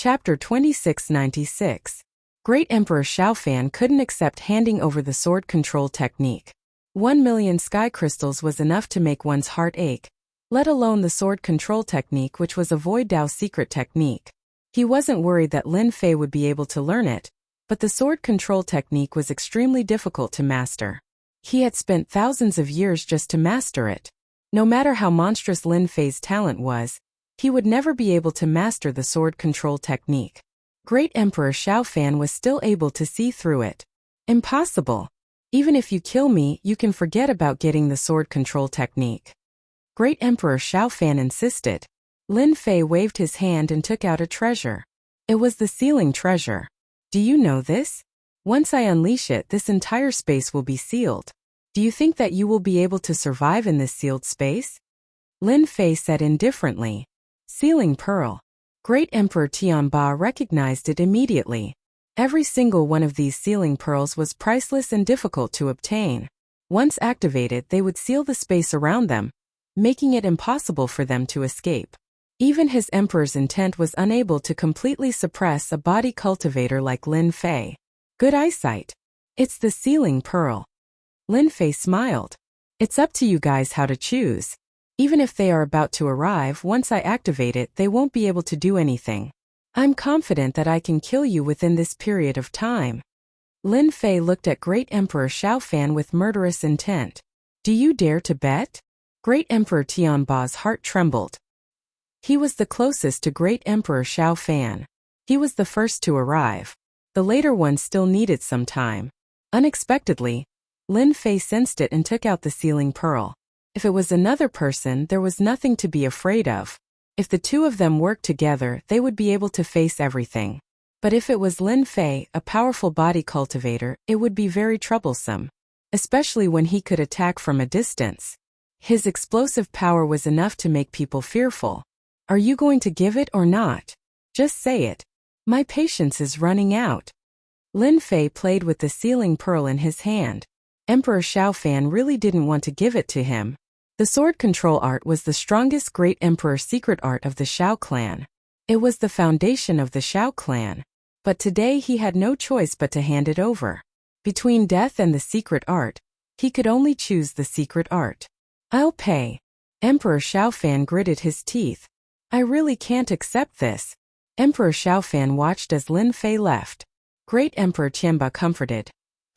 Chapter 2696. Great Emperor Xiaofan couldn't accept handing over the sword control technique. 1,000,000 sky crystals was enough to make one's heart ache, let alone the sword control technique, which was a Void Dao secret technique. He wasn't worried that Lin Fei would be able to learn it, but the sword control technique was extremely difficult to master. He had spent thousands of years just to master it. No matter how monstrous Lin Fei's talent was, he would never be able to master the sword control technique. Great Emperor Xiaofan was still able to see through it. Impossible. Even if you kill me, you can forget about getting the sword control technique. Great Emperor Xiaofan insisted. Lin Fei waved his hand and took out a treasure. It was the sealing treasure. Do you know this? Once I unleash it, this entire space will be sealed. Do you think that you will be able to survive in this sealed space? Lin Fei said indifferently. Sealing pearl. Great Emperor Tianba recognized it immediately. Every single one of these sealing pearls was priceless and difficult to obtain. Once activated, they would seal the space around them, making it impossible for them to escape. Even his emperor's intent was unable to completely suppress a body cultivator like Lin Fei. Good eyesight. It's the sealing pearl. Lin Fei smiled. It's up to you guys how to choose. Even if they are about to arrive, once I activate it, they won't be able to do anything. I'm confident that I can kill you within this period of time. Lin Fei looked at Great Emperor Xiaofan with murderous intent. Do you dare to bet? Great Emperor Tianba's heart trembled. He was the closest to Great Emperor Xiaofan. He was the first to arrive. The later one still needed some time. Unexpectedly, Lin Fei sensed it and took out the sealing pearl. If it was another person, there was nothing to be afraid of. If the two of them worked together, they would be able to face everything. But if it was Lin Fei, a powerful body cultivator, it would be very troublesome. Especially when he could attack from a distance. His explosive power was enough to make people fearful. Are you going to give it or not? Just say it. My patience is running out. Lin Fei played with the sealing pearl in his hand. Emperor Xiaofan really didn't want to give it to him. The sword control art was the strongest Great Emperor secret art of the Xiao clan. It was the foundation of the Xiao clan. But today he had no choice but to hand it over. Between death and the secret art, he could only choose the secret art. I'll pay. Emperor Xiaofan gritted his teeth. I really can't accept this. Emperor Xiaofan watched as Lin Fei left. Great Emperor Tianba comforted.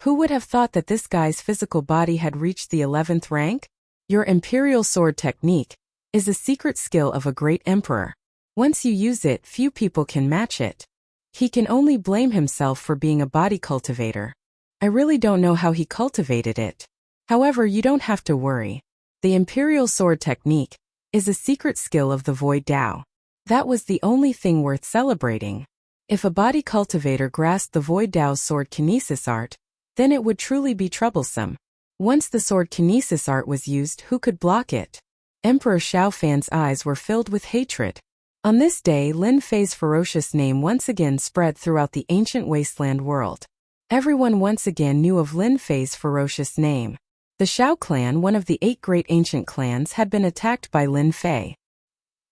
Who would have thought that this guy's physical body had reached the 11th rank? Your imperial sword technique is a secret skill of a great emperor. Once you use it, few people can match it. He can only blame himself for being a body cultivator. I really don't know how he cultivated it. However, you don't have to worry. The imperial sword technique is a secret skill of the Void Dao. That was the only thing worth celebrating. If a body cultivator grasped the Void Dao's sword kinesis art, then it would truly be troublesome. Once the sword kinesis art was used, who could block it? Emperor Xiaofan's eyes were filled with hatred. On this day, Lin Fei's ferocious name once again spread throughout the ancient wasteland world. Everyone once again knew of Lin Fei's ferocious name. The Xiao clan, one of the 8 great ancient clans, had been attacked by Lin Fei.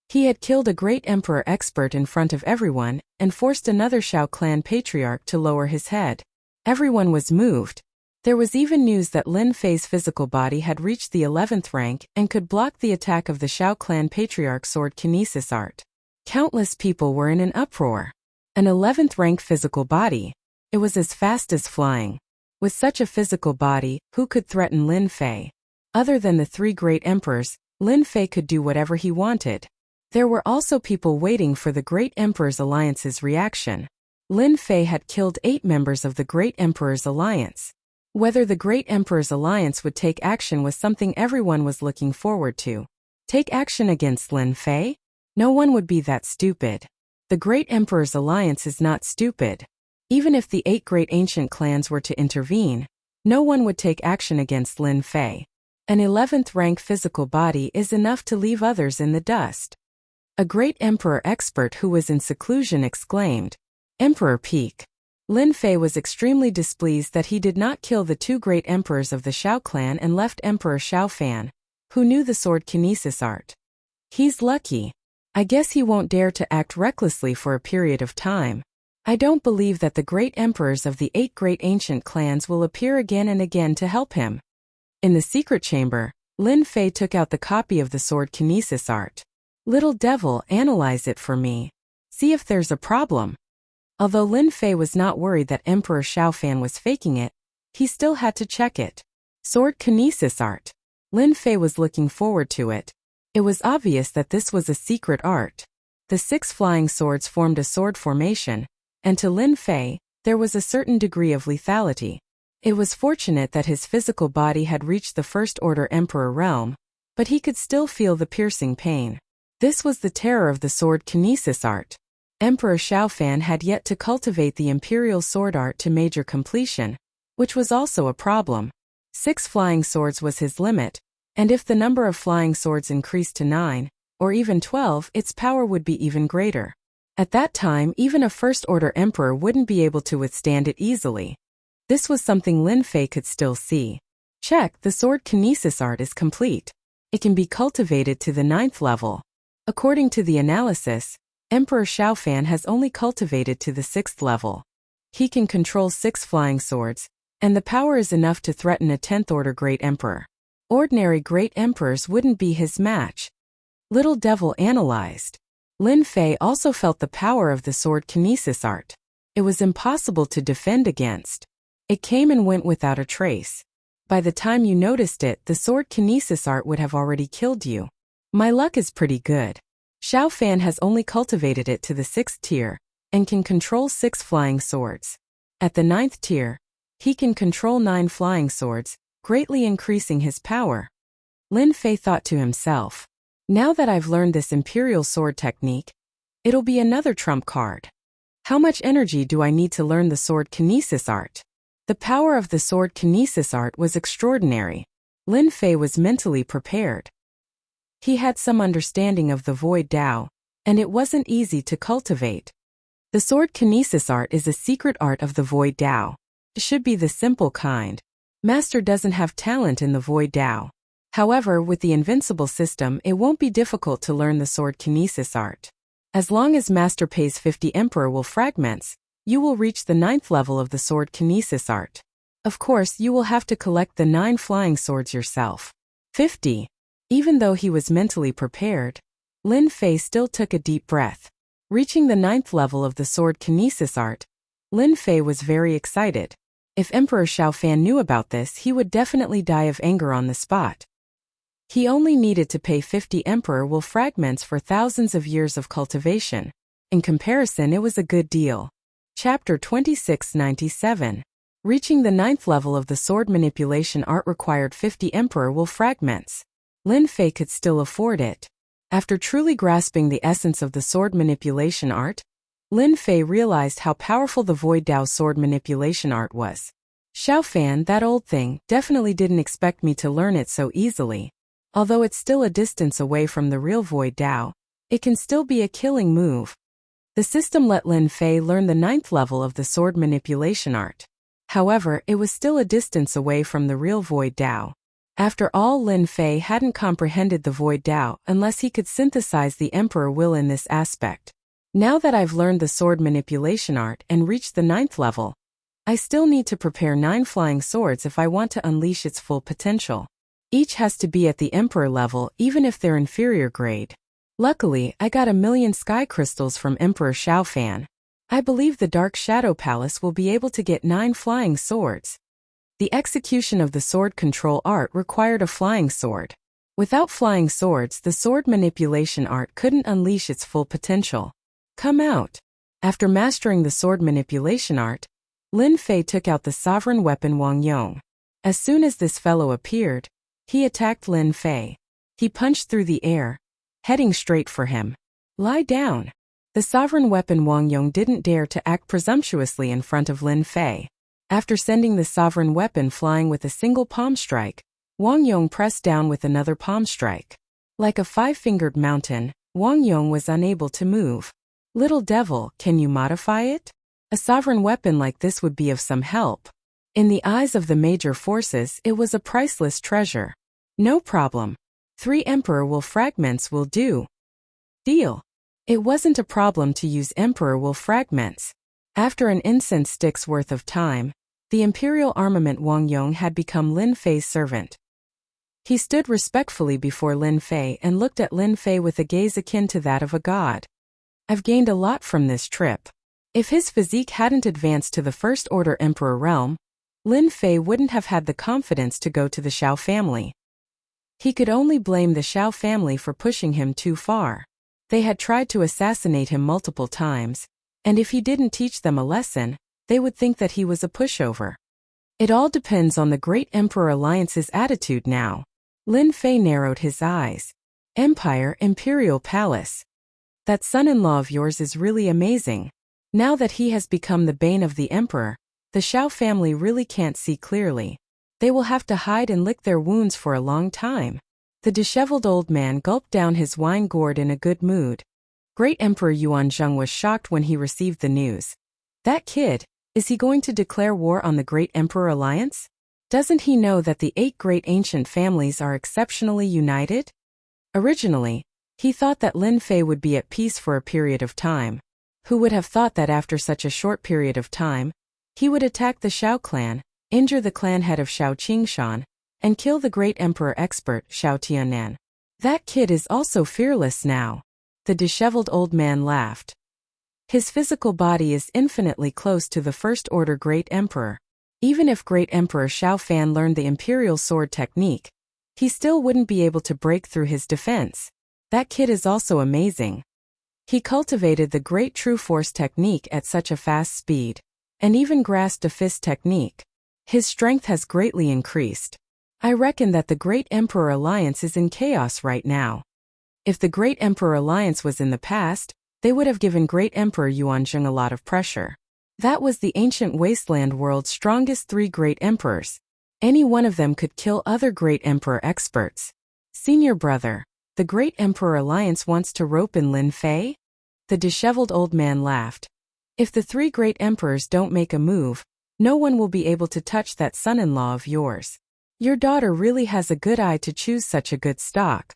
He had killed a great emperor expert in front of everyone, and forced another Xiao clan patriarch to lower his head. Everyone was moved. There was even news that Lin Fei's physical body had reached the 11th rank and could block the attack of the Xiao clan patriarch sword kinesis art. Countless people were in an uproar. An 11th rank physical body. It was as fast as flying. With such a physical body, who could threaten Lin Fei? Other than the 3 great emperors, Lin Fei could do whatever he wanted. There were also people waiting for the Great Emperor's Alliance's reaction. Lin Fei had killed 8 members of the Great Emperor's Alliance. Whether the Great Emperor's Alliance would take action was something everyone was looking forward to. Take action against Lin Fei? No one would be that stupid. The Great Emperor's Alliance is not stupid. Even if the 8 great ancient clans were to intervene, no one would take action against Lin Fei. An 11th rank physical body is enough to leave others in the dust. A great emperor expert who was in seclusion exclaimed, Emperor Peak. Lin Fei was extremely displeased that he did not kill the 2 great emperors of the Xiao clan and left Emperor Xiaofan, who knew the sword kinesis art. He's lucky. I guess he won't dare to act recklessly for a period of time. I don't believe that the great emperors of the 8 great ancient clans will appear again and again to help him. In the secret chamber, Lin Fei took out the copy of the sword kinesis art. Little devil, analyze it for me. See if there's a problem. Although Lin Fei was not worried that Emperor Xiaofan was faking it, he still had to check it. Sword kinesis art. Lin Fei was looking forward to it. It was obvious that this was a secret art. The 6 flying swords formed a sword formation, and to Lin Fei, there was a certain degree of lethality. It was fortunate that his physical body had reached the First Order Emperor realm, but he could still feel the piercing pain. This was the terror of the sword kinesis art. Emperor Xiaofan had yet to cultivate the imperial sword art to major completion, which was also a problem. 6 flying swords was his limit, and if the number of flying swords increased to 9, or even 12, its power would be even greater. At that time, even a First-Order Emperor wouldn't be able to withstand it easily. This was something Lin Fei could still see. Check, the sword kinesis art is complete. It can be cultivated to the 9th level. According to the analysis, Emperor Xiaofan has only cultivated to the 6th level. He can control 6 flying swords, and the power is enough to threaten a 10th-order Great Emperor. Ordinary Great Emperors wouldn't be his match. Little devil analyzed. Lin Fei also felt the power of the sword kinesis art. It was impossible to defend against. It came and went without a trace. By the time you noticed it, the sword kinesis art would have already killed you. My luck is pretty good. Xiaofan has only cultivated it to the 6th tier, and can control 6 flying swords. At the 9th tier, he can control 9 flying swords, greatly increasing his power. Lin Fei thought to himself, now that I've learned this imperial sword technique, it'll be another trump card. How much energy do I need to learn the sword kinesis art? The power of the sword kinesis art was extraordinary. Lin Fei was mentally prepared. He had some understanding of the Void Dao, and it wasn't easy to cultivate. The sword kinesis art is a secret art of the Void Dao. It should be the simple kind. Master doesn't have talent in the Void Dao. However, with the invincible system, it won't be difficult to learn the sword kinesis art. As long as Master pays 50 Emperor will fragments, you will reach the 9th level of the sword kinesis art. Of course, you will have to collect the 9 flying swords yourself. 50. Even though he was mentally prepared, Lin Fei still took a deep breath. Reaching the 9th level of the sword kinesis art, Lin Fei was very excited. If Emperor Xiaofan knew about this, he would definitely die of anger on the spot. He only needed to pay 50 Emperor will fragments for thousands of years of cultivation. In comparison, it was a good deal. Chapter 2697. Reaching the 9th level of the sword manipulation art required 50 Emperor will fragments. Lin Fei could still afford it. After truly grasping the essence of the sword manipulation art, Lin Fei realized how powerful the Void Dao sword manipulation art was. Xiaofan, that old thing, definitely didn't expect me to learn it so easily. Although it's still a distance away from the real Void Dao, it can still be a killing move. The system let Lin Fei learn the 9th level of the sword manipulation art. However, it was still a distance away from the real Void Dao. After all, Lin Fei hadn't comprehended the Void Dao unless he could synthesize the Emperor will in this aspect. Now that I've learned the sword manipulation art and reached the 9th level, I still need to prepare 9 flying swords if I want to unleash its full potential. Each has to be at the Emperor level even if they're inferior grade. Luckily, I got 1,000,000 sky crystals from Emperor Xiaofan. I believe the Dark Shadow Palace will be able to get 9 flying swords. The execution of the sword control art required a flying sword. Without flying swords, the sword manipulation art couldn't unleash its full potential. Come out. After mastering the sword manipulation art, Lin Fei took out the sovereign weapon Wang Yong. As soon as this fellow appeared, he attacked Lin Fei. He punched through the air, heading straight for him. Lie down. The sovereign weapon Wang Yong didn't dare to act presumptuously in front of Lin Fei. After sending the sovereign weapon flying with a single palm strike, Wang Yong pressed down with another palm strike. Like a 5-fingered mountain, Wang Yong was unable to move. Little devil, can you modify it? A sovereign weapon like this would be of some help. In the eyes of the major forces, it was a priceless treasure. No problem. 3 Emperor will fragments will do. Deal. It wasn't a problem to use Emperor Will fragments. After an incense stick's worth of time, the Imperial Armament Wang Yong had become Lin Fei's servant. He stood respectfully before Lin Fei and looked at Lin Fei with a gaze akin to that of a god. I've gained a lot from this trip. If his physique hadn't advanced to the First Order Emperor realm, Lin Fei wouldn't have had the confidence to go to the Xiao family. He could only blame the Xiao family for pushing him too far. They had tried to assassinate him multiple times, and if he didn't teach them a lesson, they would think that he was a pushover. It all depends on the Great Emperor Alliance's attitude now. Lin Fei narrowed his eyes. Empire, Imperial Palace. That son-in-law of yours is really amazing. Now that he has become the bane of the Emperor, the Xiao family really can't see clearly. They will have to hide and lick their wounds for a long time. The disheveled old man gulped down his wine gourd in a good mood. Great Emperor Yuanzheng was shocked when he received the news. That kid, is he going to declare war on the Great Emperor Alliance? Doesn't he know that the 8 great ancient families are exceptionally united? Originally, he thought that Lin Fei would be at peace for a period of time. Who would have thought that after such a short period of time, he would attack the Xiao clan, injure the clan head of Xiao Qingshan, and kill the great emperor expert Xiao Tiannan? That kid is also fearless now. The disheveled old man laughed. His physical body is infinitely close to the First Order Great Emperor. Even if Great Emperor Xiao Fan learned the Imperial Sword technique, he still wouldn't be able to break through his defense. That kid is also amazing. He cultivated the Great True Force technique at such a fast speed, and even grasped a fist technique. His strength has greatly increased. I reckon that the Great Emperor Alliance is in chaos right now. If the Great Emperor Alliance was in the past, they would have given Great Emperor Yuanzheng a lot of pressure. That was the ancient wasteland world's strongest 3 great emperors. Any one of them could kill other great emperor experts. Senior brother, the Great Emperor Alliance wants to rope in Lin Fei? The disheveled old man laughed. If the 3 great emperors don't make a move, no one will be able to touch that son-in-law of yours. Your daughter really has a good eye to choose such a good stock.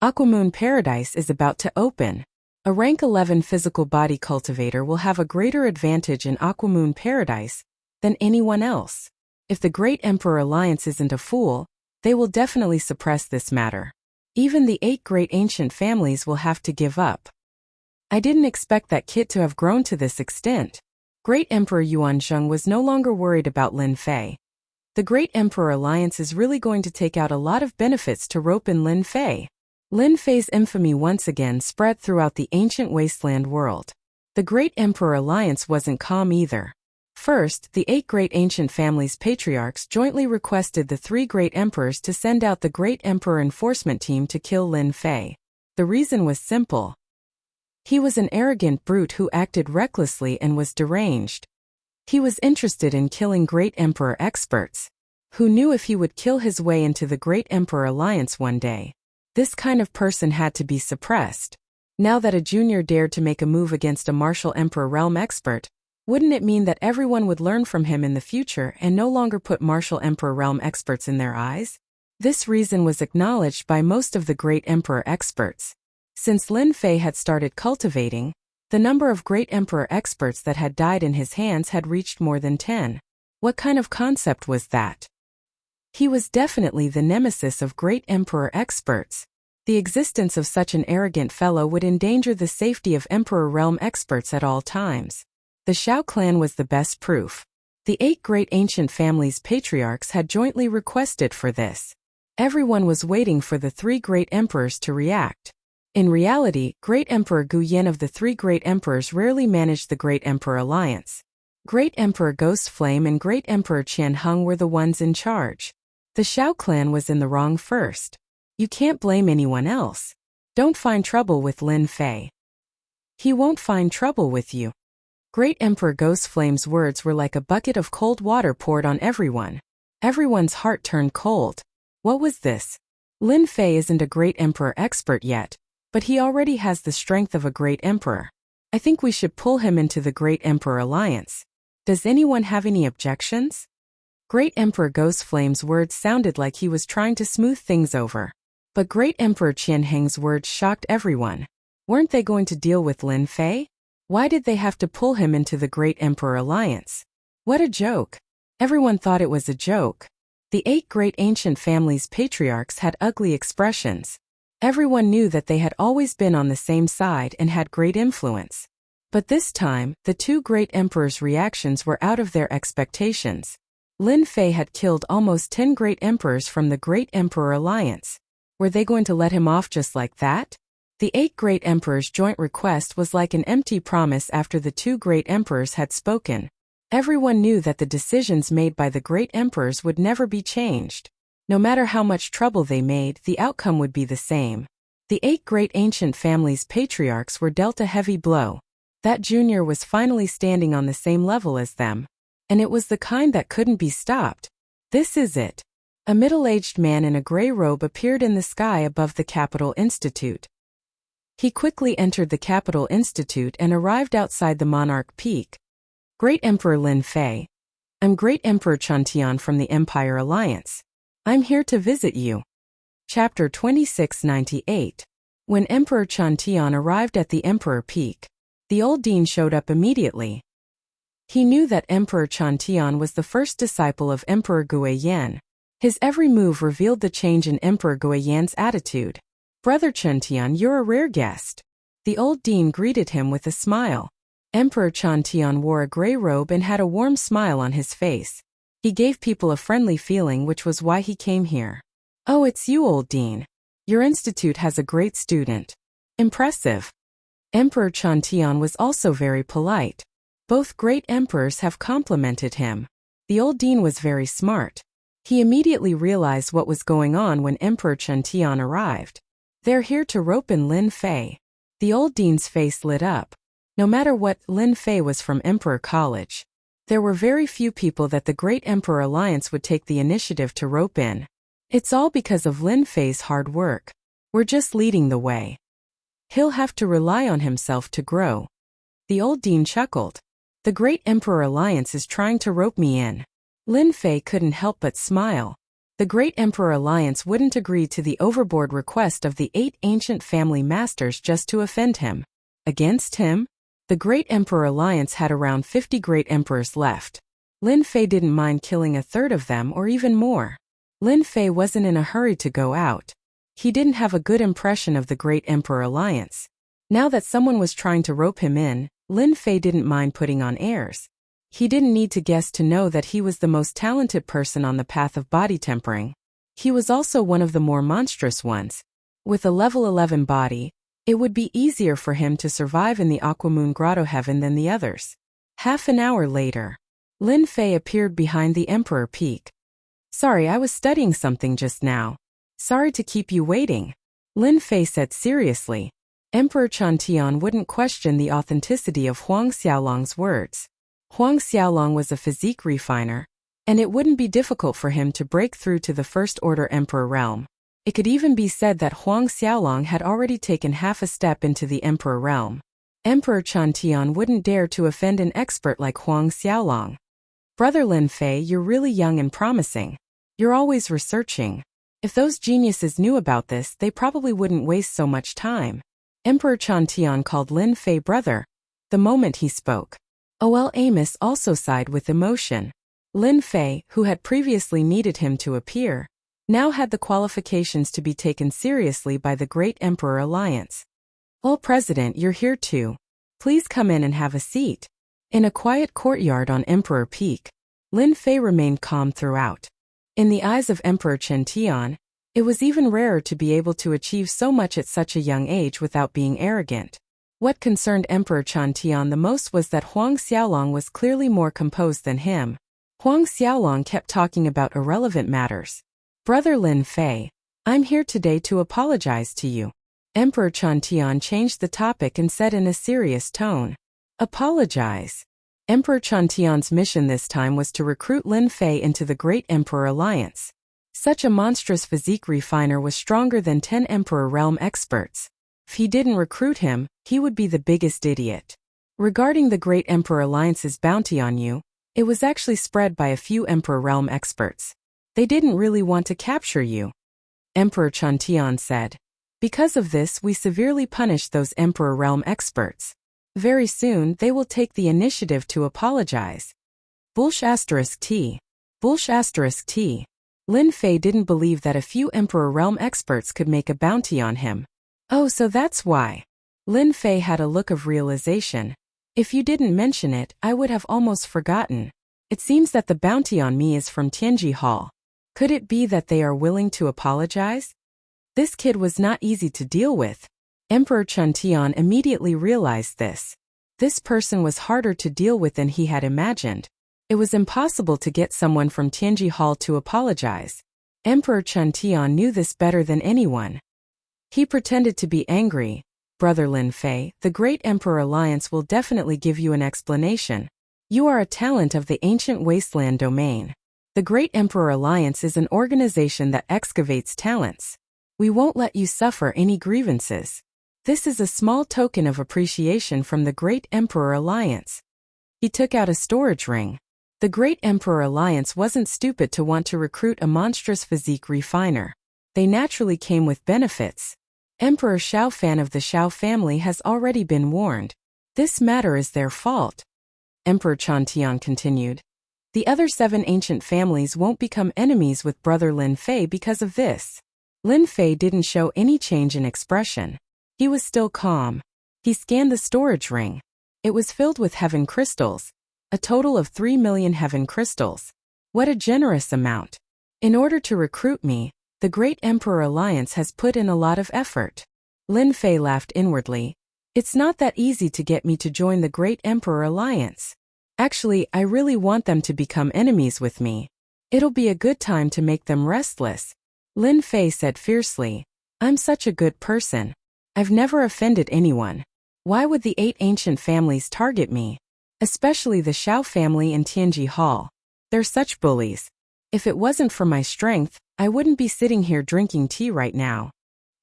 Aquamoon Paradise is about to open. A rank 11 physical body cultivator will have a greater advantage in Aquamoon Paradise than anyone else. If the Great Emperor Alliance isn't a fool, they will definitely suppress this matter. Even the 8 great ancient families will have to give up. I didn't expect that kid to have grown to this extent. Great Emperor Yuanzheng was no longer worried about Lin Fei. The Great Emperor Alliance is really going to take out a lot of benefits to rope in Lin Fei. Lin Fei's infamy once again spread throughout the ancient wasteland world. The Great Emperor Alliance wasn't calm either. First, the 8 great ancient families' patriarchs jointly requested the 3 great emperors to send out the Great Emperor enforcement team to kill Lin Fei. The reason was simple. He was an arrogant brute who acted recklessly and was deranged. He was interested in killing Great Emperor experts. Who knew if he would kill his way into the Great Emperor Alliance one day? This kind of person had to be suppressed. Now that a junior dared to make a move against a martial Emperor realm expert, wouldn't it mean that everyone would learn from him in the future and no longer put martial Emperor realm experts in their eyes? This reason was acknowledged by most of the Great Emperor experts. Since Lin Fei had started cultivating, the number of Great Emperor experts that had died in his hands had reached more than 10. What kind of concept was that? He was definitely the nemesis of Great Emperor experts. The existence of such an arrogant fellow would endanger the safety of Emperor realm experts at all times. The Xiao clan was the best proof. The 8 great ancient families' patriarchs had jointly requested for this. Everyone was waiting for the 3 great emperors to react. In reality, Great Emperor Gu Yen of the 3 great emperors rarely managed the Great Emperor Alliance. Great Emperor Ghost Flame and Great Emperor Qian Hung were the ones in charge. The Xiao clan was in the wrong first. You can't blame anyone else. Don't find trouble with Lin Fei. He won't find trouble with you. Great Emperor Ghost Flame's words were like a bucket of cold water poured on everyone. Everyone's heart turned cold. What was this? Lin Fei isn't a Great Emperor expert yet, but he already has the strength of a Great Emperor. I think we should pull him into the Great Emperor Alliance. Does anyone have any objections? Great Emperor Ghost Flame's words sounded like he was trying to smooth things over. But Great Emperor Qian Heng's words shocked everyone. Weren't they going to deal with Lin Fei? Why did they have to pull him into the Great Emperor Alliance? What a joke. Everyone thought it was a joke. The 8 great ancient families' patriarchs had ugly expressions. Everyone knew that they had always been on the same side and had great influence. But this time, the 2 great emperors' reactions were out of their expectations. Lin Fei had killed almost 10 great emperors from the Great Emperor Alliance. Were they going to let him off just like that? The 8 great emperors' joint request was like an empty promise after the 2 great emperors had spoken. Everyone knew that the decisions made by the great emperors would never be changed. No matter how much trouble they made, the outcome would be the same. The 8 great ancient families' patriarchs were dealt a heavy blow. That junior was finally standing on the same level as them. And it was the kind that couldn't be stopped. This is it. A middle-aged man in a gray robe appeared in the sky above the Capital Institute. He quickly entered the Capital Institute and arrived outside the Monarch Peak. Great Emperor Lin Fei. I'm Great Emperor Chantian from the Empire Alliance. I'm here to visit you. Chapter 2698. When Emperor Chantian arrived at the Emperor Peak, the old dean showed up immediately. He knew that Emperor Chantian was the first disciple of Emperor Guiyan. His every move revealed the change in Emperor Guiyan's attitude. Brother Chantian, you're a rare guest. The old dean greeted him with a smile. Emperor Chantian wore a gray robe and had a warm smile on his face. He gave people a friendly feeling, which was why he came here. Oh, it's you, old dean. Your institute has a great student. Impressive. Emperor Chantian was also very polite. Both great emperors have complimented him. The old dean was very smart. He immediately realized what was going on when Emperor Chantian arrived. They're here to rope in Lin Fei. The old dean's face lit up. No matter what, Lin Fei was from Emperor College. There were very few people that the Great Emperor Alliance would take the initiative to rope in. It's all because of Lin Fei's hard work. We're just leading the way. He'll have to rely on himself to grow. The old dean chuckled. The Great Emperor Alliance is trying to rope me in. Lin Fei couldn't help but smile. The Great Emperor Alliance wouldn't agree to the overboard request of the 8 ancient family masters just to offend him. Against him? The Great Emperor Alliance had around 50 great emperors left. Lin Fei didn't mind killing a third of them or even more. Lin Fei wasn't in a hurry to go out. He didn't have a good impression of the Great Emperor Alliance. Now that someone was trying to rope him in, Lin Fei didn't mind putting on airs. He didn't need to guess to know that he was the most talented person on the path of body tempering. He was also one of the more monstrous ones. With a level 11 body, it would be easier for him to survive in the Aquamoon Grotto Heaven than the others. Half an hour later, Lin Fei appeared behind the Emperor Peak. Sorry, I was studying something just now. Sorry to keep you waiting, Lin Fei said seriously. Emperor Chantian wouldn't question the authenticity of Huang Xiaolong's words. Huang Xiaolong was a physique refiner, and it wouldn't be difficult for him to break through to the First Order Emperor realm. It could even be said that Huang Xiaolong had already taken half a step into the Emperor realm. Emperor Chantian wouldn't dare to offend an expert like Huang Xiaolong. Brother Lin Fei, you're really young and promising. You're always researching. If those geniuses knew about this, they probably wouldn't waste so much time. Emperor Chantian called Lin Fei brother the moment he spoke. O.L. Amos also sighed with emotion. Lin Fei, who had previously needed him to appear, now had the qualifications to be taken seriously by the Great Emperor Alliance. "Oh, President, you're here too. Please come in and have a seat." In a quiet courtyard on Emperor Peak, Lin Fei remained calm throughout. In the eyes of Emperor Chantian, it was even rarer to be able to achieve so much at such a young age without being arrogant. What concerned Emperor Chantian the most was that Huang Xiaolong was clearly more composed than him. Huang Xiaolong kept talking about irrelevant matters. "Brother Lin Fei, I'm here today to apologize to you." Emperor Chantian changed the topic and said in a serious tone, "Apologize." Emperor Chantian's mission this time was to recruit Lin Fei into the Great Emperor Alliance. Such a monstrous physique refiner was stronger than 10 Emperor Realm experts. If he didn't recruit him, he would be the biggest idiot. Regarding the Great Emperor Alliance's bounty on you, it was actually spread by a few Emperor Realm experts. They didn't really want to capture you, Emperor Chantian said. Because of this, we severely punish those Emperor Realm experts. Very soon, they will take the initiative to apologize. Bullsh *T. Bullsh *T. Lin Fei didn't believe that a few Emperor Realm experts could make a bounty on him. Oh, so that's why. Lin Fei had a look of realization. If you didn't mention it, I would have almost forgotten. It seems that the bounty on me is from Tianji Hall. Could it be that they are willing to apologize? This kid was not easy to deal with. Emperor Chun Tian immediately realized this. This person was harder to deal with than he had imagined. It was impossible to get someone from Tianji Hall to apologize. Emperor Chun Tian knew this better than anyone. He pretended to be angry. Brother Lin Fei, the Great Emperor Alliance will definitely give you an explanation. You are a talent of the ancient wasteland domain. The Great Emperor Alliance is an organization that excavates talents. We won't let you suffer any grievances. This is a small token of appreciation from the Great Emperor Alliance. He took out a storage ring. The Great Emperor Alliance wasn't stupid to want to recruit a monstrous physique refiner. They naturally came with benefits. Emperor Xiao Fan of the Xiao family has already been warned. This matter is their fault. Emperor Chun Tian continued. The other 7 ancient families won't become enemies with Brother Lin Fei because of this. Lin Fei didn't show any change in expression. He was still calm. He scanned the storage ring. It was filled with heaven crystals. A total of 3 million heaven crystals. What a generous amount. In order to recruit me, the Great Emperor Alliance has put in a lot of effort. Lin Fei laughed inwardly. It's not that easy to get me to join the Great Emperor Alliance. Actually, I really want them to become enemies with me. It'll be a good time to make them restless. Lin Fei said fiercely. I'm such a good person. I've never offended anyone. Why would the 8 ancient families target me? Especially the Xiao family and Tianji Hall. They're such bullies. If it wasn't for my strength, I wouldn't be sitting here drinking tea right now.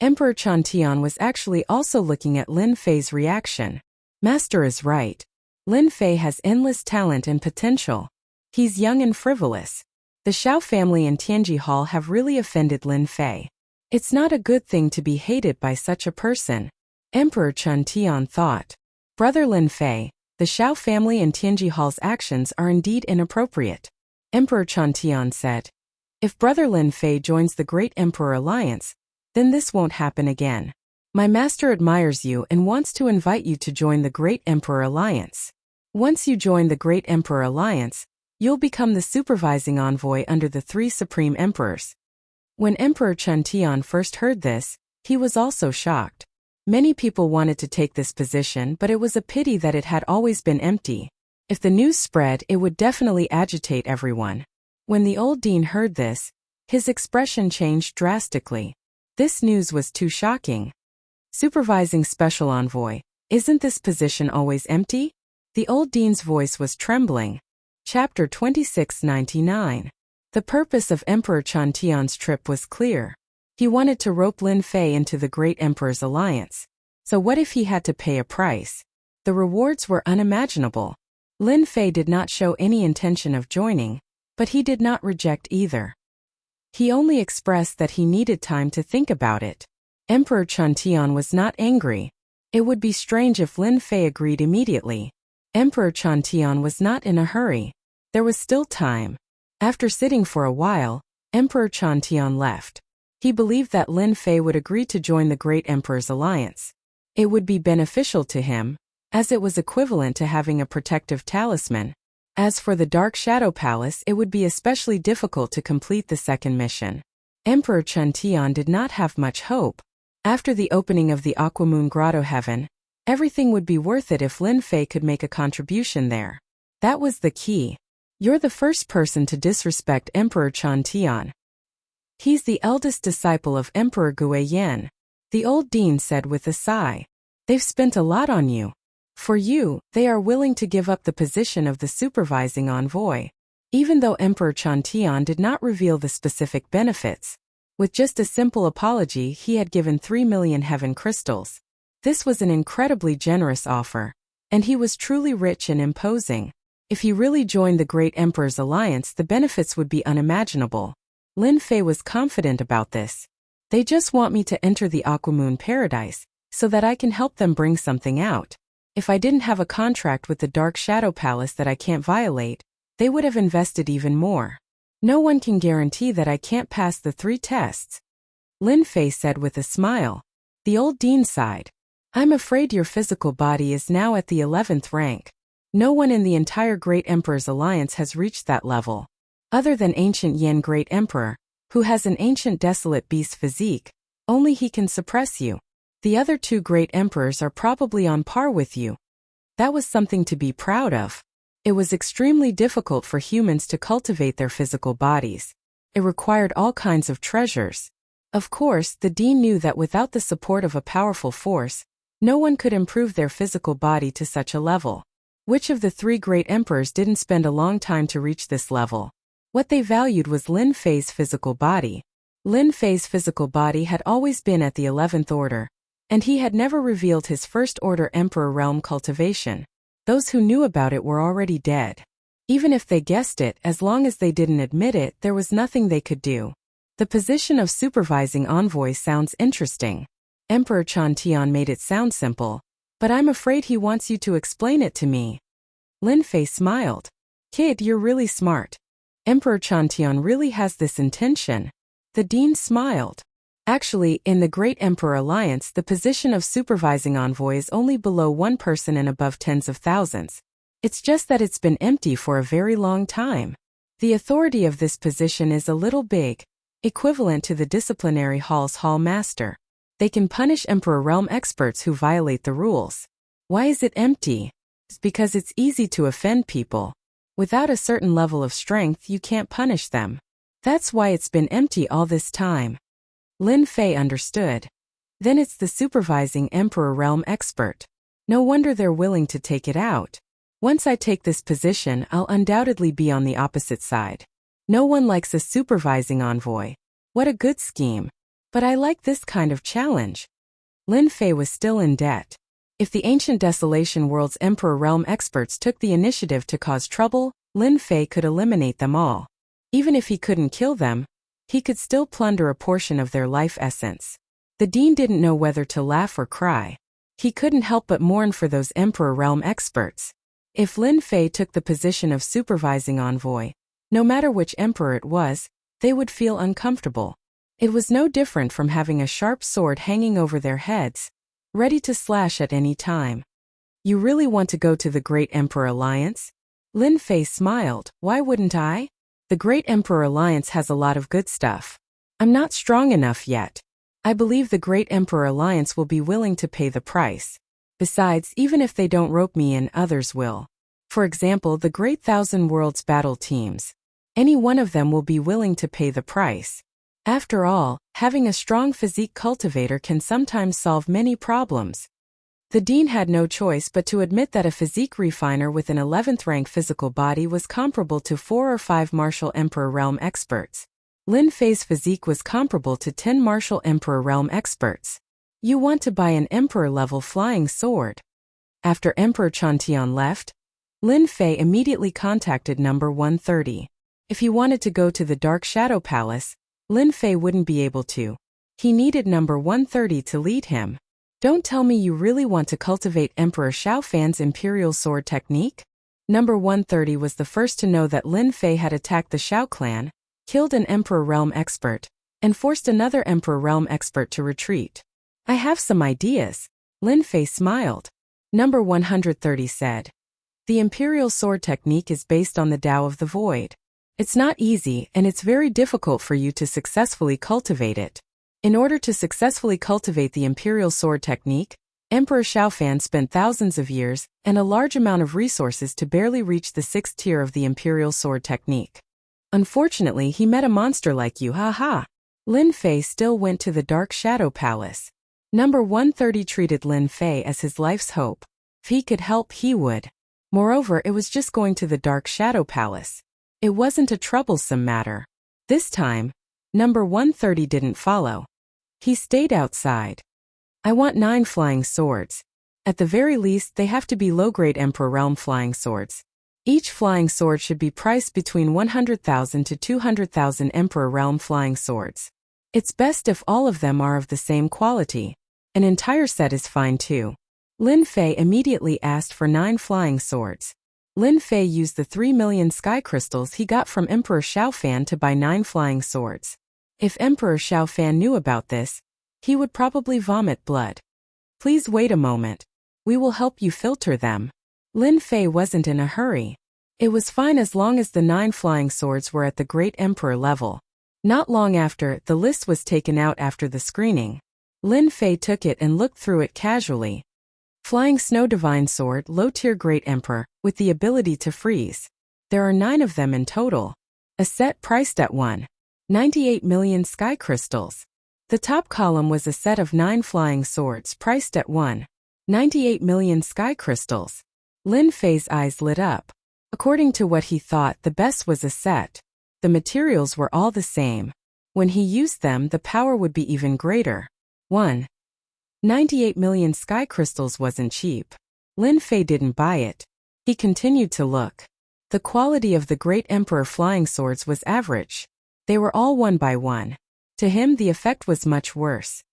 Emperor Chun Tian was actually also looking at Lin Fei's reaction. Master is right. Lin Fei has endless talent and potential. He's young and frivolous. The Xiao family and Tianji Hall have really offended Lin Fei. It's not a good thing to be hated by such a person. Emperor Chun Tian thought. Brother Lin Fei, the Xiao family and Tianji Hall's actions are indeed inappropriate. Emperor Chun Tian said. If Brother Lin Fei joins the Great Emperor Alliance, then this won't happen again. My master admires you and wants to invite you to join the Great Emperor Alliance. Once you join the Great Emperor Alliance, you'll become the supervising envoy under the 3 supreme emperors. When Emperor Chun Tian first heard this, he was also shocked. Many people wanted to take this position, but it was a pity that it had always been empty. If the news spread, it would definitely agitate everyone. When the old dean heard this, his expression changed drastically. This news was too shocking. Supervising Special Envoy, isn't this position always empty? The old dean's voice was trembling. Chapter 2699. The purpose of Emperor Chun Tian's trip was clear. He wanted to rope Lin Fei into the Great Emperor's alliance. So what if he had to pay a price? The rewards were unimaginable. Lin Fei did not show any intention of joining, but he did not reject either. He only expressed that he needed time to think about it. Emperor Chun Tian was not angry. It would be strange if Lin Fei agreed immediately. Emperor Chun Tian was not in a hurry. There was still time. After sitting for a while, Emperor Chun Tian left. He believed that Lin Fei would agree to join the Great Emperor's alliance. It would be beneficial to him, as it was equivalent to having a protective talisman. As for the Dark Shadow Palace, it would be especially difficult to complete the second mission. Emperor Chun Tian did not have much hope. After the opening of the Aquamoon Grotto Heaven, everything would be worth it if Lin Fei could make a contribution there. That was the key. You're the first person to disrespect Emperor Chun Tian. He's the eldest disciple of Emperor Guiyan, the old dean said with a sigh. They've spent a lot on you. For you, they are willing to give up the position of the supervising envoy. Even though Emperor Chun Tian did not reveal the specific benefits, with just a simple apology he had given 3 million heaven crystals. This was an incredibly generous offer, and he was truly rich and imposing. If he really joined the Great Emperor's alliance, the benefits would be unimaginable. Lin Fei was confident about this. They just want me to enter the Aquamoon paradise, so that I can help them bring something out. If I didn't have a contract with the Dark Shadow Palace that I can't violate, they would have invested even more. No one can guarantee that I can't pass the 3 tests. Lin Fei said with a smile. The old dean sighed. I'm afraid your physical body is now at the 11th rank. No one in the entire Great Emperor's alliance has reached that level. Other than ancient Yan Great Emperor, who has an ancient desolate beast physique, only he can suppress you. The other 2 great emperors are probably on par with you. That was something to be proud of. It was extremely difficult for humans to cultivate their physical bodies. It required all kinds of treasures. Of course, the dean knew that without the support of a powerful force, no one could improve their physical body to such a level. Which of the 3 great emperors didn't spend a long time to reach this level? What they valued was Lin Fei's physical body. Lin Fei's physical body had always been at the 11th order, and he had never revealed his first order emperor realm cultivation. Those who knew about it were already dead. Even if they guessed it, as long as they didn't admit it, there was nothing they could do. The position of supervising envoy sounds interesting. Emperor Chantian made it sound simple, but I'm afraid he wants you to explain it to me. Lin Fei smiled. Kid, you're really smart. Emperor Chantian really has this intention. The dean smiled. Actually, in the Great Emperor Alliance, the position of supervising envoy is only below 1 person and above tens of thousands. It's just that it's been empty for a very long time. The authority of this position is a little big, equivalent to the disciplinary hall's hall master. They can punish Emperor Realm experts who violate the rules. Why is it empty? It's because it's easy to offend people. Without a certain level of strength, you can't punish them. That's why it's been empty all this time. Lin Fei understood. Then it's the supervising Emperor Realm expert. No wonder they're willing to take it out. Once I take this position, I'll undoubtedly be on the opposite side. No one likes a supervising envoy. What a good scheme. But I like this kind of challenge. Lin Fei was still in debt. If the ancient Desolation World's Emperor Realm experts took the initiative to cause trouble, Lin Fei could eliminate them all. Even if he couldn't kill them, he could still plunder a portion of their life essence. The dean didn't know whether to laugh or cry. He couldn't help but mourn for those Emperor Realm experts. If Lin Fei took the position of supervising envoy, no matter which emperor it was, they would feel uncomfortable. It was no different from having a sharp sword hanging over their heads, ready to slash at any time. You really want to go to the Great Emperor Alliance? Lin Fei smiled. Why wouldn't I? The Great Emperor Alliance has a lot of good stuff. I'm not strong enough yet. I believe the Great Emperor Alliance will be willing to pay the price. Besides, even if they don't rope me in, others will. For example, the Great Thousand Worlds battle teams. Any one of them will be willing to pay the price. After all, having a strong physique cultivator can sometimes solve many problems. The dean had no choice but to admit that a physique refiner with an 11th rank physical body was comparable to 4 or 5 martial Emperor Realm experts. Lin Fei's physique was comparable to 10 martial Emperor Realm experts. You want to buy an Emperor-level flying sword. After Emperor Chantian left, Lin Fei immediately contacted number 130. If he wanted to go to the Dark Shadow Palace, Lin Fei wouldn't be able to. He needed number 130 to lead him. Don't tell me you really want to cultivate Emperor Xiaofan's Imperial Sword technique? Number 130 was the first to know that Lin Fei had attacked the Xiao clan, killed an Emperor Realm expert, and forced another Emperor Realm expert to retreat. I have some ideas. Lin Fei smiled. Number 130 said. The Imperial Sword technique is based on the Tao of the Void. It's not easy, and it's very difficult for you to successfully cultivate it. In order to successfully cultivate the Imperial Sword technique, Emperor Xiaofan spent thousands of years and a large amount of resources to barely reach the 6th tier of the Imperial Sword technique. Unfortunately, he met a monster like you, haha. Lin Fei still went to the Dark Shadow Palace. Number 130 treated Lin Fei as his life's hope. If he could help, he would. Moreover, it was just going to the Dark Shadow Palace. It wasn't a troublesome matter. This time, number 130 didn't follow. He stayed outside. I want 9 flying swords. At the very least, they have to be low-grade Emperor Realm flying swords. Each flying sword should be priced between 100,000 to 200,000 Emperor Realm flying swords. It's best if all of them are of the same quality. An entire set is fine too. Lin Fei immediately asked for 9 flying swords. Lin Fei used the 3 million sky crystals he got from Emperor Xiaofan to buy 9 flying swords. If Emperor Xiaofan knew about this, he would probably vomit blood. Please wait a moment. We will help you filter them. Lin Fei wasn't in a hurry. It was fine as long as the 9 flying swords were at the Great Emperor level. Not long after, the list was taken out after the screening. Lin Fei took it and looked through it casually. Flying Snow Divine Sword, low-tier Great Emperor, with the ability to freeze. There are 9 of them in total. A set priced at 1.98 million sky crystals. The top column was a set of 9 flying swords priced at 1.98 million sky crystals. Lin Fei's eyes lit up. According to what he thought, the best was a set. The materials were all the same. When he used them, the power would be even greater. 1.98 million sky crystals wasn't cheap. Lin Fei didn't buy it. He continued to look. The quality of the Great Emperor flying swords was average. They were all 1 by 1. To him, the effect was much worse.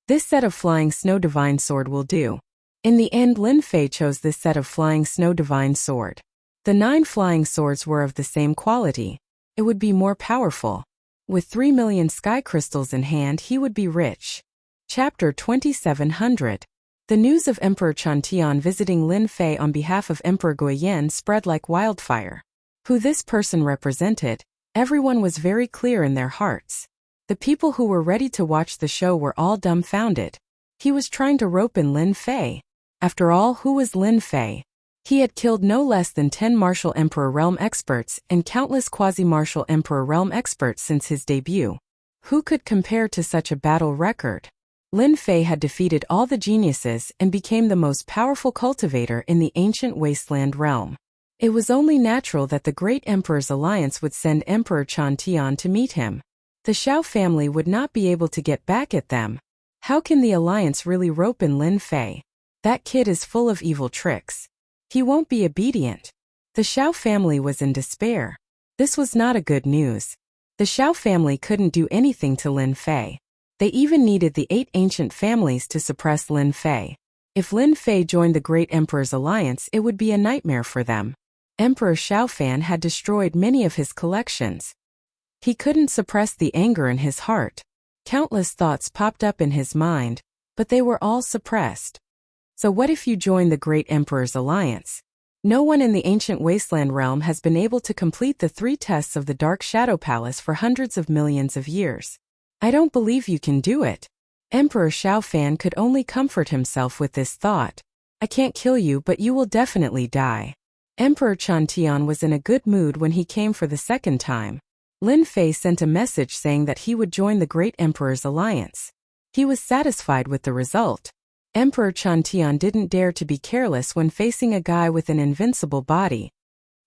This set of Flying Snow Divine Sword will do. In the end, Lin Fei chose this set of Flying Snow Divine Sword. The 9 flying swords were of the same quality. It would be more powerful. With 3 million sky crystals in hand, he would be rich. Chapter 2700. The news of Emperor Chantian visiting Lin Fei on behalf of Emperor Guiyan spread like wildfire. Who this person represented, everyone was very clear in their hearts. The people who were ready to watch the show were all dumbfounded. He was trying to rope in Lin Fei. After all, who was Lin Fei? He had killed no less than 10 Martial Emperor Realm experts and countless Quasi-Martial Emperor Realm experts since his debut. Who could compare to such a battle record? Lin Fei had defeated all the geniuses and became the most powerful cultivator in the ancient wasteland realm. It was only natural that the Great Emperor's alliance would send Emperor Chantian to meet him. The Xiao family would not be able to get back at them. How can the alliance really rope in Lin Fei? That kid is full of evil tricks. He won't be obedient. The Xiao family was in despair. This was not a good news. The Xiao family couldn't do anything to Lin Fei. They even needed the 8 ancient families to suppress Lin Fei. If Lin Fei joined the Great Emperor's alliance, it would be a nightmare for them. Emperor Xiaofan had destroyed many of his collections. He couldn't suppress the anger in his heart. Countless thoughts popped up in his mind, but they were all suppressed. So what if you join the Great Emperor's alliance? No one in the ancient wasteland realm has been able to complete the 3 tests of the Dark Shadow Palace for hundreds of millions of years. I don't believe you can do it. Emperor Xiaofan could only comfort himself with this thought. I can't kill you, but you will definitely die. Emperor Chantian was in a good mood when he came for the second time. Lin Fei sent a message saying that he would join the Great Emperor's alliance. He was satisfied with the result. Emperor Chantian didn't dare to be careless when facing a guy with an invincible body.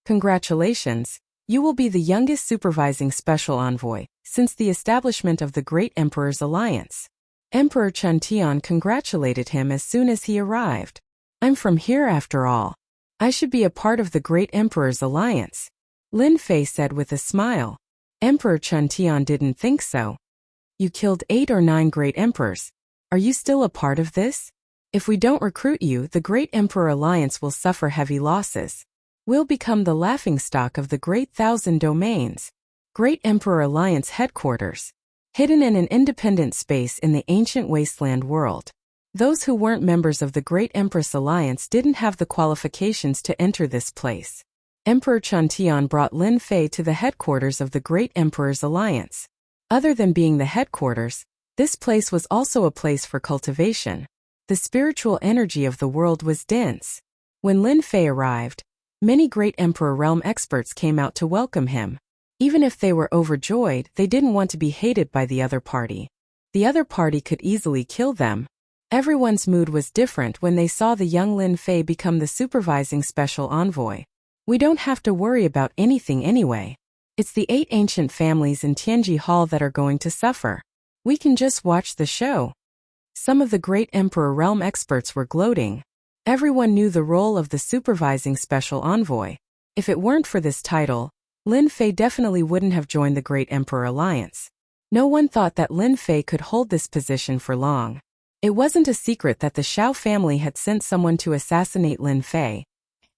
Congratulations, you will be the youngest supervising special envoy since the establishment of the Great Emperor's alliance. Emperor Chantian congratulated him as soon as he arrived. I'm from here after all. I should be a part of the Great Emperor's alliance, Lin Fei said with a smile. Emperor Chantian didn't think so. You killed 8 or 9 Great Emperors. Are you still a part of this? If we don't recruit you, the Great Emperor Alliance will suffer heavy losses. We'll become the laughingstock of the Great Thousand Domains. Great Emperor Alliance headquarters. Hidden in an independent space in the ancient wasteland world. Those who weren't members of the Great Empress Alliance didn't have the qualifications to enter this place. Emperor Chantian brought Lin Fei to the headquarters of the Great Emperor's Alliance. Other than being the headquarters, this place was also a place for cultivation. The spiritual energy of the world was dense. When Lin Fei arrived, many Great Emperor Realm experts came out to welcome him. Even if they were overjoyed, they didn't want to be hated by the other party. The other party could easily kill them. Everyone's mood was different when they saw the young Lin Fei become the supervising special envoy. We don't have to worry about anything anyway. It's the 8 ancient families in Tianji Hall that are going to suffer. We can just watch the show. Some of the Great Emperor Realm experts were gloating. Everyone knew the role of the supervising special envoy. If it weren't for this title, Lin Fei definitely wouldn't have joined the Great Emperor Alliance. No one thought that Lin Fei could hold this position for long. It wasn't a secret that the Xiao family had sent someone to assassinate Lin Fei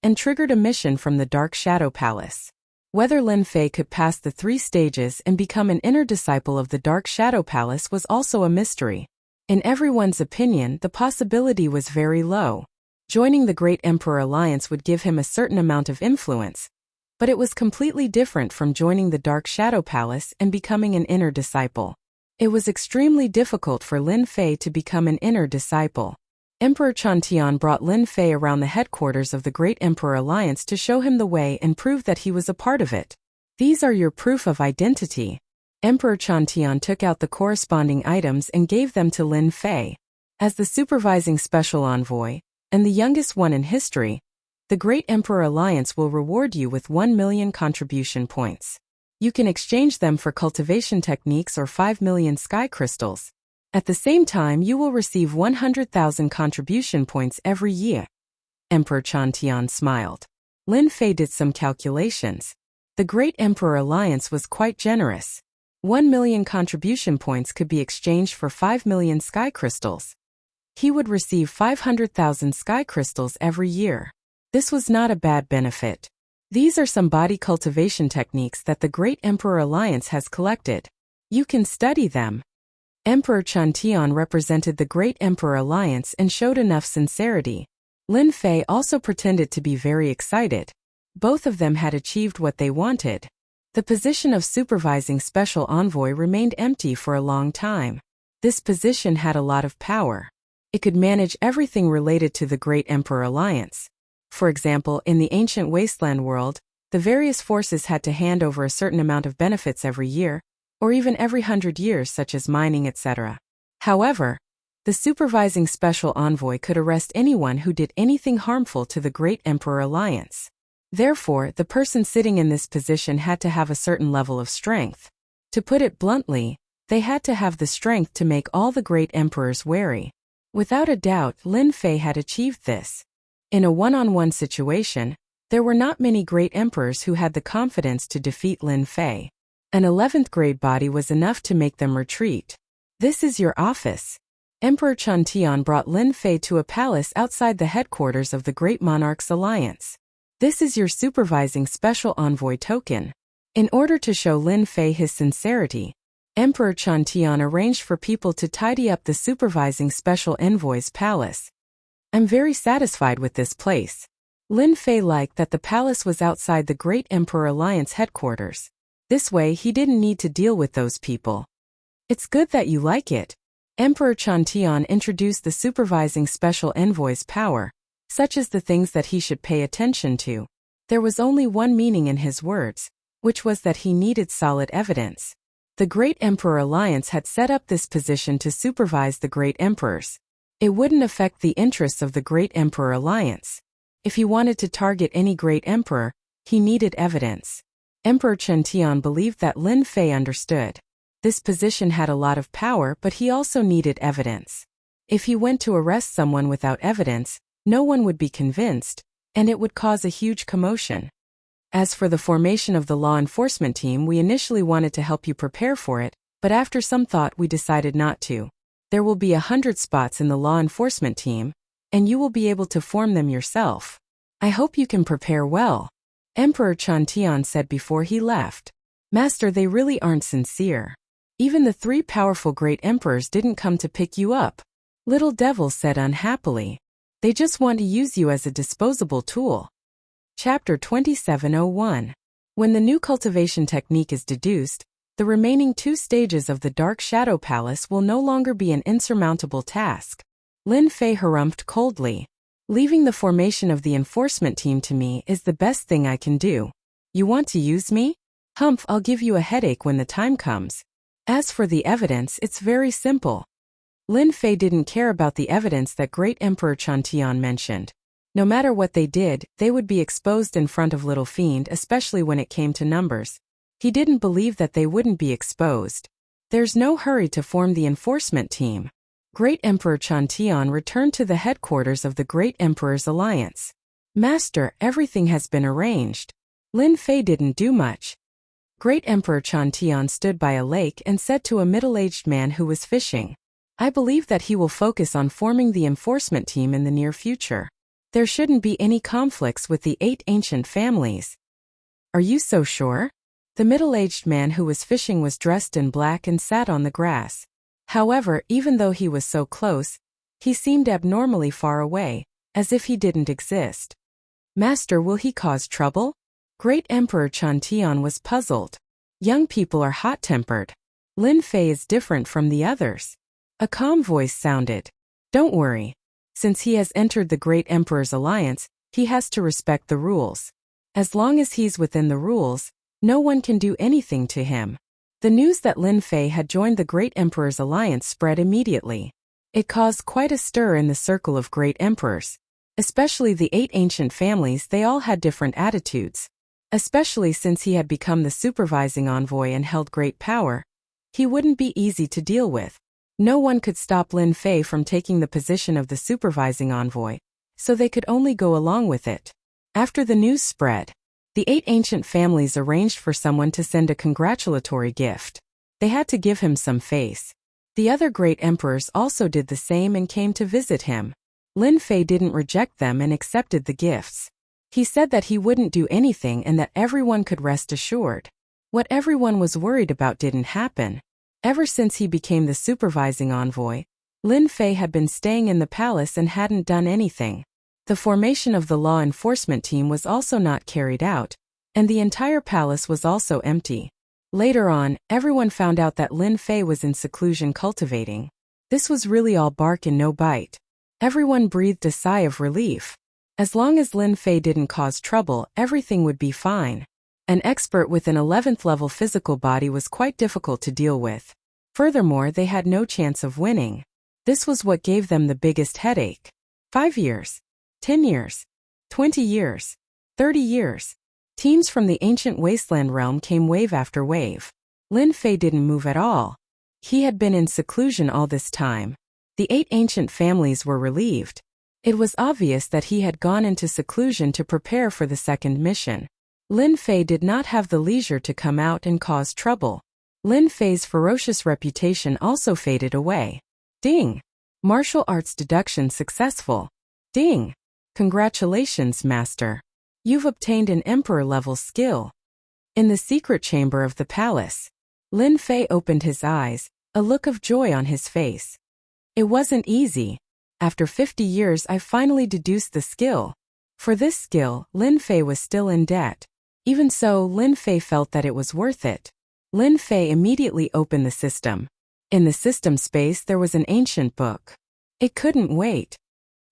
and triggered a mission from the Dark Shadow Palace. Whether Lin Fei could pass the 3 stages and become an inner disciple of the Dark Shadow Palace was also a mystery. In everyone's opinion, the possibility was very low. Joining the Great Emperor Alliance would give him a certain amount of influence, but it was completely different from joining the Dark Shadow Palace and becoming an inner disciple. It was extremely difficult for Lin Fei to become an inner disciple. Emperor Chantian brought Lin Fei around the headquarters of the Great Emperor Alliance to show him the way and prove that he was a part of it. These are your proof of identity. Emperor Chantian took out the corresponding items and gave them to Lin Fei. As the supervising special envoy, and the youngest one in history, the Great Emperor Alliance will reward you with 1 million contribution points. You can exchange them for cultivation techniques or 5 million sky crystals. At the same time, you will receive 100,000 contribution points every year. Emperor Chantian smiled. Lin Fei did some calculations. The Great Emperor Alliance was quite generous. 1 million contribution points could be exchanged for 5 million sky crystals. He would receive 500,000 sky crystals every year. This was not a bad benefit. These are some body cultivation techniques that the Great Emperor Alliance has collected. You can study them. Emperor Chantian represented the Great Emperor Alliance and showed enough sincerity. Lin Fei also pretended to be very excited. Both of them had achieved what they wanted. The position of supervising special envoy remained empty for a long time. This position had a lot of power. It could manage everything related to the Great Emperor Alliance. For example, in the ancient wasteland world, the various forces had to hand over a certain amount of benefits every year, or even every 100 years, such as mining, etc. However, the supervising special envoy could arrest anyone who did anything harmful to the Great Emperor Alliance. Therefore, the person sitting in this position had to have a certain level of strength. To put it bluntly, they had to have the strength to make all the great emperors wary. Without a doubt, Lin Fei had achieved this. In a one-on-one situation, there were not many great emperors who had the confidence to defeat Lin Fei. An 11th grade body was enough to make them retreat. This is your office. Emperor Chantian brought Lin Fei to a palace outside the headquarters of the Great Monarchs Alliance. This is your supervising special envoy token. In order to show Lin Fei his sincerity, Emperor Chantian arranged for people to tidy up the supervising special envoy's palace. I'm very satisfied with this place. Lin Fei liked that the palace was outside the Great Emperor Alliance headquarters. This way he didn't need to deal with those people. It's good that you like it. Emperor Chantian introduced the supervising special envoy's power, such as the things that he should pay attention to. There was only one meaning in his words, which was that he needed solid evidence. The Great Emperor Alliance had set up this position to supervise the Great Emperors. It wouldn't affect the interests of the Great Emperor Alliance. If he wanted to target any Great Emperor, he needed evidence. Emperor Chantian believed that Lin Fei understood. This position had a lot of power, but he also needed evidence. If he went to arrest someone without evidence, no one would be convinced, and it would cause a huge commotion. As for the formation of the law enforcement team, we initially wanted to help you prepare for it, but after some thought we decided not to. There will be 100 spots in the law enforcement team, and you will be able to form them yourself. I hope you can prepare well. Emperor Chantian said before he left. Master, they really aren't sincere. Even the 3 powerful great emperors didn't come to pick you up. Little Devil said unhappily. They just want to use you as a disposable tool. Chapter 2701. When the new cultivation technique is deduced, the remaining 2 stages of the Dark Shadow Palace will no longer be an insurmountable task. Lin Fei harumphed coldly. Leaving the formation of the enforcement team to me is the best thing I can do. You want to use me? Humph, I'll give you a headache when the time comes. As for the evidence, it's very simple. Lin Fei didn't care about the evidence that Great Emperor Chantian mentioned. No matter what they did, they would be exposed in front of Little Fiend, especially when it came to numbers. He didn't believe that they wouldn't be exposed. There's no hurry to form the enforcement team. Great Emperor Chantian returned to the headquarters of the Great Emperor's Alliance. Master, everything has been arranged. Lin Fei didn't do much. Great Emperor Chantian stood by a lake and said to a middle-aged man who was fishing, "I believe that he will focus on forming the enforcement team in the near future. There shouldn't be any conflicts with the 8 ancient families." "Are you so sure?" The middle-aged man who was fishing was dressed in black and sat on the grass. However, even though he was so close, he seemed abnormally far away, as if he didn't exist. "Master, will he cause trouble?" Great Emperor Chantian was puzzled. Young people are hot-tempered. Lin Fei is different from the others. A calm voice sounded. "Don't worry. Since he has entered the Great Emperor's alliance, he has to respect the rules. As long as he's within the rules, no one can do anything to him." The news that Lin Fei had joined the Great Emperor's alliance spread immediately. It caused quite a stir in the circle of Great Emperors. Especially the 8 ancient families, they all had different attitudes. Especially since he had become the supervising envoy and held great power, he wouldn't be easy to deal with. No one could stop Lin Fei from taking the position of the supervising envoy, so they could only go along with it. After the news spread, the 8 ancient families arranged for someone to send a congratulatory gift. They had to give him some face. The other great emperors also did the same and came to visit him. Lin Fei didn't reject them and accepted the gifts. He said that he wouldn't do anything and that everyone could rest assured. What everyone was worried about didn't happen. Ever since he became the supervising envoy, Lin Fei had been staying in the palace and hadn't done anything. The formation of the law enforcement team was also not carried out, and the entire palace was also empty. Later on, everyone found out that Lin Fei was in seclusion cultivating. This was really all bark and no bite. Everyone breathed a sigh of relief. As long as Lin Fei didn't cause trouble, everything would be fine. An expert with an 11th level physical body was quite difficult to deal with. Furthermore, they had no chance of winning. This was what gave them the biggest headache. 5 years, 10 years, 20 years, 30 years. Teams from the ancient wasteland realm came wave after wave. Lin Fei didn't move at all. He had been in seclusion all this time. The 8 ancient families were relieved. It was obvious that he had gone into seclusion to prepare for the second mission. Lin Fei did not have the leisure to come out and cause trouble. Lin Fei's ferocious reputation also faded away. Ding! Martial arts deduction successful. Ding! Congratulations, Master. You've obtained an Emperor-level skill. In the secret chamber of the palace, Lin Fei opened his eyes, a look of joy on his face. It wasn't easy. After 50 years, I finally deduced the skill. For this skill, Lin Fei was still in debt. Even so, Lin Fei felt that it was worth it. Lin Fei immediately opened the system. In the system space, there was an ancient book. It couldn't wait.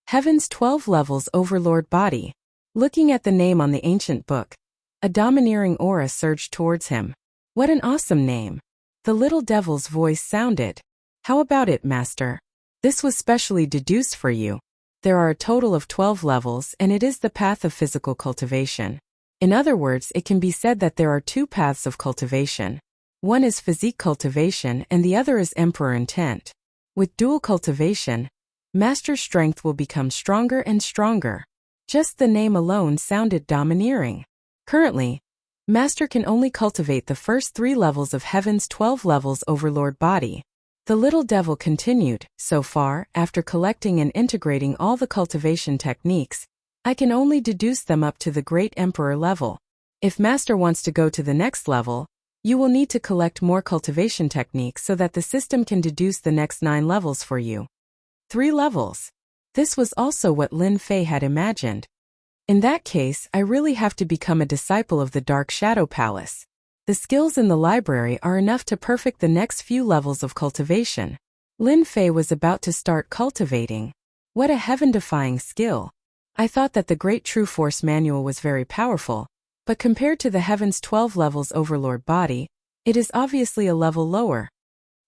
Heaven's 12 Levels Overlord Body. Looking at the name on the ancient book, a domineering aura surged towards him. What an awesome name. The little devil's voice sounded. How about it, Master? This was specially deduced for you. There are a total of 12 levels, and it is the path of physical cultivation. In other words, it can be said that there are 2 paths of cultivation. One is physique cultivation and the other is emperor intent. With dual cultivation, Master strength will become stronger and stronger. Just the name alone sounded domineering. Currently, Master can only cultivate the first 3 levels of Heaven's 12 Levels Overlord Body. The little devil continued, so far, after collecting and integrating all the cultivation techniques, I can only deduce them up to the Great Emperor level. If Master wants to go to the next level, you will need to collect more cultivation techniques so that the system can deduce the next 9 levels for you. 3 levels. This was also what Lin Fei had imagined. In that case, I really have to become a disciple of the Dark Shadow Palace. The skills in the library are enough to perfect the next few levels of cultivation. Lin Fei was about to start cultivating. What a heaven-defying skill. I thought that the Great True Force manual was very powerful, but compared to the Heaven's 12 Levels Overlord Body, it is obviously a level lower.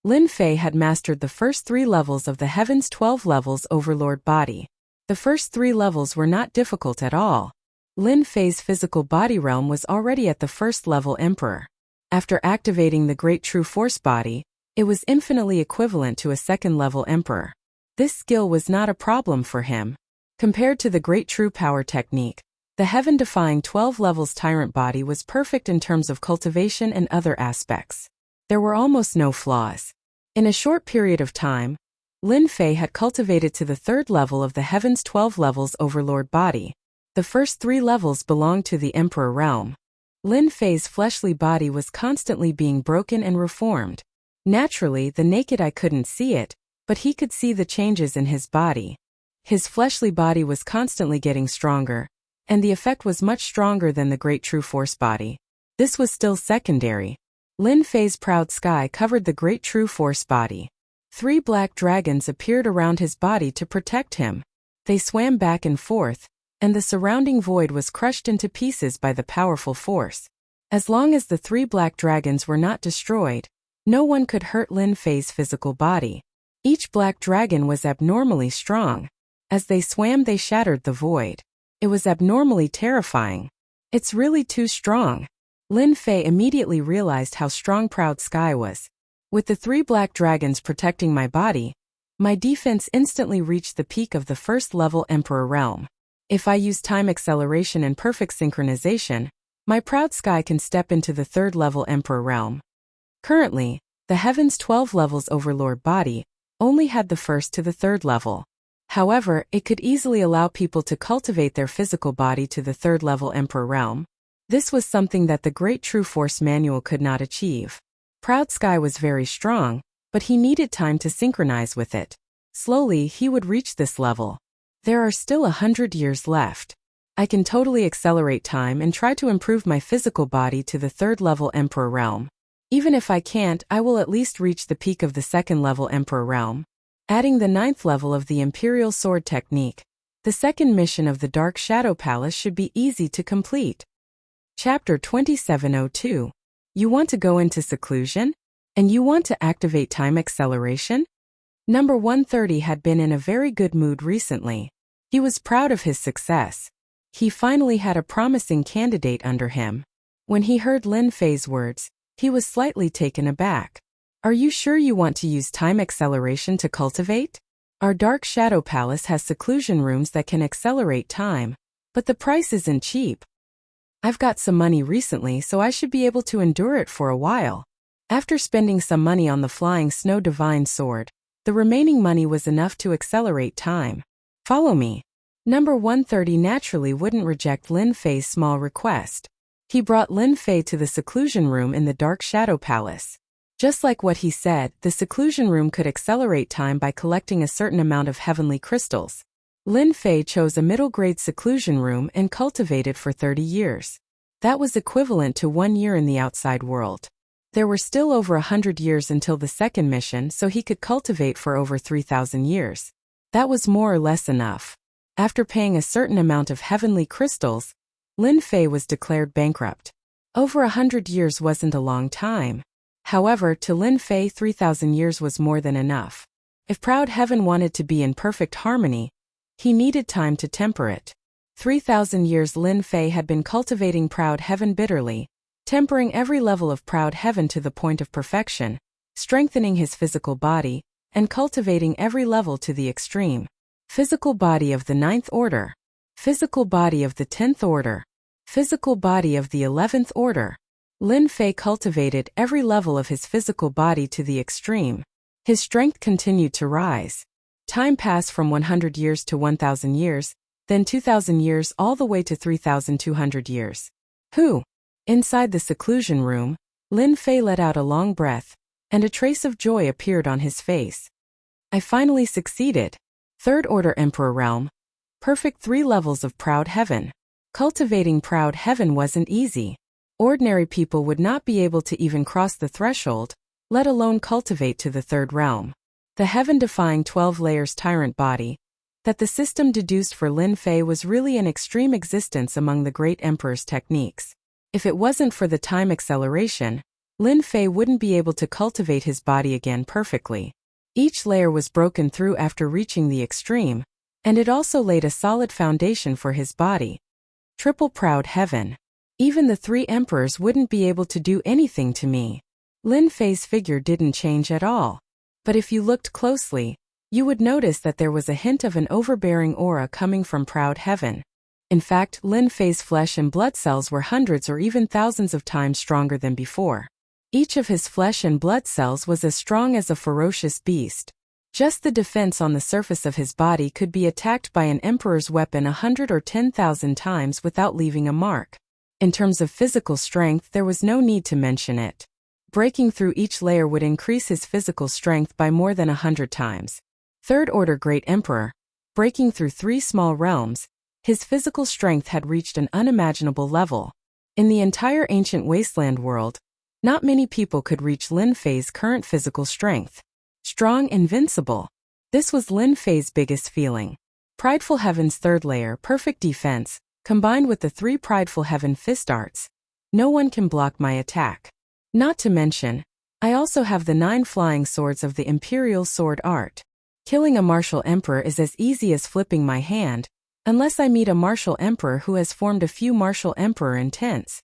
Lin Fei had mastered the first 3 levels of the Heaven's 12 Levels Overlord Body. The first 3 levels were not difficult at all. Lin Fei's physical body realm was already at the first level Emperor. After activating the Great True Force Body, it was infinitely equivalent to a second level Emperor. This skill was not a problem for him. Compared to the Great True Power technique, The heaven-defying 12 levels tyrant body was perfect in terms of cultivation and other aspects. There were almost no flaws. In a short period of time, Lin Fei had cultivated to the 3rd level of the heaven's 12 levels overlord body. The first 3 levels belonged to the emperor realm. Lin Fei's fleshly body was constantly being broken and reformed. Naturally, the naked eye couldn't see it, but he could see the changes in his body. His fleshly body was constantly getting stronger, and the effect was much stronger than the great true force body. This was still secondary. Lin Fei's proud sky covered the great true force body. 3 black dragons appeared around his body to protect him. They swam back and forth, and the surrounding void was crushed into pieces by the powerful force. As long as the 3 black dragons were not destroyed, no one could hurt Lin Fei's physical body. Each black dragon was abnormally strong. As they swam, they shattered the void. It was abnormally terrifying. It's really too strong. Lin Fei immediately realized how strong Proud Sky was. With the 3 black dragons protecting my body, my defense instantly reached the peak of the 1st level Emperor realm. If I use time acceleration and perfect synchronization, my Proud Sky can step into the 3rd level Emperor realm. Currently, the Heaven's 12 levels Overlord body only had the 1st to the 3rd level. However, it could easily allow people to cultivate their physical body to the 3rd level Emperor realm. This was something that the Great True Force Manual could not achieve. Proud Sky was very strong, but he needed time to synchronize with it. Slowly, he would reach this level. There are still 100 years left. I can totally accelerate time and try to improve my physical body to the 3rd level Emperor realm. Even if I can't, I will at least reach the peak of the 2nd level Emperor realm. Adding the 9th level of the Imperial Sword Technique, the 2nd mission of the Dark Shadow Palace should be easy to complete. Chapter 2702. You want to go into seclusion? And you want to activate time acceleration? Number 130 had been in a very good mood recently. He was proud of his success. He finally had a promising candidate under him. When he heard Lin Fei's words, he was slightly taken aback. Are you sure you want to use time acceleration to cultivate? Our Dark Shadow Palace has seclusion rooms that can accelerate time, but the price isn't cheap. I've got some money recently, so I should be able to endure it for a while. After spending some money on the Flying Snow Divine Sword, the remaining money was enough to accelerate time. Follow me. Number 130 naturally wouldn't reject Lin Fei's small request. He brought Lin Fei to the seclusion room in the Dark Shadow Palace. Just like what he said, the seclusion room could accelerate time by collecting a certain amount of heavenly crystals. Lin Fei chose a middle-grade seclusion room and cultivated for 30 years. That was equivalent to 1 year in the outside world. There were still over 100 years until the 2nd mission, so he could cultivate for over 3,000 years. That was more or less enough. After paying a certain amount of heavenly crystals, Lin Fei was declared bankrupt. Over 100 years wasn't a long time. However, to Lin Fei 3,000 years was more than enough. If Proud Heaven wanted to be in perfect harmony, he needed time to temper it. 3,000 years Lin Fei had been cultivating Proud Heaven bitterly, tempering every level of Proud Heaven to the point of perfection, strengthening his physical body, and cultivating every level to the extreme. Physical body of the 9th order. Physical body of the 10th order. Physical body of the 11th order. Lin Fei cultivated every level of his physical body to the extreme. His strength continued to rise. Time passed from 100 years to 1,000 years, then 2,000 years all the way to 3,200 years. Inside the seclusion room, Lin Fei let out a long breath, and a trace of joy appeared on his face. I finally succeeded. 3rd Order Emperor Realm. Perfect 3 levels of Proud Heaven. Cultivating Proud Heaven wasn't easy. Ordinary people would not be able to even cross the threshold, let alone cultivate to the 3rd realm. The heaven-defying 12 layers tyrant body that the system deduced for Lin Fei was really an extreme existence among the great emperor's techniques. If it wasn't for the time acceleration, Lin Fei wouldn't be able to cultivate his body again perfectly. Each layer was broken through after reaching the extreme, and it also laid a solid foundation for his body. Triple Proud Heaven. Even the 3 emperors wouldn't be able to do anything to me. Lin Fei's figure didn't change at all. But if you looked closely, you would notice that there was a hint of an overbearing aura coming from Proud Heaven. In fact, Lin Fei's flesh and blood cells were hundreds or even thousands of times stronger than before. Each of his flesh and blood cells was as strong as a ferocious beast. Just the defense on the surface of his body could be attacked by an emperor's weapon 100 or 10,000 times without leaving a mark. In terms of physical strength, there was no need to mention it. Breaking through each layer would increase his physical strength by more than 100 times. Third Order Great Emperor. Breaking through 3 small realms, his physical strength had reached an unimaginable level. In the entire ancient wasteland world, not many people could reach Lin Fei's current physical strength. Strong, invincible. This was Lin Fei's biggest feeling. Prideful Heaven's third layer, perfect defense, combined with the 3 Prideful Heaven fist arts. No one can block my attack. Not to mention, I also have the 9 flying swords of the Imperial Sword Art. Killing a martial emperor is as easy as flipping my hand, unless I meet a martial emperor who has formed a few martial emperor intents.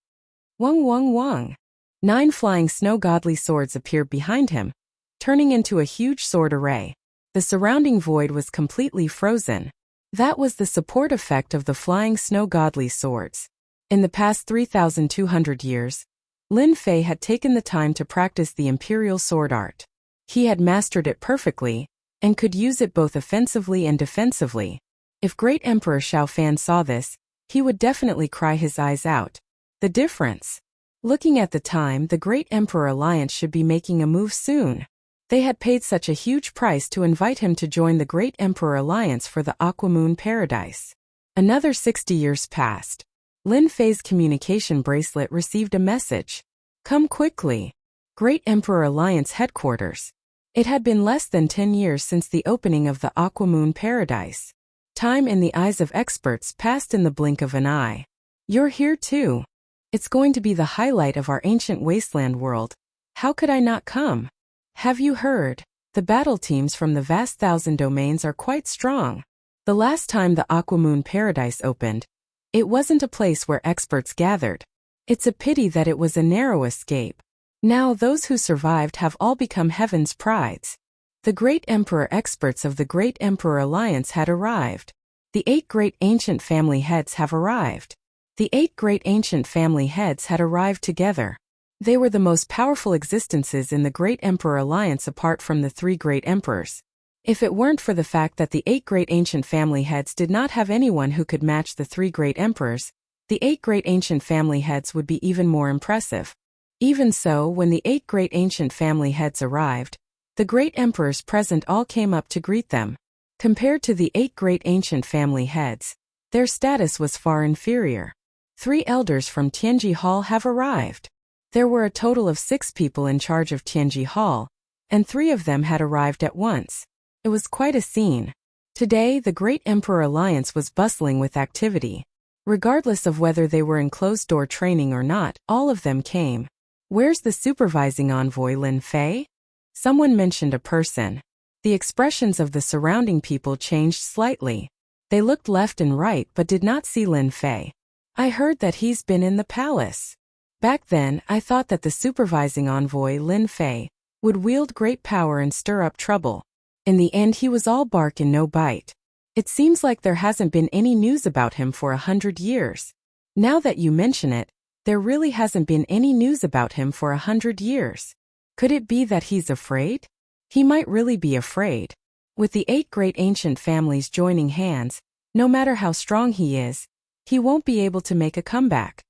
Wang wang wang. 9 flying snow godly swords appeared behind him, turning into a huge sword array. The surrounding void was completely frozen. That was the support effect of the flying snow godly swords. In the past 3,200 years, Lin Fei had taken the time to practice the Imperial Sword Art. He had mastered it perfectly, and could use it both offensively and defensively. If Great Emperor Xiaofan saw this, he would definitely cry his eyes out. The difference. Looking at the time, the Great Emperor Alliance should be making a move soon. They had paid such a huge price to invite him to join the Great Emperor Alliance for the Aquamoon Paradise. Another 60 years passed. Lin Fei's communication bracelet received a message. Come quickly. Great Emperor Alliance headquarters. It had been less than 10 years since the opening of the Aquamoon Paradise. Time in the eyes of experts passed in the blink of an eye. You're here too. It's going to be the highlight of our ancient wasteland world. How could I not come? Have you heard? The battle teams from the vast 1,000 domains are quite strong. The last time the Aquamoon Paradise opened, it wasn't a place where experts gathered. It's a pity that it was a narrow escape. Now those who survived have all become heaven's prides. The Great Emperor experts of the Great Emperor Alliance had arrived. The 8 great ancient family heads have arrived. The 8 great ancient family heads had arrived together. They were the most powerful existences in the Great Emperor Alliance apart from the 3 great emperors. If it weren't for the fact that the 8 great ancient family heads did not have anyone who could match the 3 great emperors, the 8 great ancient family heads would be even more impressive. Even so, when the 8 great ancient family heads arrived, the great emperors present all came up to greet them. Compared to the 8 great ancient family heads, their status was far inferior. 3 elders from Tianji Hall have arrived. There were a total of 6 people in charge of Tianji Hall, and 3 of them had arrived at once. It was quite a scene. Today, the Great Emperor Alliance was bustling with activity. Regardless of whether they were in closed-door training or not, all of them came. Where's the supervising envoy Lin Fei? Someone mentioned a person. The expressions of the surrounding people changed slightly. They looked left and right but did not see Lin Fei. I heard that he's been in the palace. Back then, I thought that the supervising envoy Lin Fei would wield great power and stir up trouble. In the end, he was all bark and no bite. It seems like there hasn't been any news about him for 100 years. Now that you mention it, there really hasn't been any news about him for 100 years. Could it be that he's afraid? He might really be afraid. With the 8 great ancient families joining hands, no matter how strong he is, he won't be able to make a comeback.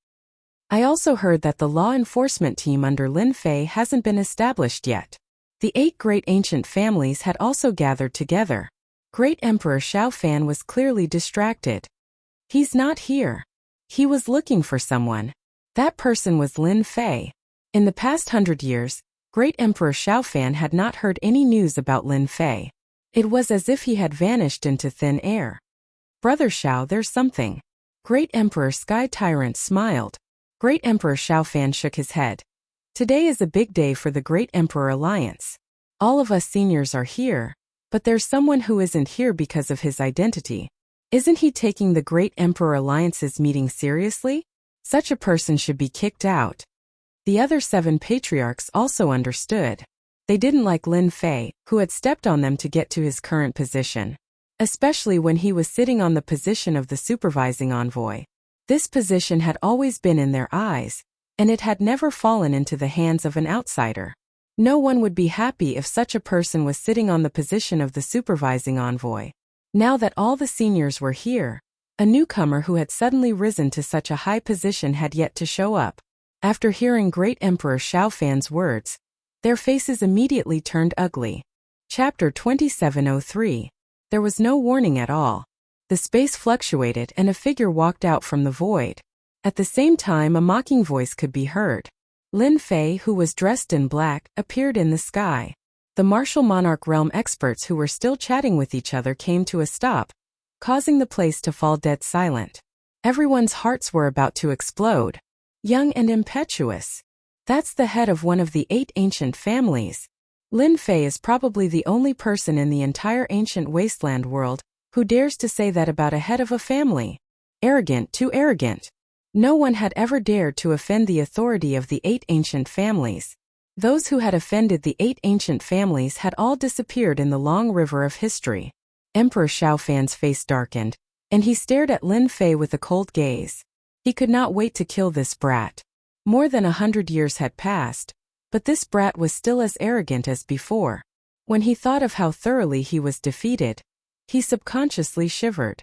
I also heard that the law enforcement team under Lin Fei hasn't been established yet. The 8 great ancient families had also gathered together. Great Emperor Xiaofan was clearly distracted. He's not here. He was looking for someone. That person was Lin Fei. In the past 100 years, Great Emperor Xiaofan had not heard any news about Lin Fei. It was as if he had vanished into thin air. Brother Xiao, there's something. Great Emperor Sky Tyrant smiled. Great Emperor Xiaofan shook his head. Today is a big day for the Great Emperor Alliance. All of us seniors are here, but there's someone who isn't here because of his identity. Isn't he taking the Great Emperor Alliance's meeting seriously? Such a person should be kicked out. The other 7 patriarchs also understood. They didn't like Lin Fei, who had stepped on them to get to his current position. especially when he was sitting on the position of the supervising envoy. This position had always been in their eyes, and it had never fallen into the hands of an outsider. No one would be happy if such a person was sitting on the position of the supervising envoy. Now that all the seniors were here, a newcomer who had suddenly risen to such a high position had yet to show up. After hearing Great Emperor Xiaofan's words, their faces immediately turned ugly. Chapter 2703. There was no warning at all. The space fluctuated and a figure walked out from the void. At the same time, a mocking voice could be heard. Lin Fei, who was dressed in black, appeared in the sky. The martial monarch realm experts who were still chatting with each other came to a stop, causing the place to fall dead silent. Everyone's hearts were about to explode. Young and impetuous. That's the head of one of the 8 ancient families. Lin Fei is probably the only person in the entire ancient wasteland world who dares to say that about a head of a family. Arrogant, too arrogant. No one had ever dared to offend the authority of the 8 ancient families. Those who had offended the 8 ancient families had all disappeared in the long river of history. Emperor Xiaofan's face darkened, and he stared at Lin Fei with a cold gaze. He could not wait to kill this brat. More than 100 years had passed, but this brat was still as arrogant as before. When he thought of how thoroughly he was defeated, he subconsciously shivered.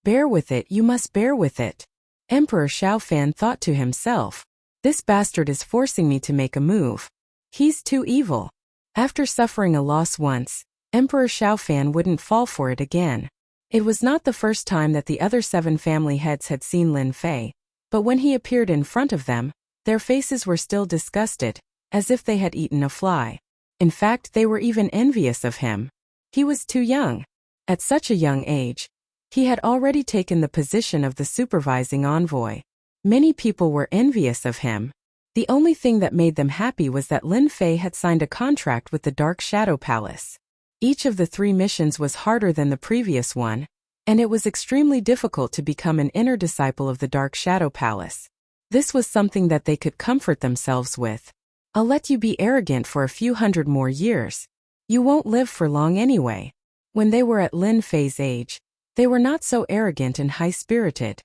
Bear with it, you must bear with it. Emperor Xiaofan thought to himself. This bastard is forcing me to make a move. He's too evil. After suffering a loss once, Emperor Xiaofan wouldn't fall for it again. It was not the first time that the other 7 family heads had seen Lin Fei, but when he appeared in front of them, their faces were still disgusted, as if they had eaten a fly. In fact, they were even envious of him. He was too young. At such a young age, he had already taken the position of the supervising envoy. Many people were envious of him. The only thing that made them happy was that Lin Fei had signed a contract with the Dark Shadow Palace. Each of the 3 missions was harder than the previous one, and it was extremely difficult to become an inner disciple of the Dark Shadow Palace. This was something that they could comfort themselves with. I'll let you be arrogant for a few hundred more years. You won't live for long anyway. When they were at Lin Fei's age, they were not so arrogant and high-spirited.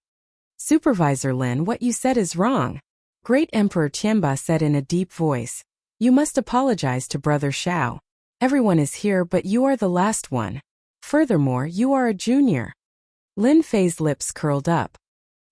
Supervisor Lin, what you said is wrong. Great Emperor Tianba said in a deep voice. You must apologize to Brother Xiao. Everyone is here, but you are the last one. Furthermore, you are a junior. Lin Fei's lips curled up.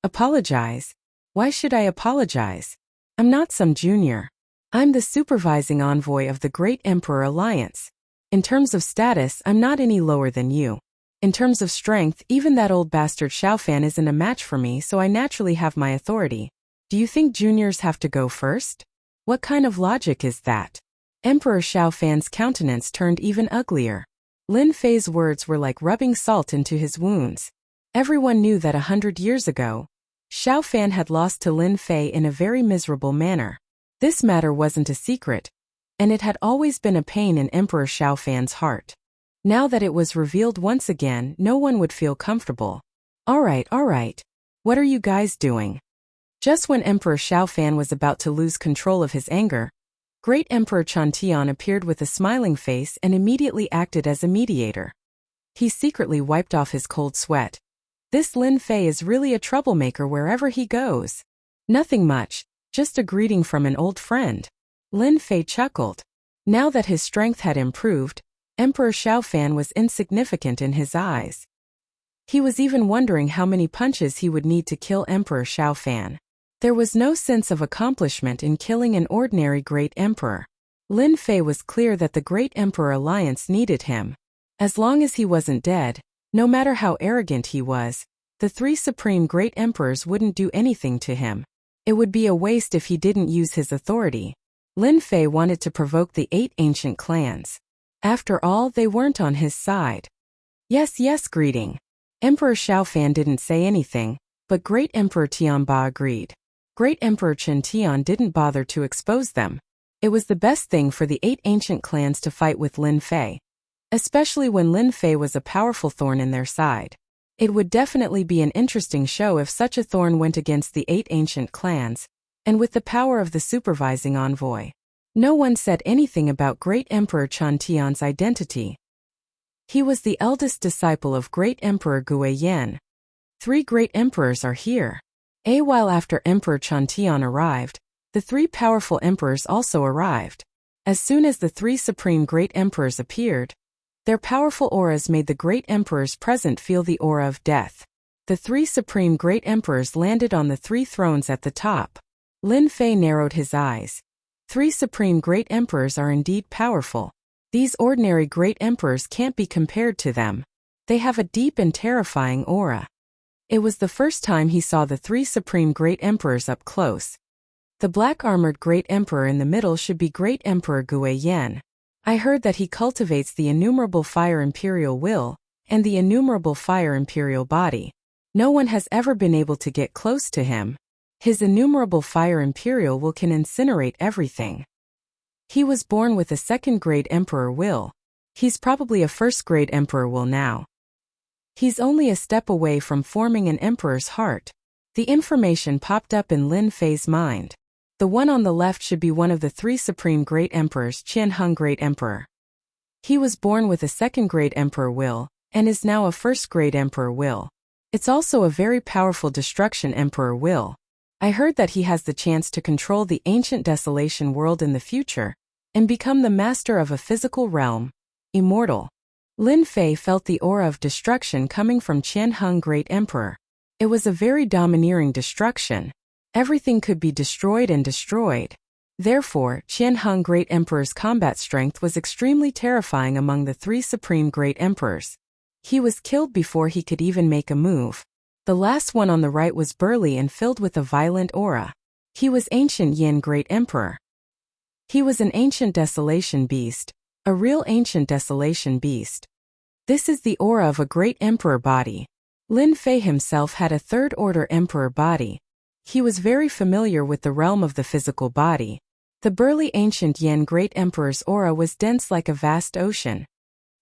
Apologize? Why should I apologize? I'm not some junior. I'm the supervising envoy of the Great Emperor Alliance. In terms of status, I'm not any lower than you. In terms of strength, even that old bastard Xiaofan isn't a match for me, so I naturally have my authority. Do you think juniors have to go first? What kind of logic is that? Emperor Xiaofan's countenance turned even uglier. Lin Fei's words were like rubbing salt into his wounds. Everyone knew that 100 years ago, Xiaofan had lost to Lin Fei in a very miserable manner. This matter wasn't a secret, and it had always been a pain in Emperor Xiaofan's heart. Now that it was revealed once again, no one would feel comfortable. All right. What are you guys doing? Just when Emperor Xiaofan was about to lose control of his anger, Great Emperor Chantian appeared with a smiling face and immediately acted as a mediator. He secretly wiped off his cold sweat. This Lin Fei is really a troublemaker wherever he goes. Nothing much, just a greeting from an old friend. Lin Fei chuckled. Now that his strength had improved, Emperor Xiaofan was insignificant in his eyes. He was even wondering how many punches he would need to kill Emperor Xiaofan. There was no sense of accomplishment in killing an ordinary Great Emperor. Lin Fei was clear that the Great Emperor Alliance needed him. As long as he wasn't dead, no matter how arrogant he was, the 3 supreme Great Emperors wouldn't do anything to him. It would be a waste if he didn't use his authority. Lin Fei wanted to provoke the 8 ancient clans. After all, they weren't on his side. Yes, greeting. Emperor Xiaofan didn't say anything, but Great Emperor Tianba agreed. Great Emperor Chen didn't bother to expose them. It was the best thing for the 8 ancient clans to fight with Lin Fei. Especially when Lin Fei was a powerful thorn in their side. It would definitely be an interesting show if such a thorn went against the 8 ancient clans, and with the power of the supervising envoy. No one said anything about Great Emperor Chantian's identity. He was the eldest disciple of Great Emperor Guiyan. 3 great emperors are here. A while after Emperor Chantian arrived, the 3 powerful emperors also arrived. As soon as the 3 supreme great emperors appeared, their powerful auras made the great emperors present feel the aura of death. The 3 supreme great emperors landed on the 3 thrones at the top. Lin Fei narrowed his eyes. 3 supreme great emperors are indeed powerful. These ordinary great emperors can't be compared to them. They have a deep and terrifying aura. It was the first time he saw the 3 supreme great emperors up close. The black-armored great emperor in the middle should be Great Emperor Guiyan. I heard that he cultivates the innumerable fire imperial will, and the innumerable fire imperial body. No one has ever been able to get close to him. His innumerable fire imperial will can incinerate everything. He was born with a 2nd grade emperor will. He's probably a 1st grade emperor will now. He's only a step away from forming an emperor's heart. The information popped up in Lin Fei's mind. The one on the left should be one of the 3 supreme great emperors, Qian Hung Great Emperor. He was born with a 2nd grade emperor will, and is now a 1st grade emperor will. It's also a very powerful destruction emperor will. I heard that he has the chance to control the ancient desolation world in the future, and become the master of a physical realm, immortal. Lin Fei felt the aura of destruction coming from Qian Hung Great Emperor. It was a very domineering destruction. Everything could be destroyed and destroyed. Therefore, Qian Hung Great Emperor's combat strength was extremely terrifying among the 3 supreme great emperors. He was killed before he could even make a move. The last one on the right was burly and filled with a violent aura. He was Ancient Yin Great Emperor. He was an ancient desolation beast, a real ancient desolation beast. This is the aura of a great emperor body. Lin Fei himself had a 3rd order emperor body. He was very familiar with the realm of the physical body. The burly ancient Yin Great Emperor's aura was dense like a vast ocean.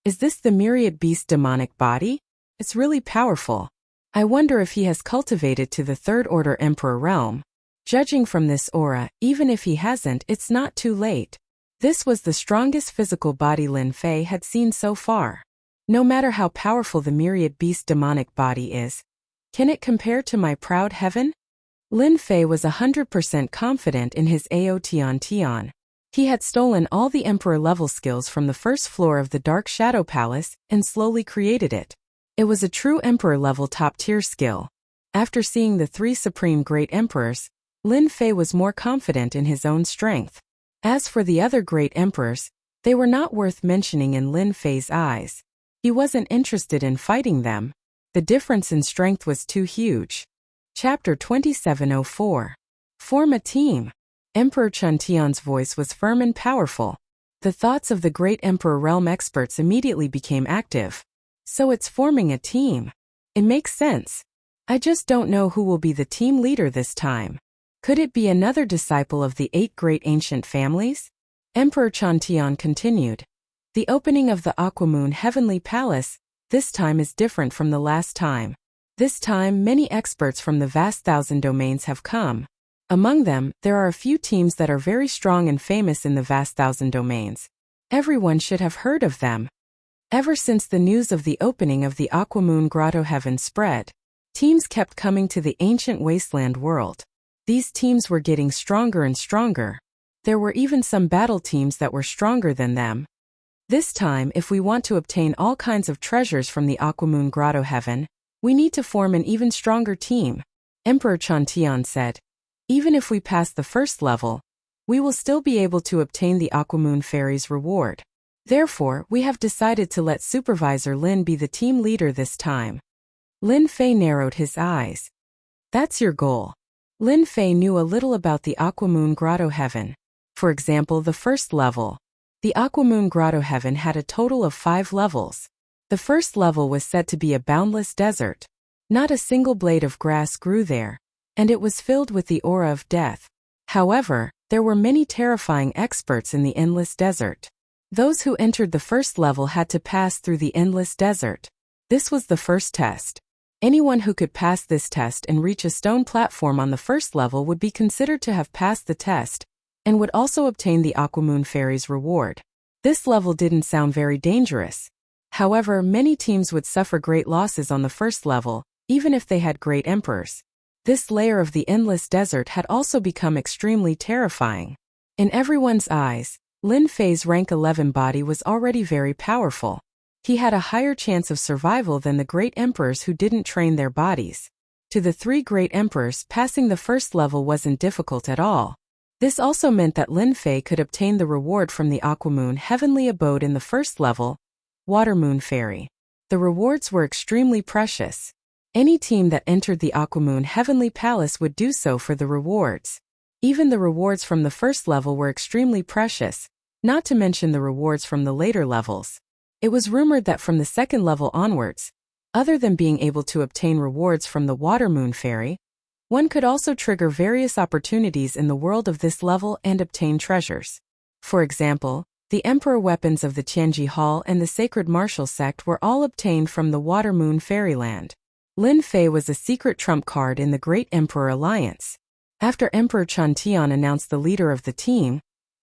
Is this the myriad beast demonic body? It's really powerful. I wonder if he has cultivated to the 3rd order emperor realm. Judging from this aura, even if he hasn't, it's not too late. This was the strongest physical body Lin Fei had seen so far. No matter how powerful the myriad beast demonic body is, can it compare to my proud heaven? Lin Fei was 100% confident in his Aotian. He had stolen all the emperor-level skills from the 1st floor of the Dark Shadow Palace and slowly created it. It was a true emperor-level top-tier skill. After seeing the 3 supreme great emperors, Lin Fei was more confident in his own strength. As for the other great emperors, they were not worth mentioning in Lin Fei's eyes. He wasn't interested in fighting them. The difference in strength was too huge. Chapter 2704. Form a team. Emperor Chantian's voice was firm and powerful. The thoughts of the great Emperor realm experts immediately became active. So it's forming a team. It makes sense. I just don't know who will be the team leader this time. Could it be another disciple of the 8 great ancient families? Emperor Chantian continued. The opening of the Aquamoon Heavenly Palace, this time is different from the last time. This time, many experts from the vast 1,000 domains have come. Among them, there are a few teams that are very strong and famous in the vast 1,000 domains. Everyone should have heard of them. Ever since the news of the opening of the Aquamoon Grotto Heaven spread, teams kept coming to the ancient wasteland world. These teams were getting stronger and stronger. There were even some battle teams that were stronger than them. This time, if we want to obtain all kinds of treasures from the Aquamoon Grotto Heaven, we need to form an even stronger team. Emperor Chantian said. Even if we pass the 1st level, we will still be able to obtain the Aquamoon Fairy's reward. Therefore, we have decided to let Supervisor Lin be the team leader this time. Lin Fei narrowed his eyes. That's your goal. Lin Fei knew a little about the Aquamoon Grotto Heaven. For example, the 1st level. The Aquamoon Grotto Heaven had a total of 5 levels. The 1st level was said to be a boundless desert. Not a single blade of grass grew there, and it was filled with the aura of death. However, there were many terrifying experts in the endless desert. Those who entered the 1st level had to pass through the endless desert. This was the first test. Anyone who could pass this test and reach a stone platform on the 1st level would be considered to have passed the test, and would also obtain the Aquamoon Fairy's reward. This level didn't sound very dangerous. However, many teams would suffer great losses on the first level, even if they had great emperors. This layer of the endless desert had also become extremely terrifying. In everyone's eyes, Lin Fei's rank 11 body was already very powerful. He had a higher chance of survival than the great emperors who didn't train their bodies. To the three great emperors, passing the first level wasn't difficult at all. This also meant that Lin Fei could obtain the reward from the Aquamoon Heavenly Abode in the first level, Water Moon Fairy. The rewards were extremely precious. Any team that entered the Aquamoon Heavenly Palace would do so for the rewards. Even the rewards from the first level were extremely precious, not to mention the rewards from the later levels. It was rumored that from the second level onwards, other than being able to obtain rewards from the Water Moon Fairy, one could also trigger various opportunities in the world of this level and obtain treasures. For example, the Emperor weapons of the Tianji Hall and the Sacred Martial Sect were all obtained from the Water Moon Fairyland. Lin Fei was a secret trump card in the Great Emperor Alliance. After Emperor Chantian announced the leader of the team,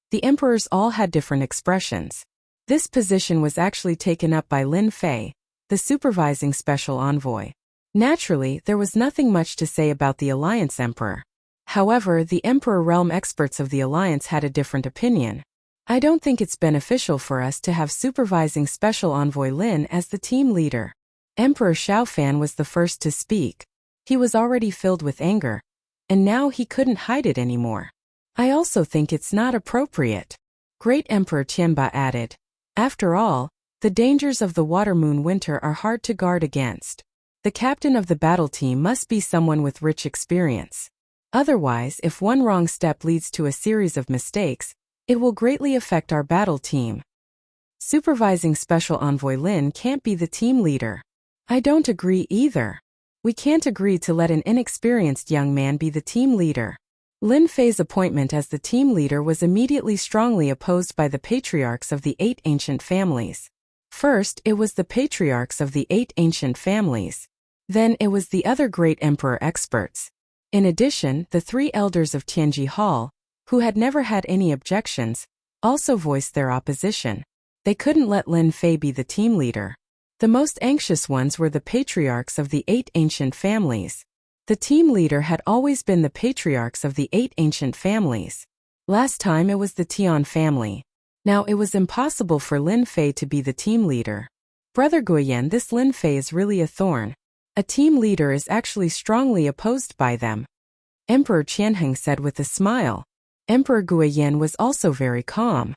the emperors all had different expressions. This position was actually taken up by Lin Fei, the supervising special envoy. Naturally, there was nothing much to say about the Alliance Emperor. However, the Emperor Realm experts of the Alliance had a different opinion. I don't think it's beneficial for us to have supervising special envoy Lin as the team leader. Emperor Xiaofan was the first to speak. He was already filled with anger, and now he couldn't hide it anymore. I also think it's not appropriate. Great Emperor Tianba added. After all, the dangers of the Water Moon Winter are hard to guard against. The captain of the battle team must be someone with rich experience. Otherwise, if one wrong step leads to a series of mistakes, it will greatly affect our battle team. Supervising Special Envoy Lin can't be the team leader. I don't agree either. We can't agree to let an inexperienced young man be the team leader. Lin Fei's appointment as the team leader was immediately strongly opposed by the patriarchs of the 8 ancient families. First, it was the patriarchs of the 8 ancient families. Then it was the other great emperor experts. In addition, the 3 elders of Tianji Hall, who had never had any objections, also voiced their opposition. They couldn't let Lin Fei be the team leader. The most anxious ones were the patriarchs of the 8 ancient families. The team leader had always been the patriarchs of the 8 ancient families. Last time it was the Tian family. Now it was impossible for Lin Fei to be the team leader. Brother Guoyan, this Lin Fei is really a thorn. A team leader is actually strongly opposed by them. Emperor Qianheng said with a smile. Emperor Guoyan was also very calm.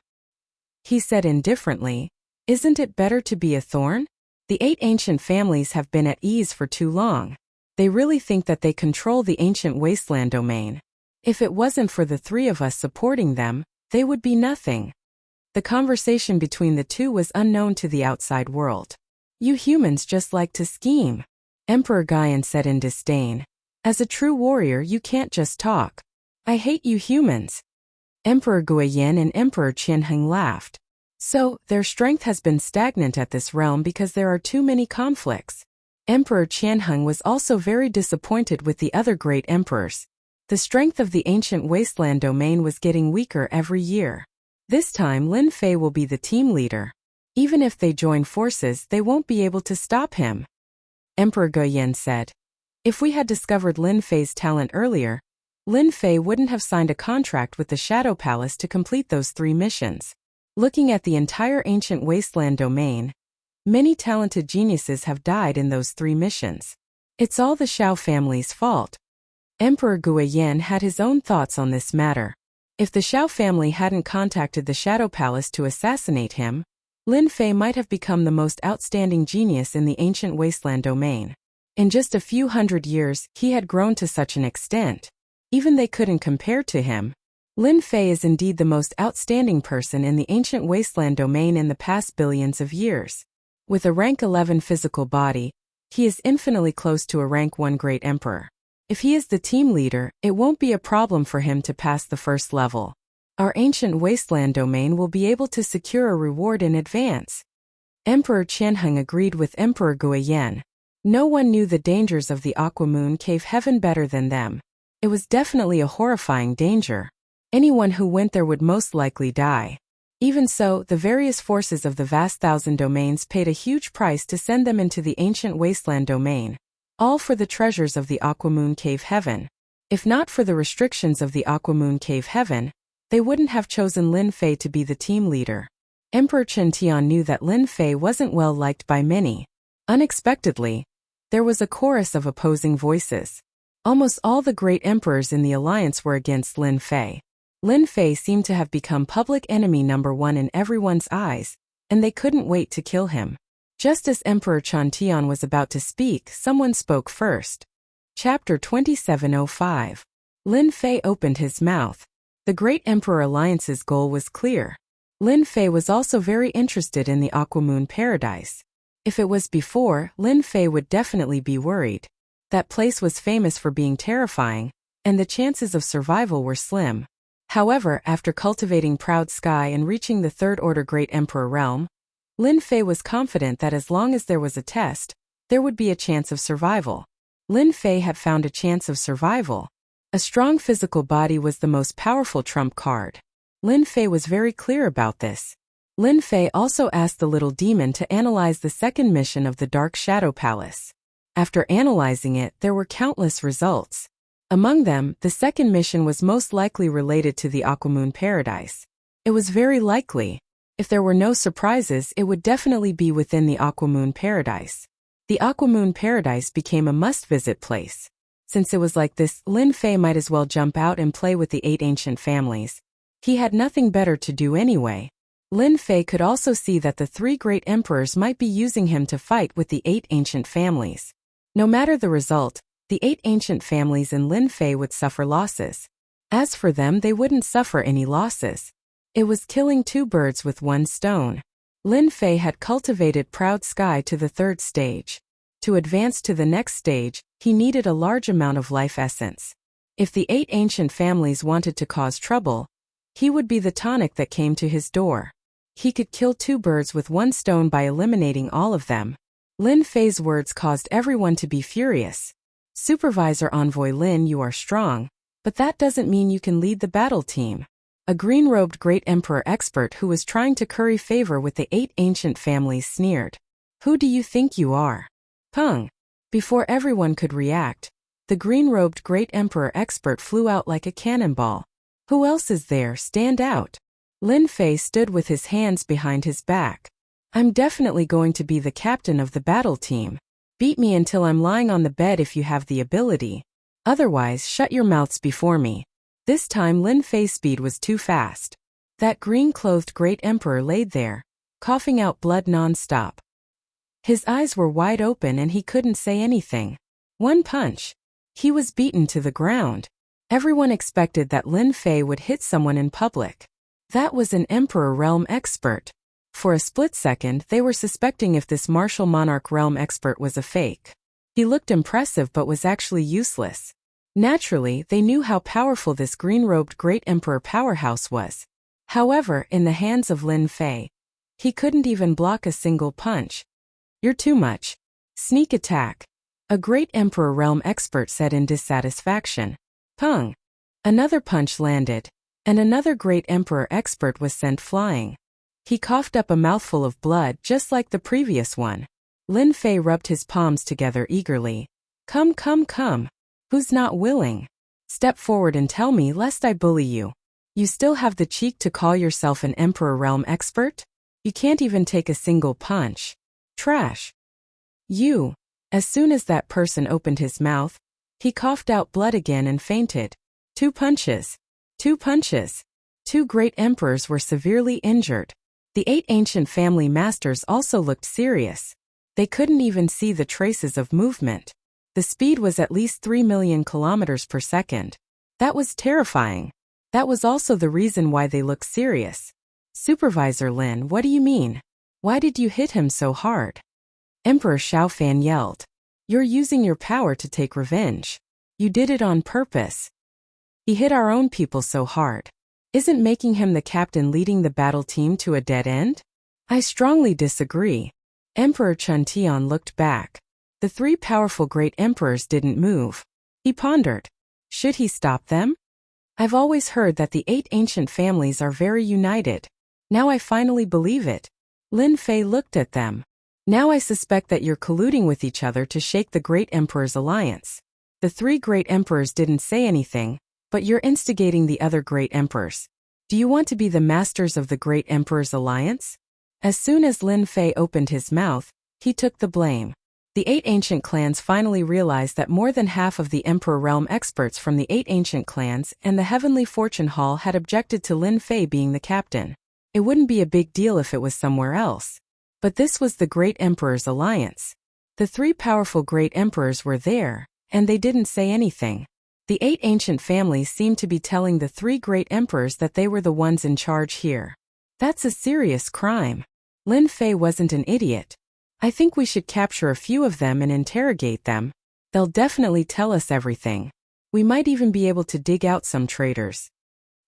He said indifferently, "Isn't it better to be a thorn? The 8 ancient families have been at ease for too long. They really think that they control the ancient wasteland domain. If it wasn't for the 3 of us supporting them, they would be nothing." The conversation between the two was unknown to the outside world. "You humans just like to scheme," Emperor Guoyan said in disdain. "As a true warrior, you can't just talk. I hate you humans." Emperor Guoyan and Emperor Qianheng laughed. So, their strength has been stagnant at this realm because there are too many conflicts. Emperor Qianheng was also very disappointed with the other great emperors. The strength of the ancient wasteland domain was getting weaker every year. This time Lin Fei will be the team leader. Even if they join forces, they won't be able to stop him. Emperor Guoyan said. If we had discovered Lin Fei's talent earlier, Lin Fei wouldn't have signed a contract with the Shadow Palace to complete those 3 missions. Looking at the entire ancient wasteland domain, many talented geniuses have died in those 3 missions. It's all the Xiao family's fault. Emperor Guoyan had his own thoughts on this matter. If the Xiao family hadn't contacted the Shadow Palace to assassinate him, Lin Fei might have become the most outstanding genius in the ancient wasteland domain. In just a few hundred years, he had grown to such an extent. Even they couldn't compare to him. Lin Fei is indeed the most outstanding person in the ancient wasteland domain in the past billions of years. With a rank 11 physical body, he is infinitely close to a rank 1 great emperor. If he is the team leader, it won't be a problem for him to pass the first level. Our ancient wasteland domain will be able to secure a reward in advance. Emperor Qianheng agreed with Emperor Guoyan. No one knew the dangers of the Aquamoon Cave Heaven better than them. It was definitely a horrifying danger. Anyone who went there would most likely die. Even so, the various forces of the vast thousand domains paid a huge price to send them into the ancient wasteland domain, all for the treasures of the Aquamoon Cave Heaven. If not for the restrictions of the Aquamoon Cave Heaven, they wouldn't have chosen Lin Fei to be the team leader. Emperor Chen Tian knew that Lin Fei wasn't well liked by many. Unexpectedly, there was a chorus of opposing voices. Almost all the great emperors in the alliance were against Lin Fei. Lin Fei seemed to have become public enemy number one in everyone's eyes, and they couldn't wait to kill him. Just as Emperor Chen Tian was about to speak, someone spoke first. Chapter 2705. Lin Fei opened his mouth. The Great Emperor Alliance's goal was clear. Lin Fei was also very interested in the Aquamoon Paradise. If it was before, Lin Fei would definitely be worried. That place was famous for being terrifying, and the chances of survival were slim. However, after cultivating Proud Sky and reaching the Third Order Great Emperor realm, Lin Fei was confident that as long as there was a test, there would be a chance of survival. Lin Fei had found a chance of survival. A strong physical body was the most powerful trump card. Lin Fei was very clear about this. Lin Fei also asked the little demon to analyze the second mission of the Dark Shadow Palace. After analyzing it, there were countless results. Among them, the second mission was most likely related to the Aquamoon Paradise. It was very likely. If there were no surprises, it would definitely be within the Aquamoon Paradise. The Aquamoon Paradise became a must-visit place. Since it was like this, Lin Fei might as well jump out and play with the 8 ancient families. He had nothing better to do anyway. Lin Fei could also see that the 3 great emperors might be using him to fight with the 8 ancient families. No matter the result, the 8 ancient families in Lin Fei would suffer losses. As for them, they wouldn't suffer any losses. It was killing 2 birds with 1 stone. Lin Fei had cultivated Proud Sky to the 3rd stage. To advance to the next stage, he needed a large amount of life essence. If the 8 ancient families wanted to cause trouble, he would be the tonic that came to his door. He could kill 2 birds with 1 stone by eliminating all of them. Lin Fei's words caused everyone to be furious. Supervisor Envoy Lin, you are strong, but that doesn't mean you can lead the battle team. A green-robed great emperor expert who was trying to curry favor with the 8 ancient families sneered. Who do you think you are? Pung! Before everyone could react, the green-robed great emperor expert flew out like a cannonball. Who else is there? Stand out! Lin Fei stood with his hands behind his back. I'm definitely going to be the captain of the battle team. Beat me until I'm lying on the bed if you have the ability. Otherwise, shut your mouths before me. This time Lin Fei's speed was too fast. That green-clothed great emperor laid there, coughing out blood non-stop. His eyes were wide open and he couldn't say anything. 1 punch. He was beaten to the ground. Everyone expected that Lin Fei would hit someone in public. That was an Emperor Realm expert. For a split second, they were suspecting if this Martial Monarch Realm expert was a fake. He looked impressive but was actually useless. Naturally, they knew how powerful this green-robed Great Emperor powerhouse was. However, in the hands of Lin Fei, he couldn't even block a single punch. You're too much. Sneak attack. A Great Emperor Realm expert said in dissatisfaction. Pung! Another punch landed, and another Great Emperor expert was sent flying. He coughed up a mouthful of blood just like the previous one. Lin Fei rubbed his palms together eagerly. Come, come, come. Who's not willing? Step forward and tell me lest I bully you. You still have the cheek to call yourself an Emperor Realm expert? You can't even take a single punch. Trash. You. As soon as that person opened his mouth, he coughed out blood again and fainted. 2 punches. 2 punches. 2 great emperors were severely injured. The 8 ancient family masters also looked serious. They couldn't even see the traces of movement. The speed was at least 3 million kilometers per second. That was terrifying. That was also the reason why they looked serious. Supervisor Lin, what do you mean? Why did you hit him so hard? Emperor Xiaofan yelled. You're using your power to take revenge. You did it on purpose. He hit our own people so hard. Isn't making him the captain leading the battle team to a dead end? I strongly disagree. Emperor Chen Tian looked back. The 3 powerful great emperors didn't move. He pondered. Should he stop them? I've always heard that the 8 ancient families are very united. Now I finally believe it. Lin Fei looked at them. Now I suspect that you're colluding with each other to shake the Great Emperor's alliance. The three Great Emperors didn't say anything, but you're instigating the other Great Emperors. Do you want to be the masters of the Great Emperor's alliance? As soon as Lin Fei opened his mouth, he took the blame. The 8 ancient clans finally realized that more than half of the Emperor Realm experts from the 8 ancient clans and the Heavenly Fortune Hall had objected to Lin Fei being the captain. It wouldn't be a big deal if it was somewhere else. But this was the Great Emperor's alliance. The 3 powerful Great Emperors were there, and they didn't say anything. The 8 ancient families seemed to be telling the 3 Great Emperors that they were the ones in charge here. That's a serious crime. Lin Fei wasn't an idiot. I think we should capture a few of them and interrogate them. They'll definitely tell us everything. We might even be able to dig out some traitors.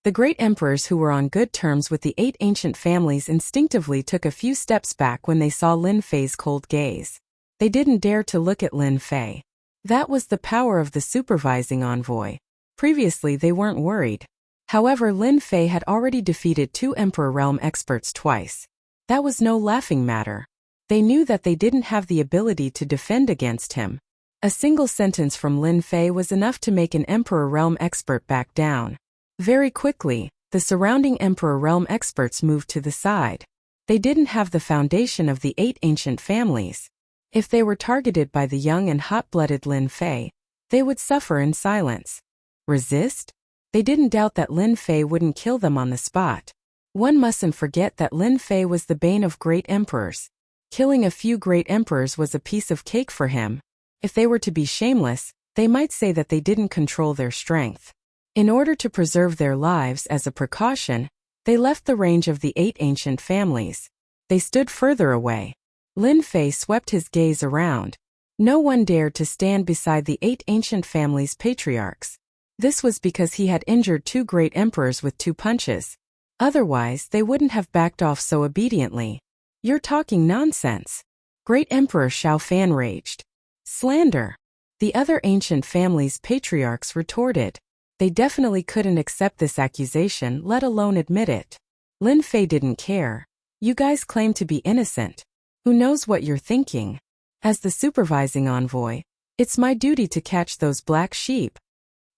The Great Emperors who were on good terms with the 8 ancient families instinctively took a few steps back when they saw Lin Fei's cold gaze. They didn't dare to look at Lin Fei. That was the power of the supervising envoy. Previously they weren't worried. However, Lin Fei had already defeated 2 Emperor Realm experts twice. That was no laughing matter. They knew that they didn't have the ability to defend against him. A single sentence from Lin Fei was enough to make an Emperor Realm expert back down. Very quickly, the surrounding Emperor Realm experts moved to the side. They didn't have the foundation of the 8 ancient families. If they were targeted by the young and hot-blooded Lin Fei, they would suffer in silence. Resist? They didn't doubt that Lin Fei wouldn't kill them on the spot. One mustn't forget that Lin Fei was the bane of great emperors. Killing a few great emperors was a piece of cake for him. If they were to be shameless, they might say that they didn't control their strength. In order to preserve their lives as a precaution, they left the range of the 8 ancient families. They stood further away. Lin Fei swept his gaze around. No one dared to stand beside the 8 ancient families' patriarchs. This was because he had injured 2 great emperors with 2 punches. Otherwise, they wouldn't have backed off so obediently. You're talking nonsense. Great Emperor Xiao Fan raged. Slander. The other ancient families' patriarchs retorted. They definitely couldn't accept this accusation, let alone admit it. Lin Fei didn't care. You guys claim to be innocent. Who knows what you're thinking? As the supervising envoy, it's my duty to catch those black sheep.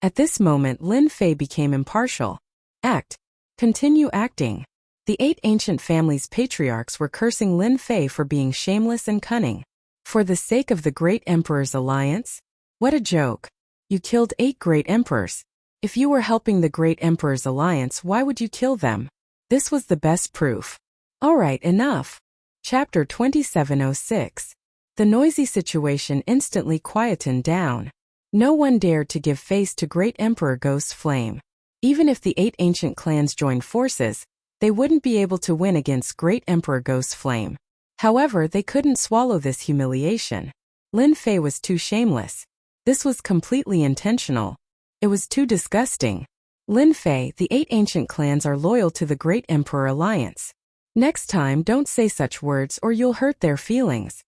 At this moment, Lin Fei became impartial. Act. Continue acting. The 8 ancient families' patriarchs were cursing Lin Fei for being shameless and cunning. For the sake of the Great Emperor's alliance? What a joke. You killed 8 great emperors. If you were helping the Great Emperor's alliance, why would you kill them? This was the best proof. Alright, enough. Chapter 2706. The noisy situation instantly quietened down. No one dared to give face to Great Emperor Ghost Flame. Even if the 8 ancient clans joined forces, they wouldn't be able to win against Great Emperor Ghost Flame. However, they couldn't swallow this humiliation. Lin Fei was too shameless. This was completely intentional. It was too disgusting. Lin Fei, the 8 ancient clans are loyal to the Great Emperor Alliance. Next time, don't say such words or you'll hurt their feelings.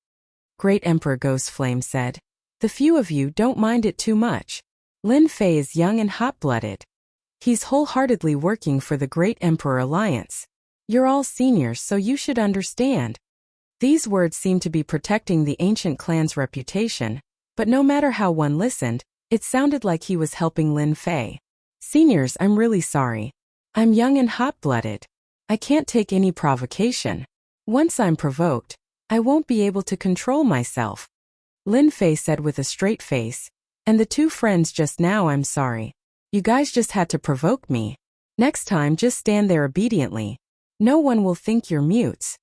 Great Emperor Ghost Flame said. The few of you don't mind it too much. Lin Fei is young and hot-blooded. He's wholeheartedly working for the Great Emperor Alliance. You're all seniors, so you should understand. These words seemed to be protecting the ancient clan's reputation, but no matter how one listened, it sounded like he was helping Lin Fei. Seniors, I'm really sorry. I'm young and hot-blooded. I can't take any provocation. Once I'm provoked, I won't be able to control myself. Lin Fei said with a straight face. And the 2 friends just now, I'm sorry. You guys just had to provoke me. Next time, just stand there obediently. No one will think you're mutes.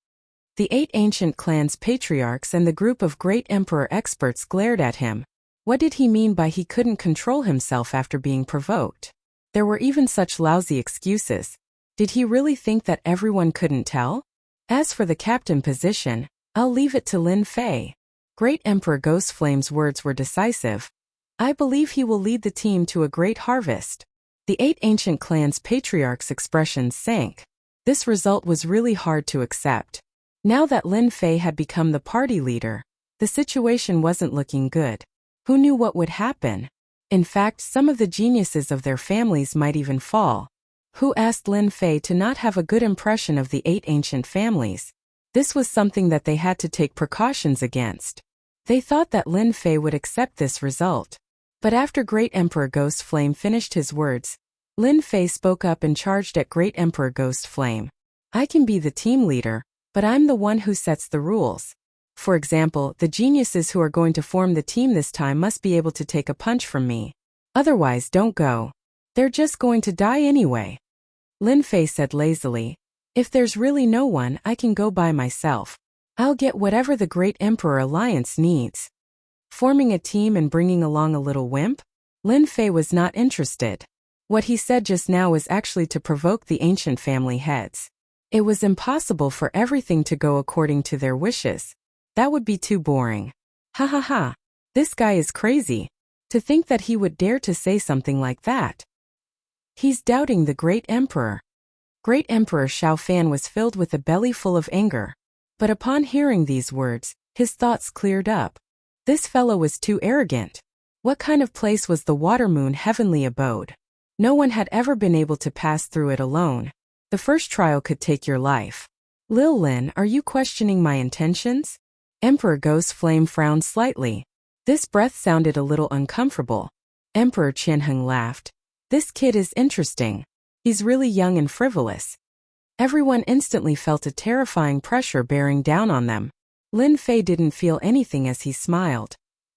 The 8 ancient clans' patriarchs and the group of Great Emperor experts glared at him. What did he mean by he couldn't control himself after being provoked? There were even such lousy excuses. Did he really think that everyone couldn't tell? As for the captain position, I'll leave it to Lin Fei. Great Emperor Ghost Flame's words were decisive. I believe he will lead the team to a great harvest. The 8 ancient clans' patriarchs' expressions sank. This result was really hard to accept. Now that Lin Fei had become the party leader, the situation wasn't looking good. Who knew what would happen? In fact, some of the geniuses of their families might even fall. who asked Lin Fei to not have a good impression of the 8 ancient families. This was something that they had to take precautions against. They thought that Lin Fei would accept this result. But after Great Emperor Ghost Flame finished his words, Lin Fei spoke up and charged at Great Emperor Ghost Flame. I can be the team leader, but I'm the one who sets the rules. For example, the geniuses who are going to form the team this time must be able to take a punch from me. Otherwise, don't go. They're just going to die anyway. Lin Fei said lazily, if there's really no one, I can go by myself. I'll get whatever the Great Emperor Alliance needs. Forming a team and bringing along a little wimp? Lin Fei was not interested. What he said just now was actually to provoke the ancient family heads. It was impossible for everything to go according to their wishes. That would be too boring. Ha ha ha. This guy is crazy. To think that he would dare to say something like that. He's doubting the Great Emperor. Great Emperor Xiao Fan was filled with a belly full of anger. But upon hearing these words, his thoughts cleared up. This fellow was too arrogant. What kind of place was the Water Moon heavenly abode? No one had ever been able to pass through it alone. The first trial could take your life. Lil Lin, are you questioning my intentions? Emperor Ghost Flame frowned slightly. This breath sounded a little uncomfortable. Emperor Qianheng laughed. This kid is interesting. He's really young and frivolous. Everyone instantly felt a terrifying pressure bearing down on them. Lin Fei didn't feel anything as he smiled.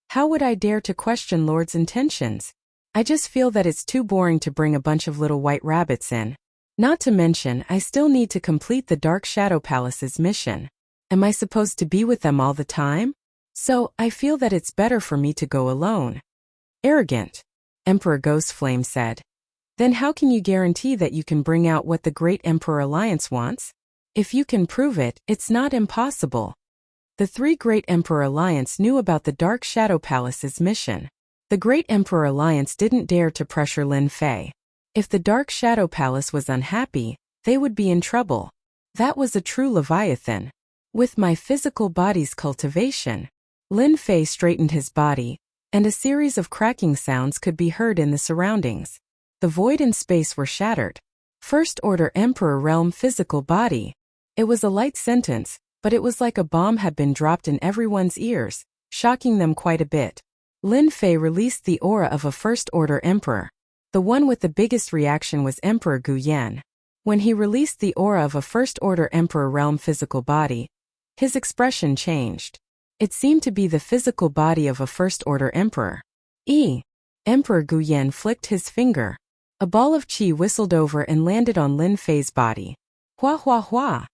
How would I dare to question Lord's intentions? I just feel that it's too boring to bring a bunch of little white rabbits in. Not to mention, I still need to complete the Dark Shadow Palace's mission. Am I supposed to be with them all the time? So, I feel that it's better for me to go alone. Arrogant, Emperor Ghost Flame said. Then how can you guarantee that you can bring out what the Great Emperor Alliance wants? If you can prove it, it's not impossible. The 3 Great Emperor Alliance knew about the Dark Shadow Palace's mission. The Great Emperor Alliance didn't dare to pressure Lin Fei. If the Dark Shadow Palace was unhappy, they would be in trouble. That was a true Leviathan. With my physical body's cultivation. Lin Fei straightened his body, and a series of cracking sounds could be heard in the surroundings. The void and space were shattered. First Order Emperor Realm Physical Body. It was a light sentence, but it was like a bomb had been dropped in everyone's ears, shocking them quite a bit. Lin Fei released the aura of a First Order Emperor. The one with the biggest reaction was Emperor Gu Yan. When he released the aura of a First Order Emperor Realm Physical Body, his expression changed. It seemed to be the physical body of a First Order Emperor. Emperor Gu Yan flicked his finger. A ball of qi whistled over and landed on Lin Fei's body. Hua hua hua.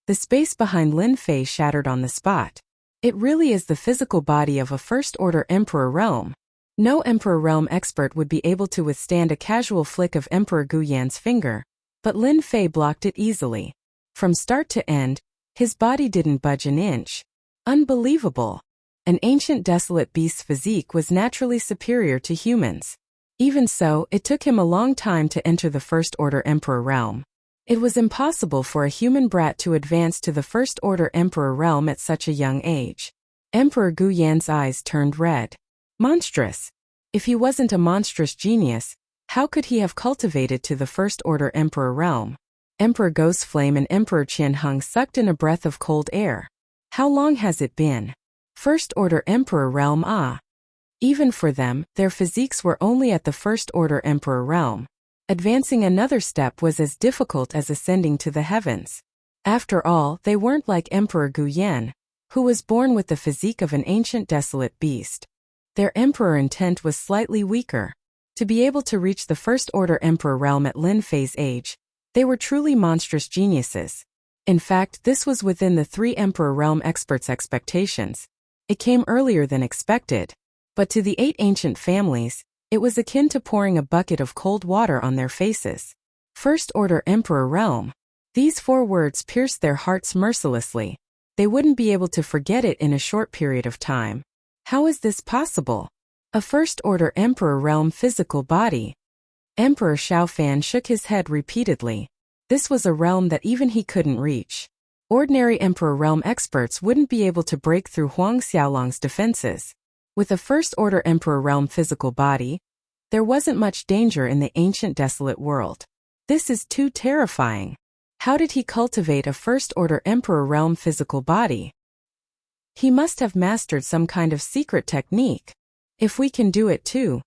The space behind Lin Fei shattered on the spot. It really is the physical body of a First Order Emperor Realm. No Emperor Realm expert would be able to withstand a casual flick of Emperor Gu Yan's finger, but Lin Fei blocked it easily. From start to end, his body didn't budge an inch. Unbelievable. An ancient desolate beast's physique was naturally superior to humans. Even so, it took him a long time to enter the First Order Emperor Realm. It was impossible for a human brat to advance to the First Order Emperor Realm at such a young age. Emperor Gu Yan's eyes turned red. Monstrous. If he wasn't a monstrous genius, how could he have cultivated to the First Order Emperor Realm? Emperor Ghost Flame and Emperor Qianheng sucked in a breath of cold air. How long has it been? First Order Emperor Realm Even for them, their physiques were only at the First Order Emperor Realm. Advancing another step was as difficult as ascending to the heavens. After all, they weren't like Emperor Gu Yan, who was born with the physique of an ancient desolate beast. Their emperor intent was slightly weaker. To be able to reach the First Order Emperor Realm at Lin Fei's age, they were truly monstrous geniuses. In fact, this was within the 3 Emperor Realm experts' expectations. It came earlier than expected. But to the 8 ancient families, it was akin to pouring a bucket of cold water on their faces. First Order Emperor Realm. These 4 words pierced their hearts mercilessly. They wouldn't be able to forget it in a short period of time. How is this possible? A First Order Emperor Realm physical body. Emperor Xiao Fan shook his head repeatedly. This was a realm that even he couldn't reach. Ordinary Emperor Realm experts wouldn't be able to break through Huang Xiaolong's defenses. With a First Order Emperor Realm physical body, there wasn't much danger in the ancient desolate world. This is too terrifying. How did he cultivate a First-Order Emperor realm physical body? He must have mastered some kind of secret technique. If we can do it too.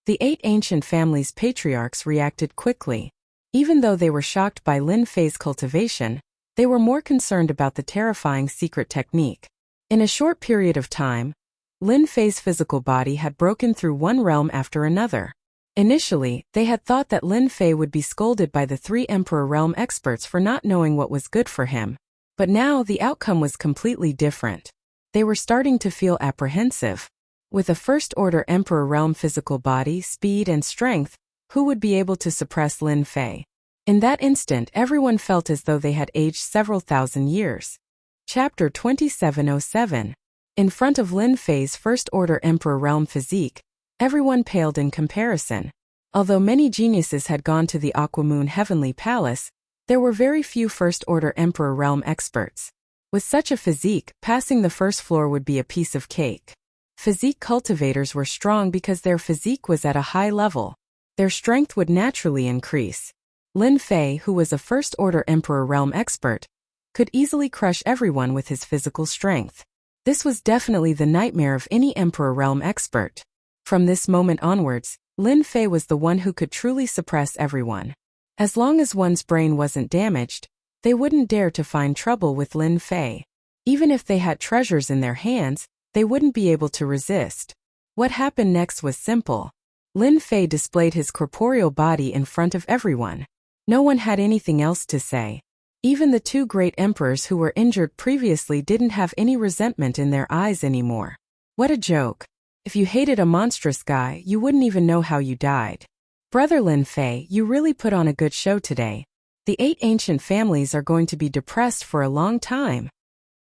The 8 ancient families' patriarchs reacted quickly. Even though they were shocked by Lin Fei's cultivation, they were more concerned about the terrifying secret technique. In a short period of time, Lin Fei's physical body had broken through one realm after another. Initially, they had thought that Lin Fei would be scolded by the 3 Emperor realm experts for not knowing what was good for him. But now the outcome was completely different. They were starting to feel apprehensive. With a First-Order Emperor realm physical body, speed and strength, who would be able to suppress Lin Fei? In that instant, everyone felt as though they had aged several thousand years. Chapter 2707. In front of Lin Fei's First-Order Emperor realm physique, everyone paled in comparison. Although many geniuses had gone to the Aquamoon Heavenly Palace, there were very few First-Order Emperor realm experts. With such a physique, passing the first floor would be a piece of cake. Physique cultivators were strong because their physique was at a high level. Their strength would naturally increase. Lin Fei, who was a First-Order Emperor realm expert, could easily crush everyone with his physical strength. This was definitely the nightmare of any Emperor realm expert. From this moment onwards, Lin Fei was the one who could truly suppress everyone. As long as one's brain wasn't damaged, they wouldn't dare to find trouble with Lin Fei. Even if they had treasures in their hands, they wouldn't be able to resist. What happened next was simple. Lin Fei displayed his corporeal body in front of everyone. No one had anything else to say. Even the 2 great emperors who were injured previously didn't have any resentment in their eyes anymore. What a joke. If you hated a monstrous guy, you wouldn't even know how you died. Brother Lin Fei, you really put on a good show today. The 8 ancient families are going to be depressed for a long time.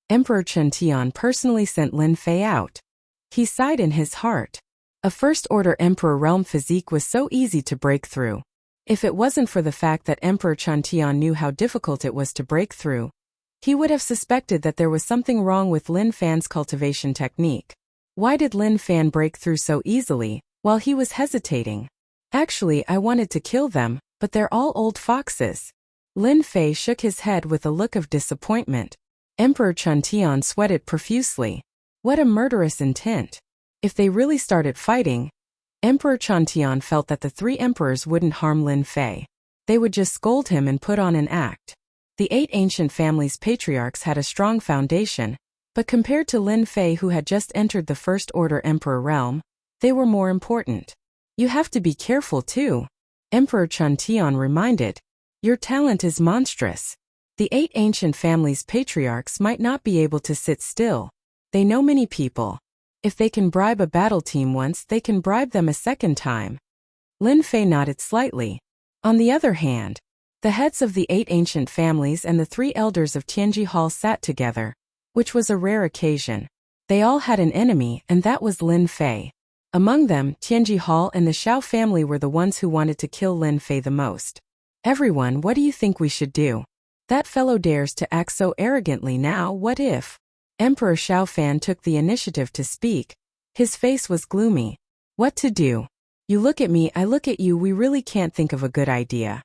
Emperor Chen Tian personally sent Lin Fei out. He sighed in his heart. A First-Order Emperor realm physique was so easy to break through. If it wasn't for the fact that Emperor Chen Tian knew how difficult it was to break through, he would have suspected that there was something wrong with Lin Fan's cultivation technique. Why did Lin Fan break through so easily, while he was hesitating? Actually, I wanted to kill them, but they're all old foxes. Lin Fei shook his head with a look of disappointment. Emperor Chen Tian sweated profusely. What a murderous intent. If they really started fighting, Emperor Chen Tian felt that the 3 emperors wouldn't harm Lin Fei. They would just scold him and put on an act. The 8 ancient families' patriarchs had a strong foundation, but compared to Lin Fei, who had just entered the First-Order Emperor realm, they were more important. You have to be careful too, Emperor Chen Tian reminded. Your talent is monstrous. The 8 ancient families' patriarchs might not be able to sit still. They know many people. If they can bribe a battle team once, they can bribe them a second time. Lin Fei nodded slightly. On the other hand, the heads of the 8 ancient families and the 3 elders of Tianji Hall sat together, which was a rare occasion. They all had an enemy, and that was Lin Fei. Among them, Tianji Hall and the Xiao family were the ones who wanted to kill Lin Fei the most. Everyone, what do you think we should do? That fellow dares to act so arrogantly now, what if? Emperor Xiao Fan took the initiative to speak. His face was gloomy. What to do? You look at me, I look at you, we really can't think of a good idea.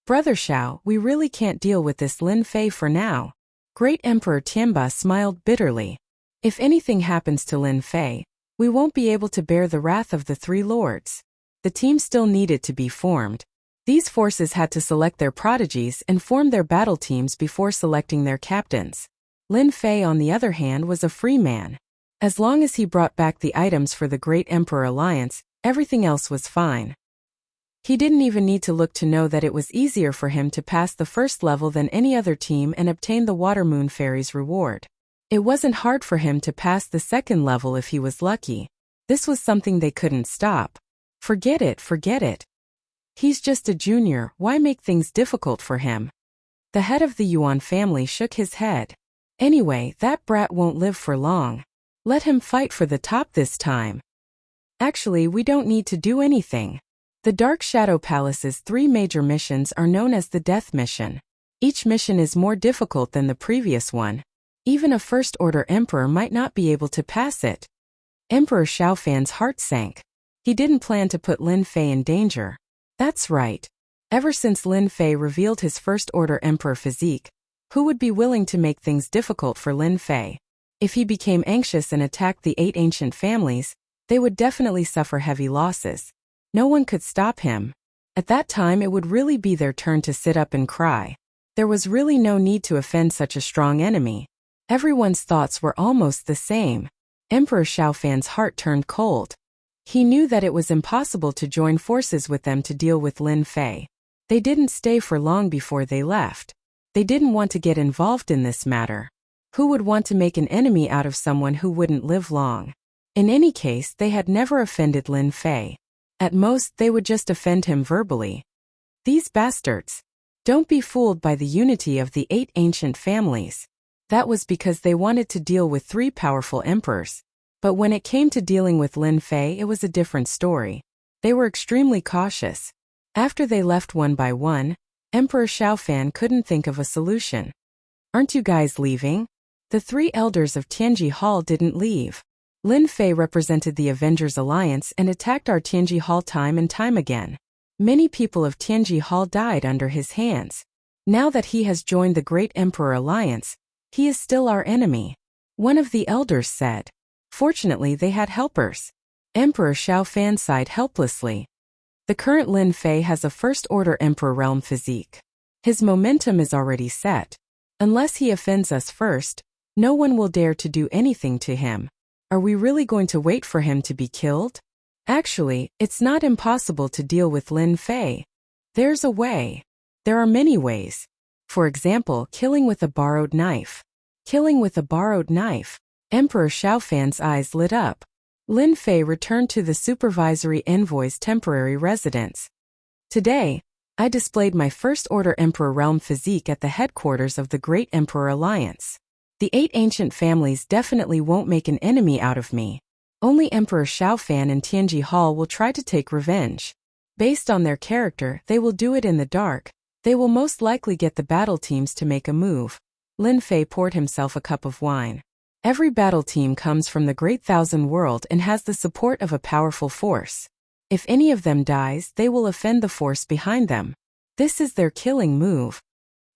Brother Xiao, we really can't deal with this Lin Fei for now. Great Emperor Tianba smiled bitterly. If anything happens to Lin Fei, we won't be able to bear the wrath of the 3 lords. The team still needed to be formed. These forces had to select their prodigies and form their battle teams before selecting their captains. Lin Fei, on the other hand, was a free man. As long as he brought back the items for the Great Emperor Alliance, everything else was fine. He didn't even need to look to know that it was easier for him to pass the first level than any other team and obtain the Water Moon Fairy's reward. It wasn't hard for him to pass the second level if he was lucky. This was something they couldn't stop. Forget it, forget it. He's just a junior, why make things difficult for him? The head of the Yuan family shook his head. Anyway, that brat won't live for long. Let him fight for the top this time. Actually, we don't need to do anything. The Dark Shadow Palace's 3 major missions are known as the Death Mission. Each mission is more difficult than the previous one. Even a First-Order Emperor might not be able to pass it. Emperor Xiaofan's heart sank. He didn't plan to put Lin Fei in danger. That's right. Ever since Lin Fei revealed his first-order emperor physique, who would be willing to make things difficult for Lin Fei? If he became anxious and attacked the 8 ancient families, they would definitely suffer heavy losses. No one could stop him. At that time it would really be their turn to sit up and cry. There was really no need to offend such a strong enemy. Everyone's thoughts were almost the same. Emperor Xiaofan's heart turned cold. He knew that it was impossible to join forces with them to deal with Lin Fei. They didn't stay for long before they left. They didn't want to get involved in this matter. Who would want to make an enemy out of someone who wouldn't live long? In any case, they had never offended Lin Fei. At most, they would just offend him verbally. These bastards. Don't be fooled by the unity of the 8 ancient families. That was because they wanted to deal with 3 powerful emperors. But when it came to dealing with Lin Fei, it was a different story. They were extremely cautious. After they left one by one, Emperor Xiaofan couldn't think of a solution. Aren't you guys leaving? The 3 elders of Tianji Hall didn't leave. Lin Fei represented the Avengers Alliance and attacked our Tianji Hall time and time again. Many people of Tianji Hall died under his hands. Now that he has joined the Great Emperor Alliance, he is still our enemy. One of the elders said. Fortunately, they had helpers. Emperor Xiaofan sighed helplessly. The current Lin Fei has a first-order Emperor realm physique. His momentum is already set. Unless he offends us first, no one will dare to do anything to him. Are we really going to wait for him to be killed? Actually, it's not impossible to deal with Lin Fei. There's a way. There are many ways. For example, killing with a borrowed knife. Killing with a borrowed knife. Emperor Xiaofan's eyes lit up. Lin Fei returned to the supervisory envoy's temporary residence. Today, I displayed my first-order Emperor realm physique at the headquarters of the Great Emperor Alliance. The 8 ancient families definitely won't make an enemy out of me. Only Emperor Xiaofan and Tianji Hall will try to take revenge. Based on their character, they will do it in the dark. They will most likely get the battle teams to make a move. Lin Fei poured himself a cup of wine. Every battle team comes from the Great Thousand World and has the support of a powerful force. If any of them dies, they will offend the force behind them. This is their killing move.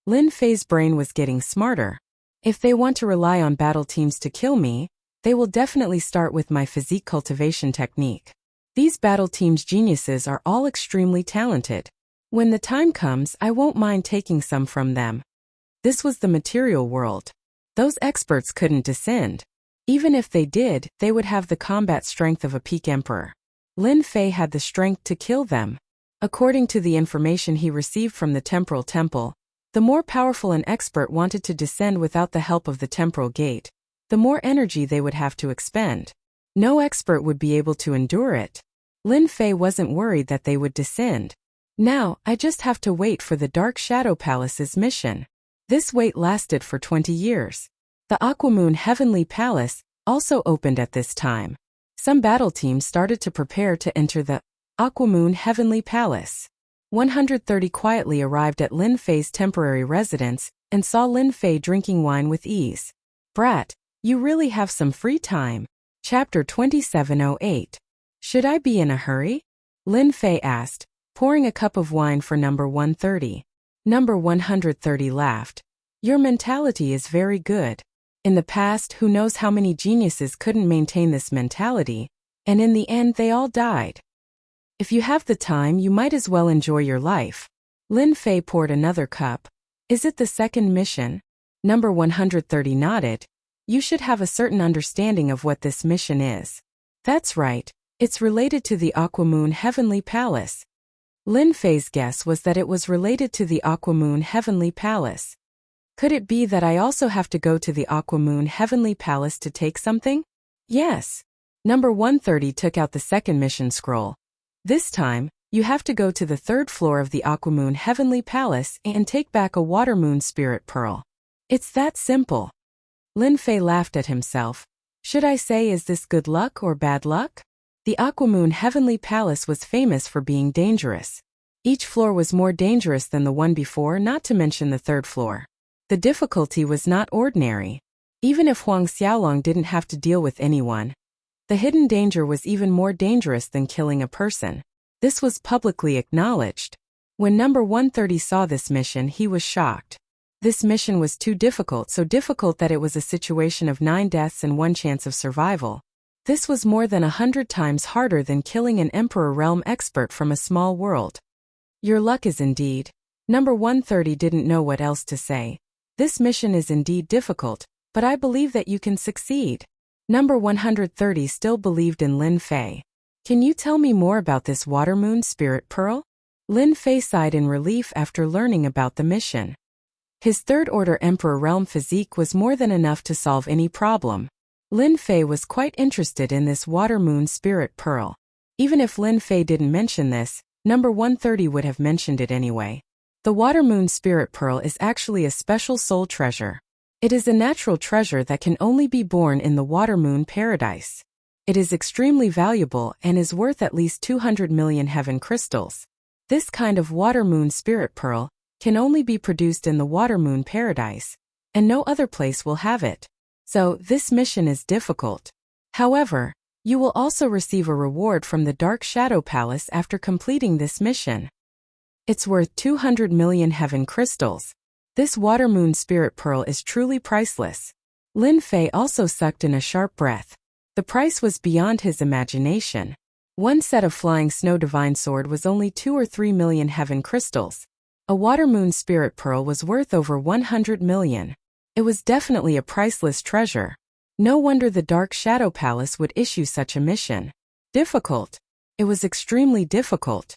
Lin Fei's brain was getting smarter. If they want to rely on battle teams to kill me, they will definitely start with my physique cultivation technique. These battle teams' geniuses are all extremely talented. When the time comes, I won't mind taking some from them. This was the material world. Those experts couldn't descend. Even if they did, they would have the combat strength of a peak emperor. Lin Fei had the strength to kill them. According to the information he received from the temporal temple, the more powerful an expert wanted to descend without the help of the temporal gate, the more energy they would have to expend. No expert would be able to endure it. Lin Fei wasn't worried that they would descend. Now, I just have to wait for the Dark Shadow Palace's mission. This wait lasted for 20 years. The Aquamoon Heavenly Palace also opened at this time. Some battle teams started to prepare to enter the Aquamoon Heavenly Palace. 130 quietly arrived at Lin Fei's temporary residence and saw Lin Fei drinking wine with ease. Brat, you really have some free time. Chapter 2708. Should I be in a hurry? Lin Fei asked, pouring a cup of wine for number 130. Number 130 laughed. Your mentality is very good. In the past, who knows how many geniuses couldn't maintain this mentality, and in the end they all died. If you have the time, you might as well enjoy your life. Lin Fei poured another cup. Is it the second mission? Number 130 nodded. You should have a certain understanding of what this mission is. That's right. It's related to the Aquamoon Heavenly Palace. Lin Fei's guess was that it was related to the Aquamoon Heavenly Palace. Could it be that I also have to go to the Aquamoon Heavenly Palace to take something? Yes. Number 130 took out the second mission scroll. This time, you have to go to the 3rd floor of the Aquamoon Heavenly Palace and take back a Water Moon Spirit Pearl. It's that simple. Lin Fei laughed at himself. Should I say, is this good luck or bad luck? The Aquamoon Heavenly Palace was famous for being dangerous. Each floor was more dangerous than the one before, not to mention the 3rd floor. The difficulty was not ordinary. Even if Huang Xiaolong didn't have to deal with anyone, the hidden danger was even more dangerous than killing a person. This was publicly acknowledged. When number 130 saw this mission, he was shocked. This mission was too difficult, so difficult that it was a situation of 9 deaths and 1 chance of survival. This was more than 100 times harder than killing an Emperor Realm expert from a small world. Your luck is indeed. Number 130 didn't know what else to say. This mission is indeed difficult, but I believe that you can succeed. Number 130 still believed in Lin Fei. Can you tell me more about this Water Moon Spirit Pearl? Lin Fei sighed in relief after learning about the mission. His third-order Emperor Realm physique was more than enough to solve any problem. Lin Fei was quite interested in this Water Moon Spirit Pearl. Even if Lin Fei didn't mention this, number 130 would have mentioned it anyway. The Water Moon Spirit Pearl is actually a special soul treasure. It is a natural treasure that can only be born in the Water Moon Paradise. It is extremely valuable and is worth at least 200 million heaven crystals. This kind of Water Moon Spirit Pearl can only be produced in the Water Moon Paradise, and no other place will have it. So, this mission is difficult. However, you will also receive a reward from the Dark Shadow Palace after completing this mission. It's worth 200 million heaven crystals. This Water Moon Spirit Pearl is truly priceless. Lin Fei also sucked in a sharp breath. The price was beyond his imagination. One set of Flying Snow Divine Sword was only 2 or 3 million heaven crystals. A Water Moon Spirit Pearl was worth over 100 million. It was definitely a priceless treasure. No wonder the Dark Shadow Palace would issue such a mission. Difficult. It was extremely difficult.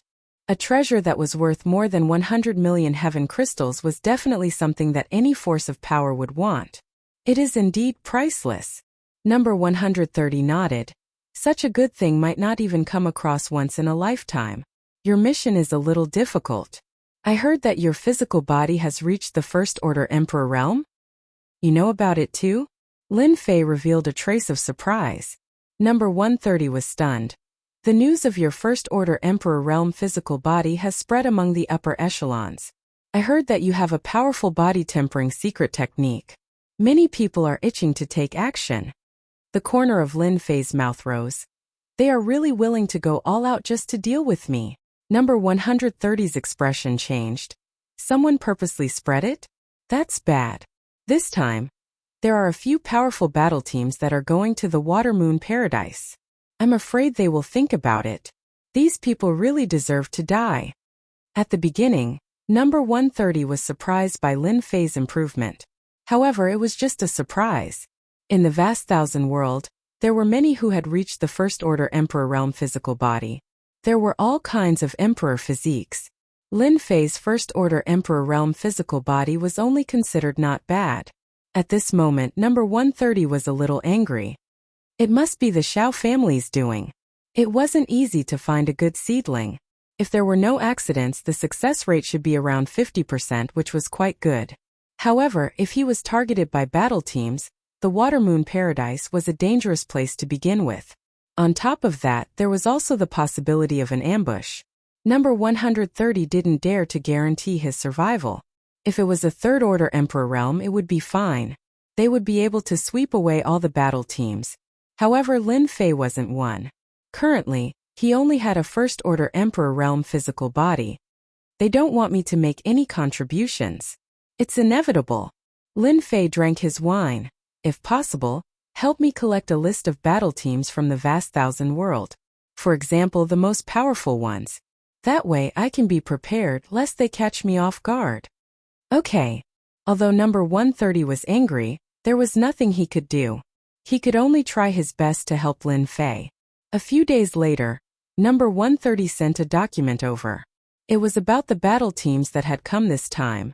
A treasure that was worth more than 100 million heaven crystals was definitely something that any force of power would want. It is indeed priceless. Number 130 nodded. Such a good thing might not even come across once in a lifetime. Your mission is a little difficult. I heard that your physical body has reached the First Order Emperor Realm? You know about it too? Lin Fei revealed a trace of surprise. Number 130 was stunned. The news of your First Order Emperor Realm physical body has spread among the upper echelons. I heard that you have a powerful body tempering secret technique. Many people are itching to take action. The corner of Lin Fei's mouth rose. They are really willing to go all out just to deal with me. Number 130's expression changed. Someone purposely spread it? That's bad. This time, there are a few powerful battle teams that are going to the Water Moon Paradise. I'm afraid they will think about it. These people really deserve to die. At the beginning, number 130 was surprised by Lin Fei's improvement. However, it was just a surprise. In the vast thousand world, there were many who had reached the First Order Emperor Realm physical body. There were all kinds of Emperor physiques. Lin Fei's First Order Emperor Realm physical body was only considered not bad. At this moment, number 130 was a little angry. It must be the Xiao family's doing. It wasn't easy to find a good seedling. If there were no accidents, the success rate should be around 50%, which was quite good. However, if he was targeted by battle teams, the Water Moon Paradise was a dangerous place to begin with. On top of that, there was also the possibility of an ambush. Number 130 didn't dare to guarantee his survival. If it was a Third Order Emperor Realm, it would be fine. They would be able to sweep away all the battle teams. However, Lin Fei wasn't one. Currently, he only had a First Order Emperor Realm physical body. They don't want me to make any contributions. It's inevitable. Lin Fei drank his wine. If possible, help me collect a list of battle teams from the vast thousand world. For example, the most powerful ones. That way I can be prepared lest they catch me off guard. Okay. Although number 130 was angry, there was nothing he could do. He could only try his best to help Lin Fei. A few days later, number 130 sent a document over. It was about the battle teams that had come this time.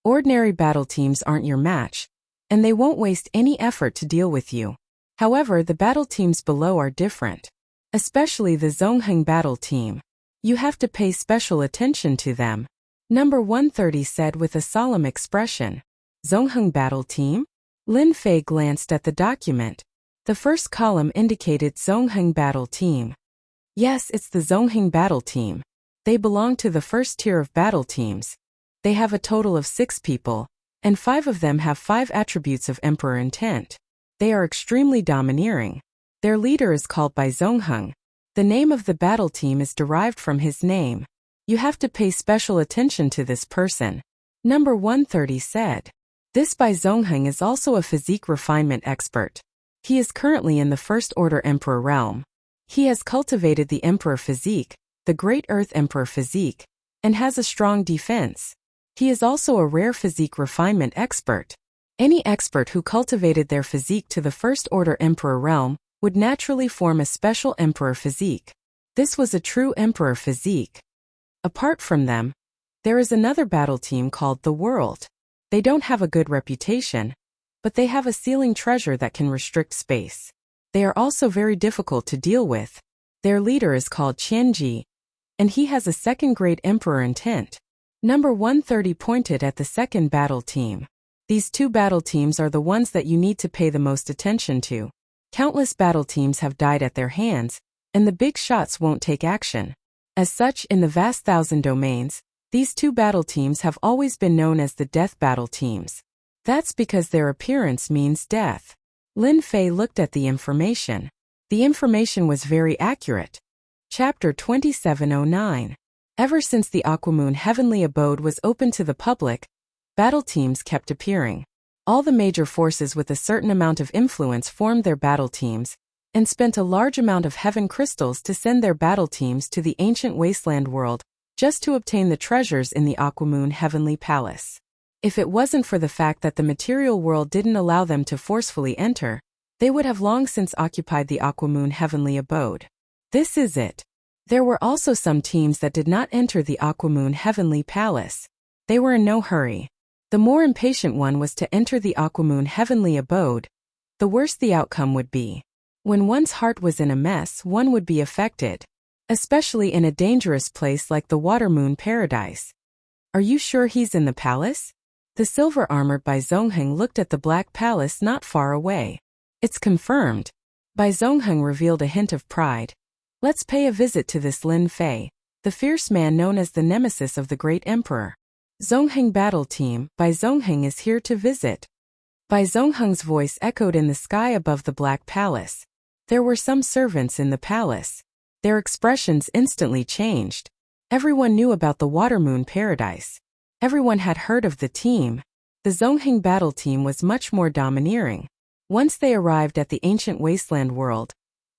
Ordinary battle teams aren't your match, and they won't waste any effort to deal with you. However, the battle teams below are different. Especially the Zongheng battle team. You have to pay special attention to them. Number 130 said with a solemn expression. Zongheng battle team? Lin Fei glanced at the document. The first column indicated Zongheng battle team. Yes, it's the Zongheng battle team. They belong to the first tier of battle teams. They have a total of 6 people, and 5 of them have 5 attributes of Emperor intent. They are extremely domineering. Their leader is called by Zongheng. The name of the battle team is derived from his name. You have to pay special attention to this person. Number 130 said. This Bai Zhongheng is also a physique refinement expert. He is currently in the First Order Emperor realm. He has cultivated the Emperor physique, the Great Earth Emperor physique, and has a strong defense. He is also a rare physique refinement expert. Any expert who cultivated their physique to the First Order Emperor realm would naturally form a special Emperor physique. This was a true Emperor physique. Apart from them, there is another battle team called the World. They don't have a good reputation, but they have a ceiling treasure that can restrict space. They are also very difficult to deal with. Their leader is called Qianji, and he has a second-grade Emperor intent. Number 130 pointed at the second battle team. These two battle teams are the ones that you need to pay the most attention to. Countless battle teams have died at their hands, and the big shots won't take action. As such, in the vast thousand domains, these two battle teams have always been known as the death battle teams. That's because their appearance means death. Lin Fei looked at the information. The information was very accurate. Chapter 2709. Ever since the Aquamoon Heavenly Abode was open to the public, battle teams kept appearing. All the major forces with a certain amount of influence formed their battle teams, and spent a large amount of heaven crystals to send their battle teams to the ancient wasteland world, just to obtain the treasures in the Aquamoon Heavenly Palace. If it wasn't for the fact that the material world didn't allow them to forcefully enter, they would have long since occupied the Aquamoon Heavenly Abode. This is it. There were also some teams that did not enter the Aquamoon Heavenly Palace. They were in no hurry. The more impatient one was to enter the Aquamoon Heavenly Abode. The worse the outcome would be. When one's heart was in a mess, one would be affected. Especially in a dangerous place like the Watermoon Paradise. Are you sure he's in the palace? The silver-armored Bai Zhongheng looked at the Black Palace not far away. It's confirmed. Bai Zhongheng revealed a hint of pride. Let's pay a visit to this Lin Fei, the fierce man known as the nemesis of the Great Emperor. Zhongheng battle team, Bai Zhongheng is here to visit. Bai Zhongheng's voice echoed in the sky above the Black Palace. There were some servants in the palace. Their expressions instantly changed. Everyone knew about the Watermoon Paradise. Everyone had heard of the team. The Zhongheng battle team was much more domineering. Once they arrived at the ancient wasteland world,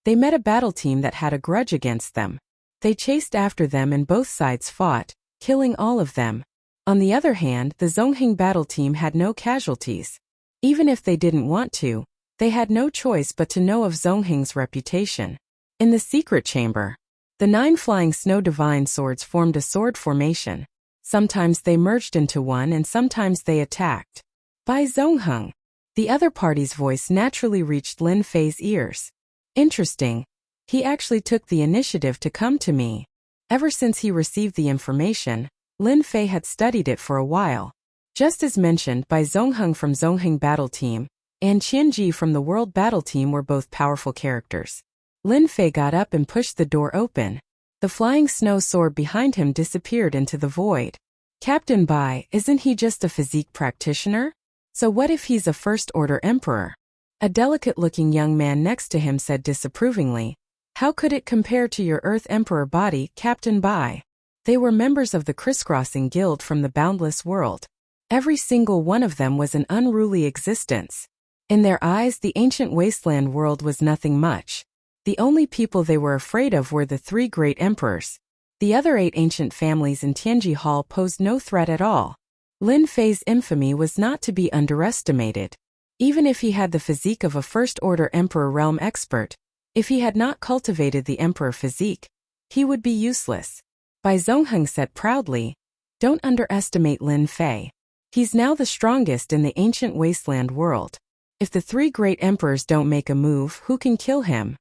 they met a battle team that had a grudge against them. They chased after them and both sides fought, killing all of them. On the other hand, the Zhongheng battle team had no casualties. Even if they didn't want to, they had no choice but to know of Zhongheng's reputation. In the secret chamber, the 9 flying snow divine swords formed a sword formation. Sometimes they merged into one and sometimes they attacked. Bai Zhongheng. The other party's voice naturally reached Lin Fei's ears. Interesting. He actually took the initiative to come to me. Ever since he received the information, Lin Fei had studied it for a while. Just as mentioned, Bai Zhongheng from Zhongheng Battle Team and Qianji from the World Battle Team were both powerful characters. Lin Fei got up and pushed the door open. The flying snow sword behind him disappeared into the void. Captain Bai, isn't he just a physique practitioner? So what if he's a First Order Emperor? A delicate-looking young man next to him said disapprovingly. How could it compare to your Earth Emperor body, Captain Bai? They were members of the Crisscrossing Guild from the Boundless World. Every single one of them was an unruly existence. In their eyes, the ancient wasteland world was nothing much. The only people they were afraid of were the 3 great emperors. The other 8 ancient families in Tianji Hall posed no threat at all. Lin Fei's infamy was not to be underestimated. Even if he had the physique of a First Order Emperor realm expert, if he had not cultivated the Emperor physique, he would be useless. Bai Zhongheng said proudly, "Don't underestimate Lin Fei. He's now the strongest in the ancient wasteland world. If the 3 great emperors don't make a move, who can kill him?"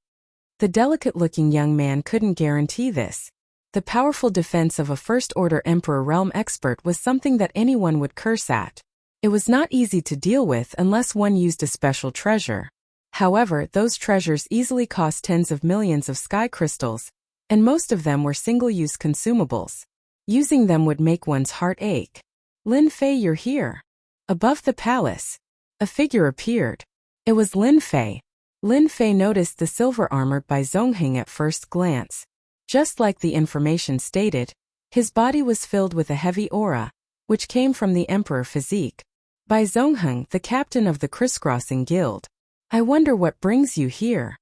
The delicate-looking young man couldn't guarantee this. The powerful defense of a First Order Emperor realm expert was something that anyone would curse at. It was not easy to deal with unless one used a special treasure. However, those treasures easily cost tens of millions of sky crystals, and most of them were single-use consumables. Using them would make one's heart ache. "Lin Fei, you're here." Above the palace, a figure appeared. It was Lin Fei. Lin Fei noticed the silver-armored Bai Zhongheng at first glance. Just like the information stated, His body was filled with a heavy aura, which came from the Emperor physique. Bai Zhongheng, the captain of the crisscrossing guild. I wonder what brings you here.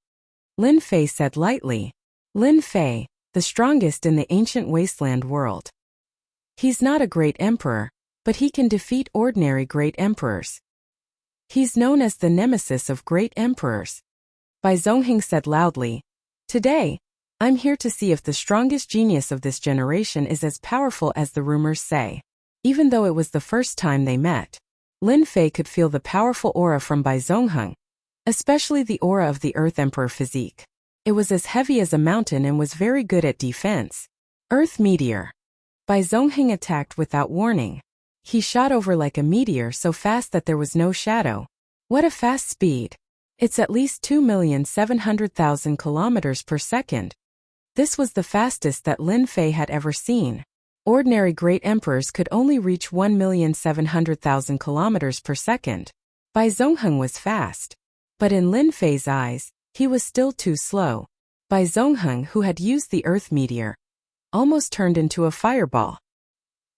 Lin Fei said lightly. Lin Fei, the strongest in the ancient wasteland world. He's not a great emperor, but he can defeat ordinary great emperors. He's known as the nemesis of great emperors. Bai Zhongheng said loudly. Today, I'm here to see if the strongest genius of this generation is as powerful as the rumors say. Even though it was the first time they met, Lin Fei could feel the powerful aura from Bai Zhongheng, especially the aura of the Earth Emperor physique. It was as heavy as a mountain and was very good at defense. Earth Meteor. Bai Zhongheng attacked without warning. He shot over like a meteor so fast that there was no shadow. What a fast speed. It's at least 2,700,000 kilometers per second. This was the fastest that Lin Fei had ever seen. Ordinary great emperors could only reach 1,700,000 kilometers per second. Bai Zhongheng was fast. But in Lin Fei's eyes, he was still too slow. Bai Zhongheng, who had used the Earth Meteor, almost turned into a fireball.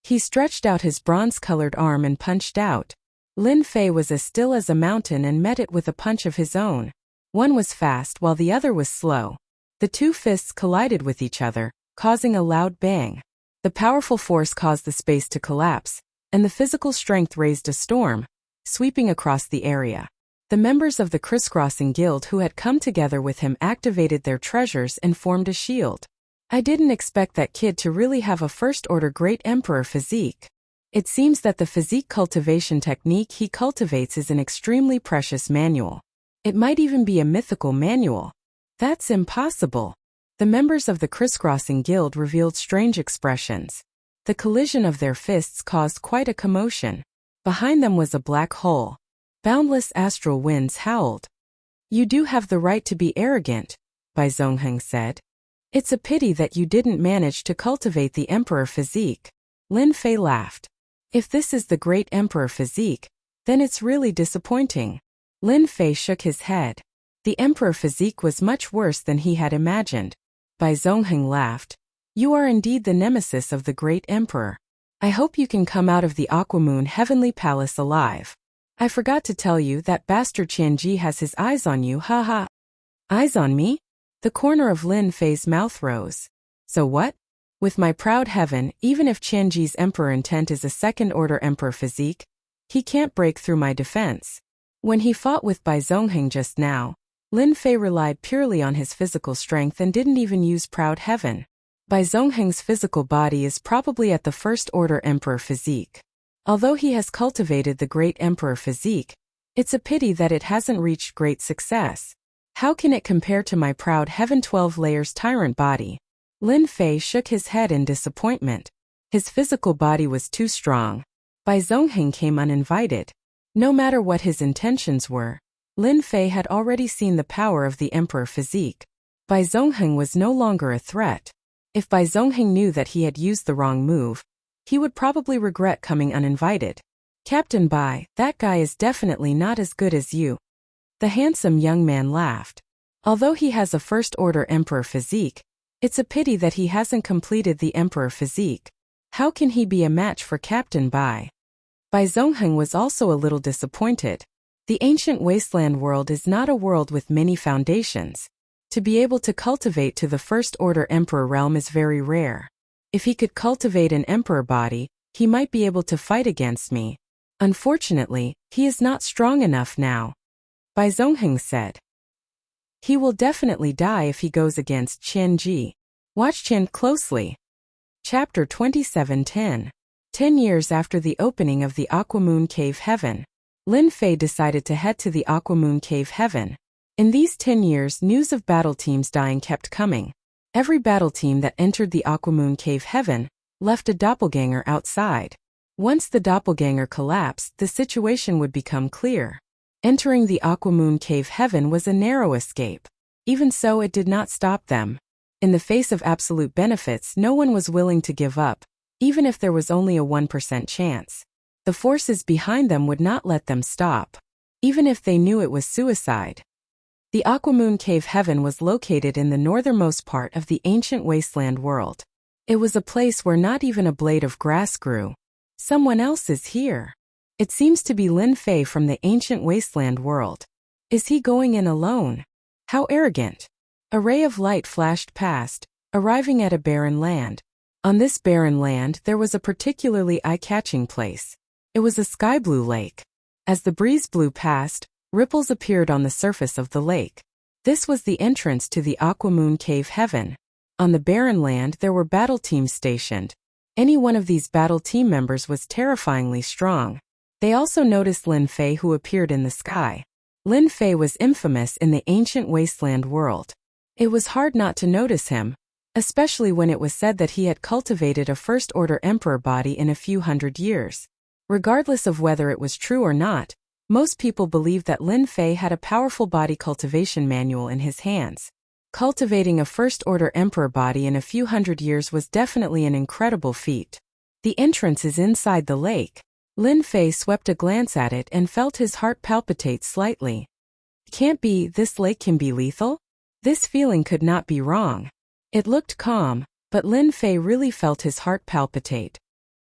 He stretched out his bronze-colored arm and punched out. Lin Fei was as still as a mountain and met it with a punch of his own. One was fast while the other was slow. The two fists collided with each other, causing a loud bang. The powerful force caused the space to collapse, and the physical strength raised a storm, sweeping across the area. The members of the crisscrossing guild who had come together with him activated their treasures and formed a shield. I didn't expect that kid to really have a first-order great emperor physique. It seems that the physique cultivation technique he cultivates is an extremely precious manual. It might even be a mythical manual. That's impossible. The members of the crisscrossing guild revealed strange expressions. The collision of their fists caused quite a commotion. Behind them was a black hole. Boundless astral winds howled. You do have the right to be arrogant, Bai Zhongheng said. It's a pity that you didn't manage to cultivate the emperor physique. Lin Fei laughed. If this is the great emperor physique, then it's really disappointing. Lin Fei shook his head. The emperor physique was much worse than he had imagined. Bai Zhongheng laughed. You are indeed the nemesis of the great emperor. I hope you can come out of the Aquamoon Heavenly Palace alive. I forgot to tell you that bastard Qianji has his eyes on you, haha. Eyes on me? The corner of Lin Fei's mouth rose. So what? With my proud heaven, even if Qianji's emperor intent is a second-order emperor physique, he can't break through my defense. When he fought with Bai Zhongheng just now, Lin Fei relied purely on his physical strength and didn't even use proud heaven. Bai Zhongheng's physical body is probably at the first-order emperor physique. Although he has cultivated the great emperor physique, it's a pity that it hasn't reached great success. How can it compare to my proud heaven 12 layers tyrant body? Lin Fei shook his head in disappointment. His physical body was too strong. Bai Zhongheng came uninvited. No matter what his intentions were, Lin Fei had already seen the power of the emperor physique. Bai Zhongheng was no longer a threat. If Bai Zhongheng knew that he had used the wrong move, he would probably regret coming uninvited. Captain Bai, that guy is definitely not as good as you. The handsome young man laughed. Although he has a first-order emperor physique, it's a pity that he hasn't completed the emperor physique. How can he be a match for Captain Bai? Bai Zhongheng was also a little disappointed. The ancient wasteland world is not a world with many foundations. To be able to cultivate to the first-order emperor realm is very rare. If he could cultivate an emperor body, he might be able to fight against me. Unfortunately, he is not strong enough now. Bai Zhongheng said. He will definitely die if he goes against Qianji. Watch Qian closely. Chapter 27:10. 10 years after the opening of the Aquamoon Cave Heaven, Lin Fei decided to head to the Aquamoon Cave Heaven. In these 10 years, news of battle teams dying kept coming. Every battle team that entered the Aquamoon Cave Heaven left a doppelganger outside. Once the doppelganger collapsed, the situation would become clear. Entering the Aquamoon Cave Heaven was a narrow escape. Even so, it did not stop them. In the face of absolute benefits, no one was willing to give up, even if there was only a 1% chance. The forces behind them would not let them stop, even if they knew it was suicide. The Aquamoon Cave Heaven was located in the northernmost part of the ancient wasteland world. It was a place where not even a blade of grass grew. Someone else is here. It seems to be Lin Fei from the ancient wasteland world. Is he going in alone? How arrogant. A ray of light flashed past, arriving at a barren land. On this barren land there was a particularly eye-catching place. It was a sky-blue lake. As the breeze blew past, ripples appeared on the surface of the lake. This was the entrance to the Aquamoon Cave Heaven. On the barren land there were battle teams stationed. Any one of these battle team members was terrifyingly strong. They also noticed Lin Fei, who appeared in the sky. Lin Fei was infamous in the ancient wasteland world. It was hard not to notice him, especially when it was said that he had cultivated a first-order emperor body in a few hundred years. Regardless of whether it was true or not, most people believed that Lin Fei had a powerful body cultivation manual in his hands. Cultivating a first-order emperor body in a few hundred years was definitely an incredible feat. The entrance is inside the lake. Lin Fei swept a glance at it and felt his heart palpitate slightly. Can't be, this lake can be lethal? This feeling could not be wrong. It looked calm, but Lin Fei really felt his heart palpitate.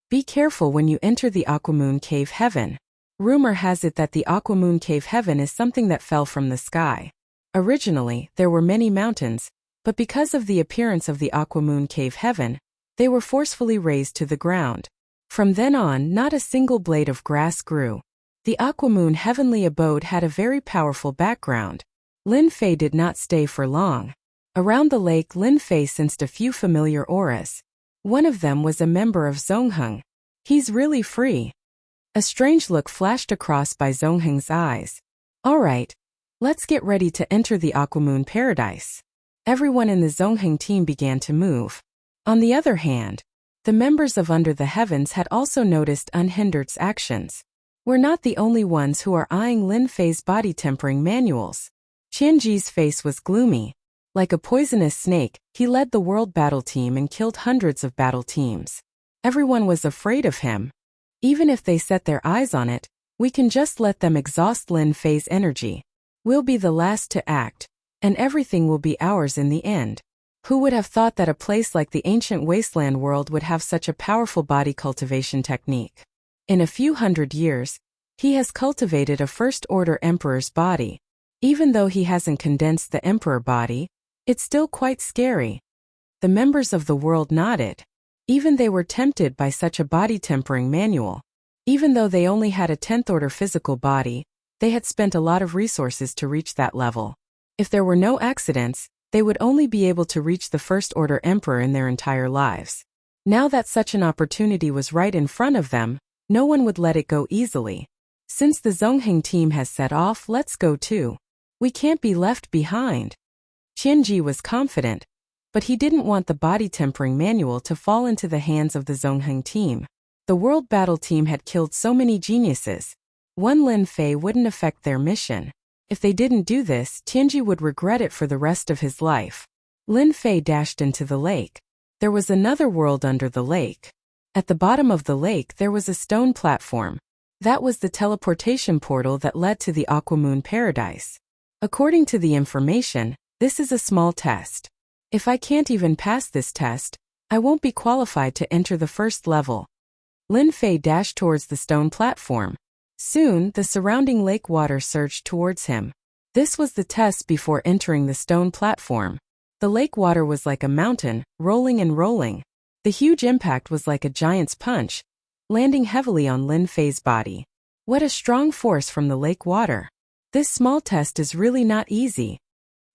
Be careful when you enter the Aquamoon Cave Heaven. Rumor has it that the Aquamoon Cave Heaven is something that fell from the sky. Originally, there were many mountains, but because of the appearance of the Aquamoon Cave Heaven, they were forcefully raised to the ground. From then on, not a single blade of grass grew. The Aquamoon heavenly abode had a very powerful background. Lin Fei did not stay for long. Around the lake, Lin Fei sensed a few familiar auras. One of them was a member of Zongheng. He's really free. A strange look flashed across by Zongheng's eyes. Alright, let's get ready to enter the Aquamoon paradise. Everyone in the Zongheng team began to move. On the other hand, the members of Under the Heavens had also noticed Unhindered's actions. We're not the only ones who are eyeing Lin Fei's body tempering manuals. Qianji's face was gloomy. Like a poisonous snake, he led the world battle team and killed hundreds of battle teams. Everyone was afraid of him. Even if they set their eyes on it, we can just let them exhaust Lin Fei's energy. We'll be the last to act, and everything will be ours in the end. Who would have thought that a place like the ancient wasteland world would have such a powerful body cultivation technique? In a few hundred years, he has cultivated a first-order emperor's body. Even though he hasn't condensed the emperor body, it's still quite scary. The members of the world nodded. Even they were tempted by such a body-tempering manual. Even though they only had a 10th-order physical body, they had spent a lot of resources to reach that level. If there were no accidents, they would only be able to reach the first-order emperor in their entire lives. Now that such an opportunity was right in front of them, no one would let it go easily. Since the Zongheng team has set off, let's go too. We can't be left behind. Qianji was confident, but he didn't want the body-tempering manual to fall into the hands of the Zongheng team. The world battle team had killed so many geniuses. One Lin Fei wouldn't affect their mission. If they didn't do this, Qianji would regret it for the rest of his life. Lin Fei dashed into the lake. There was another world under the lake. At the bottom of the lake there was a stone platform. That was the teleportation portal that led to the Aquamoon paradise. According to the information, this is a small test. If I can't even pass this test, I won't be qualified to enter the first level. Lin Fei dashed towards the stone platform. Soon, the surrounding lake water surged towards him. This was the test before entering the stone platform. The lake water was like a mountain, rolling and rolling. The huge impact was like a giant's punch, landing heavily on Lin Fei's body. What a strong force from the lake water. This small test is really not easy.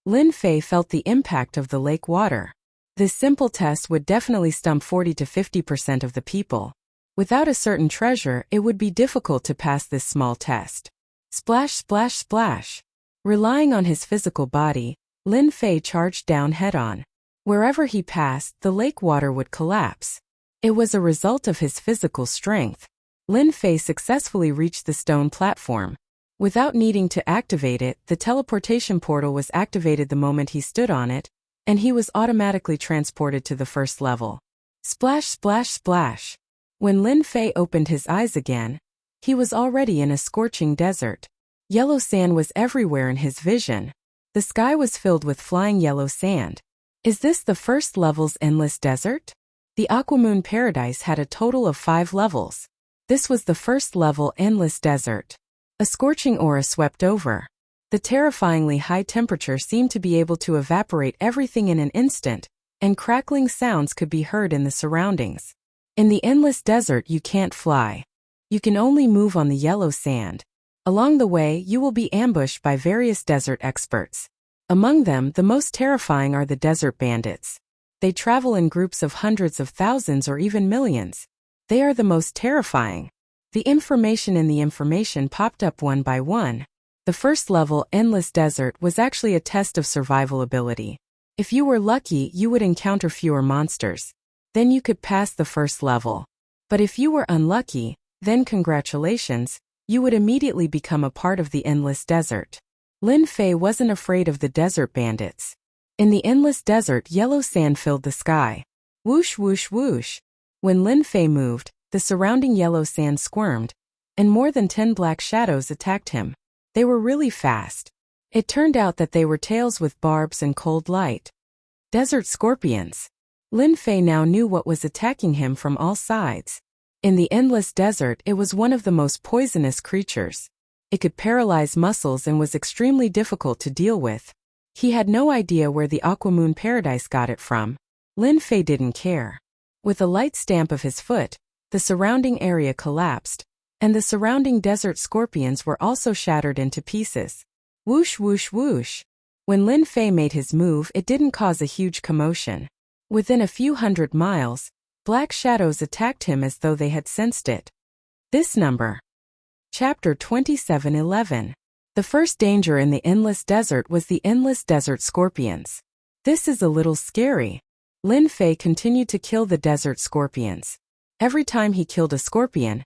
Lin Fei felt the impact of the lake water. This simple test would definitely stump 40 to 50% of the people. Without a certain treasure, it would be difficult to pass this small test. Splash, splash, splash. Relying on his physical body, Lin Fei charged down head-on. Wherever he passed, the lake water would collapse. It was a result of his physical strength. Lin Fei successfully reached the stone platform. Without needing to activate it, the teleportation portal was activated the moment he stood on it, and he was automatically transported to the first level. Splash, splash, splash. When Lin Fei opened his eyes again, he was already in a scorching desert. Yellow sand was everywhere in his vision. The sky was filled with flying yellow sand. Is this the first level's endless desert? The Aquamoon Paradise had a total of 5 levels. This was the first level, Endless Desert. A scorching aura swept over. The terrifyingly high temperature seemed to be able to evaporate everything in an instant, and crackling sounds could be heard in the surroundings. In the Endless Desert you can't fly. You can only move on the yellow sand. Along the way you will be ambushed by various desert experts. Among them, the most terrifying are the desert bandits. They travel in groups of hundreds of thousands or even millions. They are the most terrifying. The information in the information popped up one by one. The first level, Endless Desert, was actually a test of survival ability. If you were lucky, you would encounter fewer monsters. Then you could pass the first level. But if you were unlucky, then congratulations, you would immediately become a part of the Endless Desert. Lin Fei wasn't afraid of the desert bandits. In the Endless Desert, yellow sand filled the sky. Whoosh whoosh whoosh. When Lin Fei moved, the surrounding yellow sand squirmed, and more than 10 black shadows attacked him. They were really fast. It turned out that they were tails with barbs and cold light. Desert scorpions. Lin Fei now knew what was attacking him from all sides. In the Endless Desert, it was one of the most poisonous creatures. It could paralyze muscles and was extremely difficult to deal with. He had no idea where the Aquamoon Paradise got it from. Lin Fei didn't care. With a light stamp of his foot, the surrounding area collapsed, and the surrounding desert scorpions were also shattered into pieces. Whoosh whoosh whoosh. When Lin Fei made his move, it didn't cause a huge commotion. Within a few hundred miles, black shadows attacked him as though they had sensed it. This number. Chapter 27:11. The first danger in the Endless Desert was the Endless Desert Scorpions. This is a little scary. Lin Fei continued to kill the desert scorpions. Every time he killed a scorpion,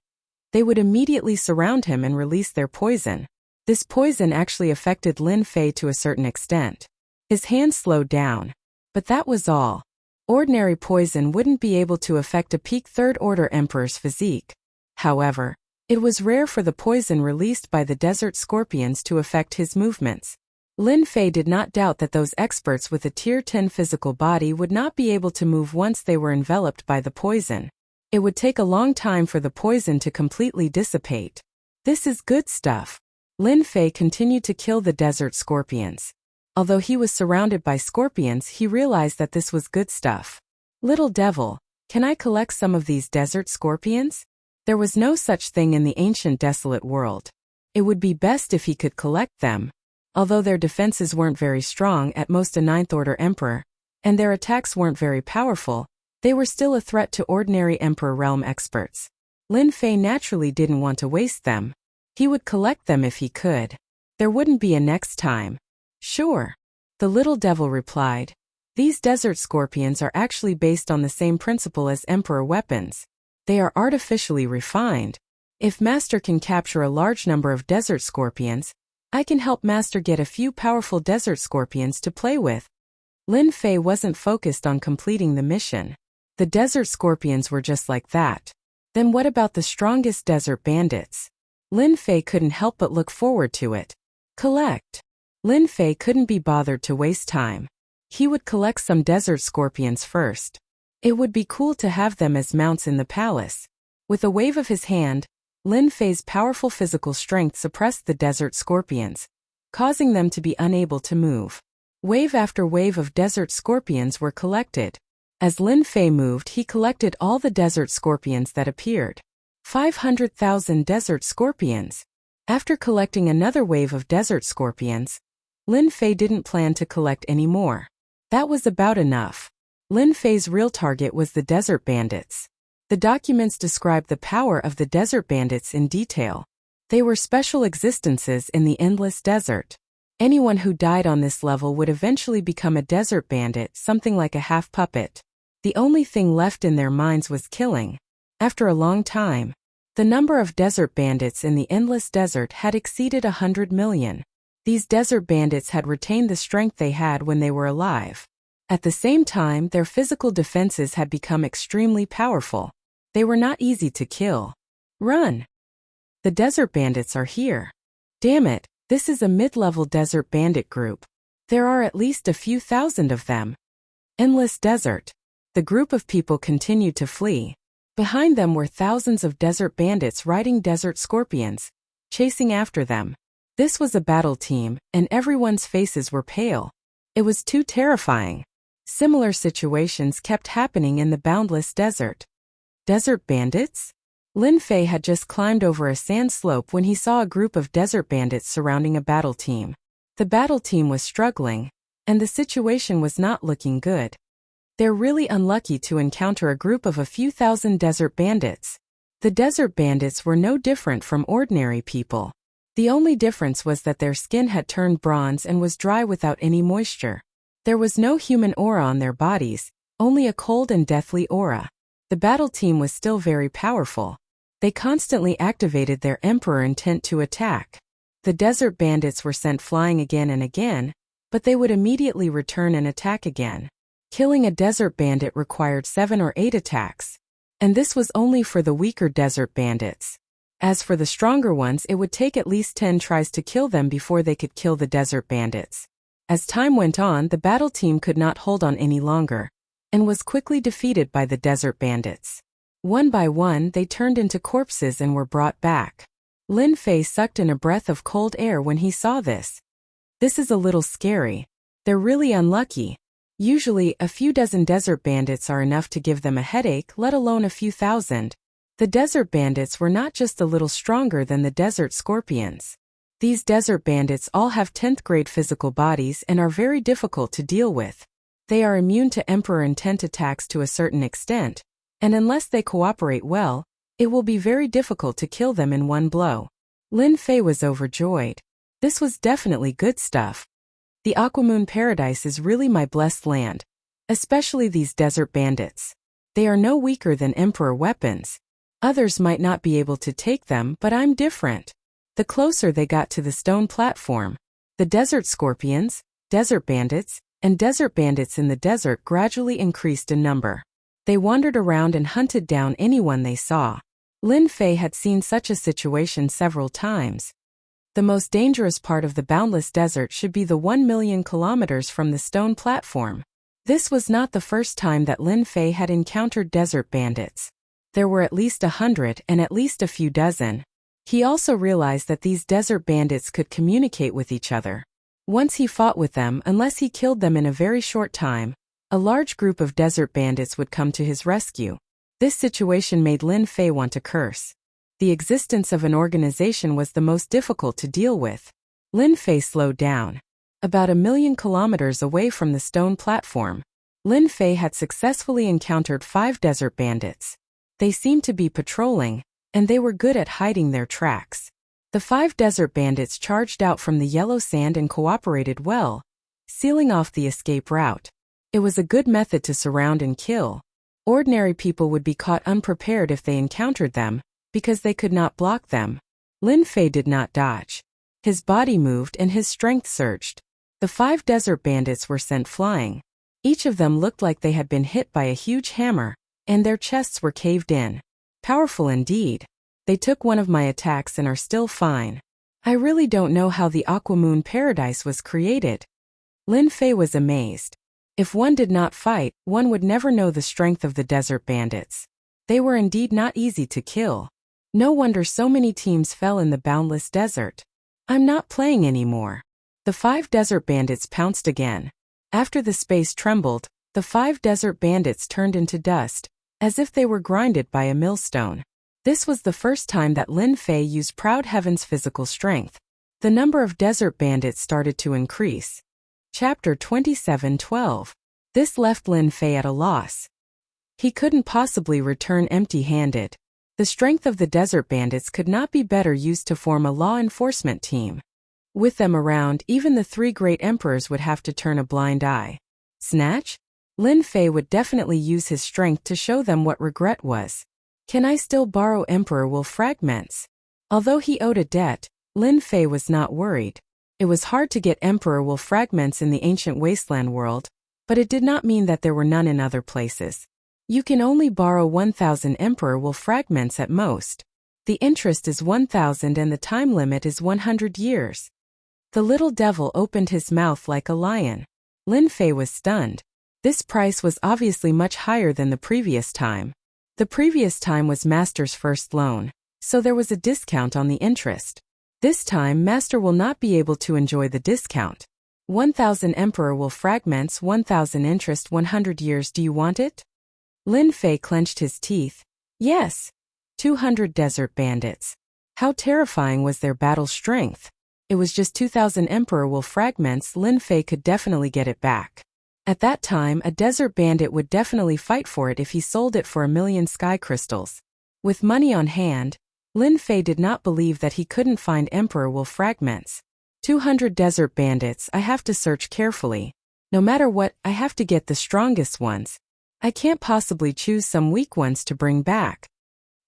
they would immediately surround him and release their poison. This poison actually affected Lin Fei to a certain extent. His hands slowed down. But that was all. Ordinary poison wouldn't be able to affect a peak third-order emperor's physique. However, it was rare for the poison released by the desert scorpions to affect his movements. Lin Fei did not doubt that those experts with a Tier 10 physical body would not be able to move once they were enveloped by the poison. It would take a long time for the poison to completely dissipate. This is good stuff. Lin Fei continued to kill the desert scorpions. Although he was surrounded by scorpions, he realized that this was good stuff. Little devil, can I collect some of these desert scorpions? There was no such thing in the ancient desolate world. It would be best if he could collect them. Although their defenses weren't very strong, at most a 9th-order emperor, and their attacks weren't very powerful, they were still a threat to ordinary emperor realm experts. Lin Fei naturally didn't want to waste them. He would collect them if he could. There wouldn't be a next time. Sure. The little devil replied. These desert scorpions are actually based on the same principle as emperor weapons. They are artificially refined. If Master can capture a large number of desert scorpions, I can help Master get a few powerful desert scorpions to play with. Lin Fei wasn't focused on completing the mission. The desert scorpions were just like that. Then what about the strongest desert bandits? Lin Fei couldn't help but look forward to it. Collect. Lin Fei couldn't be bothered to waste time. He would collect some desert scorpions first. It would be cool to have them as mounts in the palace. With a wave of his hand, Lin Fei's powerful physical strength suppressed the desert scorpions, causing them to be unable to move. Wave after wave of desert scorpions were collected. As Lin Fei moved, he collected all the desert scorpions that appeared. 500,000 desert scorpions. After collecting another wave of desert scorpions, Lin Fei didn't plan to collect any more. That was about enough. Lin Fei's real target was the desert bandits. The documents described the power of the desert bandits in detail. They were special existences in the Endless Desert. Anyone who died on this level would eventually become a desert bandit, something like a half-puppet. The only thing left in their minds was killing. After a long time, the number of desert bandits in the Endless Desert had exceeded 100 million. These desert bandits had retained the strength they had when they were alive. At the same time, their physical defenses had become extremely powerful. They were not easy to kill. Run! The desert bandits are here. Damn it, this is a mid-level desert bandit group. There are at least a few thousand of them. Endless Desert. the group of people continued to flee. Behind them were thousands of desert bandits riding desert scorpions, chasing after them. This was a battle team, and everyone's faces were pale. It was too terrifying. Similar situations kept happening in the boundless desert. Desert bandits? Lin Fei had just climbed over a sand slope when he saw a group of desert bandits surrounding a battle team. The battle team was struggling, and the situation was not looking good. They're really unlucky to encounter a group of a few thousand desert bandits. The desert bandits were no different from ordinary people. The only difference was that their skin had turned bronze and was dry without any moisture. There was no human aura on their bodies, only a cold and deathly aura. The battle team was still very powerful. They constantly activated their emperor intent to attack. The desert bandits were sent flying again and again, but they would immediately return and attack again. Killing a desert bandit required 7 or 8 attacks. And this was only for the weaker desert bandits. As for the stronger ones, it would take at least 10 tries to kill them before they could kill the desert bandits. As time went on, the battle team could not hold on any longer, and was quickly defeated by the desert bandits. One by one, they turned into corpses and were brought back. Lin Fei sucked in a breath of cold air when he saw this. This is a little scary. They're really unlucky. Usually, a few dozen desert bandits are enough to give them a headache, let alone a few thousand. The desert bandits were not just a little stronger than the desert scorpions. These desert bandits all have 10th grade physical bodies and are very difficult to deal with. They are immune to Emperor intent attacks to a certain extent, and unless they cooperate well, it will be very difficult to kill them in one blow. Lin Fei was overjoyed. This was definitely good stuff. The Aquamoon Paradise is really my blessed land, especially these desert bandits. They are no weaker than Emperor weapons. Others might not be able to take them, but I'm different. The closer they got to the stone platform, the desert scorpions, desert bandits, and desert bandits in the desert gradually increased in number. They wandered around and hunted down anyone they saw. Lin Fei had seen such a situation several times. The most dangerous part of the boundless desert should be the 1 million kilometers from the stone platform. This was not the first time that Lin Fei had encountered desert bandits. There were at least 100 and at least a few dozen. He also realized that these desert bandits could communicate with each other. Once he fought with them, unless he killed them in a very short time, a large group of desert bandits would come to his rescue. This situation made Lin Fei want to curse. The existence of an organization was the most difficult to deal with. Lin Fei slowed down. About 1 million kilometers away from the stone platform, Lin Fei had successfully encountered 5 desert bandits. They seemed to be patrolling, and they were good at hiding their tracks. The 5 desert bandits charged out from the yellow sand and cooperated well, sealing off the escape route. It was a good method to surround and kill. Ordinary people would be caught unprepared if they encountered them, because they could not block them. Lin Fei did not dodge. His body moved and his strength surged. The 5 desert bandits were sent flying. Each of them looked like they had been hit by a huge hammer, and their chests were caved in. Powerful indeed. They took one of my attacks and are still fine. I really don't know how the Aquamoon Paradise was created. Lin Fei was amazed. If one did not fight, one would never know the strength of the desert bandits. They were indeed not easy to kill. No wonder so many teams fell in the boundless desert. I'm not playing anymore. The 5 desert bandits pounced again. After the space trembled, the 5 desert bandits turned into dust, as if they were grinded by a millstone. This was the first time that Lin Fei used Proud Heaven's physical strength. The number of desert bandits started to increase. Chapter 27:12. This left Lin Fei at a loss. He couldn't possibly return empty-handed. The strength of the desert bandits could not be better used to form a law enforcement team. With them around, even the 3 great emperors would have to turn a blind eye. Snatch? Lin Fei would definitely use his strength to show them what regret was. Can I still borrow Emperor Wolf fragments? Although he owed a debt, Lin Fei was not worried. It was hard to get Emperor Wolf fragments in the ancient wasteland world, but it did not mean that there were none in other places. You can only borrow 1,000 Emperor Wolf fragments at most. The interest is 1,000 and the time limit is 100 years. The little devil opened his mouth like a lion. Lin Fei was stunned. This price was obviously much higher than the previous time. The previous time was Master's first loan, so there was a discount on the interest. This time Master will not be able to enjoy the discount. 1,000 Emperor will fragments 1,000 interest 100 years. Do you want it? Lin Fei clenched his teeth. Yes. 200 desert bandits. How terrifying was their battle strength? It was just 2,000 Emperor will fragments. Lin Fei could definitely get it back. At that time, a desert bandit would definitely fight for it if he sold it for 1,000,000 sky crystals. With money on hand, Lin Fei did not believe that he couldn't find Emperor will fragments. 200 desert bandits. I have to search carefully. No matter what, I have to get the strongest ones. I can't possibly choose some weak ones to bring back.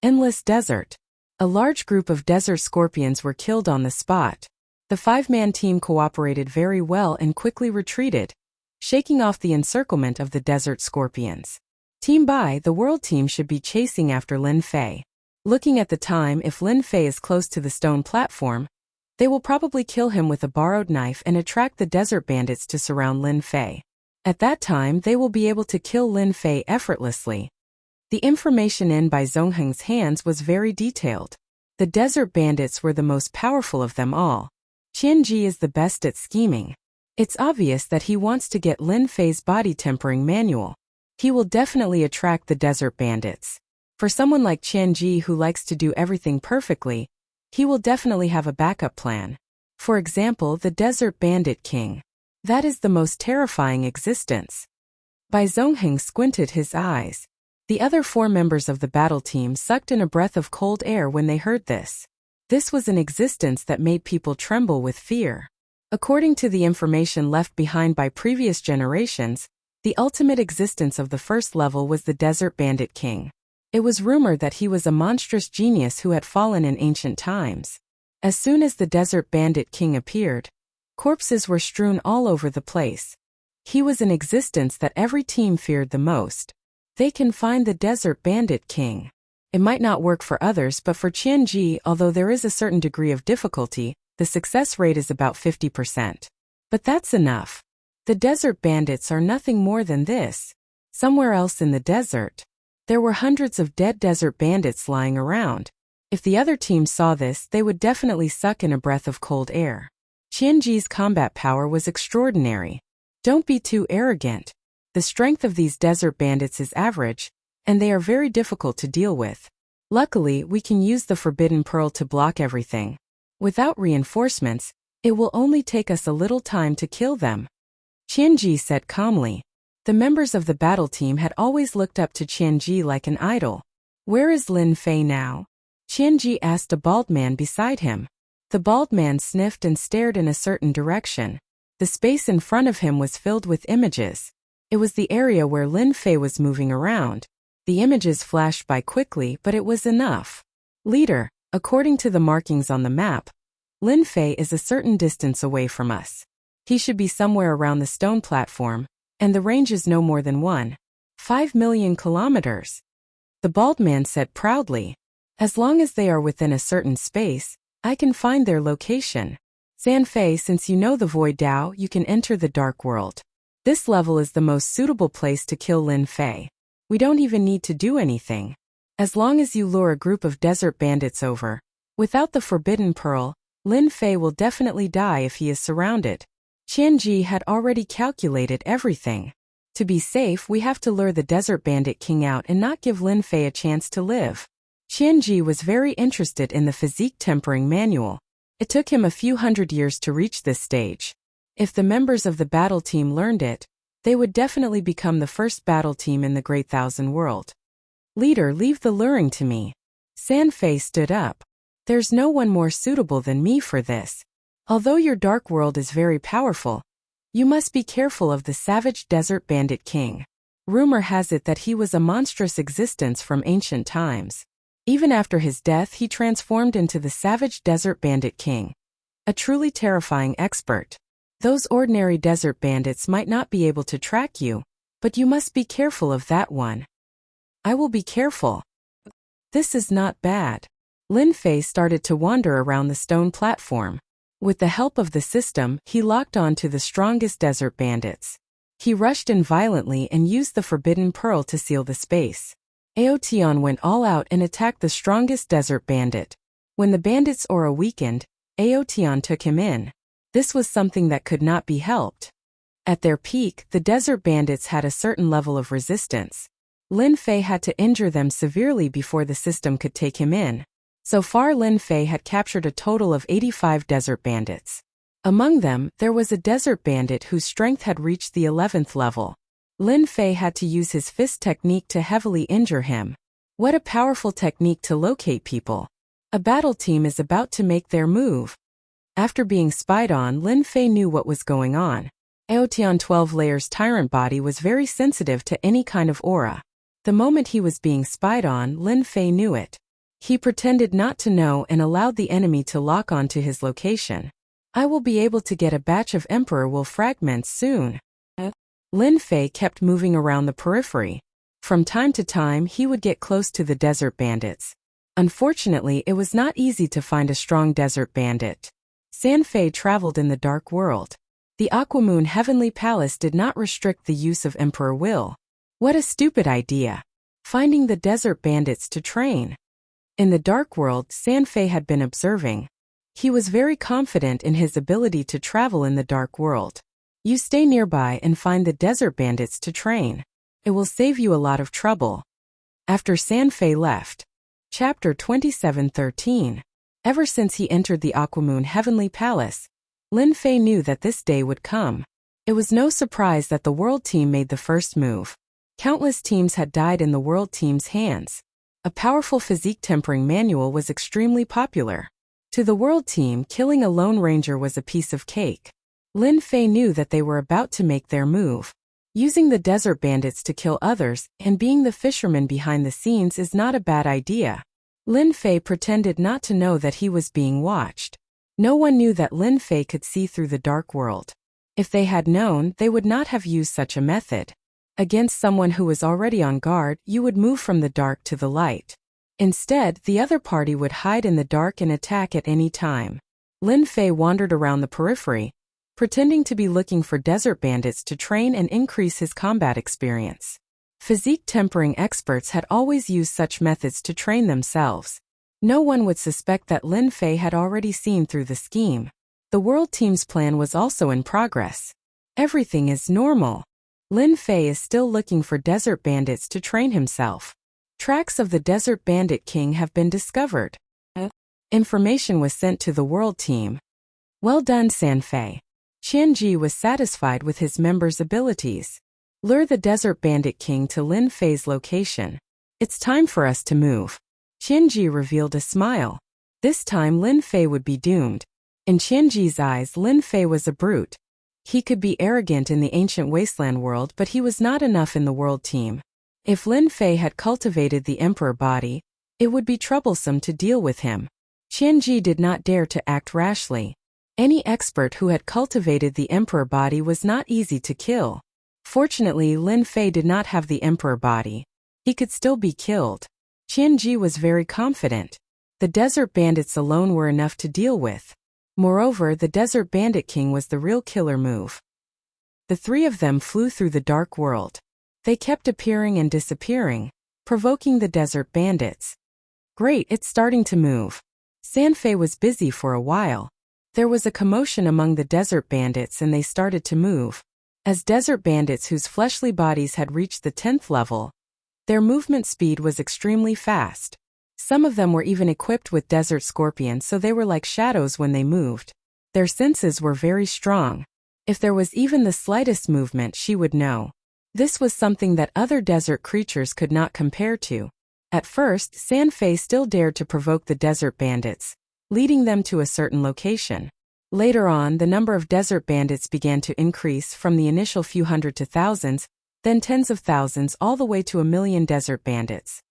Endless desert. A large group of desert scorpions were killed on the spot. The 5-man team cooperated very well and quickly retreated, shaking off the encirclement of the desert scorpions. Team Bai, the world team, should be chasing after Lin Fei. Looking at the time, if Lin Fei is close to the stone platform, they will probably kill him with a borrowed knife and attract the desert bandits to surround Lin Fei. At that time, they will be able to kill Lin Fei effortlessly. The information in Bai Zongheng's hands was very detailed. The desert bandits were the most powerful of them all. Qianji is the best at scheming. It's obvious that he wants to get Lin Fei's body tempering manual. He will definitely attract the desert bandits. For someone like Qianji who likes to do everything perfectly, he will definitely have a backup plan. For example, the Desert Bandit King. That is the most terrifying existence. Bai Zongheng squinted his eyes. The other 4 members of the battle team sucked in a breath of cold air when they heard this. This was an existence that made people tremble with fear. According to the information left behind by previous generations, the ultimate existence of the first level was the Desert Bandit King. It was rumored that he was a monstrous genius who had fallen in ancient times. As soon as the Desert Bandit King appeared, corpses were strewn all over the place. He was an existence that every team feared the most. They can find the Desert Bandit King. It might not work for others, but for Qianji, although there is a certain degree of difficulty, the success rate is about 50%. But that's enough. The desert bandits are nothing more than this. Somewhere else in the desert, there were hundreds of dead desert bandits lying around. If the other team saw this, they would definitely suck in a breath of cold air. Qianji's combat power was extraordinary. Don't be too arrogant. The strength of these desert bandits is average, and they are very difficult to deal with. Luckily, we can use the Forbidden Pearl to block everything. Without reinforcements, it will only take us a little time to kill them. Qianji said calmly. The members of the battle team had always looked up to Qianji like an idol. Where is Lin Fei now? Qianji asked a bald man beside him. The bald man sniffed and stared in a certain direction. The space in front of him was filled with images. It was the area where Lin Fei was moving around. The images flashed by quickly, but it was enough. Leader, according to the markings on the map, Lin Fei is a certain distance away from us. He should be somewhere around the stone platform, and the range is no more than 1.5 million kilometers. The bald man said proudly. As long as they are within a certain space, I can find their location. Zanfei, since you know the Void Dao, you can enter the Dark World. This level is the most suitable place to kill Lin Fei. We don't even need to do anything. As long as you lure a group of desert bandits over. Without the Forbidden Pearl, Lin Fei will definitely die if he is surrounded. Qianji had already calculated everything. To be safe, we have to lure the Desert Bandit King out and not give Lin Fei a chance to live. Qianji was very interested in the physique tempering manual. It took him a few hundred years to reach this stage. If the members of the battle team learned it, they would definitely become the first battle team in the Great Thousand World. Leader, leave the luring to me. Zanfei stood up. There's no one more suitable than me for this. Although your dark world is very powerful, you must be careful of the savage Desert Bandit King. Rumor has it that he was a monstrous existence from ancient times. Even after his death, he transformed into the savage Desert Bandit King. A truly terrifying expert. Those ordinary desert bandits might not be able to track you, but you must be careful of that one. I will be careful. This is not bad. Lin Fei started to wander around the stone platform. With the help of the system, he locked on to the strongest desert bandits. He rushed in violently and used the forbidden pearl to seal the space. Aotion went all out and attacked the strongest desert bandit. When the bandit's aura weakened, Aotion took him in. This was something that could not be helped. At their peak, the desert bandits had a certain level of resistance. Lin Fei had to injure them severely before the system could take him in. So far, Lin Fei had captured a total of 85 desert bandits. Among them, there was a desert bandit whose strength had reached the 11th level. Lin Fei had to use his fist technique to heavily injure him. What a powerful technique to locate people. A battle team is about to make their move. After being spied on, Lin Fei knew what was going on. Aotion 12 layers tyrant body was very sensitive to any kind of aura. The moment he was being spied on, Lin Fei knew it. He pretended not to know and allowed the enemy to lock on to his location. I will be able to get a batch of Emperor Will fragments soon. Lin Fei kept moving around the periphery. From time to time, he would get close to the desert bandits. Unfortunately, it was not easy to find a strong desert bandit. San Fei traveled in the dark world. The Aquamoon Heavenly Palace did not restrict the use of Emperor Will. What a stupid idea. Finding the desert bandits to train. In the dark world, San Fei had been observing. He was very confident in his ability to travel in the dark world. You stay nearby and find the desert bandits to train. It will save you a lot of trouble. After San Fei left. Chapter 27:13. Ever since he entered the Aquamoon Heavenly Palace, Lin Fei knew that this day would come. It was no surprise that the World Team made the first move. Countless teams had died in the World Team's hands. A powerful physique tempering manual was extremely popular. To the World Team, killing a Lone Ranger was a piece of cake. Lin Fei knew that they were about to make their move. Using the desert bandits to kill others and being the fisherman behind the scenes is not a bad idea. Lin Fei pretended not to know that he was being watched. No one knew that Lin Fei could see through the dark world. If they had known, they would not have used such a method. Against someone who was already on guard, you would move from the dark to the light. Instead, the other party would hide in the dark and attack at any time. Lin Fei wandered around the periphery, pretending to be looking for desert bandits to train and increase his combat experience. Physique tempering experts had always used such methods to train themselves. No one would suspect that Lin Fei had already seen through the scheme. The World Team's plan was also in progress. Everything is normal. Lin Fei is still looking for desert bandits to train himself. Tracks of the Desert Bandit King have been discovered. Information was sent to the World Team. Well done, San Fei. Qianji was satisfied with his members' abilities. Lure the Desert Bandit King to Lin Fei's location. It's time for us to move. Qianji revealed a smile. This time Lin Fei would be doomed. In Qianji's eyes, Lin Fei was a brute. He could be arrogant in the ancient wasteland world, but he was not enough in the World Team. If Lin Fei had cultivated the Emperor body, it would be troublesome to deal with him. Qianji did not dare to act rashly. Any expert who had cultivated the Emperor body was not easy to kill. Fortunately, Lin Fei did not have the Emperor body. He could still be killed. Qianji was very confident. The desert bandits alone were enough to deal with. Moreover, the Desert Bandit King was the real killer move. The three of them flew through the dark world. They kept appearing and disappearing, provoking the desert bandits. Great, it's starting to move. San Fei was busy for a while. There was a commotion among the desert bandits and they started to move. As desert bandits whose fleshly bodies had reached the 10th level, their movement speed was extremely fast. Some of them were even equipped with desert scorpions, so they were like shadows when they moved. Their senses were very strong. If there was even the slightest movement, she would know. This was something that other desert creatures could not compare to. At first, San Fei still dared to provoke the desert bandits, leading them to a certain location. Later on, the number of desert bandits began to increase from the initial few hundred to thousands, then tens of thousands, all the way to 1,000,000 desert bandits.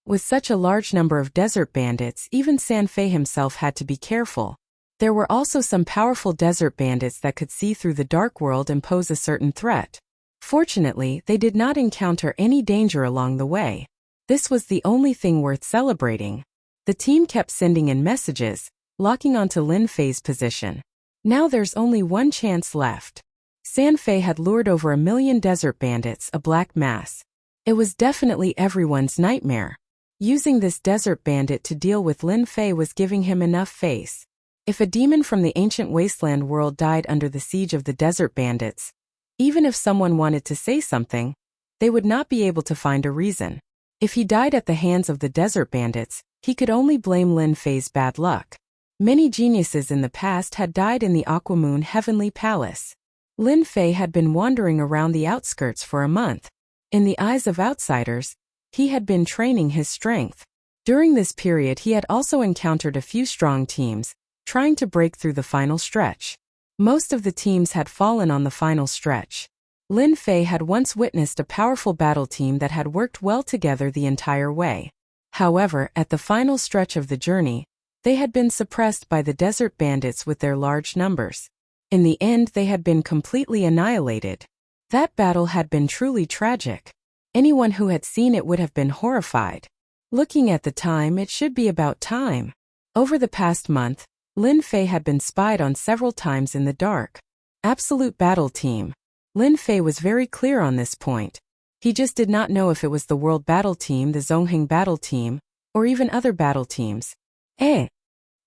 With such a large number of desert bandits, even San Fei himself had to be careful. There were also some powerful desert bandits that could see through the dark world and pose a certain threat. Fortunately, they did not encounter any danger along the way. This was the only thing worth celebrating. The team kept sending in messages, locking onto Lin Fei's position. Now there's only one chance left. Sanfei had lured over 1 million desert bandits, a black mass. It was definitely everyone's nightmare. Using this desert bandit to deal with Lin Fei was giving him enough face. If a demon from the ancient wasteland world died under the siege of the desert bandits, even if someone wanted to say something, they would not be able to find a reason. If he died at the hands of the desert bandits, he could only blame Lin Fei's bad luck. Many geniuses in the past had died in the Aquamoon Heavenly Palace. Lin Fei had been wandering around the outskirts for a month. In the eyes of outsiders, he had been training his strength. During this period he had also encountered a few strong teams, trying to break through the final stretch. Most of the teams had fallen on the final stretch. Lin Fei had once witnessed a powerful battle team that had worked well together the entire way. However, at the final stretch of the journey, they had been suppressed by the desert bandits with their large numbers. In the end, they had been completely annihilated. That battle had been truly tragic. Anyone who had seen it would have been horrified. Looking at the time, it should be about time. Over the past month, Lin Fei had been spied on several times in the dark. Absolute battle team. Lin Fei was very clear on this point. He just did not know if it was the World Battle Team, the Zongheng Battle Team, or even other battle teams.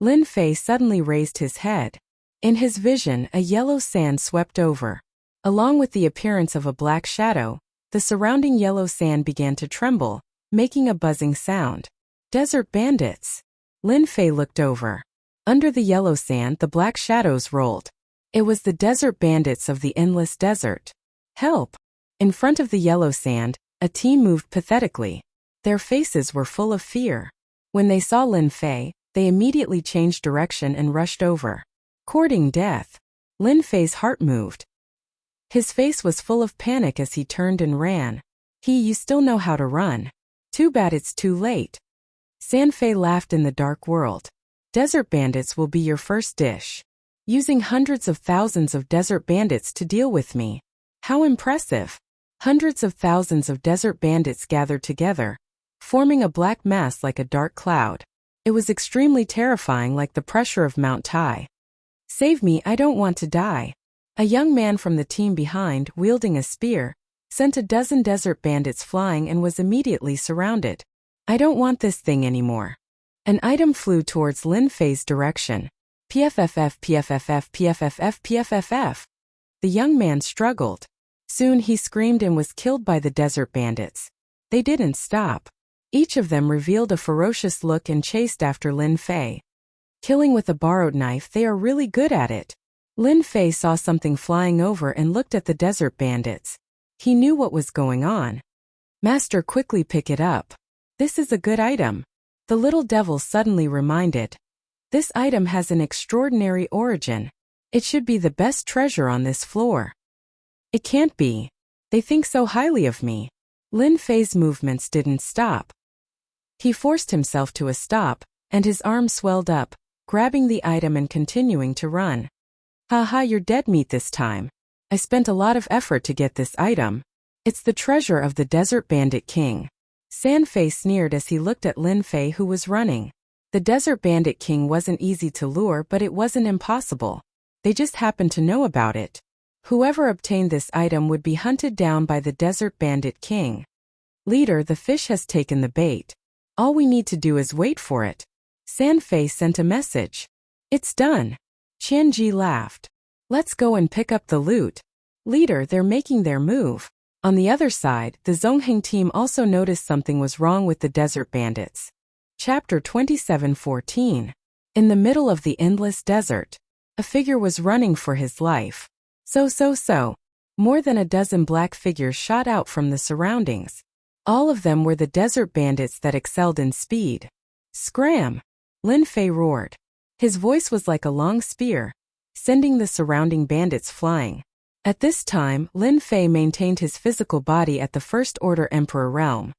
Lin Fei suddenly raised his head. In his vision, a yellow sand swept over. Along with the appearance of a black shadow, the surrounding yellow sand began to tremble, making a buzzing sound. Desert bandits. Lin Fei looked over. Under the yellow sand, the black shadows rolled. It was the desert bandits of the endless desert. Help! In front of the yellow sand, a team moved pathetically. Their faces were full of fear. When they saw Lin Fei, they immediately changed direction and rushed over. Courting death. Lin Fei's heart moved. His face was full of panic as he turned and ran. You still know how to run. Too bad it's too late. Sanfei laughed in the dark world. Desert bandits will be your first dish. Using hundreds of thousands of desert bandits to deal with me. How impressive. Hundreds of thousands of desert bandits gathered together, forming a black mass like a dark cloud. It was extremely terrifying, like the pressure of Mount Tai. Save me, I don't want to die. A young man from the team behind, wielding a spear, sent a dozen desert bandits flying and was immediately surrounded. I don't want this thing anymore. An item flew towards Lin Fei's direction. PFFF, PFFF, PFFF, PFFF. The young man struggled. Soon he screamed and was killed by the desert bandits. They didn't stop. Each of them revealed a ferocious look and chased after Lin Fei. Killing with a borrowed knife, they are really good at it. Lin Fei saw something flying over and looked at the desert bandits. He knew what was going on. Master, quickly pick it up. This is a good item. The little devil suddenly reminded. This item has an extraordinary origin. It should be the best treasure on this floor. It can't be. They think so highly of me. Lin Fei's movements didn't stop. He forced himself to a stop, and his arm swelled up, grabbing the item and continuing to run. Haha, you're dead meat this time. I spent a lot of effort to get this item. It's the treasure of the Desert Bandit King. Sanfei sneered as he looked at Lin Fei, who was running. The Desert Bandit King wasn't easy to lure, but it wasn't impossible. They just happened to know about it. Whoever obtained this item would be hunted down by the Desert Bandit King. Leader, the fish has taken the bait. All we need to do is wait for it. Sanfei sent a message. It's done. Qianji laughed. Let's go and pick up the loot. Leader, they're making their move. On the other side, the Zongheng team also noticed something was wrong with the desert bandits. Chapter 27:14. In the middle of the endless desert, a figure was running for his life. So. More than a dozen black figures shot out from the surroundings. All of them were the desert bandits that excelled in speed. Scram! Lin Fei roared. His voice was like a long spear, sending the surrounding bandits flying. At this time, Lin Fei maintained his physical body at the First Order Emperor realm.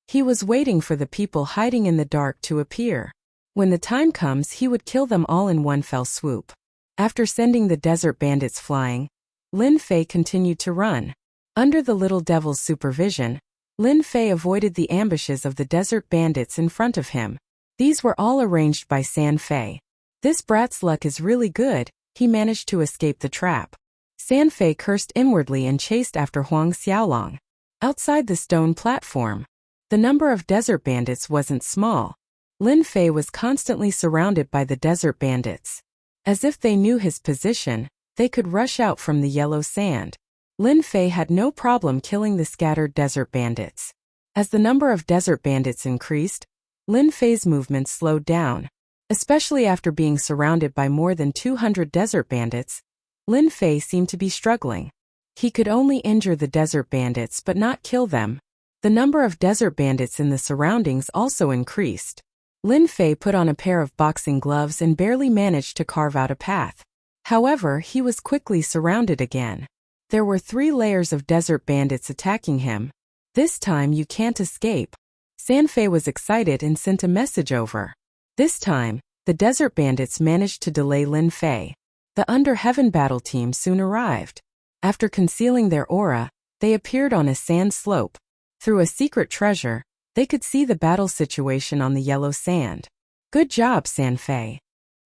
He was waiting for the people hiding in the dark to appear. When the time comes, he would kill them all in one fell swoop. After sending the desert bandits flying, Lin Fei continued to run. Under the little devil's supervision, Lin Fei avoided the ambushes of the desert bandits in front of him. These were all arranged by Sanfei. This brat's luck is really good, he managed to escape the trap. Sanfei cursed inwardly and chased after Huang Xiaolong. Outside the stone platform, the number of desert bandits wasn't small. Lin Fei was constantly surrounded by the desert bandits. As if they knew his position, they could rush out from the yellow sand. Lin Fei had no problem killing the scattered desert bandits. As the number of desert bandits increased, Lin Fei's movements slowed down. Especially after being surrounded by more than 200 desert bandits, Lin Fei seemed to be struggling. He could only injure the desert bandits but not kill them. The number of desert bandits in the surroundings also increased. Lin Fei put on a pair of boxing gloves and barely managed to carve out a path. However, he was quickly surrounded again. There were 3 layers of desert bandits attacking him. This time you can't escape. Sanfei was excited and sent a message over. This time, the desert bandits managed to delay Lin Fei. The Under Heaven battle team soon arrived. After concealing their aura, they appeared on a sand slope. Through a secret treasure, they could see the battle situation on the yellow sand. Good job, Sanfei.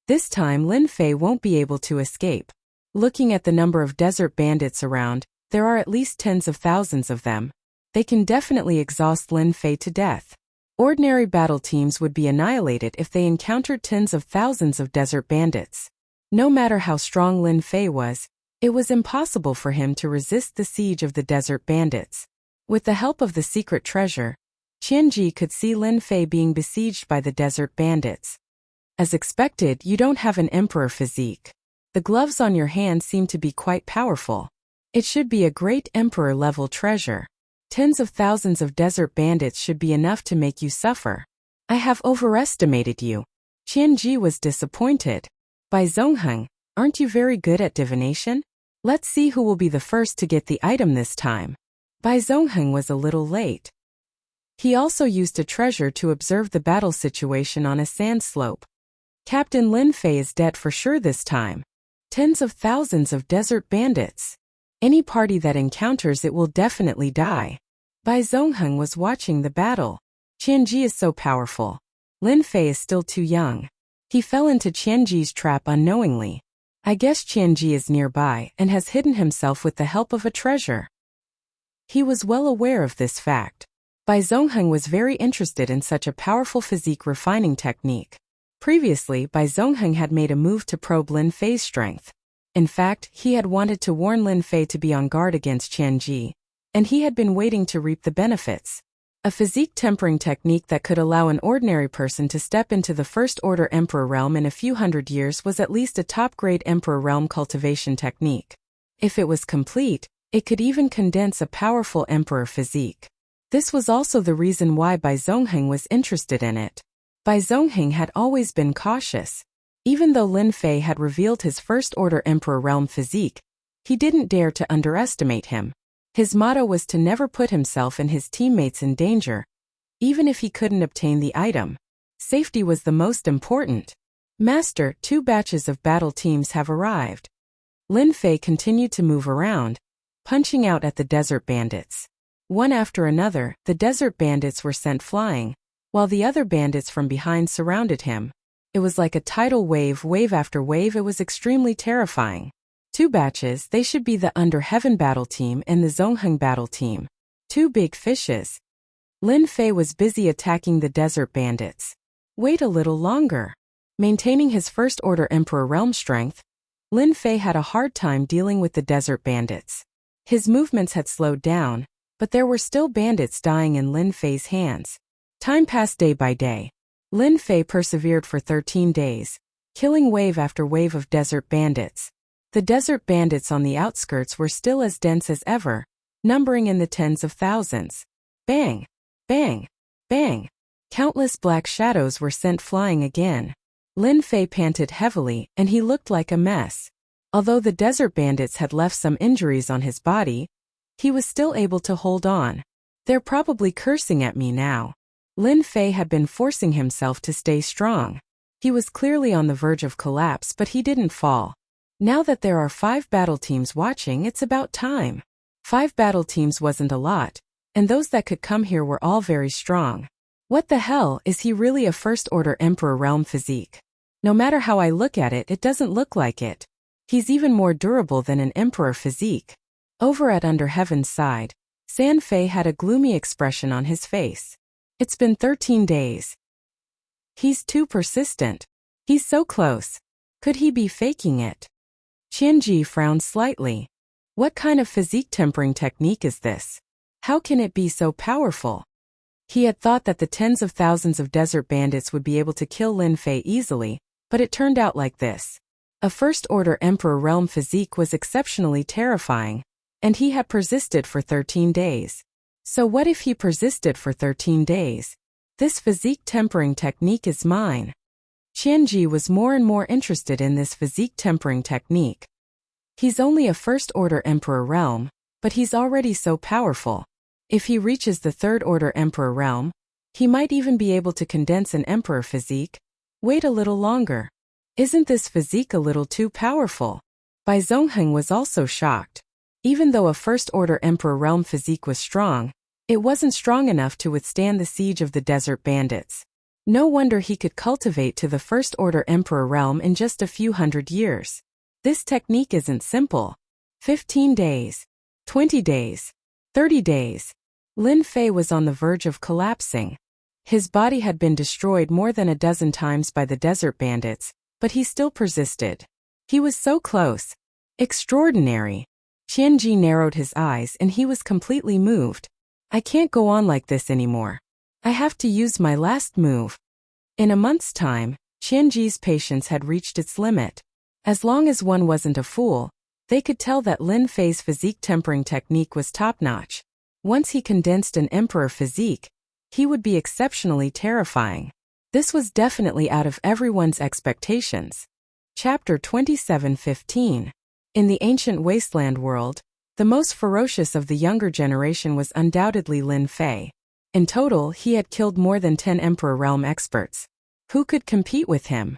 This time Lin Fei won't be able to escape. Looking at the number of desert bandits around, there are at least tens of thousands of them. They can definitely exhaust Lin Fei to death. Ordinary battle teams would be annihilated if they encountered tens of thousands of desert bandits. No matter how strong Lin Fei was, it was impossible for him to resist the siege of the desert bandits. With the help of the secret treasure, Qianji could see Lin Fei being besieged by the desert bandits. As expected, you don't have an emperor physique. The gloves on your hand seem to be quite powerful. It should be a great emperor-level treasure. Tens of thousands of desert bandits should be enough to make you suffer. I have overestimated you. Qianji was disappointed. Bai Zongheng, aren't you very good at divination? Let's see who will be the first to get the item this time. Bai Zongheng was a little late. He also used a treasure to observe the battle situation on a sand slope. Captain Lin Fei is dead for sure this time. Tens of thousands of desert bandits. Any party that encounters it will definitely die. Bai Zongheng was watching the battle. Qianji is so powerful. Lin Fei is still too young. He fell into Qianji's trap unknowingly. I guess Qianji is nearby and has hidden himself with the help of a treasure. He was well aware of this fact. Bai Zongheng was very interested in such a powerful physique refining technique. Previously, Bai Zongheng had made a move to probe Lin Fei's strength. In fact, he had wanted to warn Lin Fei to be on guard against Qianji, and he had been waiting to reap the benefits. A physique tempering technique that could allow an ordinary person to step into the First Order Emperor realm in a few hundred years was at least a top-grade Emperor realm cultivation technique. If it was complete, it could even condense a powerful Emperor physique. This was also the reason why Bai Zongheng was interested in it. Bai Zongheng had always been cautious. Even though Lin Fei had revealed his First Order Emperor realm physique, he didn't dare to underestimate him. His motto was to never put himself and his teammates in danger, even if he couldn't obtain the item. Safety was the most important. Master, 2 batches of battle teams have arrived. Lin Fei continued to move around, punching out at the desert bandits. One after another, the desert bandits were sent flying, while the other bandits from behind surrounded him. It was like a tidal wave, wave after wave. It was extremely terrifying. 2 batches, they should be the Under Heaven battle team and the Zongheng battle team. 2 big fishes. Lin Fei was busy attacking the desert bandits. Wait a little longer. Maintaining his First Order Emperor realm strength, Lin Fei had a hard time dealing with the desert bandits. His movements had slowed down, but there were still bandits dying in Lin Fei's hands. Time passed day by day. Lin Fei persevered for 13 days, killing wave after wave of desert bandits. The desert bandits on the outskirts were still as dense as ever, numbering in the tens of thousands. Bang! Bang! Bang! Countless black shadows were sent flying again. Lin Fei panted heavily, and he looked like a mess. Although the desert bandits had left some injuries on his body, he was still able to hold on. They're probably cursing at me now. Lin Fei had been forcing himself to stay strong. He was clearly on the verge of collapse, but he didn't fall. Now that there are 5 battle teams watching, it's about time. 5 battle teams wasn't a lot, and those that could come here were all very strong. What the hell, is he really a First Order Emperor realm physique? No matter how I look at it, it doesn't look like it. He's even more durable than an emperor physique. Over at Under Heaven's side, San Fei had a gloomy expression on his face. It's been 13 days. He's too persistent. He's so close. Could he be faking it? Qianji frowned slightly. What kind of physique tempering technique is this? How can it be so powerful? He had thought that the tens of thousands of desert bandits would be able to kill Lin Fei easily, but it turned out like this. A first-order Emperor realm physique was exceptionally terrifying, and he had persisted for 13 days. So what if he persisted for 13 days? This physique tempering technique is mine. Qianji was more and more interested in this physique tempering technique. He's only a first-order Emperor realm, but he's already so powerful. If he reaches the third-order Emperor realm, he might even be able to condense an Emperor physique. Wait a little longer. Isn't this physique a little too powerful? Bai Zhongheng was also shocked. Even though a first-order Emperor realm physique was strong, it wasn't strong enough to withstand the siege of the desert bandits. No wonder he could cultivate to the first-order Emperor realm in just a few hundred years. This technique isn't simple. 15 days. 20 days. 30 days. Lin Fei was on the verge of collapsing. His body had been destroyed more than a dozen times by the desert bandits, but he still persisted. He was so close. Extraordinary. Qianji narrowed his eyes and he was completely moved. I can't go on like this anymore. I have to use my last move. In a month's time, Qianji's patience had reached its limit. As long as one wasn't a fool, they could tell that Lin Fei's physique tempering technique was top-notch. Once he condensed an emperor physique, he would be exceptionally terrifying. This was definitely out of everyone's expectations. Chapter 27:15. In the ancient wasteland world, the most ferocious of the younger generation was undoubtedly Lin Fei. In total, he had killed more than 10 Emperor Realm experts. Who could compete with him?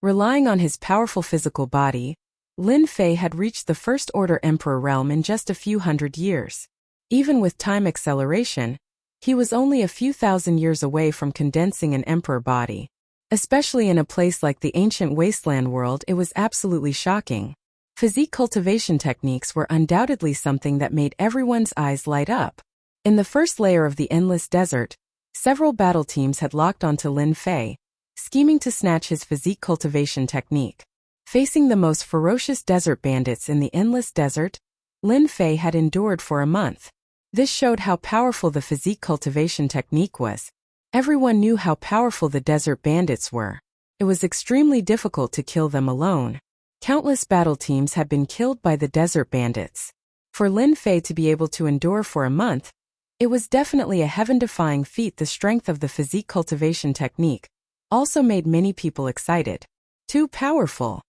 Relying on his powerful physical body, Lin Fei had reached the First-Order Emperor Realm in just a few hundred years. Even with time acceleration, he was only a few thousand years away from condensing an emperor body. Especially in a place like the ancient wasteland world, it was absolutely shocking. Physique cultivation techniques were undoubtedly something that made everyone's eyes light up. In the first layer of the endless desert, several battle teams had locked onto Lin Fei, scheming to snatch his physique cultivation technique. Facing the most ferocious desert bandits in the endless desert, Lin Fei had endured for a month. This showed how powerful the physique cultivation technique was. Everyone knew how powerful the desert bandits were. It was extremely difficult to kill them alone. Countless battle teams had been killed by the desert bandits. For Lin Fei to be able to endure for a month, it was definitely a heaven-defying feat. The strength of the physique cultivation technique also made many people excited. Too powerful.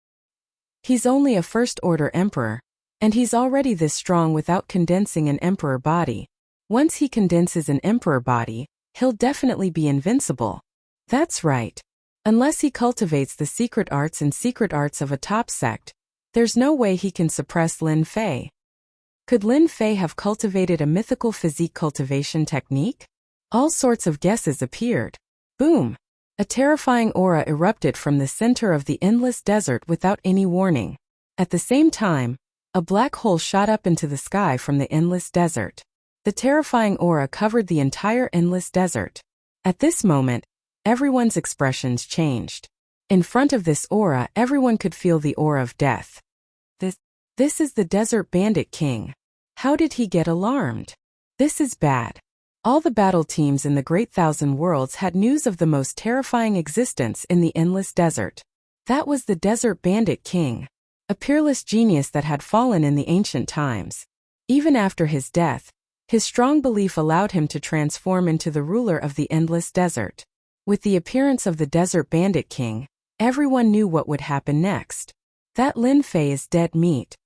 He's only a first-order emperor, and he's already this strong without condensing an emperor body. Once he condenses an emperor body, he'll definitely be invincible. That's right. Unless he cultivates the secret arts and secret arts of a top sect, there's no way he can suppress Lin Fei. Could Lin Fei have cultivated a mythical physique cultivation technique? All sorts of guesses appeared. Boom! A terrifying aura erupted from the center of the endless desert without any warning. At the same time, a black hole shot up into the sky from the endless desert. The terrifying aura covered the entire endless desert. At this moment, everyone's expressions changed. In front of this aura, everyone could feel the aura of death. This is the Desert Bandit King. How did he get alarmed? This is bad. All the battle teams in the Great Thousand Worlds had news of the most terrifying existence in the endless desert. That was the Desert Bandit King, a peerless genius that had fallen in the ancient times. Even after his death, his strong belief allowed him to transform into the ruler of the endless desert. With the appearance of the Desert Bandit King, everyone knew what would happen next. That Lin Fei is dead meat.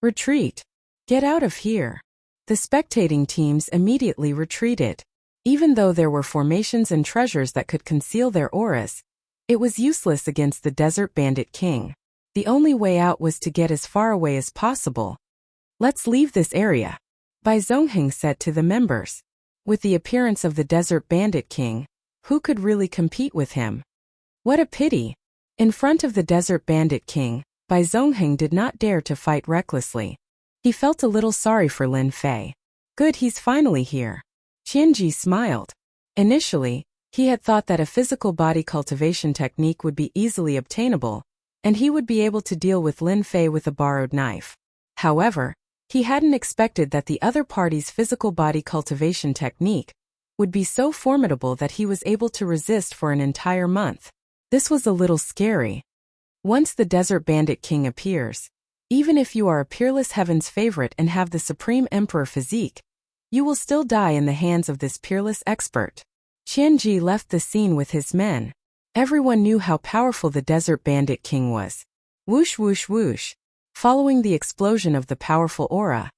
Retreat. Get out of here. The spectating teams immediately retreated. Even though there were formations and treasures that could conceal their auras, it was useless against the Desert Bandit King. The only way out was to get as far away as possible. Let's leave this area, Bai Zhongheng said to the members. With the appearance of the Desert Bandit King, who could really compete with him? What a pity. In front of the Desert Bandit King, Bai Zongheng did not dare to fight recklessly. He felt a little sorry for Lin Fei. Good, he's finally here. Qianji smiled. Initially, he had thought that a physical body cultivation technique would be easily obtainable, and he would be able to deal with Lin Fei with a borrowed knife. However, he hadn't expected that the other party's physical body cultivation technique would be so formidable that he was able to resist for an entire month. This was a little scary. Once the Desert Bandit King appears, even if you are a peerless heaven's favorite and have the supreme emperor physique, you will still die in the hands of this peerless expert. Qianji left the scene with his men. Everyone knew how powerful the Desert Bandit King was. Whoosh whoosh whoosh. Following the explosion of the powerful aura,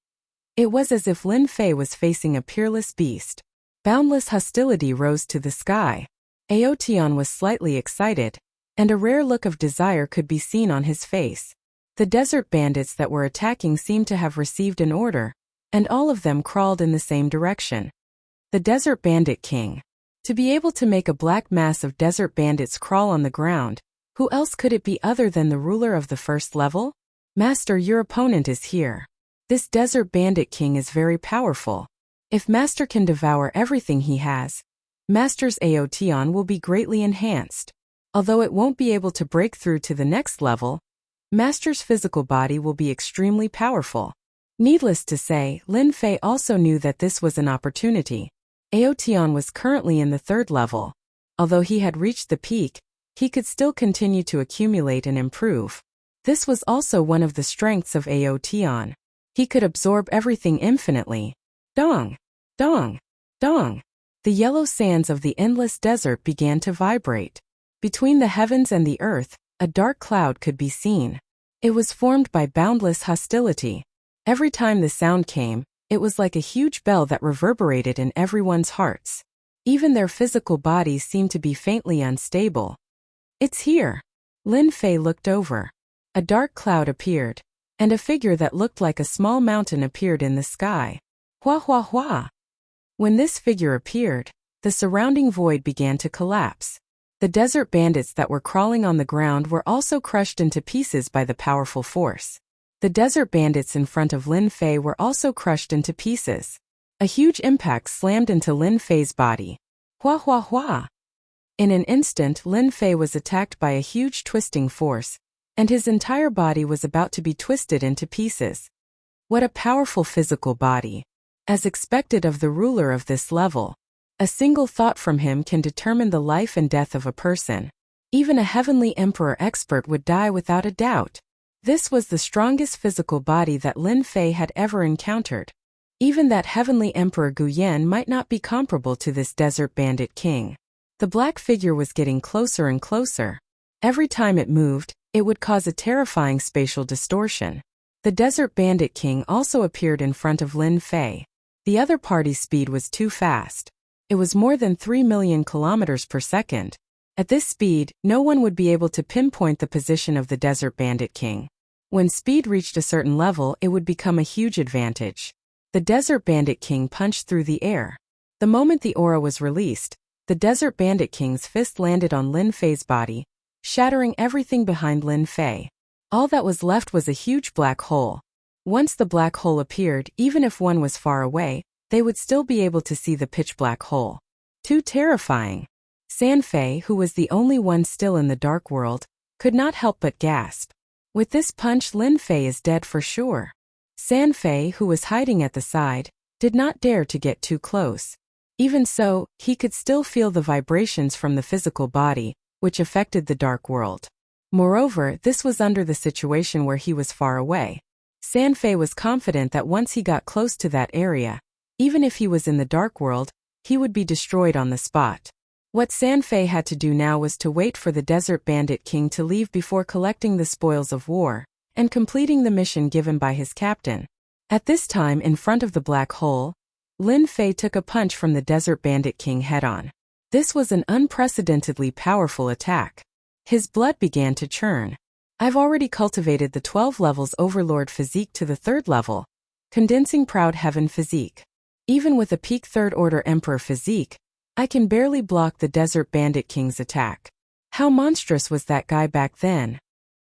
it was as if Lin Fei was facing a peerless beast. Boundless hostility rose to the sky. Aotian was slightly excited, and a rare look of desire could be seen on his face. The desert bandits that were attacking seemed to have received an order, and all of them crawled in the same direction. The Desert Bandit King. To be able to make a black mass of desert bandits crawl on the ground, who else could it be other than the ruler of the first level? Master, your opponent is here. This Desert Bandit King is very powerful. If Master can devour everything he has, Master's Aotian will be greatly enhanced. Although it won't be able to break through to the next level, Master's physical body will be extremely powerful. Needless to say, Lin Fei also knew that this was an opportunity. Aotian was currently in the third level. Although he had reached the peak, he could still continue to accumulate and improve. This was also one of the strengths of Aotian. He could absorb everything infinitely. Dong! Dong! Dong! The yellow sands of the endless desert began to vibrate. Between the heavens and the earth, a dark cloud could be seen. It was formed by boundless hostility. Every time the sound came, it was like a huge bell that reverberated in everyone's hearts. Even their physical bodies seemed to be faintly unstable. It's here. Lin Fei looked over. A dark cloud appeared, and a figure that looked like a small mountain appeared in the sky. Hua hua hua. When this figure appeared, the surrounding void began to collapse. The desert bandits that were crawling on the ground were also crushed into pieces by the powerful force. The desert bandits in front of Lin Fei were also crushed into pieces. A huge impact slammed into Lin Fei's body. Hua hua hua. In an instant, Lin Fei was attacked by a huge twisting force, and his entire body was about to be twisted into pieces. What a powerful physical body. As expected of the ruler of this level, a single thought from him can determine the life and death of a person. Even a heavenly emperor expert would die without a doubt. This was the strongest physical body that Lin Fei had ever encountered. Even that heavenly emperor Guyan might not be comparable to this desert bandit king. The black figure was getting closer and closer. Every time it moved, it would cause a terrifying spatial distortion. The desert bandit king also appeared in front of Lin Fei. The other party's speed was too fast. It was more than 3 million kilometers per second. At this speed, no one would be able to pinpoint the position of the Desert Bandit King. When speed reached a certain level, it would become a huge advantage. The Desert Bandit King punched through the air. The moment the aura was released, the Desert Bandit King's fist landed on Lin Fei's body, shattering everything behind Lin Fei. All that was left was a huge black hole. Once the black hole appeared, even if one was far away, they would still be able to see the pitch-black hole. Too terrifying. Sanfei, who was the only one still in the dark world, could not help but gasp. With this punch, Lin Fei is dead for sure. Sanfei, who was hiding at the side, did not dare to get too close. Even so, he could still feel the vibrations from the physical body, which affected the dark world. Moreover, this was under the situation where he was far away. Sanfei was confident that once he got close to that area, even if he was in the dark world, he would be destroyed on the spot. What Sanfei had to do now was to wait for the Desert Bandit King to leave before collecting the spoils of war and completing the mission given by his captain. At this time, in front of the black hole, Lin Fei took a punch from the Desert Bandit King head-on. This was an unprecedentedly powerful attack. His blood began to churn. I've already cultivated the 12 levels Overlord physique to the 3rd level, condensing Proud Heaven physique. Even with a peak 3rd order Emperor physique, I can barely block the Desert Bandit King's attack. How monstrous was that guy back then?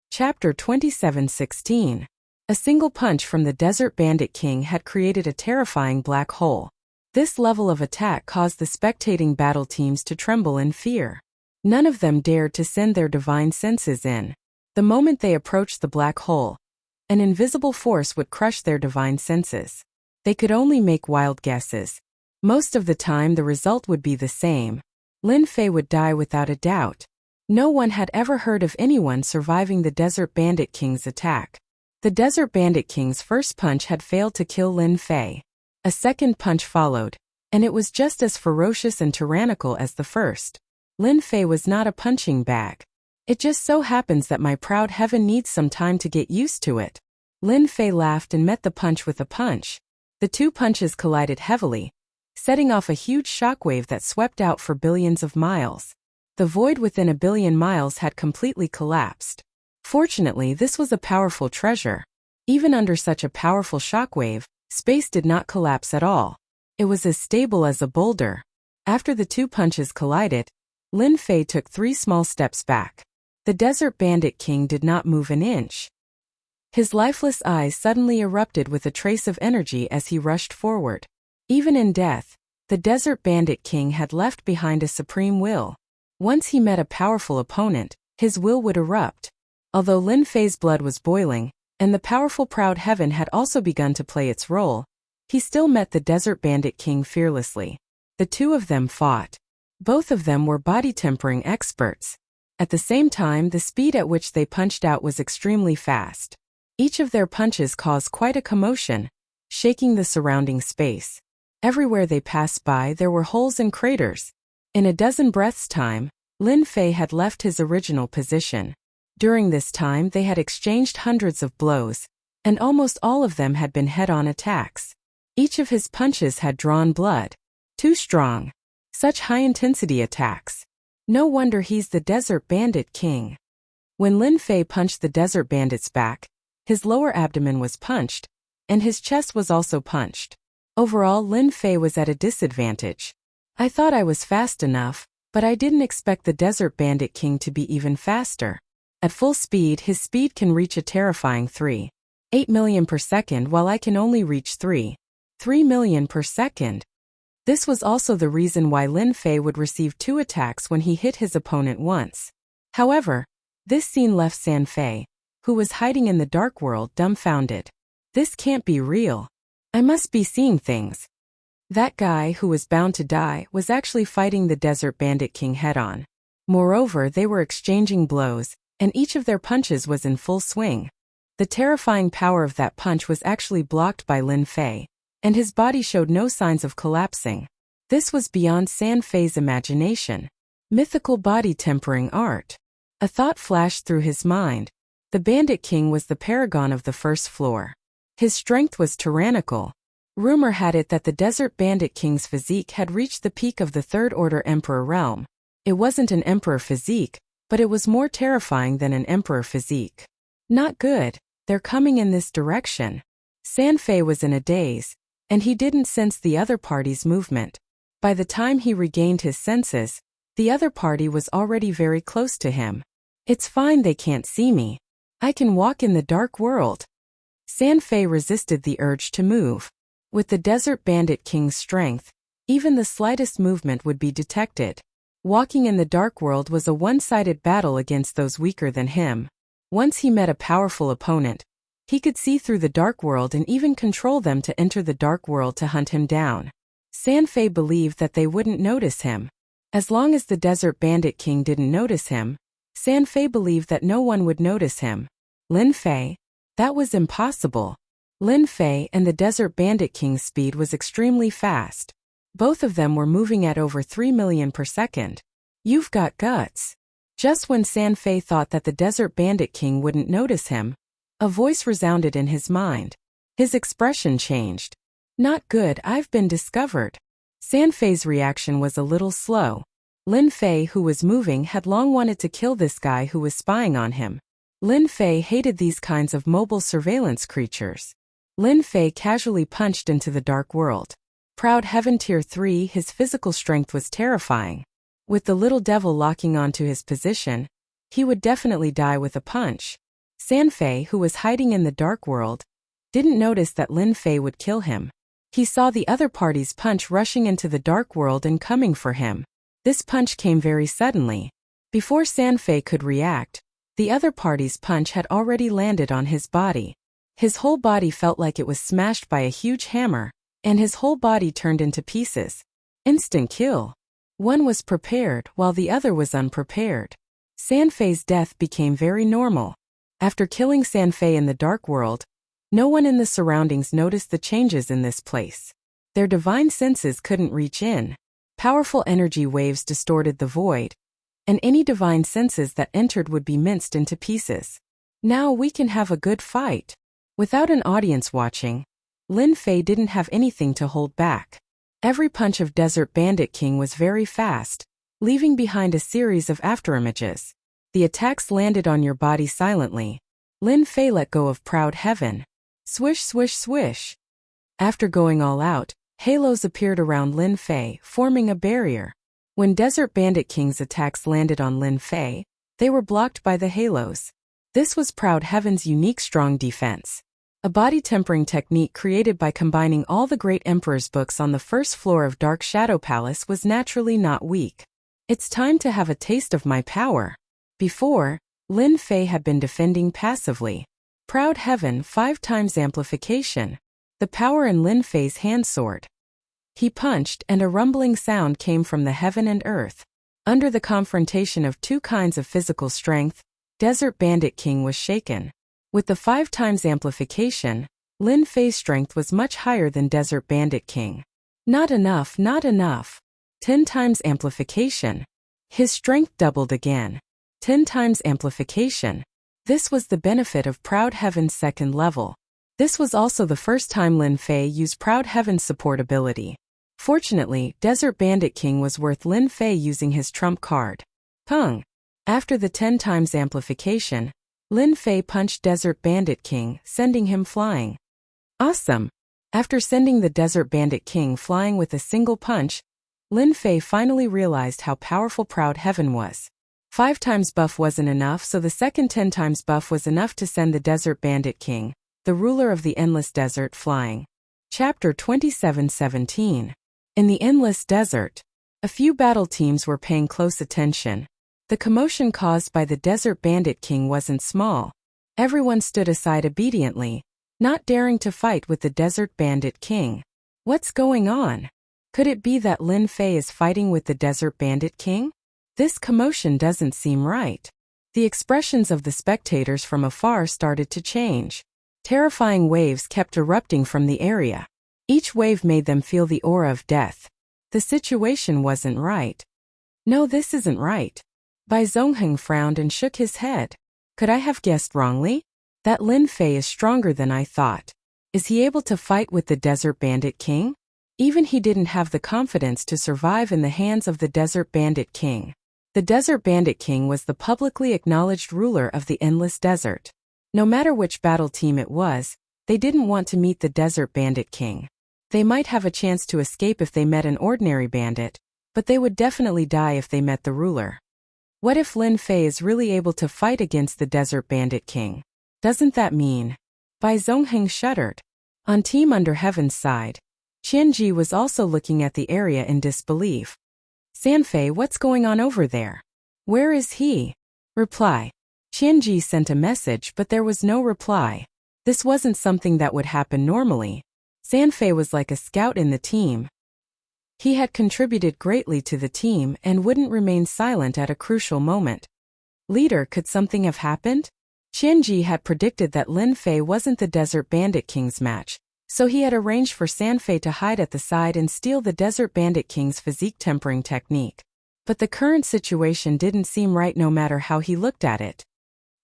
Chapter 27:16. A single punch from the Desert Bandit King had created a terrifying black hole. This level of attack caused the spectating battle teams to tremble in fear. None of them dared to send their divine senses in. The moment they approached the black hole, an invisible force would crush their divine senses. They could only make wild guesses. Most of the time the result would be the same. Lin Fei would die without a doubt. No one had ever heard of anyone surviving the Desert Bandit King's attack. The Desert Bandit King's first punch had failed to kill Lin Fei. A second punch followed, and it was just as ferocious and tyrannical as the first. Lin Fei was not a punching bag. It just so happens that my proud heaven needs some time to get used to it. Lin Fei laughed and met the punch with a punch. The two punches collided heavily, setting off a huge shockwave that swept out for billions of miles. The void within a billion miles had completely collapsed. Fortunately, this was a powerful treasure. Even under such a powerful shockwave, space did not collapse at all. It was as stable as a boulder. After the two punches collided, Lin Fei took 3 small steps back. The Desert Bandit King did not move an inch. His lifeless eyes suddenly erupted with a trace of energy as he rushed forward. Even in death, the Desert Bandit King had left behind a supreme will. Once he met a powerful opponent, his will would erupt. Although Lin Fei's blood was boiling, and the powerful proud heaven had also begun to play its role, he still met the Desert Bandit King fearlessly. The two of them fought. Both of them were body tempering experts. At the same time, the speed at which they punched out was extremely fast. Each of their punches caused quite a commotion, shaking the surrounding space. Everywhere they passed by there were holes and craters. In a dozen breaths' time, Lin Fei had left his original position. During this time they had exchanged hundreds of blows, and almost all of them had been head-on attacks. Each of his punches had drawn blood. Too strong. Such high-intensity attacks. No wonder he's the Desert Bandit King. When Lin Fei punched the Desert Bandit's back, his lower abdomen was punched, and his chest was also punched. Overall, Lin Fei was at a disadvantage. I thought I was fast enough, but I didn't expect the Desert Bandit King to be even faster. At full speed, his speed can reach a terrifying 3.8 million per second, while I can only reach 3.3 million per second. This was also the reason why Lin Fei would receive 2 attacks when he hit his opponent once. However, this scene left San Fei, who was hiding in the dark world, dumbfounded. This can't be real. I must be seeing things. That guy who was bound to die was actually fighting the Desert Bandit King head-on. Moreover, they were exchanging blows, and each of their punches was in full swing. The terrifying power of that punch was actually blocked by Lin Fei, and his body showed no signs of collapsing. This was beyond San Fei's imagination. Mythical body tempering art. A thought flashed through his mind. The Bandit King was the paragon of the first floor. His strength was tyrannical. Rumor had it that the Desert Bandit King's physique had reached the peak of the Third Order Emperor realm. It wasn't an emperor physique, but it was more terrifying than an emperor physique. Not good, they're coming in this direction. San Fei was in a daze, and he didn't sense the other party's movement. By the time he regained his senses, the other party was already very close to him. It's fine, they can't see me. I can walk in the dark world. San Fei resisted the urge to move. With the Desert Bandit King's strength, even the slightest movement would be detected. Walking in the dark world was a one-sided battle against those weaker than him. Once he met a powerful opponent, he could see through the dark world and even control them to enter the dark world to hunt him down. San Fei believed that they wouldn't notice him. As long as the Desert Bandit King didn't notice him, San Fei believed that no one would notice him. Lin Fei? That was impossible. Lin Fei and the Desert Bandit King's speed was extremely fast. Both of them were moving at over 3 million per second. You've got guts. Just when San Fei thought that the Desert Bandit King wouldn't notice him, a voice resounded in his mind. His expression changed. Not good, I've been discovered. San Fei's reaction was a little slow. Lin Fei, who was moving, had long wanted to kill this guy who was spying on him. Lin Fei hated these kinds of mobile surveillance creatures. Lin Fei casually punched into the dark world. Proud Heaven Tier 3, his physical strength was terrifying. With the little devil locking onto his position, he would definitely die with a punch. Sanfei, who was hiding in the dark world, didn't notice that Lin Fei would kill him. He saw the other party's punch rushing into the dark world and coming for him. This punch came very suddenly. Before Sanfei could react, the other party's punch had already landed on his body. His whole body felt like it was smashed by a huge hammer, and his whole body turned into pieces. Instant kill. One was prepared while the other was unprepared. Sanfei's death became very normal. After killing Sanfei in the dark world, no one in the surroundings noticed the changes in this place. Their divine senses couldn't reach in. Powerful energy waves distorted the void, and any divine senses that entered would be minced into pieces. Now we can have a good fight. Without an audience watching, Lin Fei didn't have anything to hold back. Every punch of Desert Bandit King was very fast, leaving behind a series of afterimages. The attacks landed on your body silently. Lin Fei let go of Proud Heaven. Swish, swish, swish. After going all out, halos appeared around Lin Fei, forming a barrier. When Desert Bandit King's attacks landed on Lin Fei, they were blocked by the halos. This was Proud Heaven's unique strong defense. A body tempering technique created by combining all the great emperor's books on the first floor of Dark Shadow Palace was naturally not weak. It's time to have a taste of my power. Before, Lin Fei had been defending passively. Proud Heaven 5 times amplification. The power in Lin Fei's hand soared. He punched and a rumbling sound came from the heaven and earth. Under the confrontation of 2 kinds of physical strength, Desert Bandit King was shaken. With the 5 times amplification, Lin Fei's strength was much higher than Desert Bandit King. Not enough, not enough. 10 times amplification. His strength doubled again. 10 times amplification. This was the benefit of Proud Heaven's second level. This was also the first time Lin Fei used Proud Heaven's support ability. Fortunately, Desert Bandit King was worth Lin Fei using his trump card. Pung. After the 10 times amplification, Lin Fei punched Desert Bandit King, sending him flying. Awesome! After sending the Desert Bandit King flying with a single punch, Lin Fei finally realized how powerful Proud Heaven was. 5 times buff wasn't enough, so the second 10 times buff was enough to send the Desert Bandit King, the ruler of the Endless Desert, flying. Chapter 27:17. In the Endless Desert, a few battle teams were paying close attention. The commotion caused by the Desert Bandit King wasn't small. Everyone stood aside obediently, not daring to fight with the Desert Bandit King. What's going on? Could it be that Lin Fei is fighting with the Desert Bandit King? This commotion doesn't seem right. The expressions of the spectators from afar started to change. Terrifying waves kept erupting from the area. Each wave made them feel the aura of death. The situation wasn't right. No, this isn't right. Bai Zongheng frowned and shook his head. Could I have guessed wrongly? That Lin Fei is stronger than I thought. Is he able to fight with the Desert Bandit King? Even he didn't have the confidence to survive in the hands of the Desert Bandit King. The Desert Bandit King was the publicly acknowledged ruler of the Endless Desert. No matter which battle team it was, they didn't want to meet the Desert Bandit King. They might have a chance to escape if they met an ordinary bandit, but they would definitely die if they met the ruler. What if Lin Fei is really able to fight against the Desert Bandit King? Doesn't that mean? Bai Zongheng shuddered. On Team Under Heaven's side, Qianji was also looking at the area in disbelief. Sanfei, what's going on over there? Where is he? Reply. Qianji sent a message, but there was no reply. This wasn't something that would happen normally. Sanfei was like a scout in the team. He had contributed greatly to the team and wouldn't remain silent at a crucial moment. Leader, could something have happened? Qianji had predicted that Lin Fei wasn't the Desert Bandit King's match, so he had arranged for Sanfei to hide at the side and steal the Desert Bandit King's physique tempering technique. But the current situation didn't seem right no matter how he looked at it.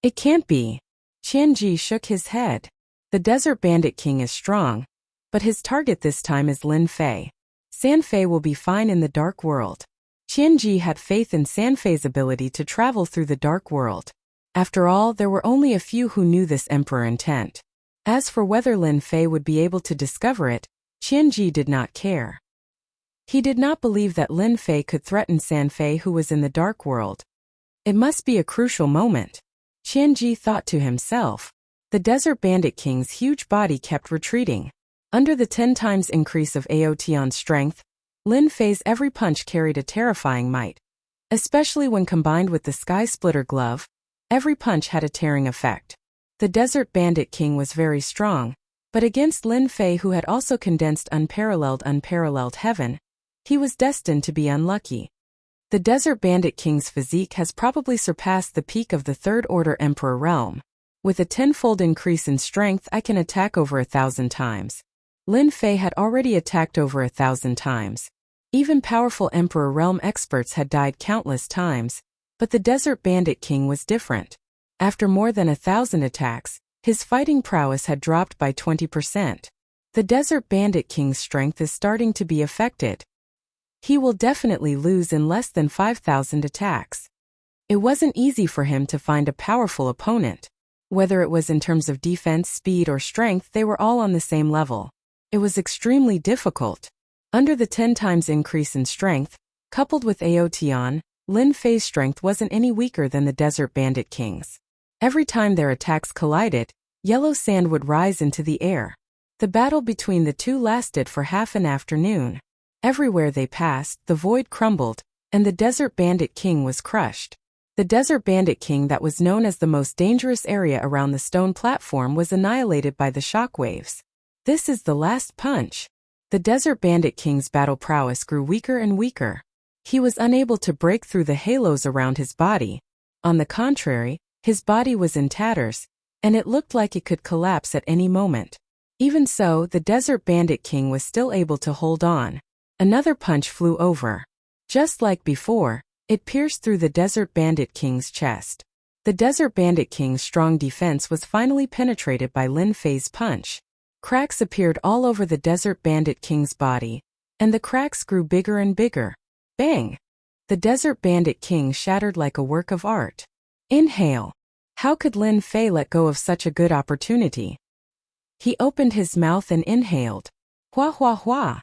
It can't be. Qianji shook his head. The Desert Bandit King is strong, but his target this time is Lin Fei. Sanfei will be fine in the dark world. Qianji had faith in Sanfei's ability to travel through the dark world. After all, there were only a few who knew this emperor intent. As for whether Lin Fei would be able to discover it, Qianji did not care. He did not believe that Lin Fei could threaten Sanfei, who was in the dark world. It must be a crucial moment. Qianji thought to himself. The Desert Bandit King's huge body kept retreating. Under the 10 times increase of Aotion's strength, Lin Fei's every punch carried a terrifying might. Especially when combined with the Sky Splitter glove, every punch had a tearing effect. The Desert Bandit King was very strong, but against Lin Fei, who had also condensed unparalleled heaven, he was destined to be unlucky. The Desert Bandit King's physique has probably surpassed the peak of the Third Order Emperor realm. With a 10-fold increase in strength, I can attack over 1,000 times. Lin Fei had already attacked over 1,000 times. Even powerful Emperor realm experts had died countless times, but the Desert Bandit King was different. After more than 1,000 attacks, his fighting prowess had dropped by 20%. The Desert Bandit King's strength is starting to be affected. He will definitely lose in less than 5,000 attacks. It wasn't easy for him to find a powerful opponent. Whether it was in terms of defense, speed, or strength, they were all on the same level. It was extremely difficult. Under the 10 times increase in strength, coupled with Aotion, Lin Fei's strength wasn't any weaker than the Desert Bandit King's. Every time their attacks collided, yellow sand would rise into the air. The battle between the two lasted for half an afternoon. Everywhere they passed, the void crumbled, and the Desert Bandit King was crushed. The Desert Bandit King, that was known as the most dangerous area around the stone platform, was annihilated by the shockwaves. This is the last punch. The Desert Bandit King's battle prowess grew weaker and weaker. He was unable to break through the halos around his body. On the contrary, his body was in tatters, and it looked like it could collapse at any moment. Even so, the Desert Bandit King was still able to hold on. Another punch flew over. Just like before, it pierced through the Desert Bandit King's chest. The Desert Bandit King's strong defense was finally penetrated by Lin Fei's punch. Cracks appeared all over the Desert Bandit King's body, and the cracks grew bigger and bigger. Bang! The Desert Bandit King shattered like a work of art. Inhale. How could Lin Fei let go of such a good opportunity? He opened his mouth and inhaled. Hua hua hua.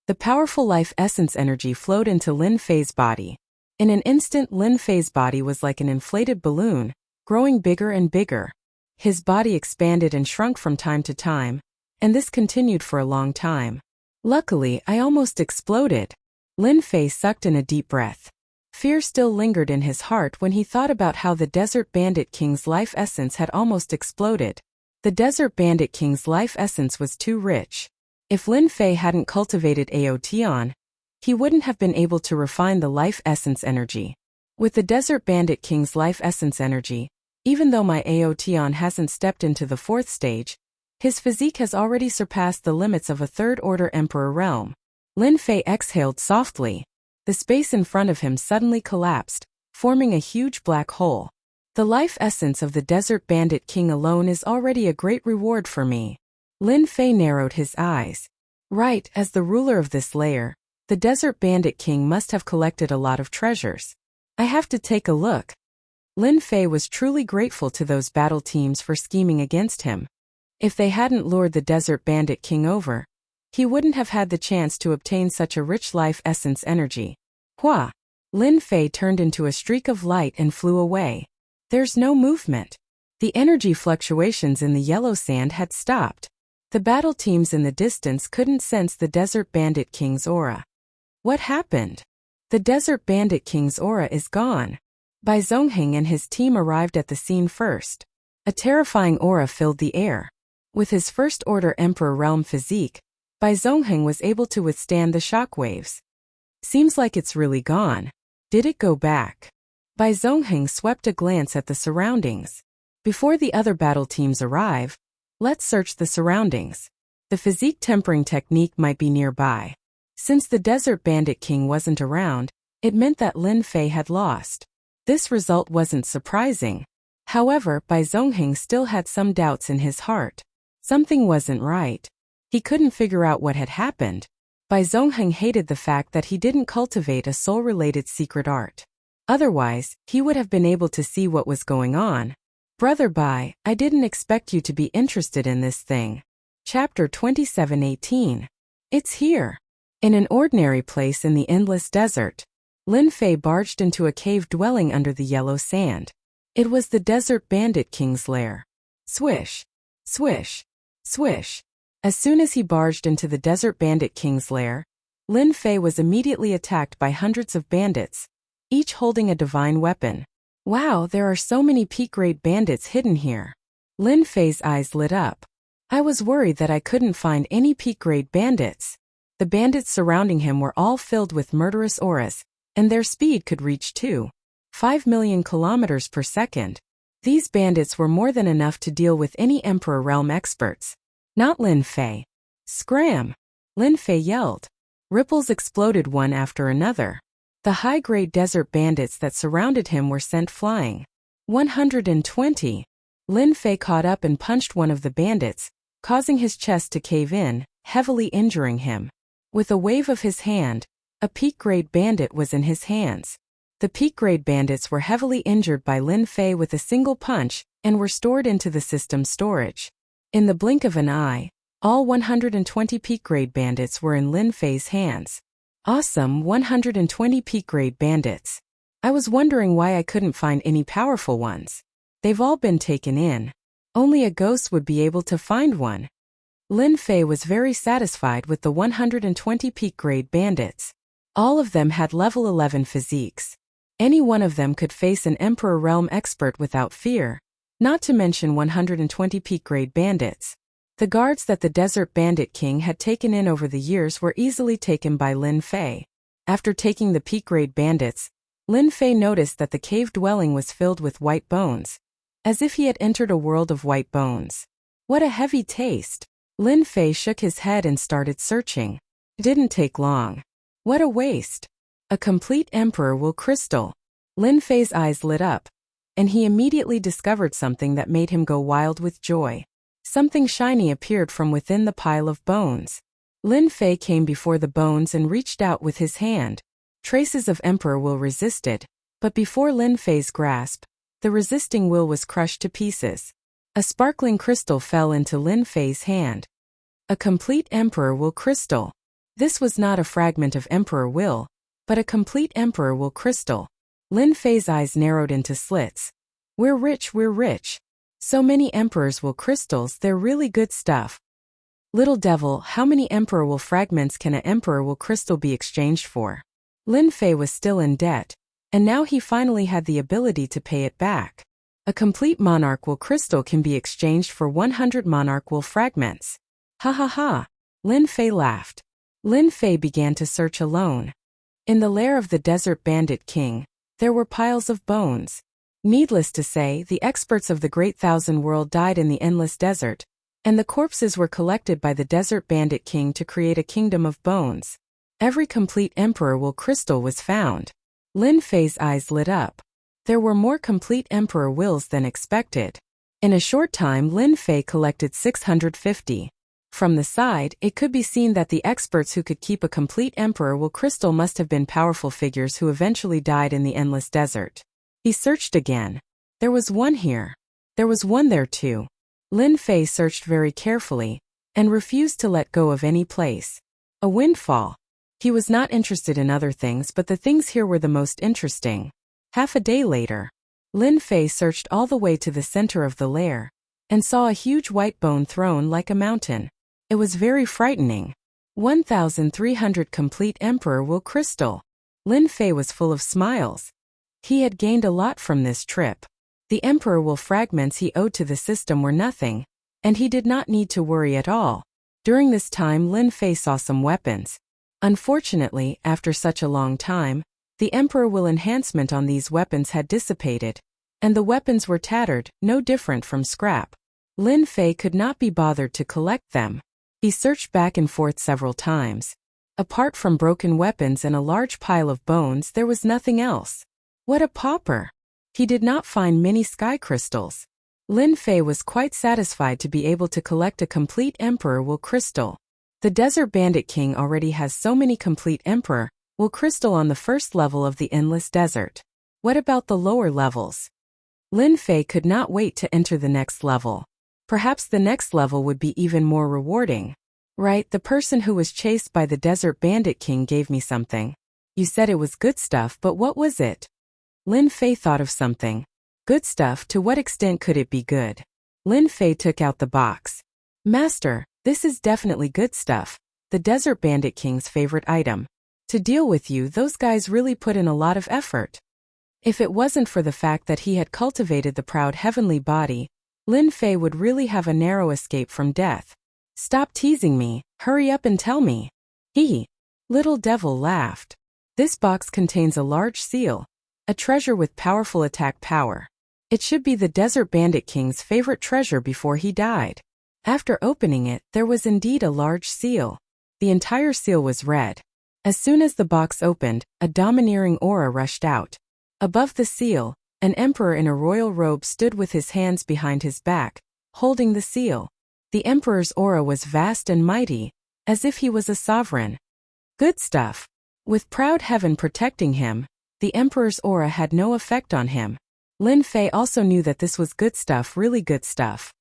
The powerful life essence energy flowed into Lin Fei's body. In an instant, Lin Fei's body was like an inflated balloon, growing bigger and bigger. His body expanded and shrunk from time to time, and this continued for a long time. Luckily, I almost exploded. Lin Fei sucked in a deep breath. Fear still lingered in his heart when he thought about how the Desert Bandit King's life essence had almost exploded. The Desert Bandit King's life essence was too rich. If Lin Fei hadn't cultivated Aotion, he wouldn't have been able to refine the life essence energy. With the Desert Bandit King's life essence energy, even though my Aotion hasn't stepped into the 4th stage, his physique has already surpassed the limits of a Third Order Emperor realm. Lin Fei exhaled softly. The space in front of him suddenly collapsed, forming a huge black hole. The life essence of the Desert Bandit King alone is already a great reward for me. Lin Fei narrowed his eyes. Right, as the ruler of this layer, the Desert Bandit King must have collected a lot of treasures. I have to take a look. Lin Fei was truly grateful to those battle teams for scheming against him. If they hadn't lured the Desert Bandit King over, he wouldn't have had the chance to obtain such a rich life essence energy. Hua! Lin Fei turned into a streak of light and flew away. There's no movement. The energy fluctuations in the yellow sand had stopped. The battle teams in the distance couldn't sense the Desert Bandit King's aura. What happened? The Desert Bandit King's aura is gone. Bai Zhongheng and his team arrived at the scene first. A terrifying aura filled the air. With his First Order Emperor realm physique, Bai Zhongheng was able to withstand the shockwaves. Seems like it's really gone. Did it go back? Bai Zhongheng swept a glance at the surroundings. Before the other battle teams arrive, let's search the surroundings. The physique tempering technique might be nearby. Since the Desert Bandit King wasn't around, it meant that Lin Fei had lost. This result wasn't surprising. However, Bai Zhongheng still had some doubts in his heart. Something wasn't right. He couldn't figure out what had happened. Bai Zhongheng hated the fact that he didn't cultivate a soul-related secret art. Otherwise, he would have been able to see what was going on. Brother Bai, I didn't expect you to be interested in this thing. Chapter 27:18. It's here. In an ordinary place in the endless desert, Lin Fei barged into a cave dwelling under the yellow sand. It was the Desert Bandit King's lair. Swish, swish, swish. As soon as he barged into the Desert Bandit King's lair, Lin Fei was immediately attacked by hundreds of bandits, each holding a divine weapon. Wow, there are so many peak-grade bandits hidden here. Lin Fei's eyes lit up. I was worried that I couldn't find any peak-grade bandits. The bandits surrounding him were all filled with murderous auras, and their speed could reach 5 million kilometers per second. These bandits were more than enough to deal with any Emperor Realm experts. Not Lin Fei. Scram! Lin Fei yelled. Ripples exploded one after another. The high-grade desert bandits that surrounded him were sent flying. 120. Lin Fei caught up and punched one of the bandits, causing his chest to cave in, heavily injuring him. With a wave of his hand, a peak-grade bandit was in his hands. The peak-grade bandits were heavily injured by Lin Fei with a single punch and were stored into the system's storage. In the blink of an eye, all 120 peak-grade bandits were in Lin Fei's hands. Awesome, 120 peak-grade bandits. I was wondering why I couldn't find any powerful ones. They've all been taken in. Only a ghost would be able to find one. Lin Fei was very satisfied with the 120 peak-grade bandits. All of them had level 11 physiques. Any one of them could face an Emperor Realm expert without fear, not to mention 120 peak-grade bandits. The guards that the Desert Bandit King had taken in over the years were easily taken by Lin Fei. After taking the peak-grade bandits, Lin Fei noticed that the cave dwelling was filled with white bones, as if he had entered a world of white bones. What a heavy taste! Lin Fei shook his head and started searching. It didn't take long. What a waste! A complete Emperor Will crystal. Lin Fei's eyes lit up, and he immediately discovered something that made him go wild with joy. Something shiny appeared from within the pile of bones. Lin Fei came before the bones and reached out with his hand. Traces of Emperor Will resisted, but before Lin Fei's grasp, the resisting will was crushed to pieces. A sparkling crystal fell into Lin Fei's hand. A complete Emperor Will crystal. This was not a fragment of Emperor Will, but a complete Emperor Will crystal. Lin Fei's eyes narrowed into slits. We're rich, we're rich. So many Emperor's Will crystals, they're really good stuff. Little devil, how many Emperor Will fragments can an Emperor Will crystal be exchanged for? Lin Fei was still in debt, and now he finally had the ability to pay it back. A complete Monarch Will crystal can be exchanged for 100 Monarch Will fragments. Ha ha ha! Lin Fei laughed. Lin Fei began to search alone. In the lair of the Desert Bandit King, there were piles of bones. Needless to say, the experts of the Great Thousand World died in the Endless Desert, and the corpses were collected by the Desert Bandit King to create a kingdom of bones. Every complete Emperor Will crystal was found. Lin Fei's eyes lit up. There were more complete Emperor Wills than expected. In a short time, Lin Fei collected 650. From the side, it could be seen that the experts who could keep a complete Emperor Will crystal must have been powerful figures who eventually died in the Endless Desert. He searched again. There was one here. There was one there too. Lin Fei searched very carefully, and refused to let go of any place. A windfall. He was not interested in other things, but the things here were the most interesting. Half a day later, Lin Fei searched all the way to the center of the lair, and saw a huge white bone thrown like a mountain. It was very frightening. 1,300 complete Emperor Will crystal. Lin Fei was full of smiles. He had gained a lot from this trip. The Emperor Will fragments he owed to the system were nothing, and he did not need to worry at all. During this time, Lin Fei saw some weapons. Unfortunately, after such a long time, the Emperor Will enhancement on these weapons had dissipated, and the weapons were tattered, no different from scrap. Lin Fei could not be bothered to collect them. He searched back and forth several times. Apart from broken weapons and a large pile of bones, there was nothing else. What a pauper! He did not find many sky crystals. Lin Fei was quite satisfied to be able to collect a complete Emperor Will crystal. The Desert Bandit King already has so many complete Emperor Will crystal on the first level of the Endless Desert. What about the lower levels? Lin Fei could not wait to enter the next level. Perhaps the next level would be even more rewarding. Right, the person who was chased by the Desert Bandit King gave me something. You said it was good stuff, but what was it? Lin Fei thought of something. Good stuff. To what extent could it be good? Lin Fei took out the box. Master, this is definitely good stuff. The Desert Bandit King's favorite item. To deal with you, those guys really put in a lot of effort. If it wasn't for the fact that he had cultivated the proud heavenly body, Lin Fei would really have a narrow escape from death. Stop teasing me, hurry up and tell me. He. Little Devil laughed. This box contains a large seal, a treasure with powerful attack power. It should be the Desert Bandit King's favorite treasure before he died. After opening it, there was indeed a large seal. The entire seal was red. As soon as the box opened, a domineering aura rushed out. Above the seal, an emperor in a royal robe stood with his hands behind his back, holding the seal. The emperor's aura was vast and mighty, as if he was a sovereign. Good stuff. With proud heaven protecting him, the emperor's aura had no effect on him. Lin Fei also knew that this was good stuff, really good stuff.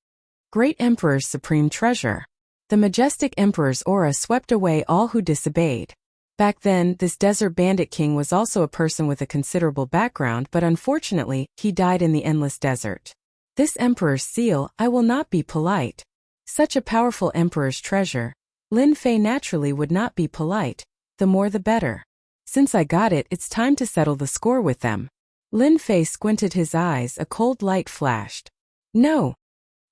Great Emperor's supreme treasure. The majestic emperor's aura swept away all who disobeyed. Back then, this Desert Bandit King was also a person with a considerable background, but unfortunately, he died in the endless desert. This emperor's seal, I will not be polite. Such a powerful emperor's treasure. Lin Fei naturally would not be polite. The more the better. Since I got it, it's time to settle the score with them. Lin Fei squinted his eyes, a cold light flashed. No.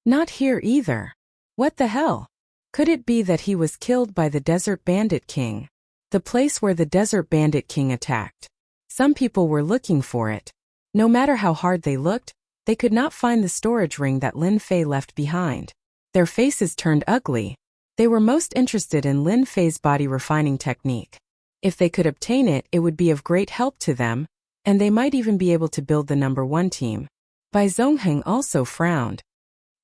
Not here either. What the hell? Could it be that he was killed by the Desert Bandit King? The place where the Desert Bandit King attacked. Some people were looking for it. No matter how hard they looked, they could not find the storage ring that Lin Fei left behind. Their faces turned ugly. They were most interested in Lin Fei's body refining technique. If they could obtain it, it would be of great help to them, and they might even be able to build the #1 team. Bai Zongheng also frowned.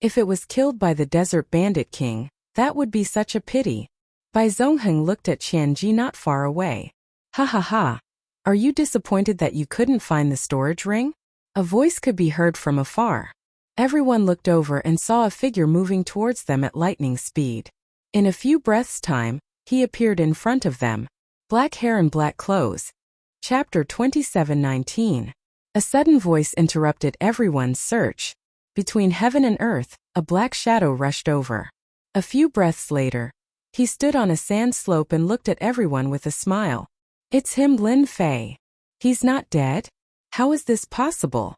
If it was killed by the Desert Bandit King, that would be such a pity. Bai Zongheng looked at Qianji not far away. Ha ha ha. Are you disappointed that you couldn't find the storage ring? A voice could be heard from afar. Everyone looked over and saw a figure moving towards them at lightning speed. In a few breaths' time, he appeared in front of them. Black hair and black clothes. Chapter 27:19. A sudden voice interrupted everyone's search. Between heaven and earth, a black shadow rushed over. A few breaths later, he stood on a sand slope and looked at everyone with a smile. It's him, Lin Fei. He's not dead? How is this possible?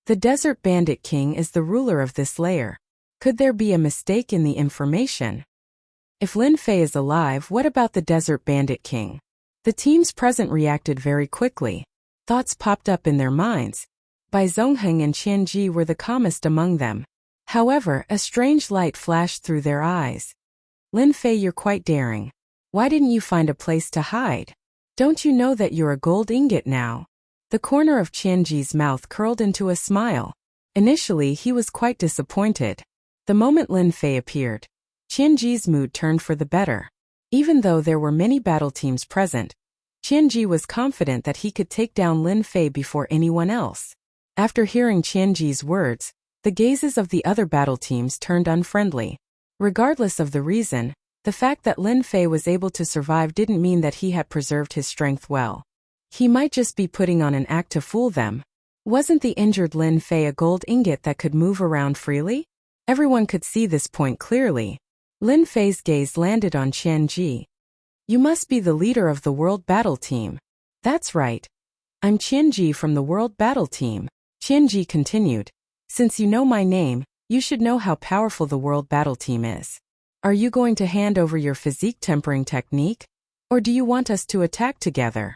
The Desert Bandit King is the ruler of this layer. Could there be a mistake in the information? If Lin Fei is alive, what about the Desert Bandit King? The teams present reacted very quickly. Thoughts popped up in their minds. Bai Zongheng and Qianji were the calmest among them. However, a strange light flashed through their eyes. Lin Fei, you're quite daring. Why didn't you find a place to hide? Don't you know that you're a gold ingot now? The corner of Qianji's mouth curled into a smile. Initially, he was quite disappointed. The moment Lin Fei appeared, Qianji's mood turned for the better. Even though there were many battle teams present, Qianji was confident that he could take down Lin Fei before anyone else. After hearing Qianji's words, the gazes of the other battle teams turned unfriendly. Regardless of the reason, the fact that Lin Fei was able to survive didn't mean that he had preserved his strength well. He might just be putting on an act to fool them. Wasn't the injured Lin Fei a gold ingot that could move around freely? Everyone could see this point clearly. Lin Fei's gaze landed on Qianji. You must be the leader of the World Battle Team. That's right. I'm Qianji from the World Battle Team. Qianji continued. Since you know my name, you should know how powerful the World Battle Team is. Are you going to hand over your physique tempering technique? Or do you want us to attack together?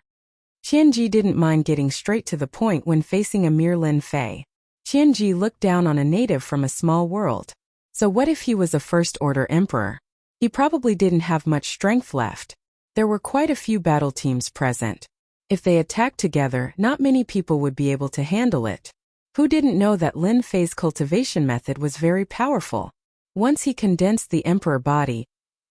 Qianji didn't mind getting straight to the point when facing a mere Lin Fei. Qianji looked down on a native from a small world. So what if he was a first-order emperor? He probably didn't have much strength left. There were quite a few battle teams present. If they attacked together, not many people would be able to handle it. Who didn't know that Lin Fei's cultivation method was very powerful? Once he condensed the emperor body,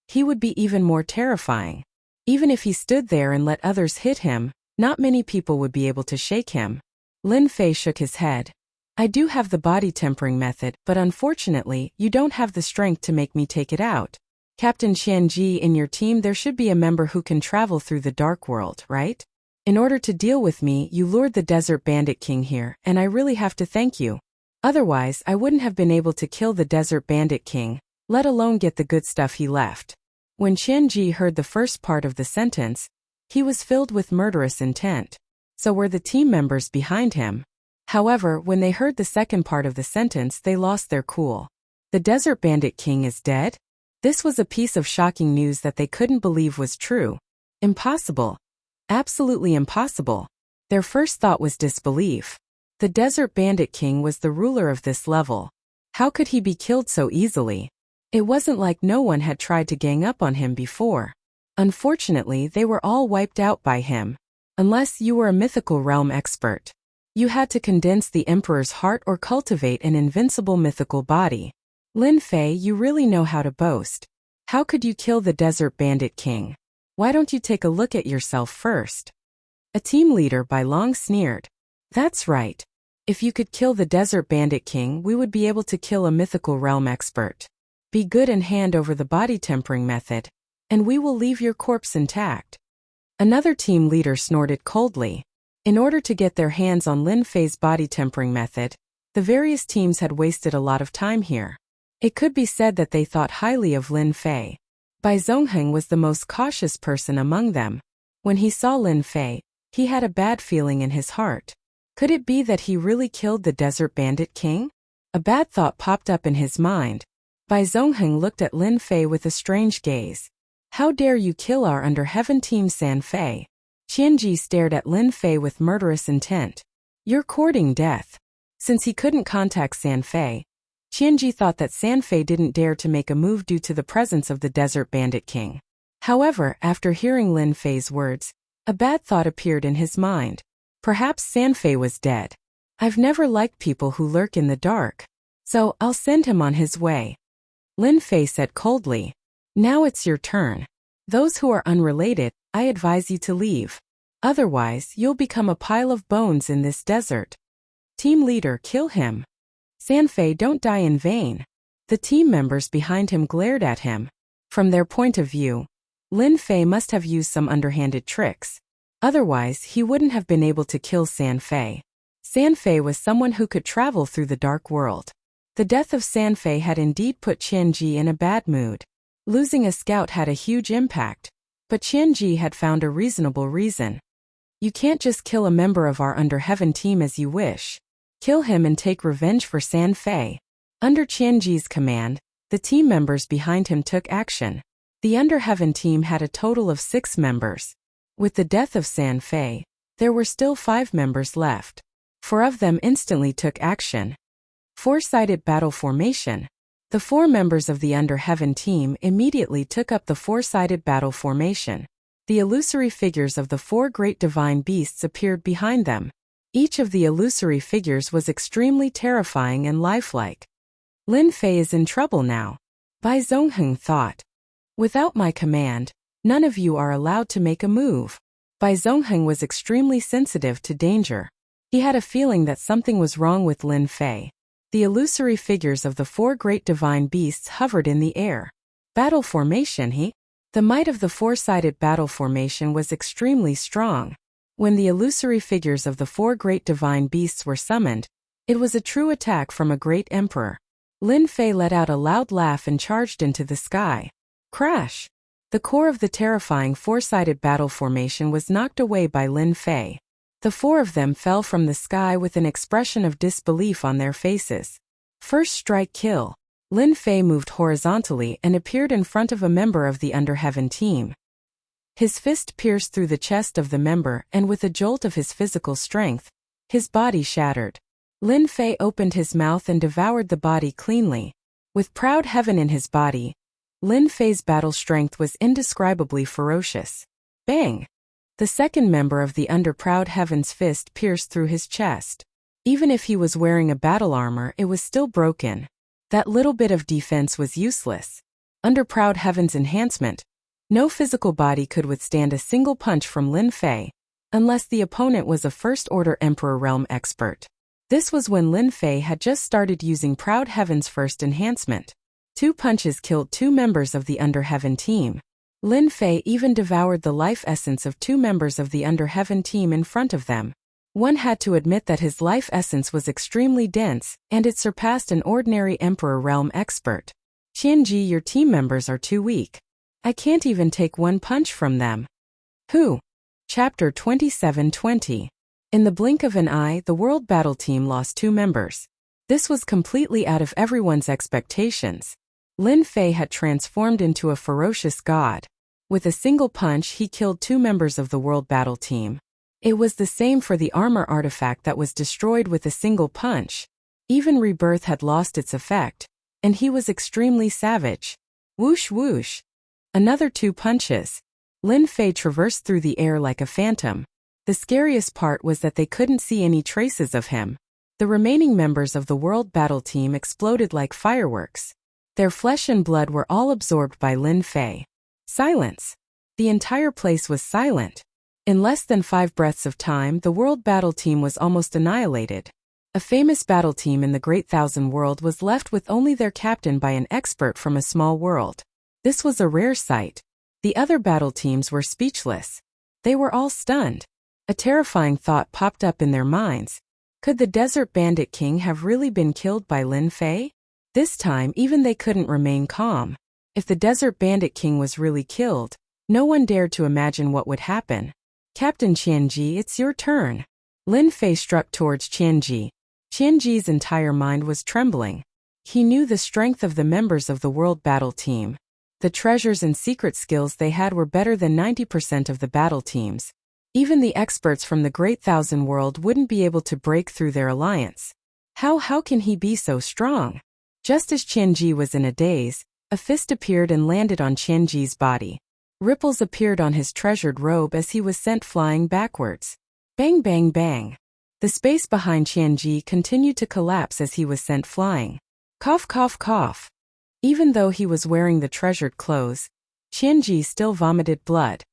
he would be even more terrifying. Even if he stood there and let others hit him, not many people would be able to shake him. Lin Fei shook his head. I do have the body tempering method, but unfortunately, you don't have the strength to make me take it out. Captain Qianji, in your team there should be a member who can travel through the dark world, right? In order to deal with me, you lured the Desert Bandit King here, and I really have to thank you. Otherwise, I wouldn't have been able to kill the Desert Bandit King, let alone get the good stuff he left. When Qianji heard the first part of the sentence, he was filled with murderous intent. So were the team members behind him. However, when they heard the second part of the sentence, they lost their cool. The Desert Bandit King is dead? This was a piece of shocking news that they couldn't believe was true. Impossible. Absolutely impossible. Their first thought was disbelief. The Desert Bandit King was the ruler of this level. How could he be killed so easily? It wasn't like no one had tried to gang up on him before. Unfortunately, they were all wiped out by him. Unless you were a mythical realm expert. You had to condense the Emperor's heart or cultivate an invincible mythical body. Lin Fei, you really know how to boast. How could you kill the Desert Bandit King? Why don't you take a look at yourself first? A team leader Bai Long sneered. That's right. If you could kill the Desert Bandit King, we would be able to kill a mythical realm expert. Be good and hand over the body tempering method, and we will leave your corpse intact. Another team leader snorted coldly. In order to get their hands on Lin Fei's body tempering method, the various teams had wasted a lot of time here. It could be said that they thought highly of Lin Fei. Bai Zhongheng was the most cautious person among them. When he saw Lin Fei, he had a bad feeling in his heart. Could it be that he really killed the Desert Bandit King? A bad thought popped up in his mind. Bai Zhongheng looked at Lin Fei with a strange gaze. How dare you kill our Under Heaven team San Fei? Qianji stared at Lin Fei with murderous intent. You're courting death. Since he couldn't contact San Fei, Qianji thought that San Fei didn't dare to make a move due to the presence of the Desert Bandit King. However, after hearing Lin Fei's words, a bad thought appeared in his mind. Perhaps San Fei was dead. I've never liked people who lurk in the dark. So, I'll send him on his way. Lin Fei said coldly. Now it's your turn. Those who are unrelated, I advise you to leave. Otherwise, you'll become a pile of bones in this desert. Team leader, kill him. San Fei, don't die in vain. The team members behind him glared at him. From their point of view, Lin Fei must have used some underhanded tricks. Otherwise, he wouldn't have been able to kill San Fei. San Fei was someone who could travel through the dark world. The death of San Fei had indeed put Qianji in a bad mood. Losing a scout had a huge impact, but Qianji had found a reasonable reason. You can't just kill a member of our Under Heaven team as you wish. Kill him and take revenge for San Fei. Under Qianji's command, the team members behind him took action. The Under Heaven team had a total of 6 members. With the death of San Fei, there were still 5 members left. 4 of them instantly took action. 4-sided battle formation. The 4 members of the Under Heaven team immediately took up the 4-sided battle formation. The illusory figures of the 4 great divine beasts appeared behind them. Each of the illusory figures was extremely terrifying and lifelike. Lin Fei is in trouble now. Bai Zhongheng thought. Without my command, none of you are allowed to make a move. Bai Zhongheng was extremely sensitive to danger. He had a feeling that something was wrong with Lin Fei. The illusory figures of the 4 great divine beasts hovered in the air. Battle formation, The might of the 4-sided battle formation was extremely strong. When the illusory figures of the 4 great divine beasts were summoned, it was a true attack from a great emperor. Lin Fei let out a loud laugh and charged into the sky. Crash! The core of the terrifying 4-sided battle formation was knocked away by Lin Fei. The 4 of them fell from the sky with an expression of disbelief on their faces. First strike kill. Lin Fei moved horizontally and appeared in front of a member of the Under Heaven team. His fist pierced through the chest of the member, and with a jolt of his physical strength, his body shattered. Lin Fei opened his mouth and devoured the body cleanly. With proud heaven in his body, Lin Fei's battle strength was indescribably ferocious. Bang! The second member of the Under Proud Heaven's fist pierced through his chest. Even if he was wearing a battle armor, it was still broken. That little bit of defense was useless. Under Proud Heaven's enhancement, no physical body could withstand a single punch from Lin Fei, unless the opponent was a First-Order Emperor Realm expert. This was when Lin Fei had just started using Proud Heaven's first enhancement. 2 punches killed 2 members of the Under Heaven team. Lin Fei even devoured the life essence of 2 members of the Under Heaven team in front of them. One had to admit that his life essence was extremely dense, and it surpassed an ordinary Emperor realm expert. Qianji, your team members are too weak. I can't even take one punch from them. Who? Chapter 2720. In the blink of an eye, the World Battle Team lost 2 members. This was completely out of everyone's expectations. Lin Fei had transformed into a ferocious god. With a single punch, he killed 2 members of the World Battle Team. It was the same for the armor artifact that was destroyed with a single punch. Even rebirth had lost its effect, and he was extremely savage. Whoosh whoosh. Another 2 punches. Lin Fei traversed through the air like a phantom. The scariest part was that they couldn't see any traces of him. The remaining members of the World Battle Team exploded like fireworks. Their flesh and blood were all absorbed by Lin Fei. Silence. The entire place was silent. In less than 5 breaths of time, the World Battle Team was almost annihilated. A famous battle team in the Great Thousand World was left with only their captain by an expert from a small world. This was a rare sight. The other battle teams were speechless. They were all stunned. A terrifying thought popped up in their minds. Could the Desert Bandit King have really been killed by Lin Fei? This time, even they couldn't remain calm. If the Desert Bandit King was really killed, no one dared to imagine what would happen. Captain Qianji, it's your turn. Lin Fei struck towards Qianji. Qianji's entire mind was trembling. He knew the strength of the members of the World Battle Team. The treasures and secret skills they had were better than 90% of the battle teams. Even the experts from the Great Thousand World wouldn't be able to break through their alliance. How can he be so strong? Just as Qianji was in a daze, a fist appeared and landed on Qianji's body. Ripples appeared on his treasured robe as he was sent flying backwards. Bang bang bang. The space behind Qianji continued to collapse as he was sent flying. Cough cough cough. Even though he was wearing the treasured clothes, Qianji still vomited blood.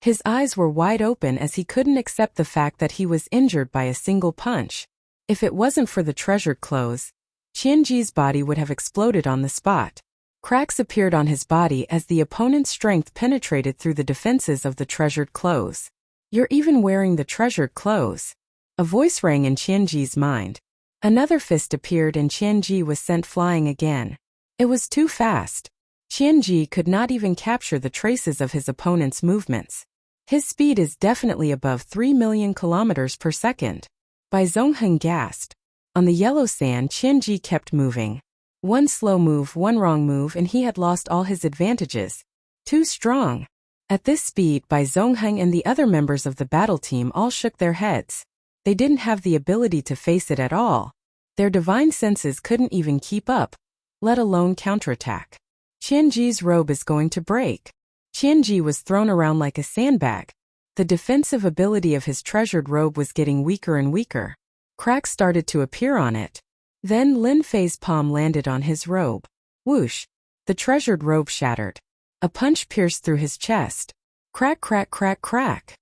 His eyes were wide open as he couldn't accept the fact that he was injured by a single punch. If it wasn't for the treasured clothes, Qianji's body would have exploded on the spot. Cracks appeared on his body as the opponent's strength penetrated through the defenses of the treasured clothes. You're even wearing the treasured clothes. A voice rang in Qianji's mind. Another fist appeared and Qianji was sent flying again. It was too fast. Qianji could not even capture the traces of his opponent's movements. His speed is definitely above 3 million kilometers per second. Bai Zhongheng gasped. On the yellow sand, Qianji kept moving. One slow move, one wrong move, and he had lost all his advantages. Too strong. At this speed, Bai Zhongheng and the other members of the battle team all shook their heads. They didn't have the ability to face it at all. Their divine senses couldn't even keep up, let alone counterattack. Qianji's robe is going to break. Qianji was thrown around like a sandbag. The defensive ability of his treasured robe was getting weaker and weaker. Cracks started to appear on it. Then Lin Fei's palm landed on his robe. Whoosh! The treasured robe shattered. A punch pierced through his chest. Crack crack crack crack.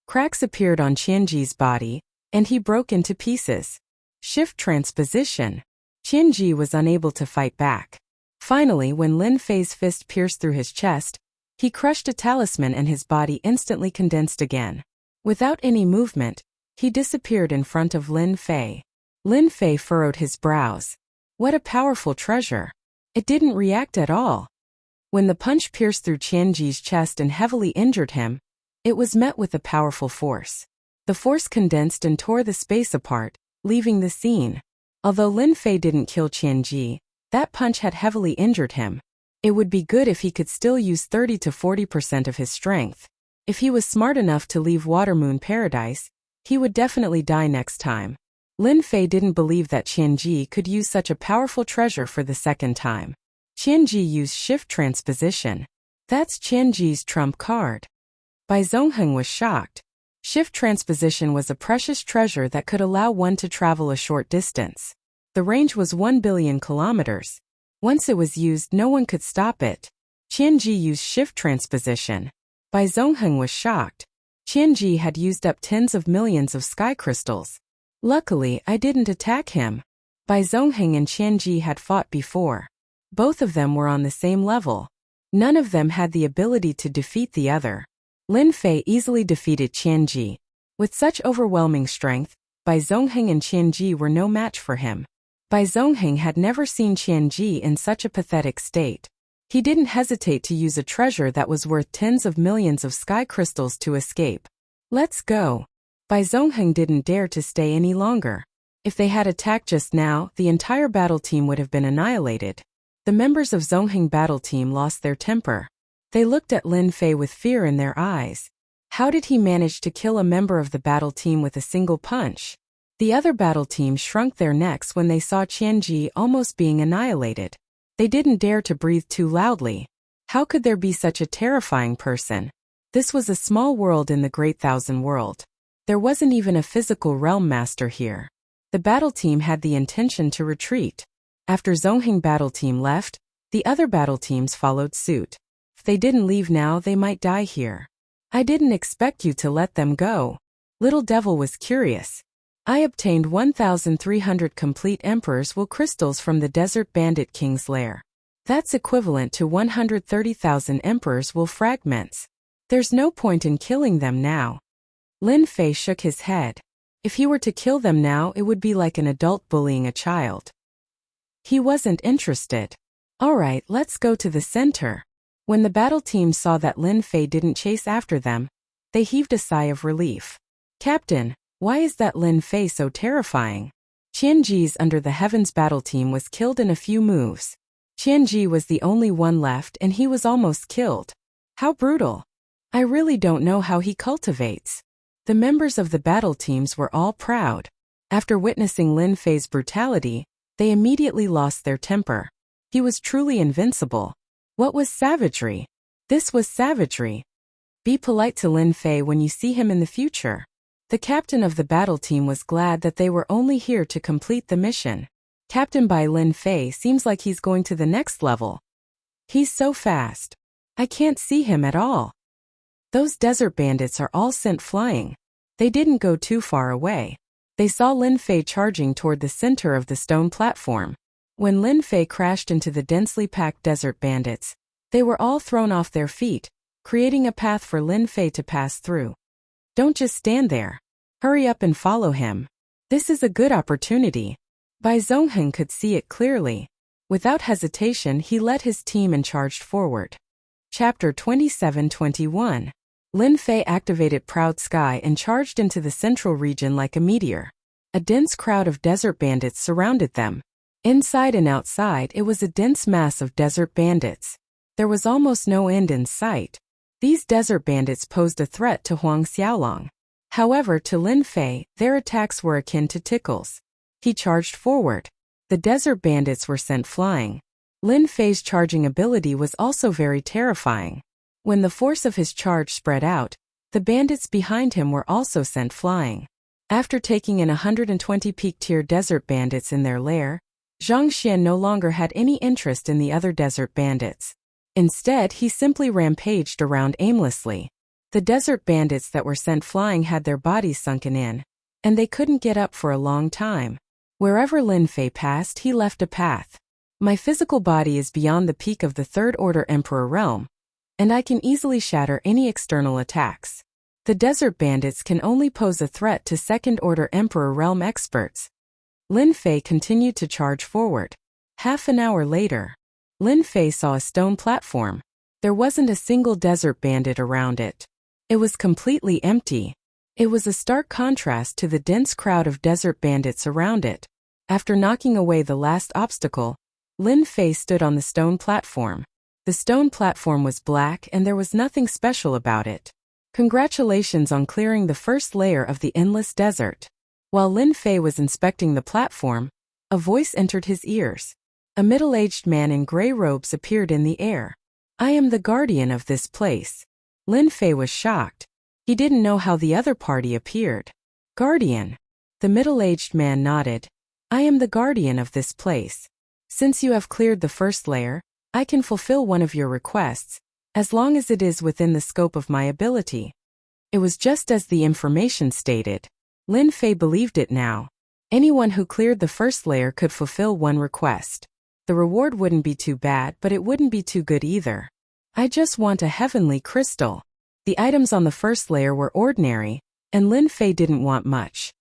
Cracks appeared on Qianji's body, and he broke into pieces. Shift transposition. Qianji was unable to fight back. Finally, when Lin Fei's fist pierced through his chest, he crushed a talisman and his body instantly condensed again. Without any movement, he disappeared in front of Lin Fei. Lin Fei furrowed his brows. What a powerful treasure. It didn't react at all. When the punch pierced through Qianji's chest and heavily injured him, it was met with a powerful force. The force condensed and tore the space apart, leaving the scene. Although Lin Fei didn't kill Qianji, that punch had heavily injured him. It would be good if he could still use 30 to 40% of his strength. If he was smart enough to leave Watermoon Paradise, he would definitely die next time. Lin Fei didn't believe that Qianji could use such a powerful treasure for the second time. Qianji used shift transposition. That's Qianji's trump card. Bai Zhongheng was shocked. Shift transposition was a precious treasure that could allow one to travel a short distance. The range was 1 billion kilometers. Once it was used, no one could stop it. Qianji used shift transposition. Bai Zhongheng was shocked. Qianji had used up tens of millions of sky crystals. Luckily, I didn't attack him. Bai Zhongheng and Qianji had fought before. Both of them were on the same level. None of them had the ability to defeat the other. Lin Fei easily defeated Qianji. With such overwhelming strength, Bai Zhongheng and Qianji were no match for him. Bai Zhongheng had never seen Qianji in such a pathetic state. He didn't hesitate to use a treasure that was worth tens of millions of sky crystals to escape. Let's go. Bai Zhongheng didn't dare to stay any longer. If they had attacked just now, the entire battle team would have been annihilated. The members of Zhongheng battle team lost their temper. They looked at Lin Fei with fear in their eyes. How did he manage to kill a member of the battle team with a single punch? The other battle team shrunk their necks when they saw Qianji almost being annihilated. They didn't dare to breathe too loudly. How could there be such a terrifying person? This was a small world in the Great Thousand World. There wasn't even a physical realm master here. The battle team had the intention to retreat. After Zhongheng battle team left, the other battle teams followed suit. If they didn't leave now, they might die here. I didn't expect you to let them go. Little Devil was curious. I obtained 1,300 complete Emperor's Will crystals from the Desert Bandit King's lair. That's equivalent to 130,000 Emperor's Will fragments. There's no point in killing them now. Lin Fei shook his head. If he were to kill them now, it would be like an adult bullying a child. He wasn't interested. All right, let's go to the center. When the battle team saw that Lin Fei didn't chase after them, they heaved a sigh of relief. Captain, why is that Lin Fei so terrifying? Qianji's Under the Heavens battle team was killed in a few moves. Qianji was the only one left and he was almost killed. How brutal. I really don't know how he cultivates. The members of the battle teams were all proud. After witnessing Lin Fei's brutality, they immediately lost their temper. He was truly invincible. What was savagery? This was savagery. Be polite to Lin Fei when you see him in the future. The captain of the battle team was glad that they were only here to complete the mission. Captain Bai Lin Fei seems like he's going to the next level. He's so fast. I can't see him at all. Those desert bandits are all sent flying. They didn't go too far away. They saw Lin Fei charging toward the center of the stone platform. When Lin Fei crashed into the densely packed desert bandits, they were all thrown off their feet, creating a path for Lin Fei to pass through. Don't just stand there. Hurry up and follow him. This is a good opportunity. Bai Zhongheng could see it clearly. Without hesitation, he led his team and charged forward. Chapter 27-21. Lin Fei activated Proud Sky and charged into the central region like a meteor. A dense crowd of desert bandits surrounded them. Inside and outside, it was a dense mass of desert bandits. There was almost no end in sight. These desert bandits posed a threat to Huang Xiaolong. However, to Lin Fei, their attacks were akin to tickles. He charged forward. The desert bandits were sent flying. Lin Fei's charging ability was also very terrifying. When the force of his charge spread out, the bandits behind him were also sent flying. After taking in 120 peak-tier desert bandits in their lair, Zhang Xian no longer had any interest in the other desert bandits. Instead, he simply rampaged around aimlessly. The desert bandits that were sent flying had their bodies sunken in, and they couldn't get up for a long time. Wherever Lin Fei passed, he left a path. My physical body is beyond the peak of the Third Order Emperor realm, and I can easily shatter any external attacks. The desert bandits can only pose a threat to Second Order Emperor realm experts. Lin Fei continued to charge forward. Half an hour later, Lin Fei saw a stone platform. There wasn't a single desert bandit around it. It was completely empty. It was a stark contrast to the dense crowd of desert bandits around it. After knocking away the last obstacle, Lin Fei stood on the stone platform. The stone platform was black and there was nothing special about it. Congratulations on clearing the first layer of the endless desert. While Lin Fei was inspecting the platform, a voice entered his ears. A middle-aged man in gray robes appeared in the air. I am the guardian of this place. Lin Fei was shocked. He didn't know how the other party appeared. Guardian. The middle-aged man nodded. I am the guardian of this place. Since you have cleared the first layer, I can fulfill one of your requests, as long as it is within the scope of my ability. It was just as the information stated. Lin Fei believed it now. Anyone who cleared the first layer could fulfill one request. The reward wouldn't be too bad, but it wouldn't be too good either. I just want a heavenly crystal. The items on the first layer were ordinary, and Lin Fei didn't want much.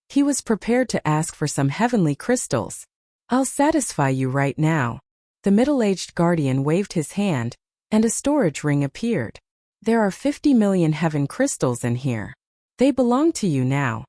He was prepared to ask for some heavenly crystals. I'll satisfy you right now. The middle-aged guardian waved his hand, and a storage ring appeared. There are 50 million heaven crystals in here. They belong to you now.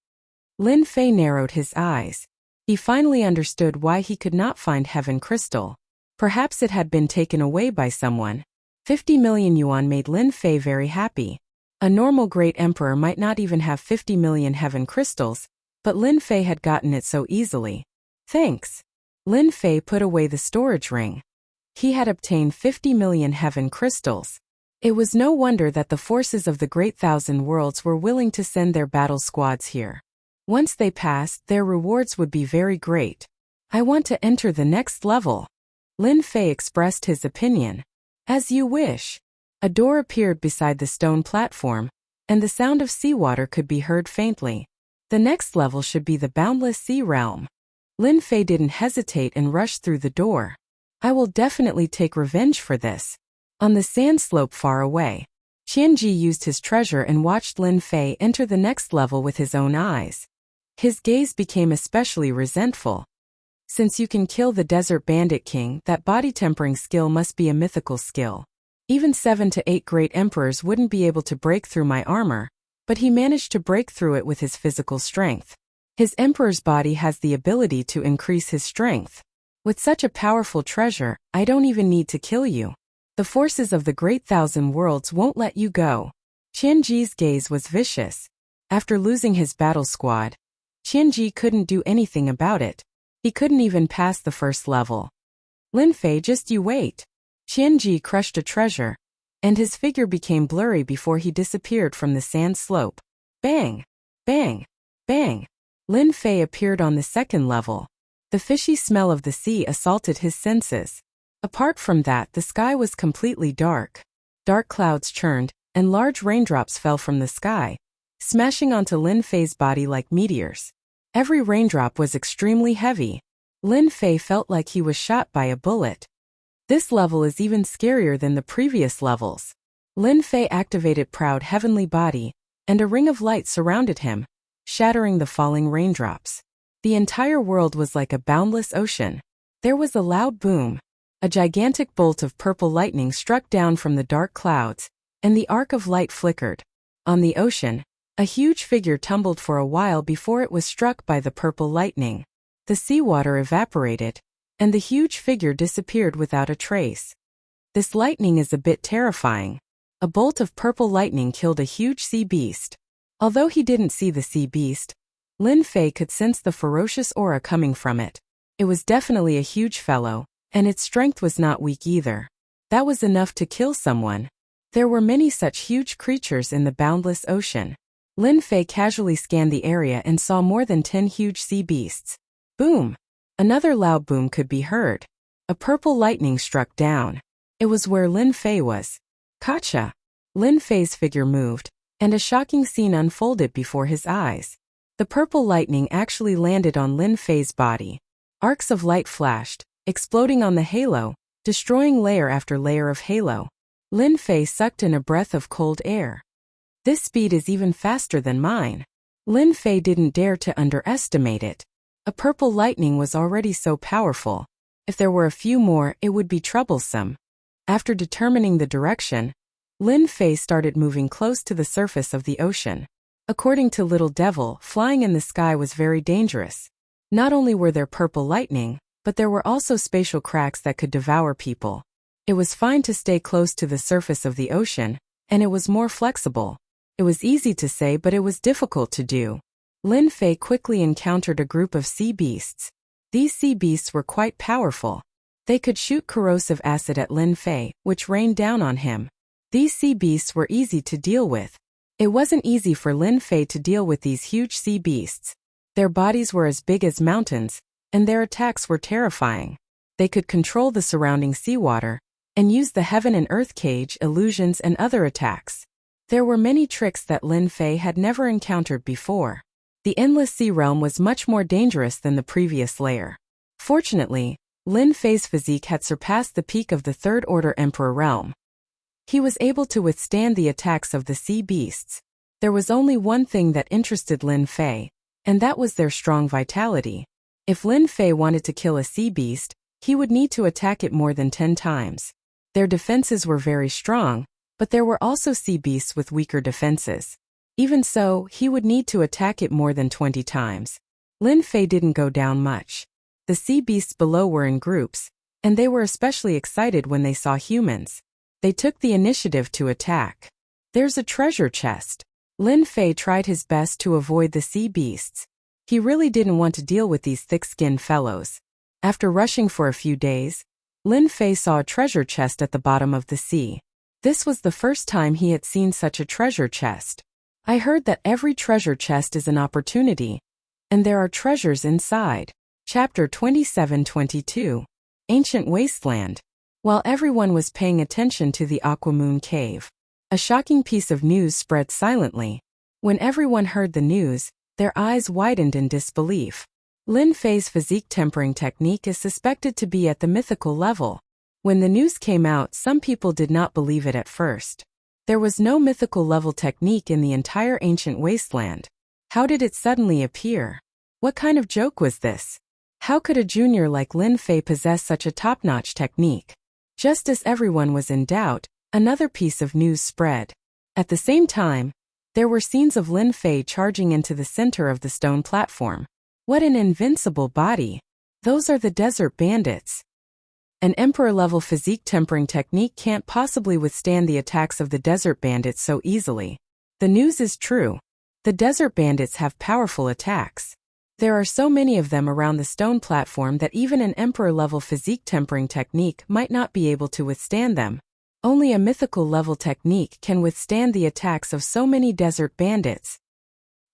Lin Fei narrowed his eyes. He finally understood why he could not find heaven crystal. Perhaps it had been taken away by someone. 50 million yuan made Lin Fei very happy. A normal great emperor might not even have 50 million heaven crystals, but Lin Fei had gotten it so easily. Thanks. Lin Fei put away the storage ring. He had obtained 50 million heaven crystals. It was no wonder that the forces of the Great Thousand Worlds were willing to send their battle squads here. Once they passed, their rewards would be very great. I want to enter the next level. Lin Fei expressed his opinion. As you wish. A door appeared beside the stone platform, and the sound of seawater could be heard faintly. The next level should be the boundless sea realm. Lin Fei didn't hesitate and rushed through the door. I will definitely take revenge for this. On the sand slope far away, Qianji used his treasure and watched Lin Fei enter the next level with his own eyes. His gaze became especially resentful. Since you can kill the desert bandit king, that body tempering skill must be a mythical skill. Even 7 to 8 great emperors wouldn't be able to break through my armor, but he managed to break through it with his physical strength. His emperor's body has the ability to increase his strength. With such a powerful treasure, I don't even need to kill you. The forces of the Great Thousand Worlds won't let you go. Qianji's gaze was vicious. After losing his battle squad, Qianji couldn't do anything about it. He couldn't even pass the first level. Lin Fei, just you wait. Qianji crushed a treasure, and his figure became blurry before he disappeared from the sand slope. Bang! Bang! Bang! Lin Fei appeared on the second level. The fishy smell of the sea assaulted his senses. Apart from that, the sky was completely dark. Dark clouds churned, and large raindrops fell from the sky, smashing onto Lin Fei's body like meteors. Every raindrop was extremely heavy. Lin Fei felt like he was shot by a bullet. This level is even scarier than the previous levels. Lin Fei activated Proud Heavenly Body, and a ring of light surrounded him, shattering the falling raindrops. The entire world was like a boundless ocean. There was a loud boom. A gigantic bolt of purple lightning struck down from the dark clouds, and the arc of light flickered. On the ocean, a huge figure tumbled for a while before it was struck by the purple lightning. The seawater evaporated, and the huge figure disappeared without a trace. This lightning is a bit terrifying. A bolt of purple lightning killed a huge sea beast. Although he didn't see the sea beast, Lin Fei could sense the ferocious aura coming from it. It was definitely a huge fellow, and its strength was not weak either. That was enough to kill someone. There were many such huge creatures in the boundless ocean. Lin Fei casually scanned the area and saw more than 10 huge sea beasts. Boom! Another loud boom could be heard. A purple lightning struck down. It was where Lin Fei was. Gotcha! Lin Fei's figure moved, and a shocking scene unfolded before his eyes. The purple lightning actually landed on Lin Fei's body. Arcs of light flashed, exploding on the halo, destroying layer after layer of halo. Lin Fei sucked in a breath of cold air. This speed is even faster than mine. Lin Fei didn't dare to underestimate it. A purple lightning was already so powerful. If there were a few more, it would be troublesome. After determining the direction, Lin Fei started moving close to the surface of the ocean. According to Little Devil, flying in the sky was very dangerous. Not only were there purple lightning, but there were also spatial cracks that could devour people. It was fine to stay close to the surface of the ocean, and it was more flexible. It was easy to say, but it was difficult to do. Lin Fei quickly encountered a group of sea beasts. These sea beasts were quite powerful. They could shoot corrosive acid at Lin Fei, which rained down on him. These sea beasts were easy to deal with. It wasn't easy for Lin Fei to deal with these huge sea beasts. Their bodies were as big as mountains, and their attacks were terrifying. They could control the surrounding seawater, and use the heaven and earth cage, illusions, and other attacks. There were many tricks that Lin Fei had never encountered before. The endless sea realm was much more dangerous than the previous layer. Fortunately, Lin Fei's physique had surpassed the peak of the Third Order Emperor realm. He was able to withstand the attacks of the sea beasts. There was only one thing that interested Lin Fei, and that was their strong vitality. If Lin Fei wanted to kill a sea beast, he would need to attack it more than 10 times. Their defenses were very strong, but there were also sea beasts with weaker defenses. Even so, he would need to attack it more than 20 times. Lin Fei didn't go down much. The sea beasts below were in groups, and they were especially excited when they saw humans. They took the initiative to attack. There's a treasure chest. Lin Fei tried his best to avoid the sea beasts. He really didn't want to deal with these thick-skinned fellows. After rushing for a few days, Lin Fei saw a treasure chest at the bottom of the sea. This was the first time he had seen such a treasure chest. I heard that every treasure chest is an opportunity, and there are treasures inside. Chapter 27-22. Ancient Wasteland. While everyone was paying attention to the Aquamoon Cave, a shocking piece of news spread silently. When everyone heard the news, their eyes widened in disbelief. Lin Fei's physique tempering technique is suspected to be at the mythical level. When the news came out, some people did not believe it at first. There was no mythical level technique in the entire ancient wasteland. How did it suddenly appear? What kind of joke was this? How could a junior like Lin Fei possess such a top-notch technique? Just as everyone was in doubt, another piece of news spread. At the same time, there were scenes of Lin Fei charging into the center of the stone platform. What an invincible body! Those are the desert bandits. An emperor-level physique tempering technique can't possibly withstand the attacks of the desert bandits so easily. The news is true. The desert bandits have powerful attacks. There are so many of them around the stone platform that even an emperor-level physique tempering technique might not be able to withstand them. Only a mythical-level technique can withstand the attacks of so many desert bandits.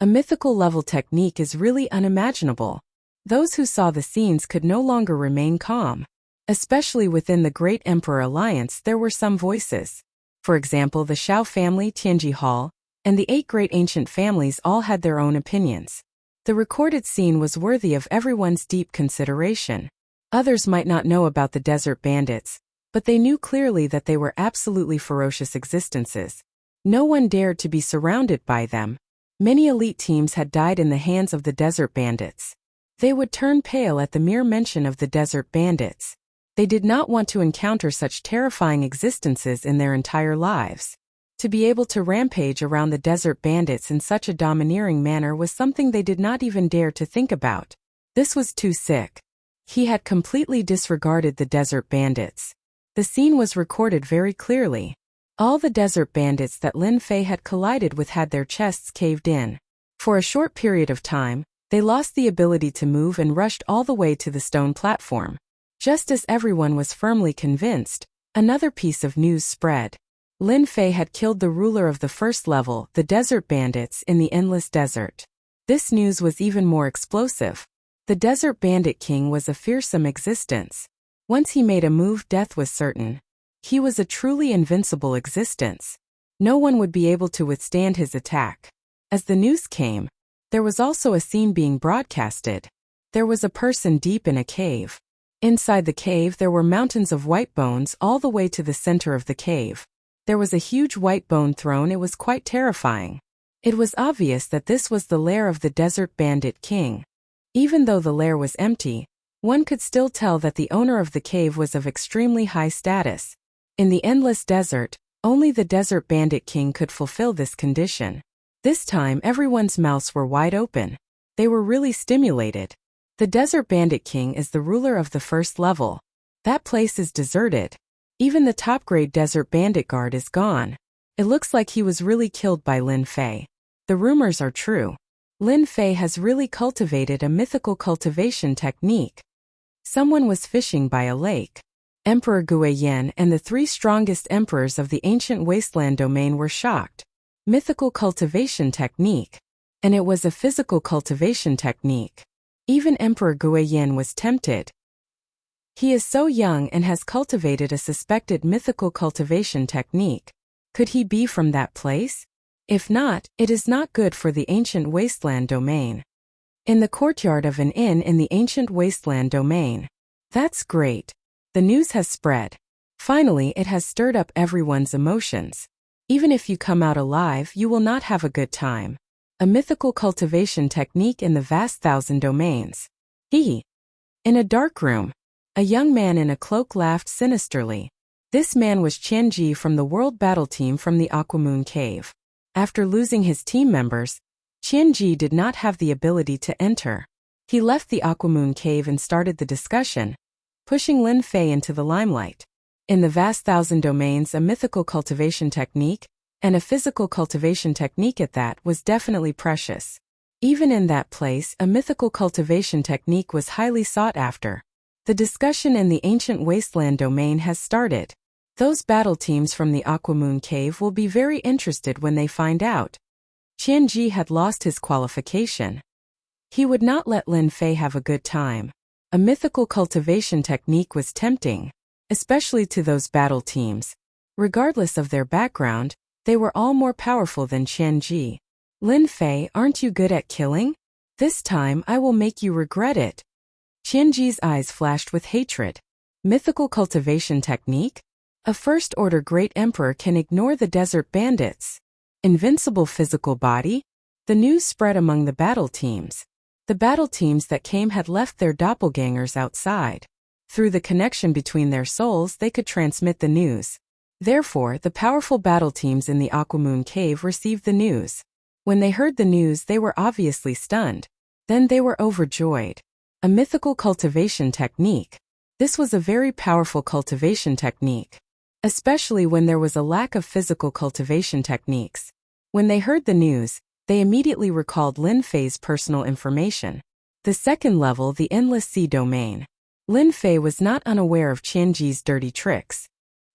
A mythical-level technique is really unimaginable. Those who saw the scenes could no longer remain calm. Especially within the Great Emperor Alliance, there were some voices. For example, the Shao family, Tianji Hall, and the 8 great ancient families all had their own opinions. The recorded scene was worthy of everyone's deep consideration. Others might not know about the desert bandits, but they knew clearly that they were absolutely ferocious existences. No one dared to be surrounded by them. Many elite teams had died in the hands of the desert bandits. They would turn pale at the mere mention of the desert bandits. They did not want to encounter such terrifying existences in their entire lives. To be able to rampage around the desert bandits in such a domineering manner was something they did not even dare to think about. This was too sick. He had completely disregarded the desert bandits. The scene was recorded very clearly. All the desert bandits that Lin Fei had collided with had their chests caved in. For a short period of time, they lost the ability to move and rushed all the way to the stone platform. Just as everyone was firmly convinced, another piece of news spread. Lin Fei had killed the ruler of the first level, the desert bandits, in the endless desert. This news was even more explosive. The desert bandit king was a fearsome existence. Once he made a move, death was certain. He was a truly invincible existence. No one would be able to withstand his attack. As the news came, there was also a scene being broadcasted. There was a person deep in a cave. Inside the cave there were mountains of white bones all the way to the center of the cave. There was a huge white bone throne. It was quite terrifying. It was obvious that this was the lair of the desert bandit king. Even though the lair was empty, one could still tell that the owner of the cave was of extremely high status. In the endless desert, only the desert bandit king could fulfill this condition. This time everyone's mouths were wide open. They were really stimulated. The desert bandit king is the ruler of the first level. That place is deserted. Even the top-grade desert bandit guard is gone. It looks like he was really killed by Lin Fei. The rumors are true. Lin Fei has really cultivated a mythical cultivation technique. Someone was fishing by a lake. Emperor Guiyan and the 3 strongest emperors of the ancient wasteland domain were shocked. Mythical cultivation technique. And it was a physical cultivation technique. Even Emperor Guiyan was tempted. He is so young and has cultivated a suspected mythical cultivation technique. Could he be from that place? If not, it is not good for the ancient wasteland domain. In the courtyard of an inn in the ancient wasteland domain. That's great. The news has spread. Finally, it has stirred up everyone's emotions. Even if you come out alive, you will not have a good time. A mythical cultivation technique in the vast thousand domains. In a dark room, a young man in a cloak laughed sinisterly. This man was Qianji from the World Battle Team from the Aquamoon Cave. After losing his team members, Qianji did not have the ability to enter. He left the Aquamoon Cave and started the discussion, pushing Lin Fei into the limelight. In the vast thousand domains, a mythical cultivation technique, and a physical cultivation technique at that, was definitely precious. Even in that place, a mythical cultivation technique was highly sought after. The discussion in the ancient wasteland domain has started. Those battle teams from the Aquamoon Cave will be very interested when they find out Qianji had lost his qualification. He would not let Lin Fei have a good time. A mythical cultivation technique was tempting, especially to those battle teams. Regardless of their background, they were all more powerful than Qianji. Lin Fei, aren't you good at killing? This time I will make you regret it. Qianji's eyes flashed with hatred. Mythical cultivation technique? A first-order great emperor can ignore the desert bandits. Invincible physical body? The news spread among the battle teams. The battle teams that came had left their doppelgangers outside. Through the connection between their souls, they could transmit the news. Therefore, the powerful battle teams in the Aquamoon Cave received the news. When they heard the news, they were obviously stunned. Then they were overjoyed. A mythical cultivation technique. This was a very powerful cultivation technique, especially when there was a lack of physical cultivation techniques. When they heard the news, they immediately recalled Lin Fei's personal information. The second level, the Endless Sea domain. Lin Fei was not unaware of Qianji's dirty tricks.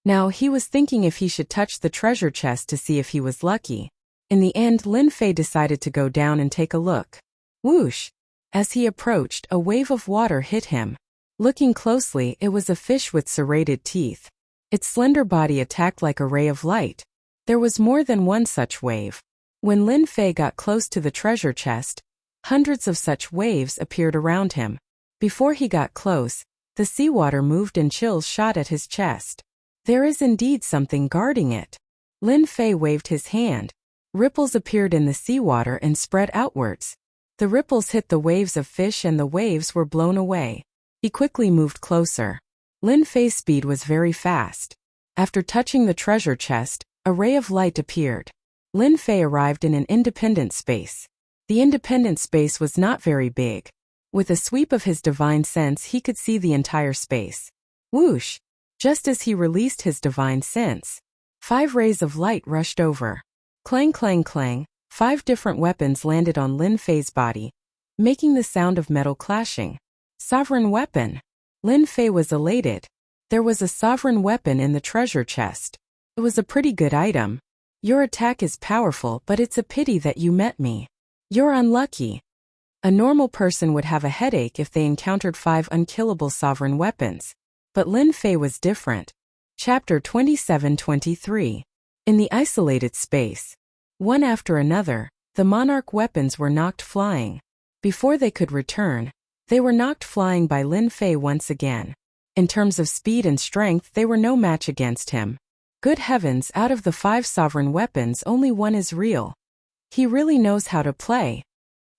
Now he was thinking if he should touch the treasure chest to see if he was lucky. In the end, Lin Fei decided to go down and take a look. Whoosh! As he approached, a wave of water hit him. Looking closely, it was a fish with serrated teeth. Its slender body attacked like a ray of light. There was more than one such wave. When Lin Fei got close to the treasure chest, hundreds of such waves appeared around him. Before he got close, the seawater moved and chills shot at his chest. There is indeed something guarding it. Lin Fei waved his hand. Ripples appeared in the seawater and spread outwards. The ripples hit the waves of fish and the waves were blown away. He quickly moved closer. Lin Fei's speed was very fast. After touching the treasure chest, a ray of light appeared. Lin Fei arrived in an independent space. The independent space was not very big. With a sweep of his divine sense, he could see the entire space. Whoosh! Just as he released his divine sense, 5 rays of light rushed over. Clang, clang, clang. 5 different weapons landed on Lin Fei's body, making the sound of metal clashing. Sovereign weapon. Lin Fei was elated. There was a sovereign weapon in the treasure chest. It was a pretty good item. Your attack is powerful, but it's a pity that you met me. You're unlucky. A normal person would have a headache if they encountered 5 unkillable sovereign weapons. But Lin Fei was different. Chapter 27-23. In the isolated space. One after another, the monarch weapons were knocked flying. Before they could return, they were knocked flying by Lin Fei once again. In terms of speed and strength, they were no match against him. Good heavens, out of the 5 sovereign weapons, only one is real. He really knows how to play.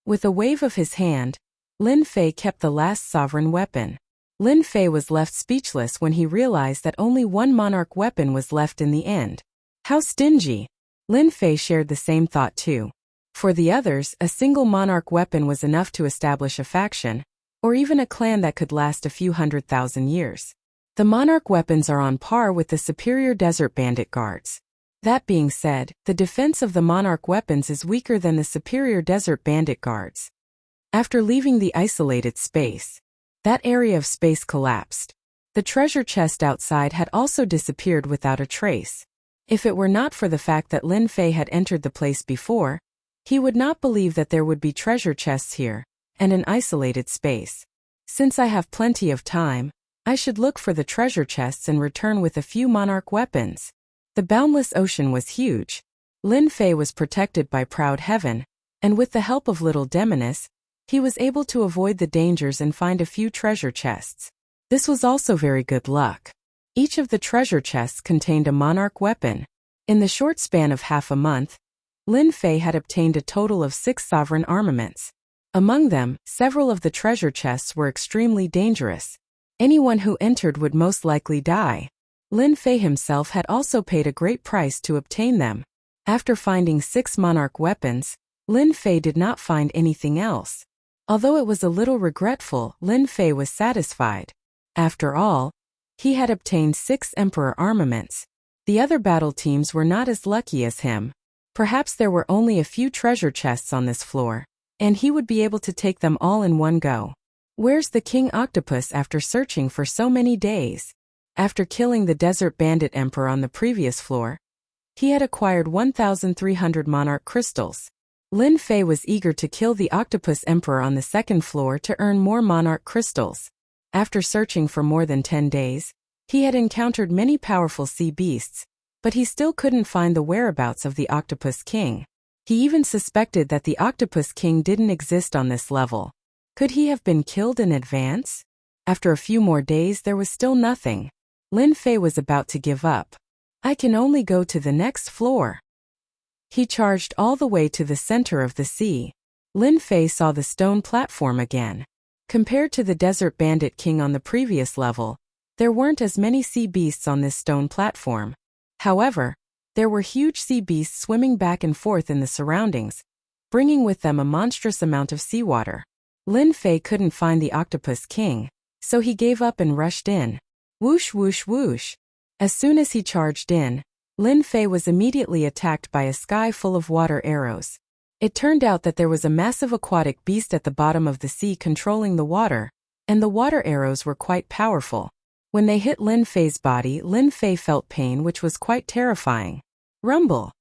With a wave of his hand, Lin Fei kept the last sovereign weapon. Lin Fei was left speechless when he realized that only one monarch weapon was left in the end. How stingy! Lin Fei shared the same thought too. For the others, a single monarch weapon was enough to establish a faction, or even a clan that could last a few 100,000 years. The monarch weapons are on par with the superior desert bandit guards. That being said, the defense of the monarch weapons is weaker than the superior desert bandit guards. After leaving the isolated space, that area of space collapsed. The treasure chest outside had also disappeared without a trace. If it were not for the fact that Lin Fei had entered the place before, he would not believe that there would be treasure chests here, and an isolated space. Since I have plenty of time, I should look for the treasure chests and return with a few monarch weapons. The boundless ocean was huge. Lin Fei was protected by proud heaven, and with the help of little Demoness, he was able to avoid the dangers and find a few treasure chests. This was also very good luck. Each of the treasure chests contained a monarch weapon. In the short span of half a month, Lin Fei had obtained a total of 6 sovereign armaments. Among them, several of the treasure chests were extremely dangerous. Anyone who entered would most likely die. Lin Fei himself had also paid a great price to obtain them. After finding 6 monarch weapons, Lin Fei did not find anything else. Although it was a little regretful, Lin Fei was satisfied. After all, he had obtained 6 emperor armaments. The other battle teams were not as lucky as him. Perhaps there were only a few treasure chests on this floor, and he would be able to take them all in one go. Where's the King Octopus after searching for so many days? After killing the Desert Bandit Emperor on the previous floor, he had acquired 1,300 monarch crystals. Lin Fei was eager to kill the Octopus Emperor on the second floor to earn more monarch crystals. After searching for more than 10 days, he had encountered many powerful sea beasts, but he still couldn't find the whereabouts of the Octopus King. He even suspected that the Octopus King didn't exist on this level. Could he have been killed in advance? After a few more days there was still nothing. Lin Fei was about to give up. I can only go to the next floor. He charged all the way to the center of the sea. Lin Fei saw the stone platform again. Compared to the Desert Bandit King on the previous level, there weren't as many sea beasts on this stone platform. However, there were huge sea beasts swimming back and forth in the surroundings, bringing with them a monstrous amount of seawater. Lin Fei couldn't find the Octopus King, so he gave up and rushed in. Whoosh whoosh whoosh. As soon as he charged in, Lin Fei was immediately attacked by a sky full of water arrows. It turned out that there was a massive aquatic beast at the bottom of the sea controlling the water, and the water arrows were quite powerful. When they hit Lin Fei's body, Lin Fei felt pain, which was quite terrifying. Rumble!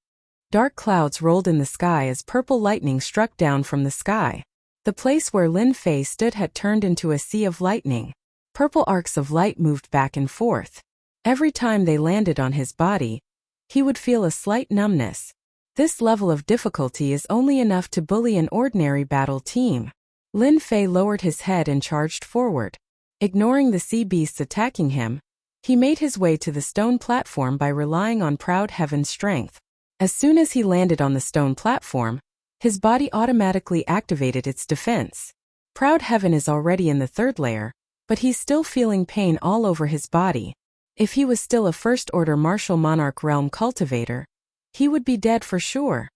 Dark clouds rolled in the sky as purple lightning struck down from the sky. The place where Lin Fei stood had turned into a sea of lightning. Purple arcs of light moved back and forth. Every time they landed on his body, he would feel a slight numbness. This level of difficulty is only enough to bully an ordinary battle team. Lin Fei lowered his head and charged forward. Ignoring the sea beasts attacking him, he made his way to the stone platform by relying on Proud Heaven's strength. As soon as he landed on the stone platform, his body automatically activated its defense. Proud Heaven is already in the 3rd layer, but he's still feeling pain all over his body. If he was still a first-order martial monarch realm cultivator, he would be dead for sure.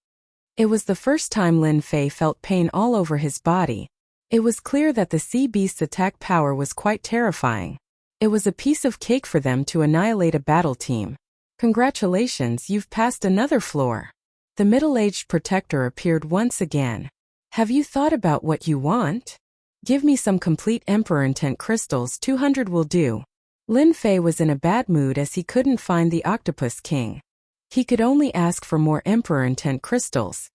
It was the first time Lin Fei felt pain all over his body. It was clear that the sea beast's attack power was quite terrifying. It was a piece of cake for them to annihilate a battle team. Congratulations, you've passed another floor. The middle-aged protector appeared once again. Have you thought about what you want? Give me some complete Emperor Intent crystals, 200 will do. Lin Fei was in a bad mood as he couldn't find the Octopus King. He could only ask for more Emperor Intent crystals.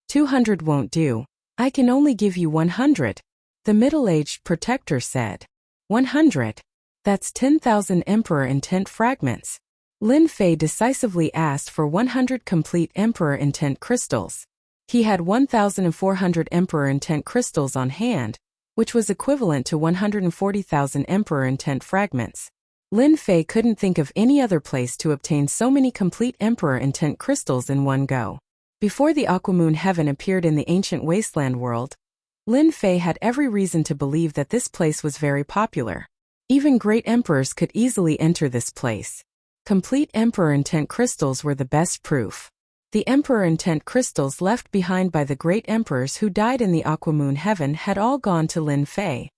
200 won't do. I can only give you 100, the middle-aged protector said. 100? That's 10,000 Emperor Intent fragments. Lin Fei decisively asked for 100 complete Emperor Intent crystals. He had 1,400 Emperor Intent crystals on hand, which was equivalent to 140,000 Emperor Intent fragments. Lin Fei couldn't think of any other place to obtain so many complete Emperor Intent crystals in one go. Before the Aquamoon Heaven appeared in the ancient wasteland world, Lin Fei had every reason to believe that this place was very popular. Even great emperors could easily enter this place. Complete Emperor Intent crystals were the best proof. The Emperor Intent crystals left behind by the great emperors who died in the Aquamoon Heaven had all gone to Lin Fei.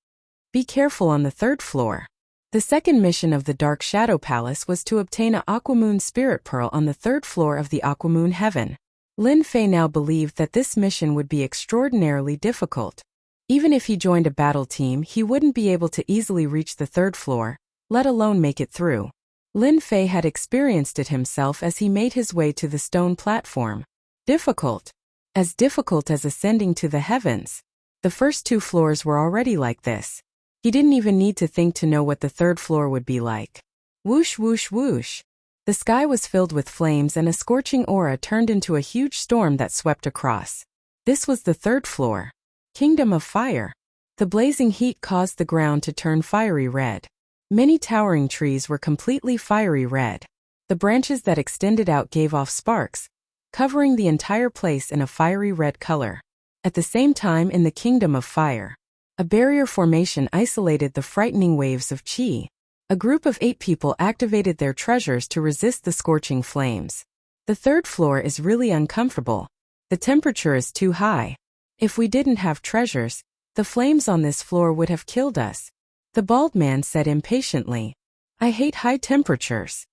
Be careful on the 3rd floor. The second mission of the Dark Shadow Palace was to obtain a Aquamoon Spirit Pearl on the 3rd floor of the Aquamoon Heaven. Lin Fei now believed that this mission would be extraordinarily difficult. Even if he joined a battle team, he wouldn't be able to easily reach the 3rd floor, let alone make it through. Lin Fei had experienced it himself as he made his way to the stone platform. Difficult. As difficult as ascending to the heavens. The first 2 floors were already like this. He didn't even need to think to know what the 3rd floor would be like. Whoosh whoosh whoosh. The sky was filled with flames and a scorching aura turned into a huge storm that swept across. This was the 3rd floor. Kingdom of Fire. The blazing heat caused the ground to turn fiery red. Many towering trees were completely fiery red. The branches that extended out gave off sparks, covering the entire place in a fiery red color. At the same time, in the Kingdom of Fire, a barrier formation isolated the frightening waves of chi. A group of 8 people activated their treasures to resist the scorching flames. The third floor is really uncomfortable. The temperature is too high. If we didn't have treasures, the flames on this floor would have killed us. The bald man said impatiently. I hate high temperatures.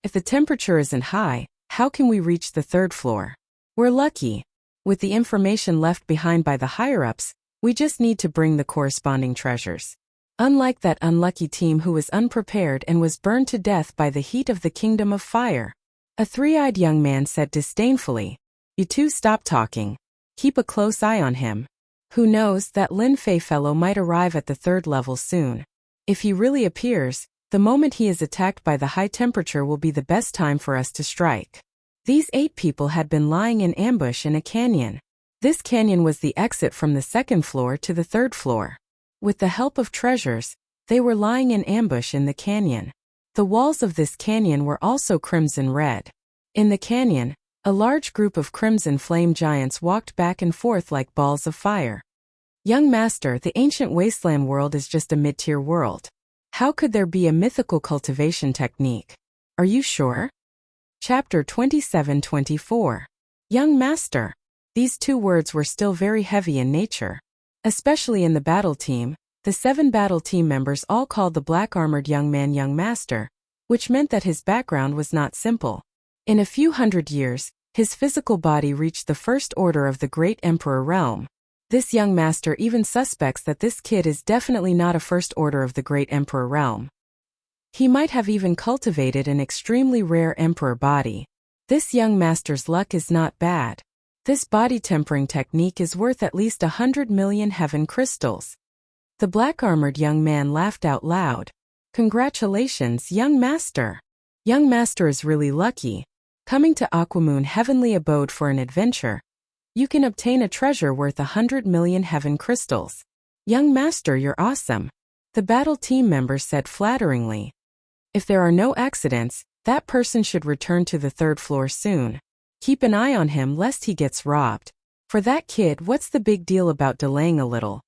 If the temperature isn't high, how can we reach the third floor? We're lucky. With the information left behind by the higher-ups, we just need to bring the corresponding treasures. Unlike that unlucky team who was unprepared and was burned to death by the heat of the Kingdom of Fire. A 3-eyed young man said disdainfully. You two stop talking. Keep a close eye on him. Who knows, that Lin Fei fellow might arrive at the third level soon. If he really appears, the moment he is attacked by the high temperature will be the best time for us to strike. These 8 people had been lying in ambush in a canyon. This canyon was the exit from the second floor to the third floor. With the help of treasures, they were lying in ambush in the canyon. The walls of this canyon were also crimson red. In the canyon, a large group of crimson flame giants walked back and forth like balls of fire. Young master, the ancient wasteland world is just a mid-tier world. How could there be a mythical cultivation technique? Are you sure? Chapter 27-24. Young master. These 2 words were still very heavy in nature. Especially in the battle team, the 7 battle team members all called the black-armored young man young master, which meant that his background was not simple. In a few hundred years, his physical body reached the first order of the Great Emperor realm. This young master even suspects that this kid is definitely not a first order of the Great Emperor realm. He might have even cultivated an extremely rare emperor body. This young master's luck is not bad. This body tempering technique is worth at least 100 million heaven crystals. The black-armored young man laughed out loud. Congratulations, young master. Young master is really lucky. Coming to Aquamoon Heavenly Abode for an adventure, you can obtain a treasure worth 100 million heaven crystals. Young master, you're awesome. The battle team members said flatteringly. If there are no accidents, that person should return to the third floor soon. Keep an eye on him lest he gets robbed. For that kid, what's the big deal about delaying a little?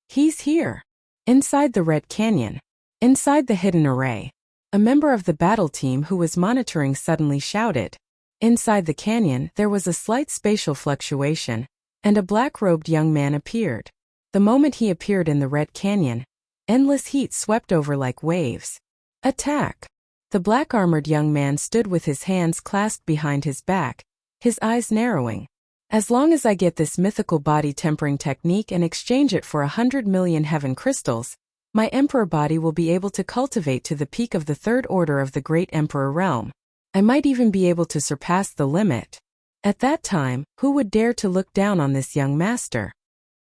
He's here. Inside the Red Canyon. Inside the hidden array. A member of the battle team who was monitoring suddenly shouted. Inside the canyon, there was a slight spatial fluctuation, and a black-robed young man appeared. The moment he appeared in the Red Canyon, endless heat swept over like waves. Attack! The black-armored young man stood with his hands clasped behind his back, his eyes narrowing. As long as I get this mythical body tempering technique and exchange it for 100 million heaven crystals, my emperor body will be able to cultivate to the peak of the third order of the Great Emperor realm. I might even be able to surpass the limit. At that time, who would dare to look down on this young master?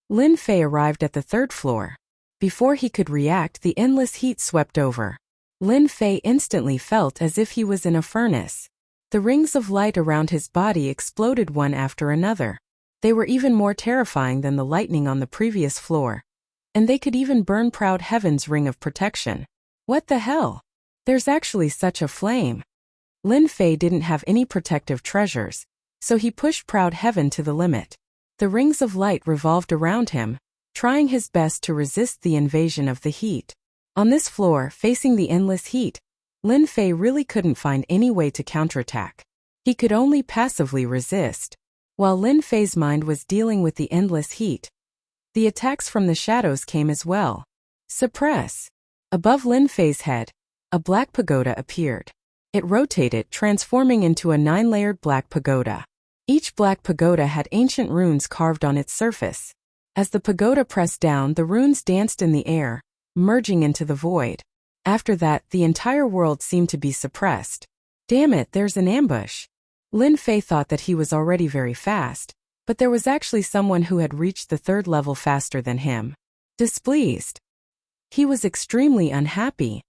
Lin Fei arrived at the third floor. Before he could react, the endless heat swept over. Lin Fei instantly felt as if he was in a furnace. The rings of light around his body exploded one after another. They were even more terrifying than the lightning on the previous floor. And they could even burn Proud Heaven's ring of protection. What the hell? There's actually such a flame. Lin Fei didn't have any protective treasures, so he pushed Proud Heaven to the limit. The rings of light revolved around him, trying his best to resist the invasion of the heat. On this floor, facing the endless heat, Lin Fei really couldn't find any way to counterattack. He could only passively resist. While Lin Fei's mind was dealing with the endless heat, the attacks from the shadows came as well. Suppress! Above Lin Fei's head, a black pagoda appeared. It rotated, transforming into a 9-layered black pagoda. Each black pagoda had ancient runes carved on its surface. As the pagoda pressed down, the runes danced in the air, merging into the void. After that, the entire world seemed to be suppressed. Damn it, there's an ambush. Lin Fei thought that he was already very fast, but there was actually someone who had reached the third level faster than him. Displeased. He was extremely unhappy.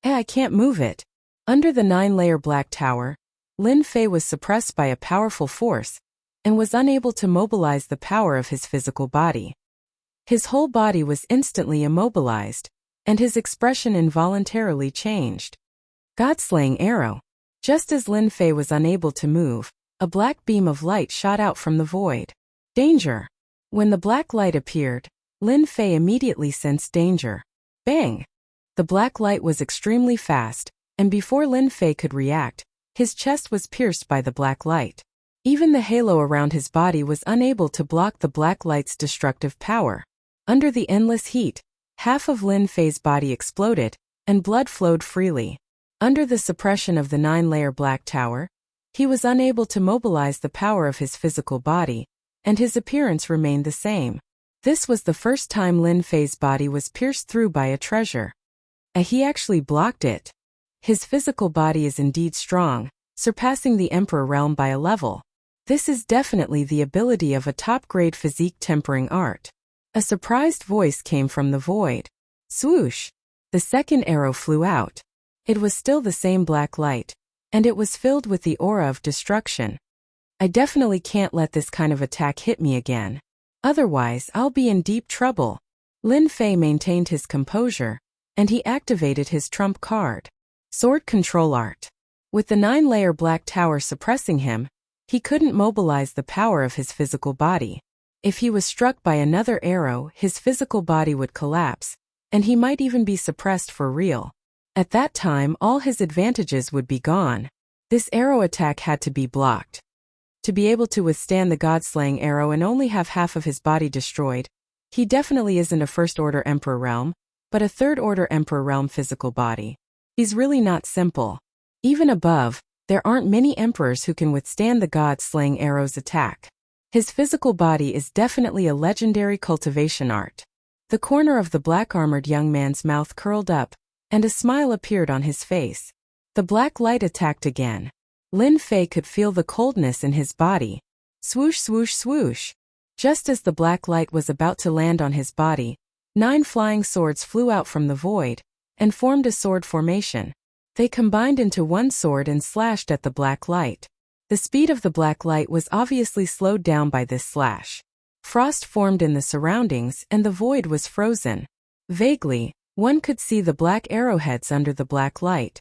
I can't move it. Under the 9-layer black tower, Lin Fei was suppressed by a powerful force, and was unable to mobilize the power of his physical body. His whole body was instantly immobilized, and his expression involuntarily changed. God-slaying arrow. Just as Lin Fei was unable to move, A black beam of light shot out from the void. Danger! When the black light appeared, Lin Fei immediately sensed danger. Bang! The black light was extremely fast, and before Lin Fei could react, his chest was pierced by the black light. Even the halo around his body was unable to block the black light's destructive power. Under the endless heat, half of Lin Fei's body exploded, and blood flowed freely. Under the suppression of the 9-layer black tower, he was unable to mobilize the power of his physical body, and his appearance remained the same. This was the first time Lin Fei's body was pierced through by a treasure. He actually blocked it. His physical body is indeed strong, surpassing the Emperor realm by a level. This is definitely the ability of a top-grade physique tempering art. A surprised voice came from the void. Swoosh! The second arrow flew out. It was still the same black light, and it was filled with the aura of destruction. I definitely can't let this kind of attack hit me again. Otherwise, I'll be in deep trouble. Lin Fei maintained his composure, and he activated his trump card. Sword Control Art. With the 9-layer black tower suppressing him, he couldn't mobilize the power of his physical body. If he was struck by another arrow, his physical body would collapse, and he might even be suppressed for real. At that time, all his advantages would be gone. This arrow attack had to be blocked. To be able to withstand the god-slaying arrow and only have half of his body destroyed, he definitely isn't a first-order Emperor realm, but a third-order Emperor realm physical body. He's really not simple. Even above, there aren't many emperors who can withstand the god-slaying arrow's attack. His physical body is definitely a legendary cultivation art. The corner of the black-armored young man's mouth curled up, and a smile appeared on his face. The black light attacked again. Lin Fei could feel the coldness in his body. Swoosh, swoosh, swoosh. Just as the black light was about to land on his body, 9 flying swords flew out from the void, and formed a sword formation. They combined into one sword and slashed at the black light. The speed of the black light was obviously slowed down by this slash. Frost formed in the surroundings and the void was frozen. Vaguely, one could see the black arrowheads under the black light.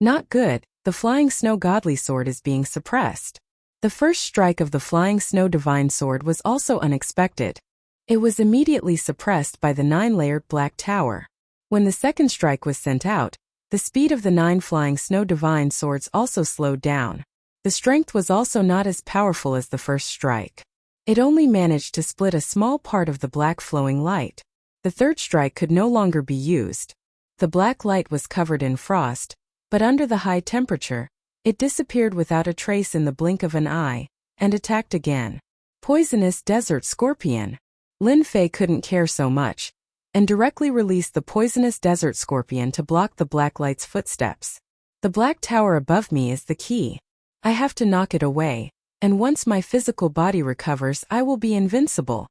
Not good, the flying snow godly sword is being suppressed. The first strike of the flying snow divine sword was also unexpected. It was immediately suppressed by the 9-layered black tower. When the second strike was sent out, the speed of the 9 flying snow divine swords also slowed down. The strength was also not as powerful as the first strike. It only managed to split a small part of the black flowing light. The third strike could no longer be used. The black light was covered in frost, but under the high temperature, it disappeared without a trace in the blink of an eye, and attacked again. Poisonous Desert Scorpion. Lin Fei couldn't care so much, and directly released the poisonous desert scorpion to block the black light's footsteps. The black tower above me is the key. I have to knock it away, and once my physical body recovers, I will be invincible.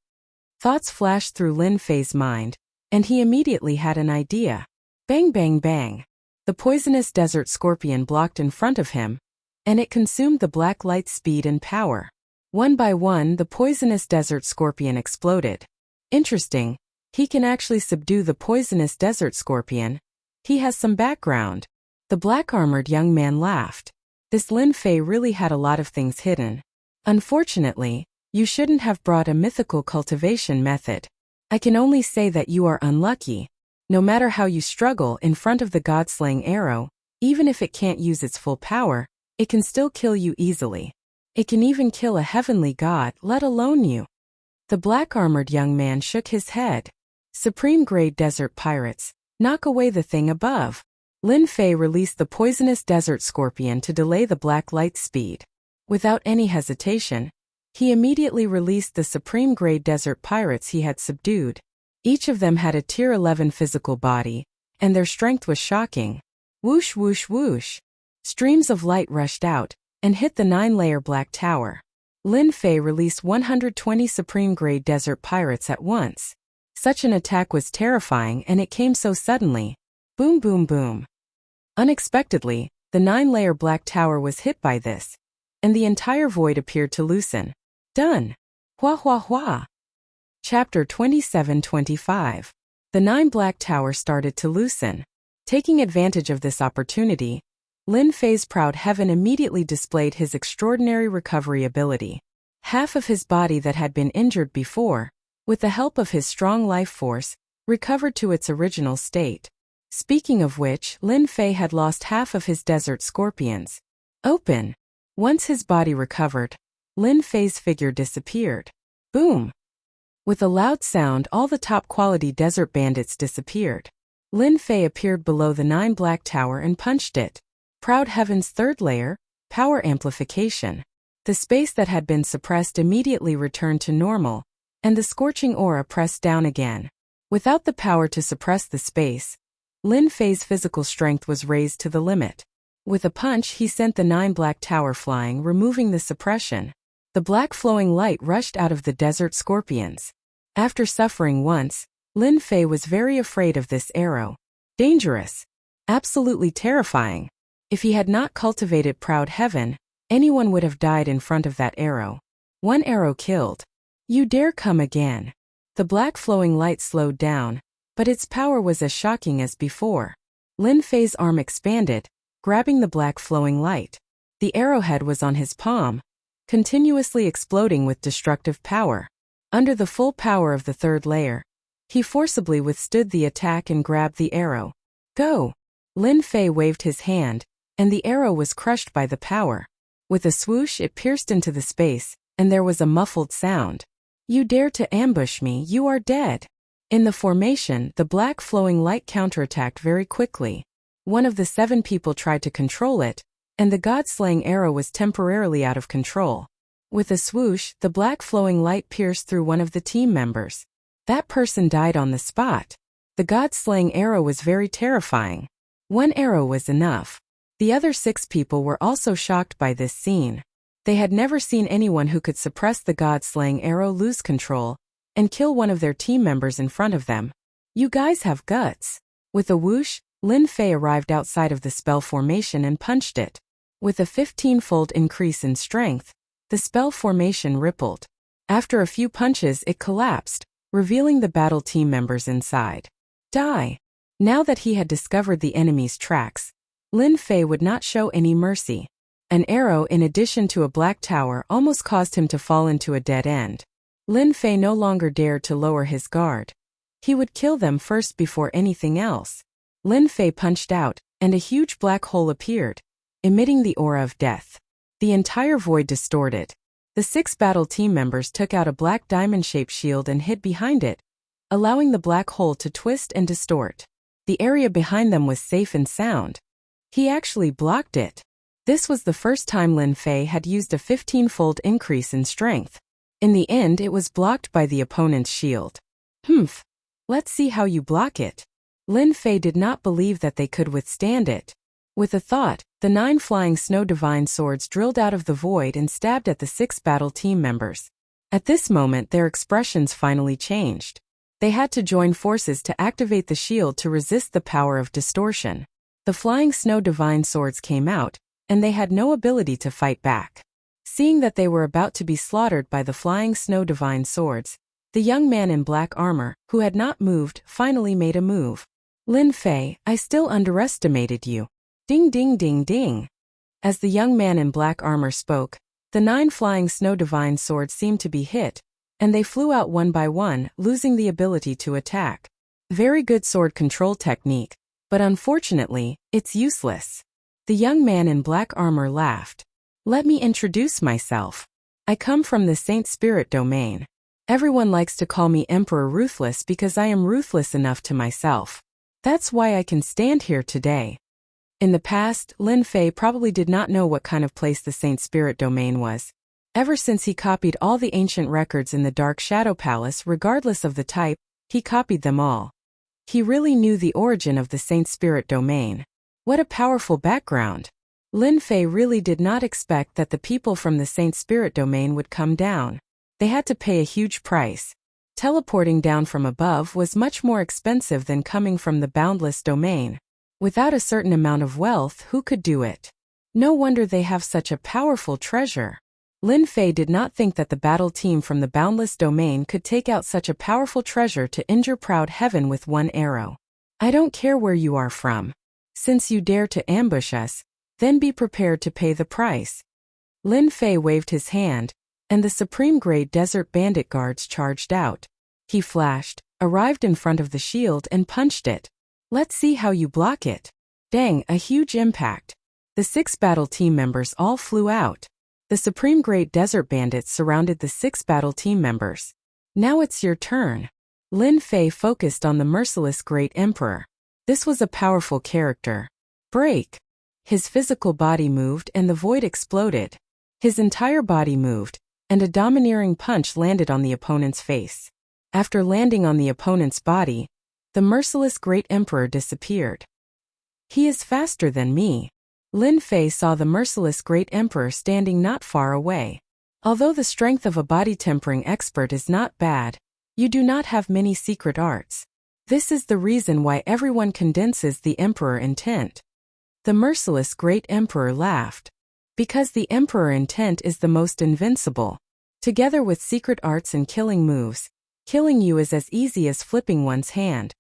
Thoughts flashed through Lin Fei's mind, and he immediately had an idea. Bang bang bang. The poisonous desert scorpion blocked in front of him, and it consumed the black light's speed and power. One by one, the poisonous desert scorpion exploded. Interesting. He can actually subdue the poisonous desert scorpion. He has some background. The black-armored young man laughed. This Lin Fei really had a lot of things hidden. Unfortunately, you shouldn't have brought a mythical cultivation method. I can only say that you are unlucky. No matter how you struggle in front of the god-slaying arrow, even if it can't use its full power, it can still kill you easily. It can even kill a heavenly god, let alone you. The black-armored young man shook his head. Supreme-grade desert pirates, knock away the thing above. Lin Fei released the poisonous desert scorpion to delay the black light speed. Without any hesitation, he immediately released the supreme-grade desert pirates he had subdued. Each of them had a tier 11 physical body, and their strength was shocking. Whoosh whoosh whoosh. Streams of light rushed out, and hit the 9-layer black tower. Lin Fei released 120 supreme-grade desert pirates at once. Such an attack was terrifying and it came so suddenly. Boom boom boom. Unexpectedly, the 9-layer black tower was hit by this, and the entire void appeared to loosen. Done. Hua hua hua. Chapter 27-25. The 9 black tower started to loosen. Taking advantage of this opportunity, Lin Fei's proud heaven immediately displayed his extraordinary recovery ability. Half of his body that had been injured before, with the help of his strong life force, recovered to its original state. Speaking of which, Lin Fei had lost half of his desert scorpions. Open. Once his body recovered, Lin Fei's figure disappeared. Boom! With a loud sound, all the top-quality desert bandits disappeared. Lin Fei appeared below the 9 Black Tower and punched it. Proud Heaven's third layer, power amplification. The space that had been suppressed immediately returned to normal, and the scorching aura pressed down again. Without the power to suppress the space, Lin Fei's physical strength was raised to the limit. With a punch, he sent the 9 Black Tower flying, removing the suppression. The black flowing light rushed out of the desert scorpions. After suffering once, Lin Fei was very afraid of this arrow. Dangerous. Absolutely terrifying. If he had not cultivated proud heaven, anyone would have died in front of that arrow. One arrow killed. You dare come again. The black flowing light slowed down, but its power was as shocking as before. Lin Fei's arm expanded, grabbing the black flowing light. The arrowhead was on his palm, continuously exploding with destructive power. Under the full power of the third layer, he forcibly withstood the attack and grabbed the arrow. Go! Lin Fei waved his hand, and the arrow was crushed by the power. With a swoosh, it pierced into the space, and there was a muffled sound. You dare to ambush me, you are dead. In the formation, the black flowing light counterattacked very quickly. One of the 7 people tried to control it, and the god-slaying arrow was temporarily out of control. With a swoosh, the black flowing light pierced through one of the team members. That person died on the spot. The god-slaying arrow was very terrifying. One arrow was enough. The other 6 people were also shocked by this scene. They had never seen anyone who could suppress the god-slaying arrow lose control and kill one of their team members in front of them. You guys have guts. With a whoosh, Lin Fei arrived outside of the spell formation and punched it. With a 15-fold increase in strength, the spell formation rippled. After a few punches, it collapsed, revealing the battle team members inside. Die! Now that he had discovered the enemy's tracks, Lin Fei would not show any mercy. An arrow in addition to a black tower almost caused him to fall into a dead end. Lin Fei no longer dared to lower his guard. He would kill them first before anything else. Lin Fei punched out, and a huge black hole appeared, emitting the aura of death. The entire void distorted. The 6 battle team members took out a black diamond-shaped shield and hid behind it, allowing the black hole to twist and distort. The area behind them was safe and sound. He actually blocked it. This was the first time Lin Fei had used a 15-fold increase in strength. In the end, it was blocked by the opponent's shield. Humph. Let's see how you block it. Lin Fei did not believe that they could withstand it. With a thought, the 9 flying snow divine swords drilled out of the void and stabbed at the 6 battle team members. At this moment, their expressions finally changed. They had to join forces to activate the shield to resist the power of distortion. The flying snow divine swords came out, and they had no ability to fight back. Seeing that they were about to be slaughtered by the flying snow divine swords, the young man in black armor, who had not moved, finally made a move. Lin Fei, I still underestimated you. Ding ding ding ding. As the young man in black armor spoke, the 9 flying snow divine swords seemed to be hit, and they flew out one by one, losing the ability to attack. Very good sword control technique, but unfortunately, it's useless. The young man in black armor laughed. Let me introduce myself. I come from the Saint Spirit domain. Everyone likes to call me Emperor Ruthless because I am ruthless enough to myself. That's why I can stand here today. In the past, Lin Fei probably did not know what kind of place the Saint Spirit domain was. Ever since he copied all the ancient records in the Dark Shadow Palace, regardless of the type, he copied them all. He really knew the origin of the Saint Spirit domain. What a powerful background. Lin Fei really did not expect that the people from the Saint Spirit domain would come down. They had to pay a huge price. Teleporting down from above was much more expensive than coming from the boundless domain. Without a certain amount of wealth, who could do it? No wonder they have such a powerful treasure. Lin Fei did not think that the battle team from the boundless domain could take out such a powerful treasure to injure proud heaven with one arrow. I don't care where you are from. Since you dare to ambush us, Then be prepared to pay the price. Lin Fei waved his hand, and the supreme-grade desert bandit guards charged out. He flashed, arrived in front of the shield and punched it. Let's see how you block it. Dang, a huge impact. The 6 battle team members all flew out. The supreme-grade desert bandits surrounded the 6 battle team members. Now it's your turn. Lin Fei focused on the merciless Great Emperor. This was a powerful character. Break. His physical body moved and the void exploded. His entire body moved, and a domineering punch landed on the opponent's face. After landing on the opponent's body, the merciless Great Emperor disappeared. He is faster than me. Lin Fei saw the merciless Great Emperor standing not far away. Although the strength of a body-tempering expert is not bad, you do not have many secret arts. This is the reason why everyone condenses the Emperor intent. The merciless Great Emperor laughed. Because the Emperor intent is the most invincible. Together with secret arts and killing moves, killing you is as easy as flipping one's hand.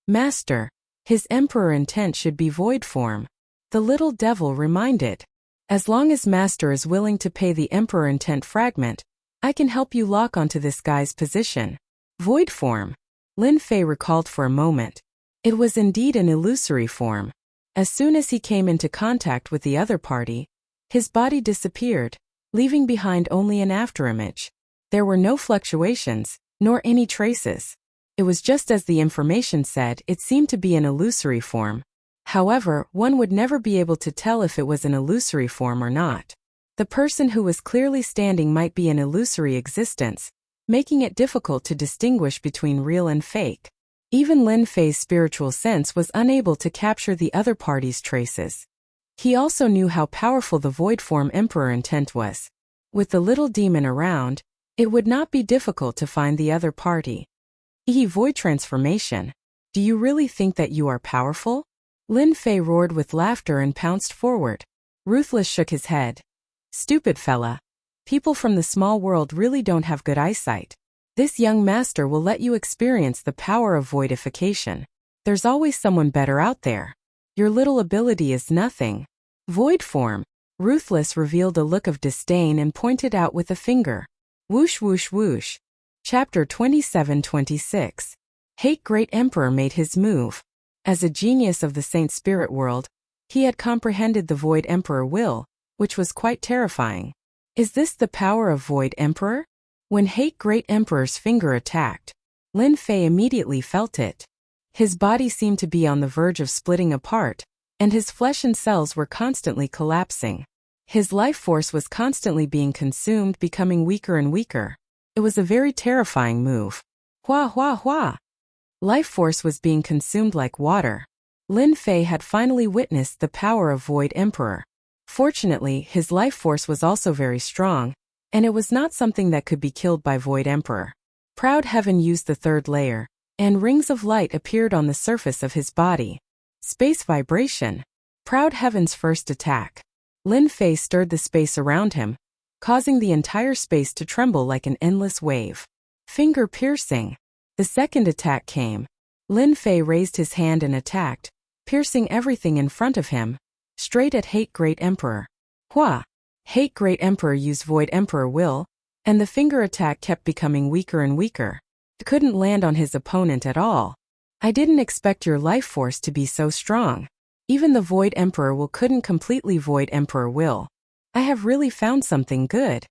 Master, his Emperor intent should be void form. The little devil reminded. As long as Master is willing to pay the Emperor intent fragment, I can help you lock onto this guy's position. Void form. Lin Fei recalled for a moment. It was indeed an illusory form. As soon as he came into contact with the other party, his body disappeared, leaving behind only an afterimage. There were no fluctuations, nor any traces. It was just as the information said, it seemed to be an illusory form. However, one would never be able to tell if it was an illusory form or not. The person who was clearly standing might be an illusory existence, making it difficult to distinguish between real and fake. Even Lin Fei's spiritual sense was unable to capture the other party's traces. He also knew how powerful the void form Emperor intent was. With the little demon around, it would not be difficult to find the other party. Void transformation. Do you really think that you are powerful? Lin Fei roared with laughter and pounced forward. Ruthless shook his head. Stupid fella. People from the small world really don't have good eyesight. This young master will let you experience the power of voidification. There's always someone better out there. Your little ability is nothing. Void form. Ruthless revealed a look of disdain and pointed out with a finger. Whoosh whoosh whoosh. Chapter 27-26. Hate Great Emperor made his move. As a genius of the Saint Spirit world, he had comprehended the Void Emperor will, which was quite terrifying. Is this the power of Void Emperor? When Hate Great Emperor's finger attacked, Lin Fei immediately felt it. His body seemed to be on the verge of splitting apart, and his flesh and cells were constantly collapsing. His life force was constantly being consumed, becoming weaker and weaker. It was a very terrifying move. Hua hua hua! Life force was being consumed like water. Lin Fei had finally witnessed the power of Void Emperor. Fortunately, his life force was also very strong, and it was not something that could be killed by Void Emperor. Proud Heaven used the 3rd layer, and rings of light appeared on the surface of his body. Space vibration. Proud Heaven's first attack. Lin Fei stirred the space around him, causing the entire space to tremble like an endless wave. Finger piercing. The second attack came. Lin Fei raised his hand and attacked, piercing everything in front of him, straight at Hate Great Emperor. Hua! Hate Great Emperor used Void Emperor will, and the finger attack kept becoming weaker and weaker. It couldn't land on his opponent at all. I didn't expect your life force to be so strong. Even the Void Emperor will couldn't completely Void Emperor will. I have really found something good.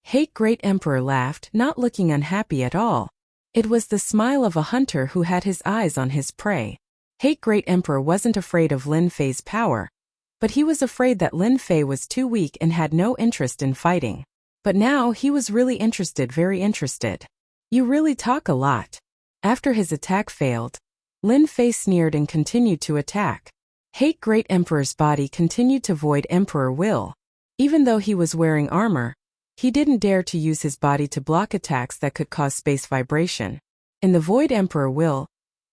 Hate Great Emperor laughed, not looking unhappy at all. It was the smile of a hunter who had his eyes on his prey. Hate Great Emperor wasn't afraid of Lin Fei's power, but he was afraid that Lin Fei was too weak and had no interest in fighting. But now he was really interested, very interested. You really talk a lot. After his attack failed, Lin Fei sneered and continued to attack. Hate Great Emperor's body continued to Void Emperor will. Even though he was wearing armor, he didn't dare to use his body to block attacks that could cause space vibration. In the Void Emperor will,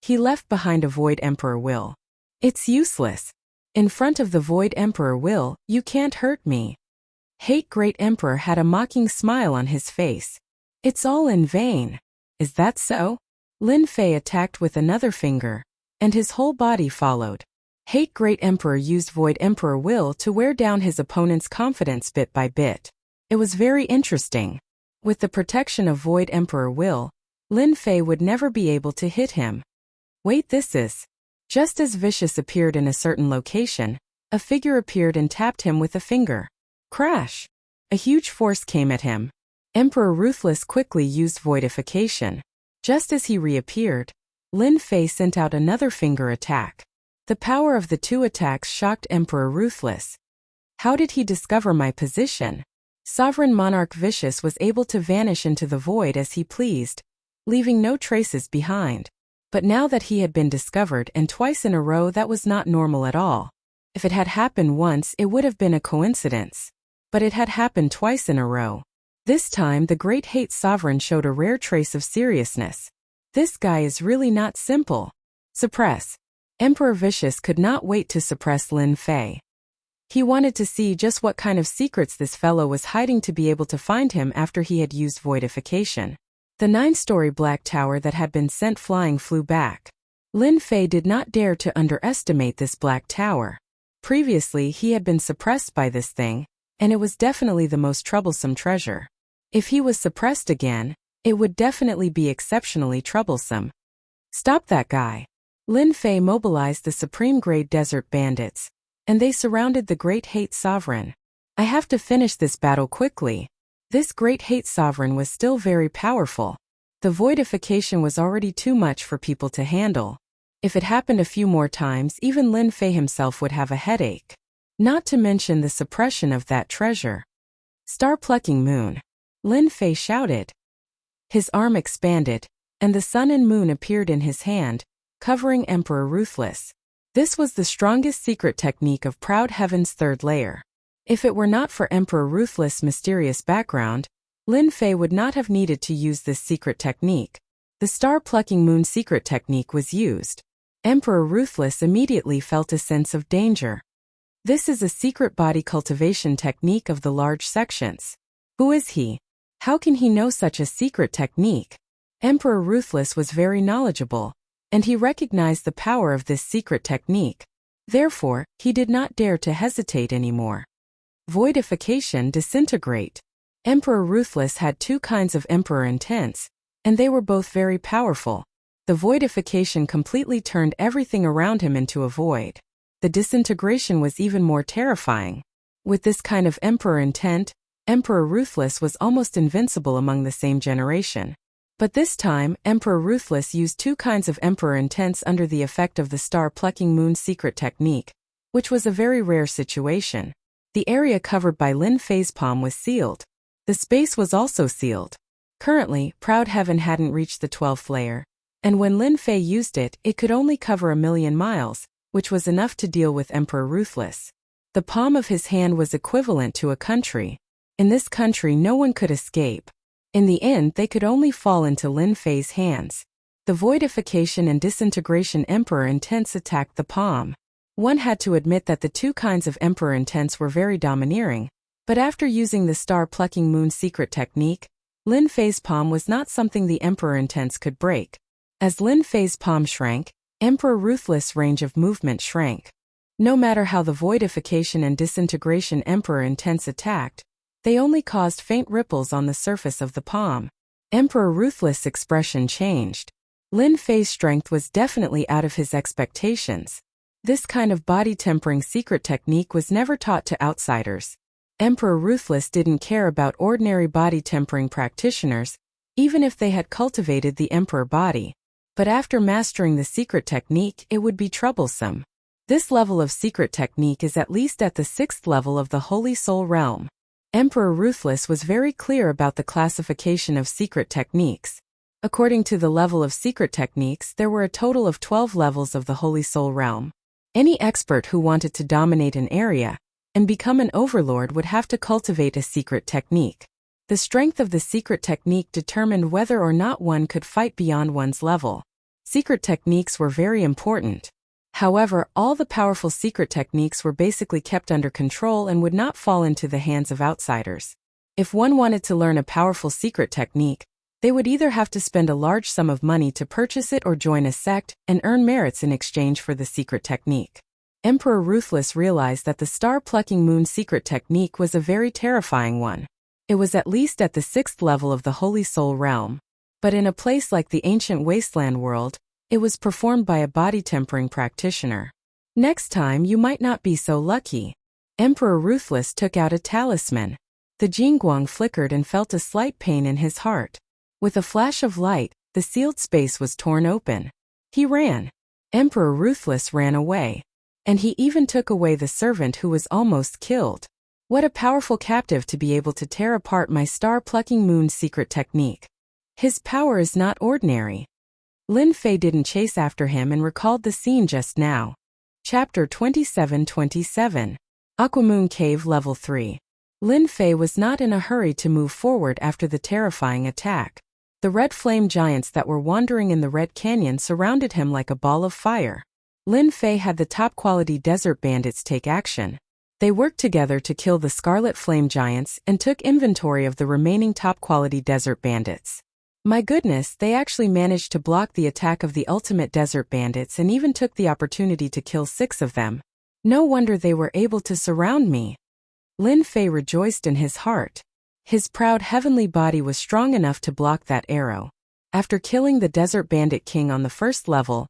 he left behind a Void Emperor will. It's useless. In front of the Void Emperor will, you can't hurt me. Hate Great Emperor had a mocking smile on his face. It's all in vain. Is that so? Lin Fei attacked with another finger, and his whole body followed. Hate Great Emperor used Void Emperor Will to wear down his opponent's confidence bit by bit. It was very interesting. With the protection of Void Emperor Will, Lin Fei would never be able to hit him. Wait, this is... Just as Vicious appeared in a certain location, a figure appeared and tapped him with a finger. Crash! A huge force came at him. Emperor Ruthless quickly used voidification. Just as he reappeared, Lin Fei sent out another finger attack. The power of the two attacks shocked Emperor Ruthless. How did he discover my position? Sovereign Monarch Vicious was able to vanish into the void as he pleased, leaving no traces behind. But now that he had been discovered and twice in a row, that was not normal at all. If it had happened once, it would have been a coincidence. But it had happened twice in a row. This time, the Great Hate Sovereign showed a rare trace of seriousness. This guy is really not simple. Suppress. Emperor Vicious could not wait to suppress Lin Fei. He wanted to see just what kind of secrets this fellow was hiding to be able to find him after he had used voidification. The 9-story black tower that had been sent flying flew back. Lin Fei did not dare to underestimate this black tower. Previously, he had been suppressed by this thing, and it was definitely the most troublesome treasure. If he was suppressed again, it would definitely be exceptionally troublesome. Stop that guy. Lin Fei mobilized the Supreme Grade Desert Bandits, and they surrounded the Great Hate Sovereign. I have to finish this battle quickly. This Great Hate Sovereign was still very powerful. The voidification was already too much for people to handle. If it happened a few more times, even Lin Fei himself would have a headache. Not to mention the suppression of that treasure. Star-plucking moon. Lin Fei shouted. His arm expanded, and the sun and moon appeared in his hand, covering Emperor Ruthless. This was the strongest secret technique of Proud Heaven's third layer. If it were not for Emperor Ruthless' mysterious background, Lin Fei would not have needed to use this secret technique. The star-plucking moon secret technique was used. Emperor Ruthless immediately felt a sense of danger. This is a secret body cultivation technique of the large sections. Who is he? How can he know such a secret technique? Emperor Ruthless was very knowledgeable, and he recognized the power of this secret technique. Therefore, he did not dare to hesitate anymore. Voidification disintegrate. Emperor Ruthless had two kinds of Emperor Intents, and they were both very powerful. The voidification completely turned everything around him into a void. The disintegration was even more terrifying. With this kind of Emperor Intent, Emperor Ruthless was almost invincible among the same generation. But this time, Emperor Ruthless used two kinds of Emperor Intents under the effect of the star-plucking moon secret technique, which was a very rare situation. The area covered by Lin Fei's palm was sealed. The space was also sealed. Currently, Proud Heaven hadn't reached the 12th layer, and when Lin Fei used it, it could only cover 1,000,000 miles, which was enough to deal with Emperor Ruthless. The palm of his hand was equivalent to a country. In this country, no one could escape. In the end, they could only fall into Lin Fei's hands. The voidification and disintegration Emperor Intents attacked the palm. One had to admit that the two kinds of Emperor Intents were very domineering, but after using the star-plucking moon secret technique, Lin Fei's palm was not something the Emperor Intents could break. As Lin Fei's palm shrank, Emperor Ruthless' range of movement shrank. No matter how the voidification and disintegration Emperor Intents attacked, they only caused faint ripples on the surface of the palm. Emperor Ruthless' expression changed. Lin Fei's strength was definitely out of his expectations. This kind of body-tempering secret technique was never taught to outsiders. Emperor Ruthless didn't care about ordinary body-tempering practitioners, even if they had cultivated the Emperor body. But after mastering the secret technique, it would be troublesome. This level of secret technique is at least at the 6th level of the Holy Soul realm. Emperor Ruthless was very clear about the classification of secret techniques. According to the level of secret techniques, there were a total of 12 levels of the Holy Soul realm. Any expert who wanted to dominate an area and become an overlord would have to cultivate a secret technique. The strength of the secret technique determined whether or not one could fight beyond one's level. Secret techniques were very important. However, all the powerful secret techniques were basically kept under control and would not fall into the hands of outsiders. If one wanted to learn a powerful secret technique, they would either have to spend a large sum of money to purchase it or join a sect and earn merits in exchange for the secret technique. Emperor Ruthless realized that the star-plucking moon secret technique was a very terrifying one. It was at least at the 6th level of the Holy Soul realm. But in a place like the ancient wasteland world, it was performed by a body-tempering practitioner. Next time you might not be so lucky. Emperor Ruthless took out a talisman. The Jingguang flickered and felt a slight pain in his heart. With a flash of light, the sealed space was torn open. He ran. Emperor Ruthless ran away. And he even took away the servant who was almost killed. What a powerful captive to be able to tear apart my star-plucking moon secret technique. His power is not ordinary. Lin Fei didn't chase after him and recalled the scene just now. Chapter 27:27. Aquamoon Cave Level 3. Lin Fei was not in a hurry to move forward after the terrifying attack. The red flame giants that were wandering in the Red Canyon surrounded him like a ball of fire. Lin Fei had the top-quality desert bandits take action. They worked together to kill the scarlet flame giants and took inventory of the remaining top-quality desert bandits. My goodness, they actually managed to block the attack of the ultimate desert bandits and even took the opportunity to kill 6 of them. No wonder they were able to surround me. Lin Fei rejoiced in his heart. His proud heavenly body was strong enough to block that arrow. After killing the Desert Bandit King on the 1st level,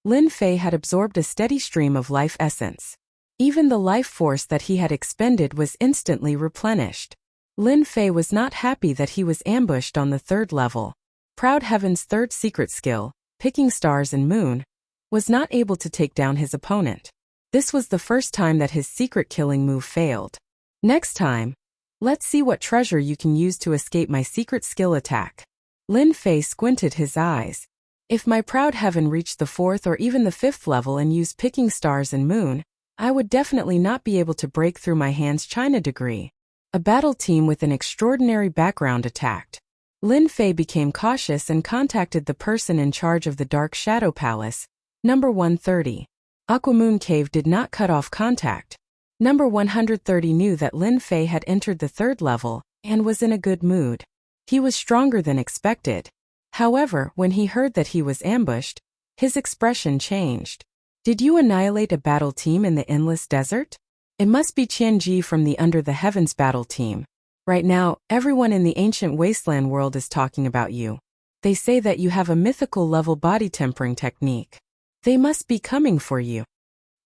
Lin Fei had absorbed a steady stream of life essence. Even the life force that he had expended was instantly replenished. Lin Fei was not happy that he was ambushed on the 3rd level. Proud Heaven's 3rd secret skill, picking stars and moon, was not able to take down his opponent. This was the first time that his secret killing move failed. Next time, let's see what treasure you can use to escape my secret skill attack. Lin Fei squinted his eyes. If my Proud Heaven reached the 4th or even the 5th level and used picking stars and moon, I would definitely not be able to break through my hand's China degree. A battle team with an extraordinary background attacked. Lin Fei became cautious and contacted the person in charge of the Dark Shadow Palace, number 130. Aquamoon Cave did not cut off contact. Number 130 knew that Lin Fei had entered the 3rd level and was in a good mood. He was stronger than expected. However, when he heard that he was ambushed, his expression changed. Did you annihilate a battle team in the Endless Desert? It must be Qianji from the Under the Heavens battle team. Right now, everyone in the ancient wasteland world is talking about you. They say that you have a mythical level body tempering technique. They must be coming for you.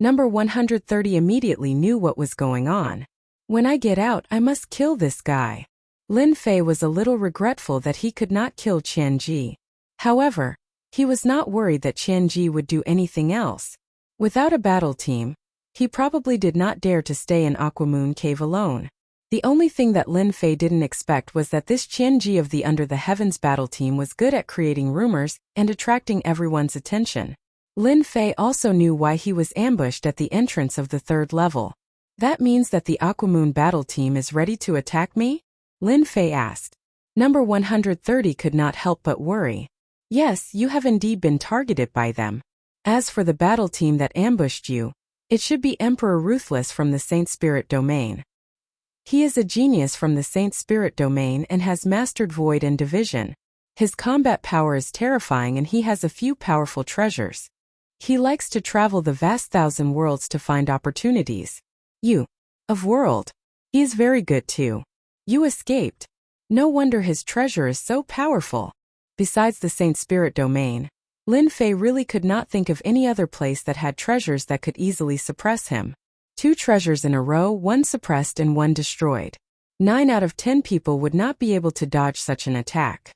Number 130 immediately knew what was going on. When I get out, I must kill this guy. Lin Fei was a little regretful that he could not kill Qianji. However, he was not worried that Qianji would do anything else. Without a battle team, he probably did not dare to stay in Aquamoon Cave alone. The only thing that Lin Fei didn't expect was that this Qianji of the Under the Heavens battle team was good at creating rumors and attracting everyone's attention. Lin Fei also knew why he was ambushed at the entrance of the 3rd level. That means that the Aquamoon battle team is ready to attack me? Lin Fei asked. Number 130 could not help but worry. Yes, you have indeed been targeted by them. As for the battle team that ambushed you, it should be Emperor Ruthless from the Saint Spirit domain. He is a genius from the Saint Spirit domain and has mastered Void and Division. His combat power is terrifying and he has a few powerful treasures. He likes to travel the vast 1,000 worlds to find opportunities. You. Of world. He is very good too. You escaped. No wonder his treasure is so powerful. Besides the Saint Spirit domain, Lin Fei really could not think of any other place that had treasures that could easily suppress him. 2 treasures in a row, 1 suppressed and 1 destroyed. 9 out of 10 people would not be able to dodge such an attack.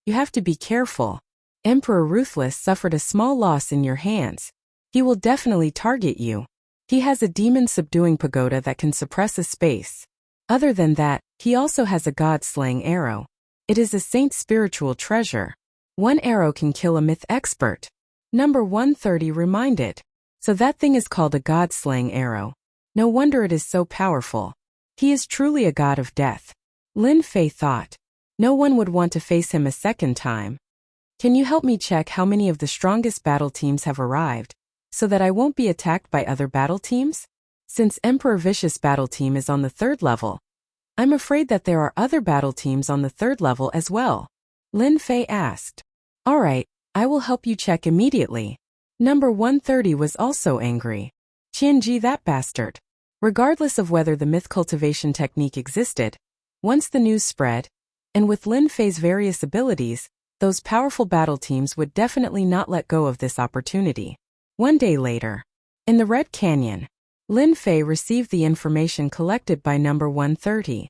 You have to be careful. Emperor Ruthless suffered a small loss in your hands. He will definitely target you. He has a demon subduing pagoda that can suppress a space. Other than that, he also has a god-slaying arrow. It is a saint's spiritual treasure. 1 arrow can kill a myth expert. Number 130 reminded. So that thing is called a god-slaying arrow. No wonder it is so powerful. He is truly a god of death. Lin Fei thought. No one would want to face him a second time. Can you help me check how many of the strongest battle teams have arrived, so that I won't be attacked by other battle teams? Since Emperor Vicious battle team is on the 3rd level, I'm afraid that there are other battle teams on the 3rd level as well. Lin Fei asked. Alright, I will help you check immediately. Number 130 was also angry. Qianji, that bastard. Regardless of whether the myth cultivation technique existed, once the news spread, and with Lin Fei's various abilities, those powerful battle teams would definitely not let go of this opportunity. One day later, in the Red Canyon, Lin Fei received the information collected by number 130.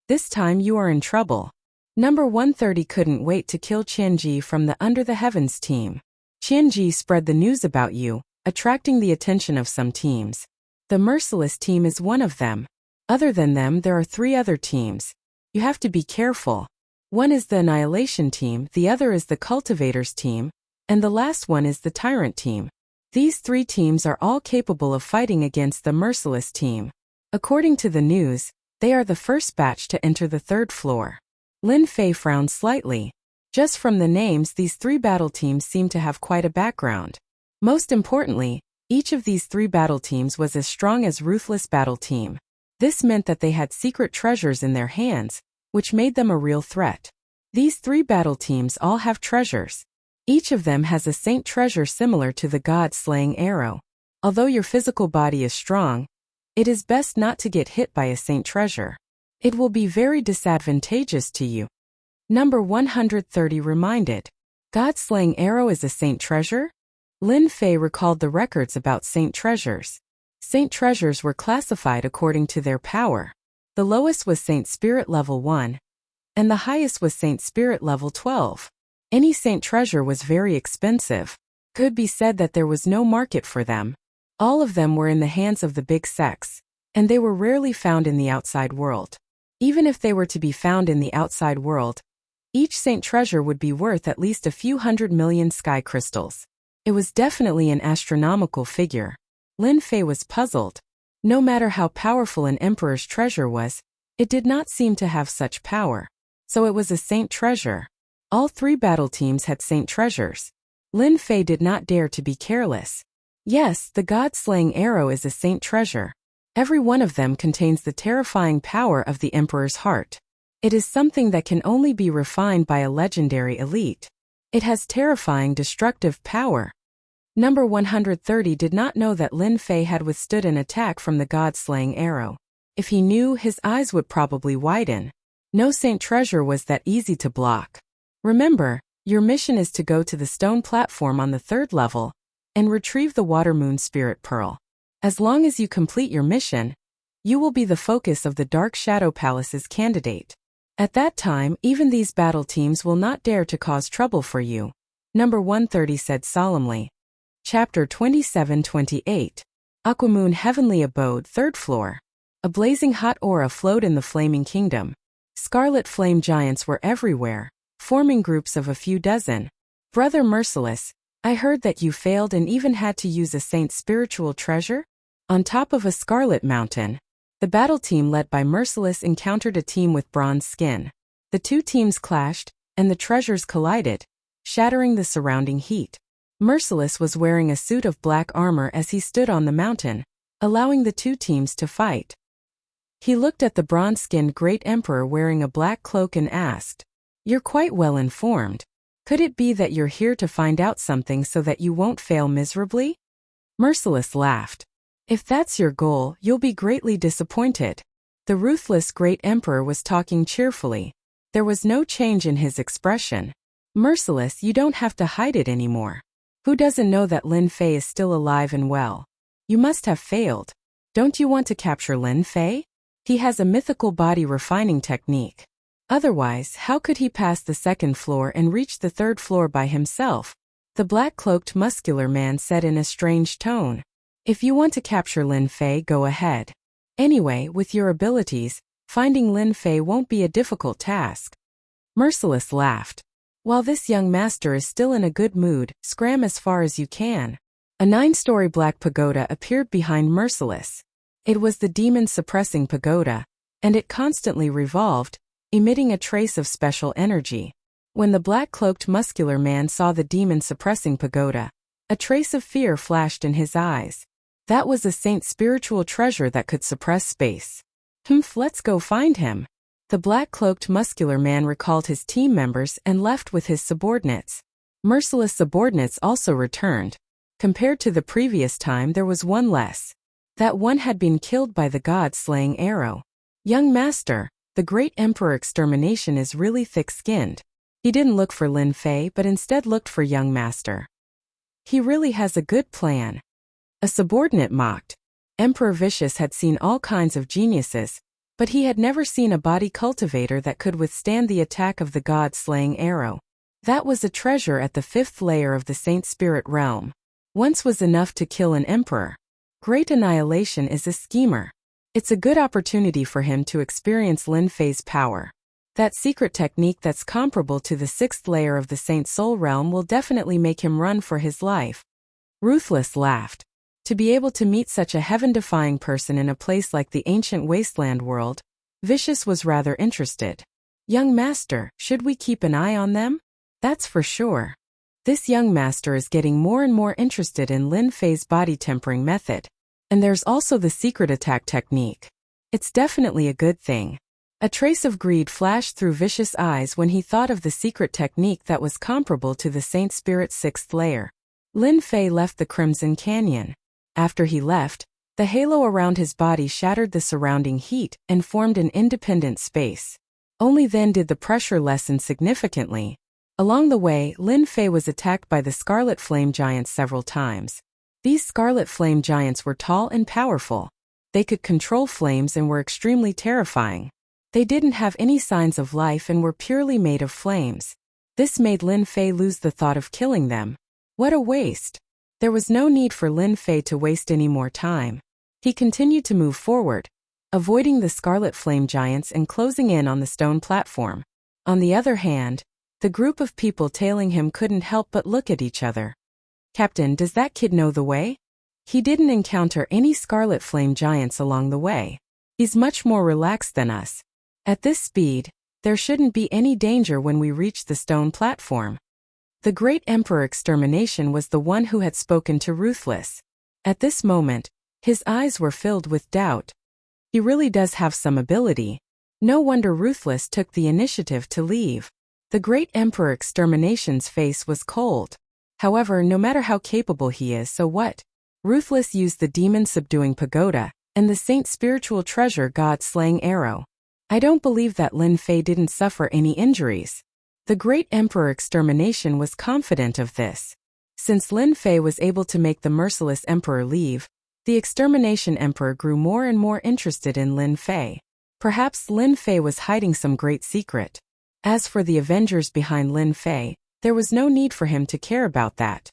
This time you are in trouble. Number 130 couldn't wait to kill Qianji from the Under the Heavens team. Qianji spread the news about you, attracting the attention of some teams. The Merciless team is one of them. Other than them, there are 3 other teams. You have to be careful. One is the Annihilation team, the other is the Cultivators team, and the last one is the Tyrant team. These 3 teams are all capable of fighting against the Merciless team. According to the news, they are the first batch to enter the 3rd floor. Lin Fei frowned slightly. Just from the names, these 3 battle teams seem to have quite a background. Most importantly, each of these 3 battle teams was as strong as Ruthless Battle Team. This meant that they had secret treasures in their hands, which made them a real threat. These 3 battle teams all have treasures. Each of them has a saint treasure similar to the god-slaying arrow. Although your physical body is strong, it is best not to get hit by a saint treasure. It will be very disadvantageous to you. Number 130 reminded. God-slaying arrow is a saint treasure? Lin Fei recalled the records about saint treasures. Saint treasures were classified according to their power. The lowest was Saint Spirit level 1, and the highest was Saint Spirit level 12. Any saint treasure was very expensive. Could be said that there was no market for them. All of them were in the hands of the big sects, and they were rarely found in the outside world. Even if they were to be found in the outside world, each saint treasure would be worth at least a few 100 million sky crystals. It was definitely an astronomical figure. Lin Fei was puzzled. No matter how powerful an emperor's treasure was, it did not seem to have such power. So it was a saint treasure. All 3 battle teams had saint treasures. Lin Fei did not dare to be careless. Yes, the god-slaying arrow is a saint treasure. Every one of them contains the terrifying power of the emperor's heart. It is something that can only be refined by a legendary elite. It has terrifying destructive power. Number 130 did not know that Lin Fei had withstood an attack from the god-slaying arrow. If he knew, his eyes would probably widen. No saint treasure was that easy to block. Remember, your mission is to go to the stone platform on the 3rd level and retrieve the Water Moon Spirit Pearl. As long as you complete your mission, you will be the focus of the Dark Shadow Palace's candidate. At that time, even these battle teams will not dare to cause trouble for you. Number 130 said solemnly. Chapter 27-28. Aquamoon Heavenly Abode 3rd floor. A blazing hot aura flowed in the flaming kingdom. Scarlet flame giants were everywhere, forming groups of a few dozen. Brother Merciless, I heard that you failed and even had to use a saint's spiritual treasure? On top of a scarlet mountain, the battle team led by Merciless encountered a team with bronze skin. The 2 teams clashed, and the treasures collided, shattering the surrounding heat. Merciless was wearing a suit of black armor as he stood on the mountain, allowing the 2 teams to fight. He looked at the bronze-skinned Great Emperor wearing a black cloak and asked, "You're quite well informed. Could it be that you're here to find out something so that you won't fail miserably?" Merciless laughed. "If that's your goal, you'll be greatly disappointed." The ruthless Great Emperor was talking cheerfully. There was no change in his expression. "Merciless, you don't have to hide it anymore. Who doesn't know that Lin Fei is still alive and well? You must have failed. Don't you want to capture Lin Fei? He has a mythical body refining technique. Otherwise, how could he pass the 2nd floor and reach the 3rd floor by himself?" The black-cloaked muscular man said in a strange tone. "If you want to capture Lin Fei, go ahead. Anyway, with your abilities, finding Lin Fei won't be a difficult task." Merciless laughed. "While this young master is still in a good mood, scram as far as you can." A 9-story black pagoda appeared behind Merciless. It was the demon-suppressing pagoda, and it constantly revolved, emitting a trace of special energy. When the black-cloaked muscular man saw the demon-suppressing pagoda, a trace of fear flashed in his eyes. That was a saint's spiritual treasure that could suppress space. Let's go find him." The black-cloaked muscular man recalled his team members and left with his subordinates. Merciless subordinates also returned. Compared to the previous time, there was one less. That one had been killed by the god-slaying arrow. Young master, the great emperor extermination is really thick-skinned. He didn't look for Lin Fei but instead looked for young master. He really has a good plan. A subordinate mocked. Emperor Vicious had seen all kinds of geniuses, but he had never seen a body cultivator that could withstand the attack of the god-slaying arrow. That was a treasure at the 5th layer of the Saint Spirit realm. Once was enough to kill an emperor. Great Annihilation is a schemer. It's a good opportunity for him to experience Lin Fei's power. That secret technique that's comparable to the 6th layer of the Saint Soul realm will definitely make him run for his life. Ruthless laughed. To be able to meet such a heaven-defying person in a place like the ancient wasteland world, Vicious was rather interested. Young master, should we keep an eye on them? That's for sure. This young master is getting more and more interested in Lin Fei's body tempering method. And there's also the secret attack technique. It's definitely a good thing. A trace of greed flashed through Vicious' eyes when he thought of the secret technique that was comparable to the Saint Spirit's 6th layer. Lin Fei left the Crimson Canyon. After he left, the halo around his body shattered the surrounding heat and formed an independent space. Only then did the pressure lessen significantly. Along the way, Lin Fei was attacked by the Scarlet Flame Giants several times. These Scarlet Flame Giants were tall and powerful. They could control flames and were extremely terrifying. They didn't have any signs of life and were purely made of flames. This made Lin Fei lose the thought of killing them. What a waste! There was no need for Lin Fei to waste any more time. He continued to move forward, avoiding the Scarlet Flame Giants and closing in on the stone platform. On the other hand, the group of people tailing him couldn't help but look at each other. Captain, does that kid know the way? He didn't encounter any Scarlet Flame Giants along the way. He's much more relaxed than us. At this speed, there shouldn't be any danger when we reach the stone platform. The great Emperor Extermination was the one who had spoken to Ruthless. At this moment, his eyes were filled with doubt. He really does have some ability. No wonder Ruthless took the initiative to leave. The great Emperor Extermination's face was cold. However, no matter how capable he is, so what? Ruthless used the demon-subduing pagoda and the Saint Spiritual Treasure God-slaying arrow. I don't believe that Lin Fei didn't suffer any injuries. The great Emperor Extermination was confident of this. Since Lin Fei was able to make the merciless emperor leave, the Extermination Emperor grew more and more interested in Lin Fei. Perhaps Lin Fei was hiding some great secret. As for the Avengers behind Lin Fei, there was no need for him to care about that.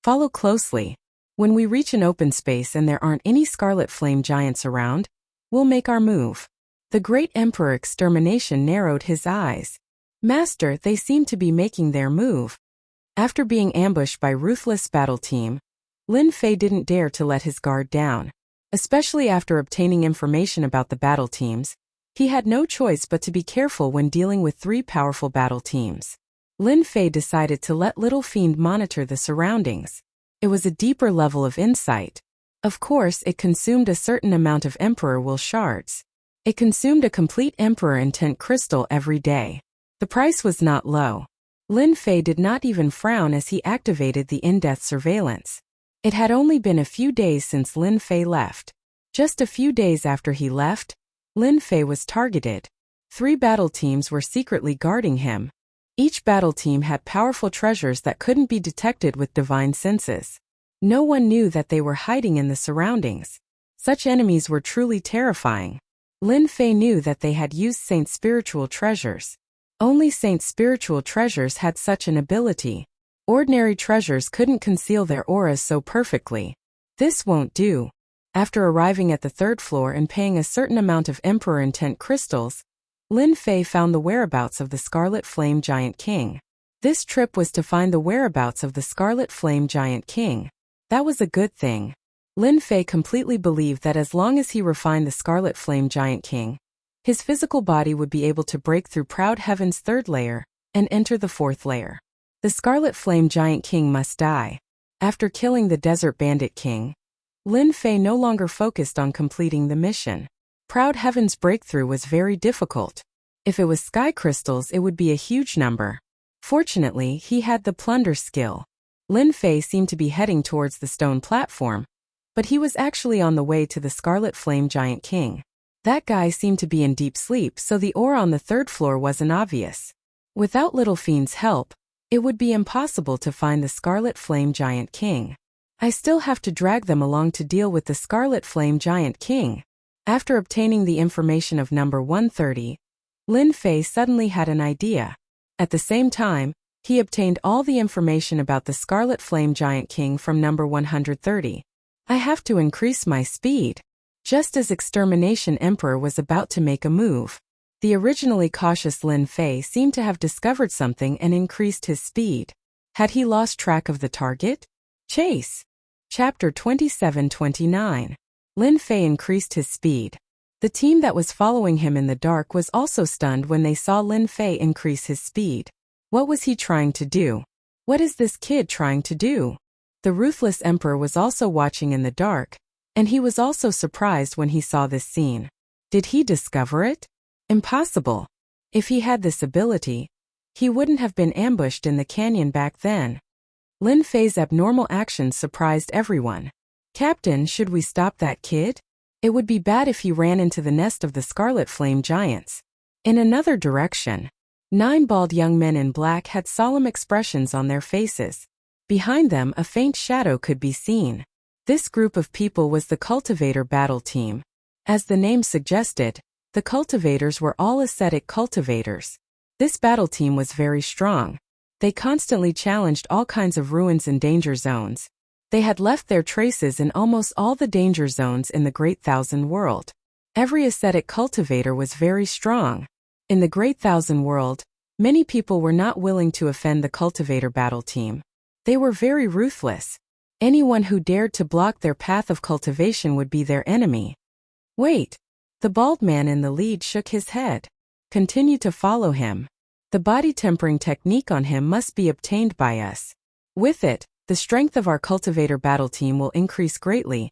Follow closely. When we reach an open space and there aren't any Scarlet Flame Giants around, we'll make our move. The great Emperor Extermination narrowed his eyes. Master, they seem to be making their move. After being ambushed by Ruthless battle team, Lin Fei didn't dare to let his guard down. Especially after obtaining information about the battle teams, he had no choice but to be careful when dealing with 3 powerful battle teams. Lin Fei decided to let Little Fiend monitor the surroundings. It was a deeper level of insight. Of course, it consumed a certain amount of Emperor Will shards. It consumed a complete Emperor Intent crystal every day. The price was not low. Lin Fei did not even frown as he activated the in-depth surveillance. It had only been a few days since Lin Fei left. Just a few days after he left, Lin Fei was targeted. 3 battle teams were secretly guarding him. Each battle team had powerful treasures that couldn't be detected with divine senses. No one knew that they were hiding in the surroundings. Such enemies were truly terrifying. Lin Fei knew that they had used Saint Spiritual Treasures. Only Saint Spiritual Treasures had such an ability. Ordinary treasures couldn't conceal their auras so perfectly. This won't do. After arriving at the 3rd floor and paying a certain amount of Emperor Intent crystals, Lin Fei found the whereabouts of the Scarlet Flame Giant King. This trip was to find the whereabouts of the Scarlet Flame Giant King. That was a good thing. Lin Fei completely believed that as long as he refined the Scarlet Flame Giant King, his physical body would be able to break through Proud Heaven's 3rd layer and enter the 4th layer. The Scarlet Flame Giant King must die. After killing the Desert Bandit King, Lin Fei no longer focused on completing the mission. Proud Heaven's breakthrough was very difficult. If it was sky crystals, it would be a huge number. Fortunately, he had the plunder skill. Lin Fei seemed to be heading towards the stone platform, but he was actually on the way to the Scarlet Flame Giant King. That guy seemed to be in deep sleep, so the aura on the third floor wasn't obvious. Without Little Fiend's help, it would be impossible to find the Scarlet Flame Giant King. I still have to drag them along to deal with the Scarlet Flame Giant King. After obtaining the information of number 130, Lin Fei suddenly had an idea. At the same time, he obtained all the information about the Scarlet Flame Giant King from number 130. I have to increase my speed. Just as Extermination Emperor was about to make a move, the originally cautious Lin Fei seemed to have discovered something and increased his speed. Had he lost track of the target? Chase. Chapter 27-29. Lin Fei increased his speed. The team that was following him in the dark was also stunned when they saw Lin Fei increase his speed. What was he trying to do? What is this kid trying to do? The ruthless emperor was also watching in the dark, and he was also surprised when he saw this scene. Did he discover it? Impossible. If he had this ability, he wouldn't have been ambushed in the canyon back then. Lin Fei's abnormal actions surprised everyone. Captain, should we stop that kid? It would be bad if he ran into the nest of the Scarlet Flame Giants. In another direction, 9 bald young men in black had solemn expressions on their faces. Behind them, a faint shadow could be seen. This group of people was the Cultivator Battle Team. As the name suggested, the cultivators were all ascetic cultivators. This battle team was very strong. They constantly challenged all kinds of ruins and danger zones. They had left their traces in almost all the danger zones in the Great Thousand World. Every ascetic cultivator was very strong. In the Great Thousand World, many people were not willing to offend the Cultivator Battle Team. They were very ruthless. Anyone who dared to block their path of cultivation would be their enemy. Wait. The bald man in the lead shook his head. Continue to follow him. The body tempering technique on him must be obtained by us. With it, the strength of our cultivator battle team will increase greatly,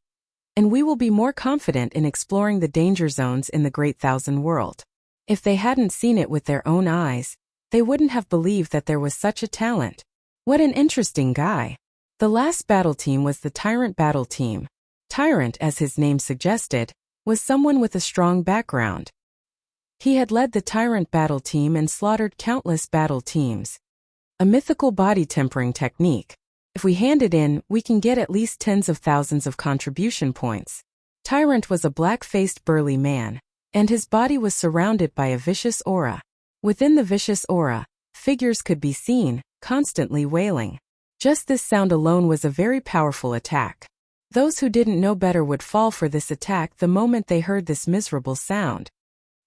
and we will be more confident in exploring the danger zones in the Great Thousand World. If they hadn't seen it with their own eyes, they wouldn't have believed that there was such a talent. What an interesting guy. The last battle team was the Tyrant Battle Team. Tyrant, as his name suggested, was someone with a strong background. He had led the Tyrant Battle Team and slaughtered countless battle teams. A mythical body tempering technique. If we hand it in, we can get at least tens of thousands of contribution points. Tyrant was a black-faced burly man, and his body was surrounded by a vicious aura. Within the vicious aura, figures could be seen, constantly wailing. Just this sound alone was a very powerful attack. Those who didn't know better would fall for this attack the moment they heard this miserable sound.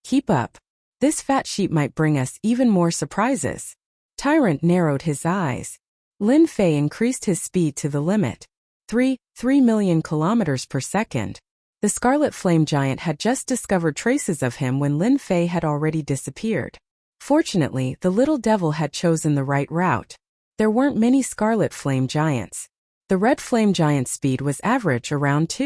Keep up. This fat sheep might bring us even more surprises. Tyrant narrowed his eyes. Lin Fei increased his speed to the limit. 3 million kilometers per second. The Scarlet Flame Giant had just discovered traces of him when Lin Fei had already disappeared. Fortunately, the little devil had chosen the right route. There weren't many Scarlet Flame Giants. The Red Flame Giant's speed was average around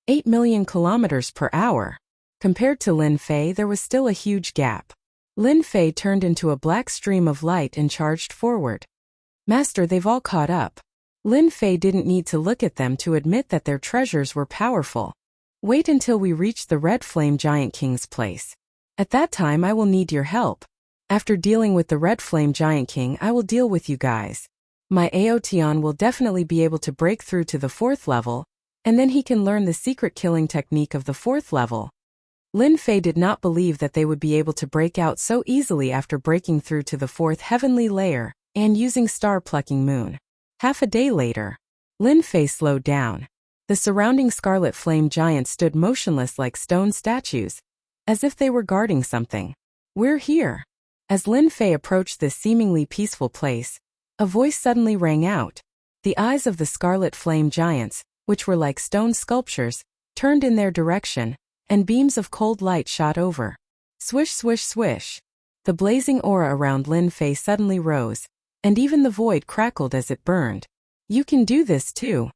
8 million kilometers per hour. Compared to Lin Fei, there was still a huge gap. Lin Fei turned into a black stream of light and charged forward. Master, they've all caught up. Lin Fei didn't need to look at them to admit that their treasures were powerful. Wait until we reach the Red Flame Giant King's place. At that time I will need your help. After dealing with the Red Flame Giant King, I will deal with you guys. My Aotion will definitely be able to break through to the 4th level, and then he can learn the secret killing technique of the 4th level. Lin Fei did not believe that they would be able to break out so easily after breaking through to the 4th heavenly layer and using star-plucking moon. Half a day later, Lin Fei slowed down. The surrounding Scarlet Flame Giants stood motionless like stone statues, as if they were guarding something. We're here. As Lin Fei approached this seemingly peaceful place, a voice suddenly rang out. The eyes of the Scarlet Flame Giants, which were like stone sculptures, turned in their direction, and beams of cold light shot over. Swish, swish, swish. The blazing aura around Lin Fei suddenly rose, and even the void crackled as it burned. You can do this too.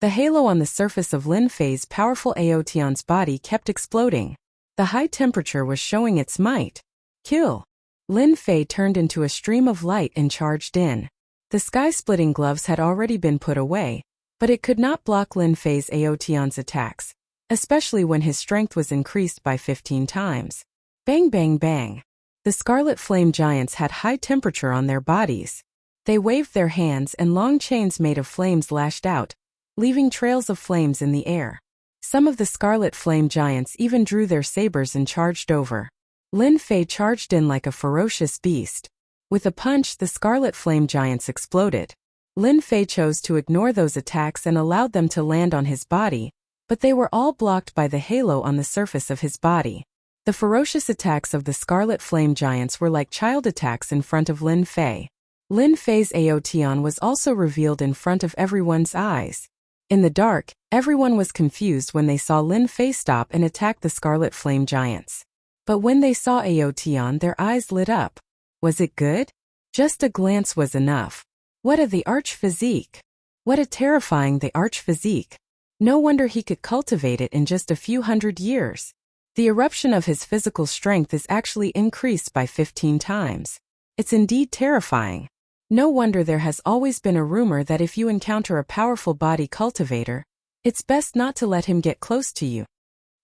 The halo on the surface of Lin Fei's powerful Aotion's body kept exploding. The high temperature was showing its might. Kill. Lin Fei turned into a stream of light and charged in. The sky-splitting gloves had already been put away, But it could not block Lin Fei's Aotion's attacks, especially when his strength was increased by 15 times. Bang bang bang. The Scarlet Flame Giants had high temperature on their bodies. They waved their hands and long chains made of flames lashed out, leaving trails of flames in the air. Some of the Scarlet Flame Giants even drew their sabers and charged over. Lin Fei charged in like a ferocious beast. With a punch, the Scarlet Flame Giants exploded. Lin Fei chose to ignore those attacks and allowed them to land on his body, but they were all blocked by the halo on the surface of his body. The ferocious attacks of the Scarlet Flame Giants were like child attacks in front of Lin Fei. Lin Fei's Aotion was also revealed in front of everyone's eyes. In the dark, everyone was confused when they saw Lin Fei stop and attack the Scarlet Flame Giants. But when they saw Aotion, their eyes lit up. Was it good? Just a glance was enough. What the arch physique! What a terrifying the arch physique! No wonder he could cultivate it in just a few hundred years. The eruption of his physical strength is actually increased by 15 times. It's indeed terrifying. No wonder there has always been a rumor that if you encounter a powerful body cultivator, it's best not to let him get close to you.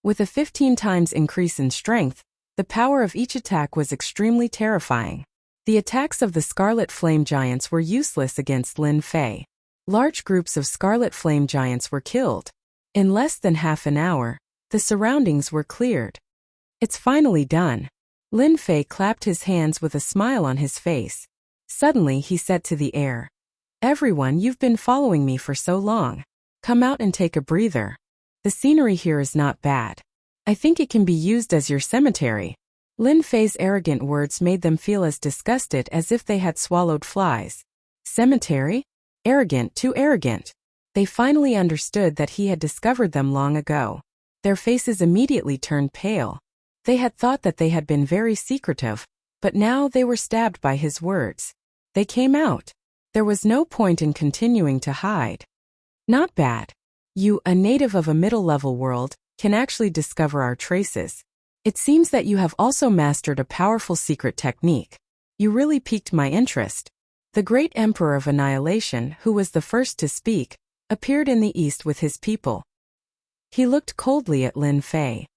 With a 15 times increase in strength, the power of each attack was extremely terrifying. The attacks of the Scarlet Flame Giants were useless against Lin Fei. Large groups of Scarlet Flame Giants were killed. In less than half an hour, the surroundings were cleared. It's finally done. Lin Fei clapped his hands with a smile on his face. Suddenly he said to the air, "Everyone, you've been following me for so long. Come out and take a breather. The scenery here is not bad. I think it can be used as your cemetery." Lin Fei's arrogant words made them feel as disgusted as if they had swallowed flies. Cemetery? Arrogant, too arrogant. They finally understood that he had discovered them long ago. Their faces immediately turned pale. They had thought that they had been very secretive, but now they were stabbed by his words. They came out. There was no point in continuing to hide. Not bad. You, a native of a middle-level world, can actually discover our traces. It seems that you have also mastered a powerful secret technique. You really piqued my interest. The great Emperor of Annihilation, who was the first to speak, appeared in the east with his people. He looked coldly at Lin Fei.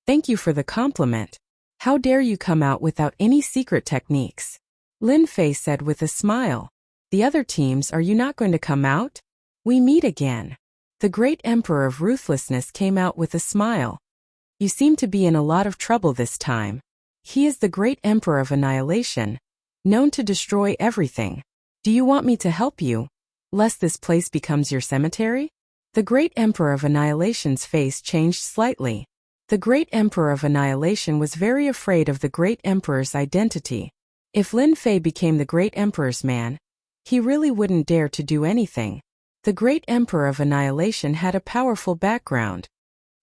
"Thank you for the compliment. How dare you come out without any secret techniques?" Lin Fei said with a smile. "The other teams, are you not going to come out? We meet again." The great Emperor of Ruthlessness came out with a smile. "You seem to be in a lot of trouble this time." He is the great Emperor of Annihilation, known to destroy everything. "Do you want me to help you, lest this place becomes your cemetery?" The great Emperor of Annihilation's face changed slightly. The great Emperor of Annihilation was very afraid of the great Emperor's identity. If Lin Fei became the great Emperor's man, he really wouldn't dare to do anything. The great Emperor of Annihilation had a powerful background.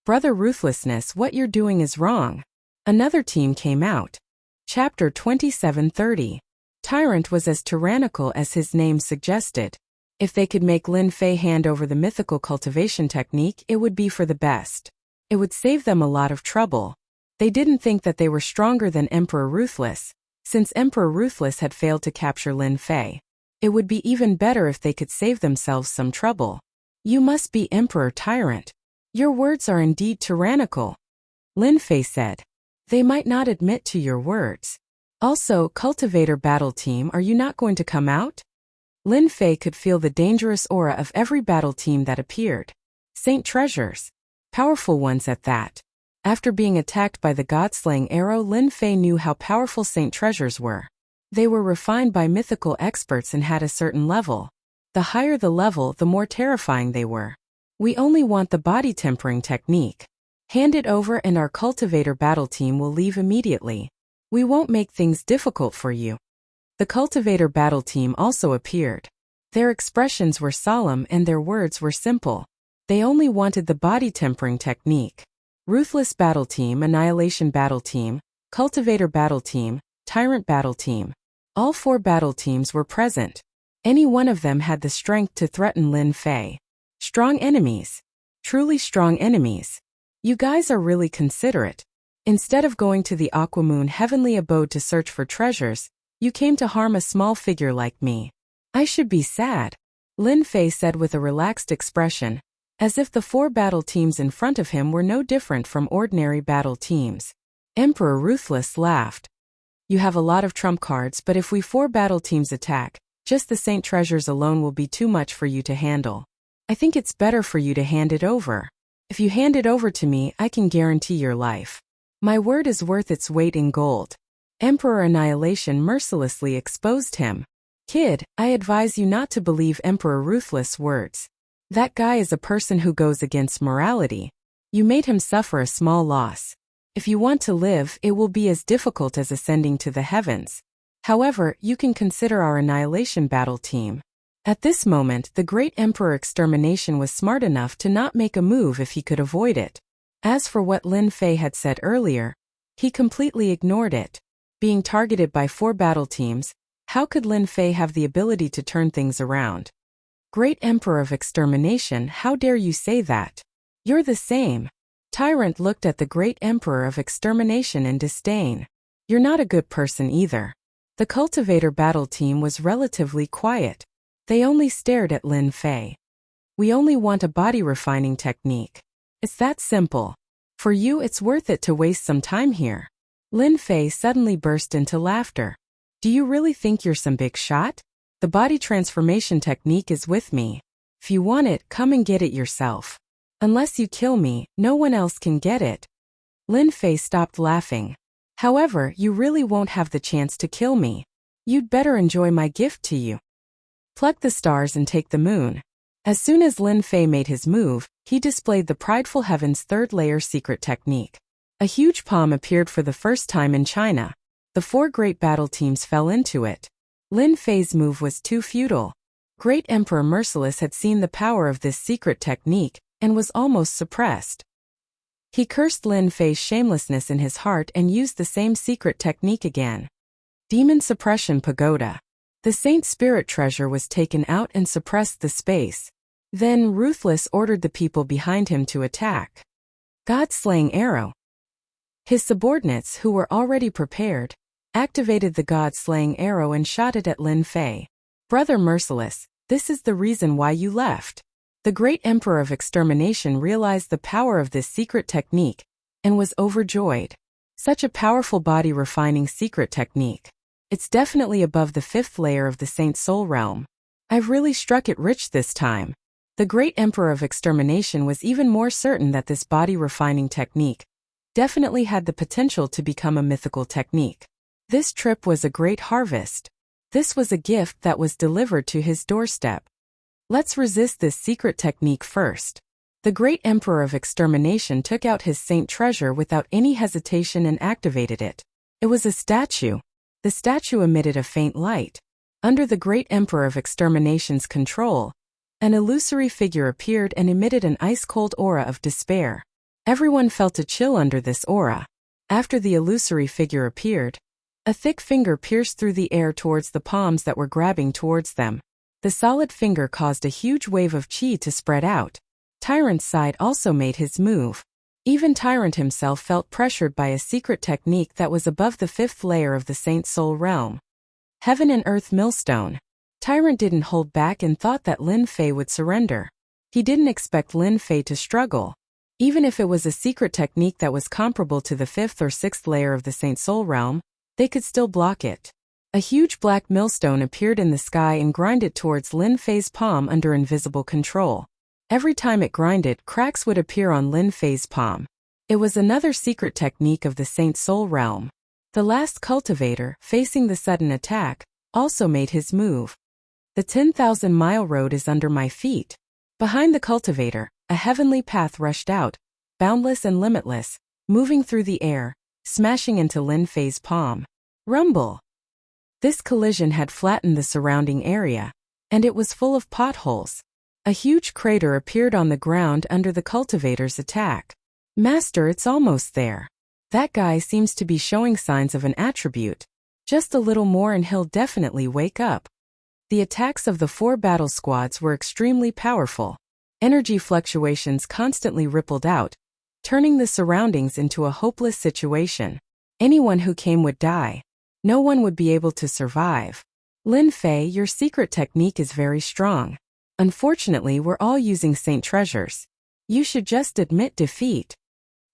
"Brother Ruthlessness, what you're doing is wrong." Another team came out. Chapter 2730. Tyrant was as tyrannical as his name suggested. If they could make Lin Fei hand over the mythical cultivation technique, it would be for the best. It would save them a lot of trouble. They didn't think that they were stronger than Emperor Ruthless, since Emperor Ruthless had failed to capture Lin Fei. It would be even better if they could save themselves some trouble. "You must be Emperor Tyrant. Your words are indeed tyrannical," Lin Fei said. "They might not admit to your words. Also, Cultivator Battle Team, are you not going to come out?" Lin Fei could feel the dangerous aura of every battle team that appeared. Saint Treasures. Powerful ones at that. After being attacked by the God-slaying arrow, Lin Fei knew how powerful Saint Treasures were. They were refined by mythical experts and had a certain level. The higher the level, the more terrifying they were. "We only want the body tempering technique. Hand it over and our Cultivator Battle Team will leave immediately. We won't make things difficult for you." The Cultivator Battle Team also appeared. Their expressions were solemn and their words were simple. They only wanted the body tempering technique. Ruthless Battle Team, Annihilation Battle Team, Cultivator Battle Team, Tyrant Battle Team. All 4 battle teams were present. Any one of them had the strength to threaten Lin Fei. Strong enemies. Truly strong enemies. "You guys are really considerate. Instead of going to the Aquamoon heavenly abode to search for treasures, you came to harm a small figure like me. I should be sad." Lin Fei said with a relaxed expression, as if the 4 battle teams in front of him were no different from ordinary battle teams. Emperor Ruthless laughed. You have a lot of trump cards, but if we 4 battle teams attack, just the Saint treasures alone will be too much for you to handle. I think it's better for you to hand it over. If you hand it over to me, I can guarantee your life. My word is worth its weight in gold. Emperor Annihilation mercilessly exposed him. Kid, I advise you not to believe Emperor Ruthless' words. That guy is a person who goes against morality. You made him suffer a small loss. If you want to live, it will be as difficult as ascending to the heavens. However, you can consider our Annihilation battle team. At this moment, the great Emperor Extermination was smart enough to not make a move if he could avoid it. As for what Lin Fei had said earlier, he completely ignored it. Being targeted by 4 battle teams, how could Lin Fei have the ability to turn things around? Great Emperor of Extermination, how dare you say that? You're the same. Tyrant looked at the great Emperor of Extermination in disdain. You're not a good person either. The Cultivator battle team was relatively quiet. They only stared at Lin Fei. We only want a body refining technique. It's that simple. For you, it's worth it to waste some time here. Lin Fei suddenly burst into laughter. Do you really think you're some big shot? The body transformation technique is with me. If you want it, come and get it yourself. Unless you kill me, no one else can get it. Lin Fei stopped laughing. However, you really won't have the chance to kill me. You'd better enjoy my gift to you. Pluck the stars and take the moon. As soon as Lin Fei made his move, he displayed the Prideful Heaven's 3rd layer secret technique. A huge palm appeared for the first time in China. The 4 great battle teams fell into it. Lin Fei's move was too futile. Great Emperor Merciless had seen the power of this secret technique and was almost suppressed. He cursed Lin Fei's shamelessness in his heart and used the same secret technique again. Demon Suppression Pagoda. The Saint Spirit treasure was taken out and suppressed the space. Then Ruthless ordered the people behind him to attack. God-slaying arrow. His subordinates, who were already prepared, activated the God-slaying arrow and shot it at Lin Fei. Brother Merciless, this is the reason why you left. The great Emperor of Extermination realized the power of this secret technique and was overjoyed. Such a powerful body-refining secret technique. It's definitely above the 5th layer of the Saint Soul realm. I've really struck it rich this time. The great Emperor of Extermination was even more certain that this body-refining technique definitely had the potential to become a mythical technique. This trip was a great harvest. This was a gift that was delivered to his doorstep. Let's resist this secret technique first. The great Emperor of Extermination took out his Saint treasure without any hesitation and activated it. It was a statue. The statue emitted a faint light. Under the great Emperor of Extermination's control, an illusory figure appeared and emitted an ice-cold aura of despair. Everyone felt a chill under this aura. After the illusory figure appeared, a thick finger pierced through the air towards the palms that were grabbing towards them. The solid finger caused a huge wave of chi to spread out. Tyrant's side also made his move. Even Tyrant himself felt pressured by a secret technique that was above the 5th layer of the Saint Soul realm. Heaven and Earth Millstone. Tyrant didn't hold back and thought that Lin Fei would surrender. He didn't expect Lin Fei to struggle. Even if it was a secret technique that was comparable to the 5th or 6th layer of the Saint Soul realm, they could still block it. A huge black millstone appeared in the sky and grinded towards Lin Fei's palm under invisible control. Every time it grinded, cracks would appear on Lin Fei's palm. It was another secret technique of the Saint Soul realm. The last cultivator, facing the sudden attack, also made his move. The 10,000-mile road is under my feet. Behind the cultivator, a heavenly path rushed out, boundless and limitless, moving through the air, smashing into Lin Fei's palm. Rumble! This collision had flattened the surrounding area, and it was full of potholes. A huge crater appeared on the ground under the cultivator's attack. Master, it's almost there. That guy seems to be showing signs of an attribute. Just a little more and he'll definitely wake up. The attacks of the 4 battle squads were extremely powerful. Energy fluctuations constantly rippled out, turning the surroundings into a hopeless situation. Anyone who came would die. No one would be able to survive. Lin Fei, your secret technique is very strong. Unfortunately, we're all using Saint treasures. You should just admit defeat.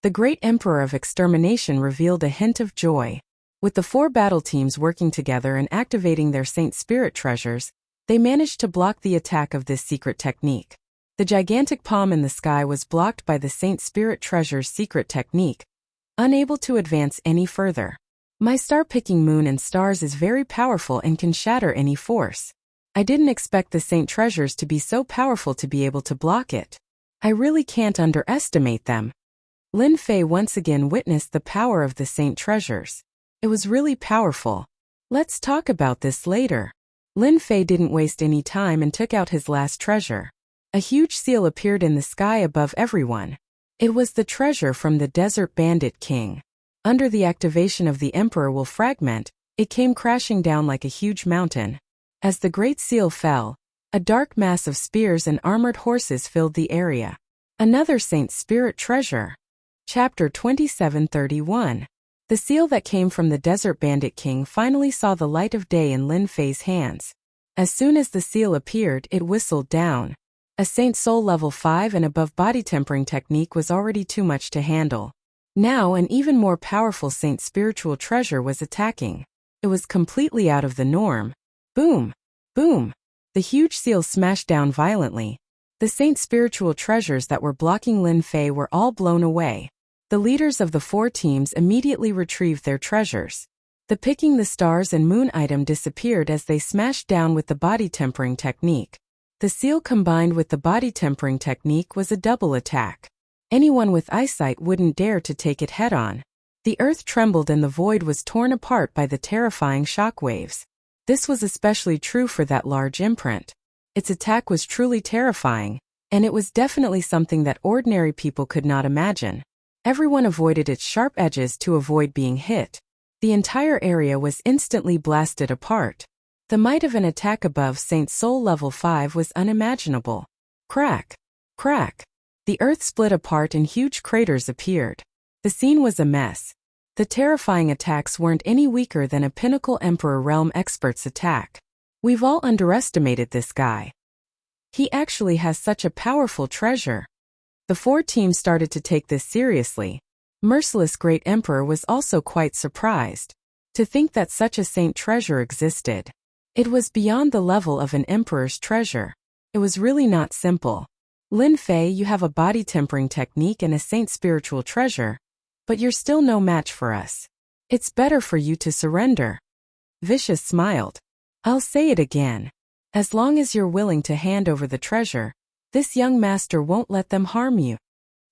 The great Emperor of Extermination revealed a hint of joy. With the 4 battle teams working together and activating their Saint Spirit treasures, they managed to block the attack of this secret technique. The gigantic palm in the sky was blocked by the Saint Spirit treasure's secret technique, unable to advance any further. My star-picking moon and stars is very powerful and can shatter any force. I didn't expect the Saint treasures to be so powerful to be able to block it. I really can't underestimate them. Lin Fei once again witnessed the power of the Saint treasures. It was really powerful. Let's talk about this later. Lin Fei didn't waste any time and took out his last treasure. A huge seal appeared in the sky above everyone. It was the treasure from the Desert Bandit King. Under the activation of the Emperor will fragment, it came crashing down like a huge mountain. As the great seal fell, a dark mass of spears and armored horses filled the area. Another Saint Spirit treasure. Chapter 2731. The seal that came from the Desert Bandit King finally saw the light of day in Lin Fei's hands. As soon as the seal appeared, it whistled down. A Saint Soul level 5 and above body tempering technique was already too much to handle. Now an even more powerful Saint Spiritual treasure was attacking. It was completely out of the norm. Boom! Boom! The huge seal smashed down violently. The Saint Spiritual treasures that were blocking Lin Fei were all blown away. The leaders of the 4 teams immediately retrieved their treasures. The picking the stars and moon item disappeared as they smashed down with the body tempering technique. The seal combined with the body tempering technique was a double attack. Anyone with eyesight wouldn't dare to take it head-on. The earth trembled and the void was torn apart by the terrifying shockwaves. This was especially true for that large imprint. Its attack was truly terrifying, and it was definitely something that ordinary people could not imagine. Everyone avoided its sharp edges to avoid being hit. The entire area was instantly blasted apart. The might of an attack above Saint Soul level 5 was unimaginable. Crack! Crack! The earth split apart and huge craters appeared. The scene was a mess. The terrifying attacks weren't any weaker than a Pinnacle Emperor Realm expert's attack. We've all underestimated this guy. He actually has such a powerful treasure. The 4 teams started to take this seriously. Merciless Great Emperor was also quite surprised. To think that such a saint treasure existed. It was beyond the level of an emperor's treasure. It was really not simple. Lin Fei, you have a body tempering technique and a saint spiritual treasure, but you're still no match for us. It's better for you to surrender. Vicious smiled. I'll say it again. As long as you're willing to hand over the treasure, this young master won't let them harm you.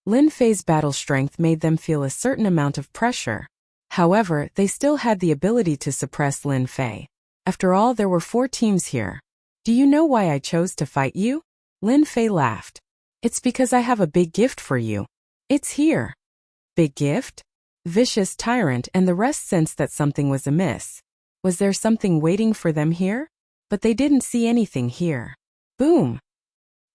Lin Fei's battle strength made them feel a certain amount of pressure. However, they still had the ability to suppress Lin Fei. After all, there were 4 teams here. Do you know why I chose to fight you? Lin Fei laughed. It's because I have a big gift for you. It's here. Big gift? Vicious tyrant and the rest sensed that something was amiss. Was there something waiting for them here? But they didn't see anything here. Boom!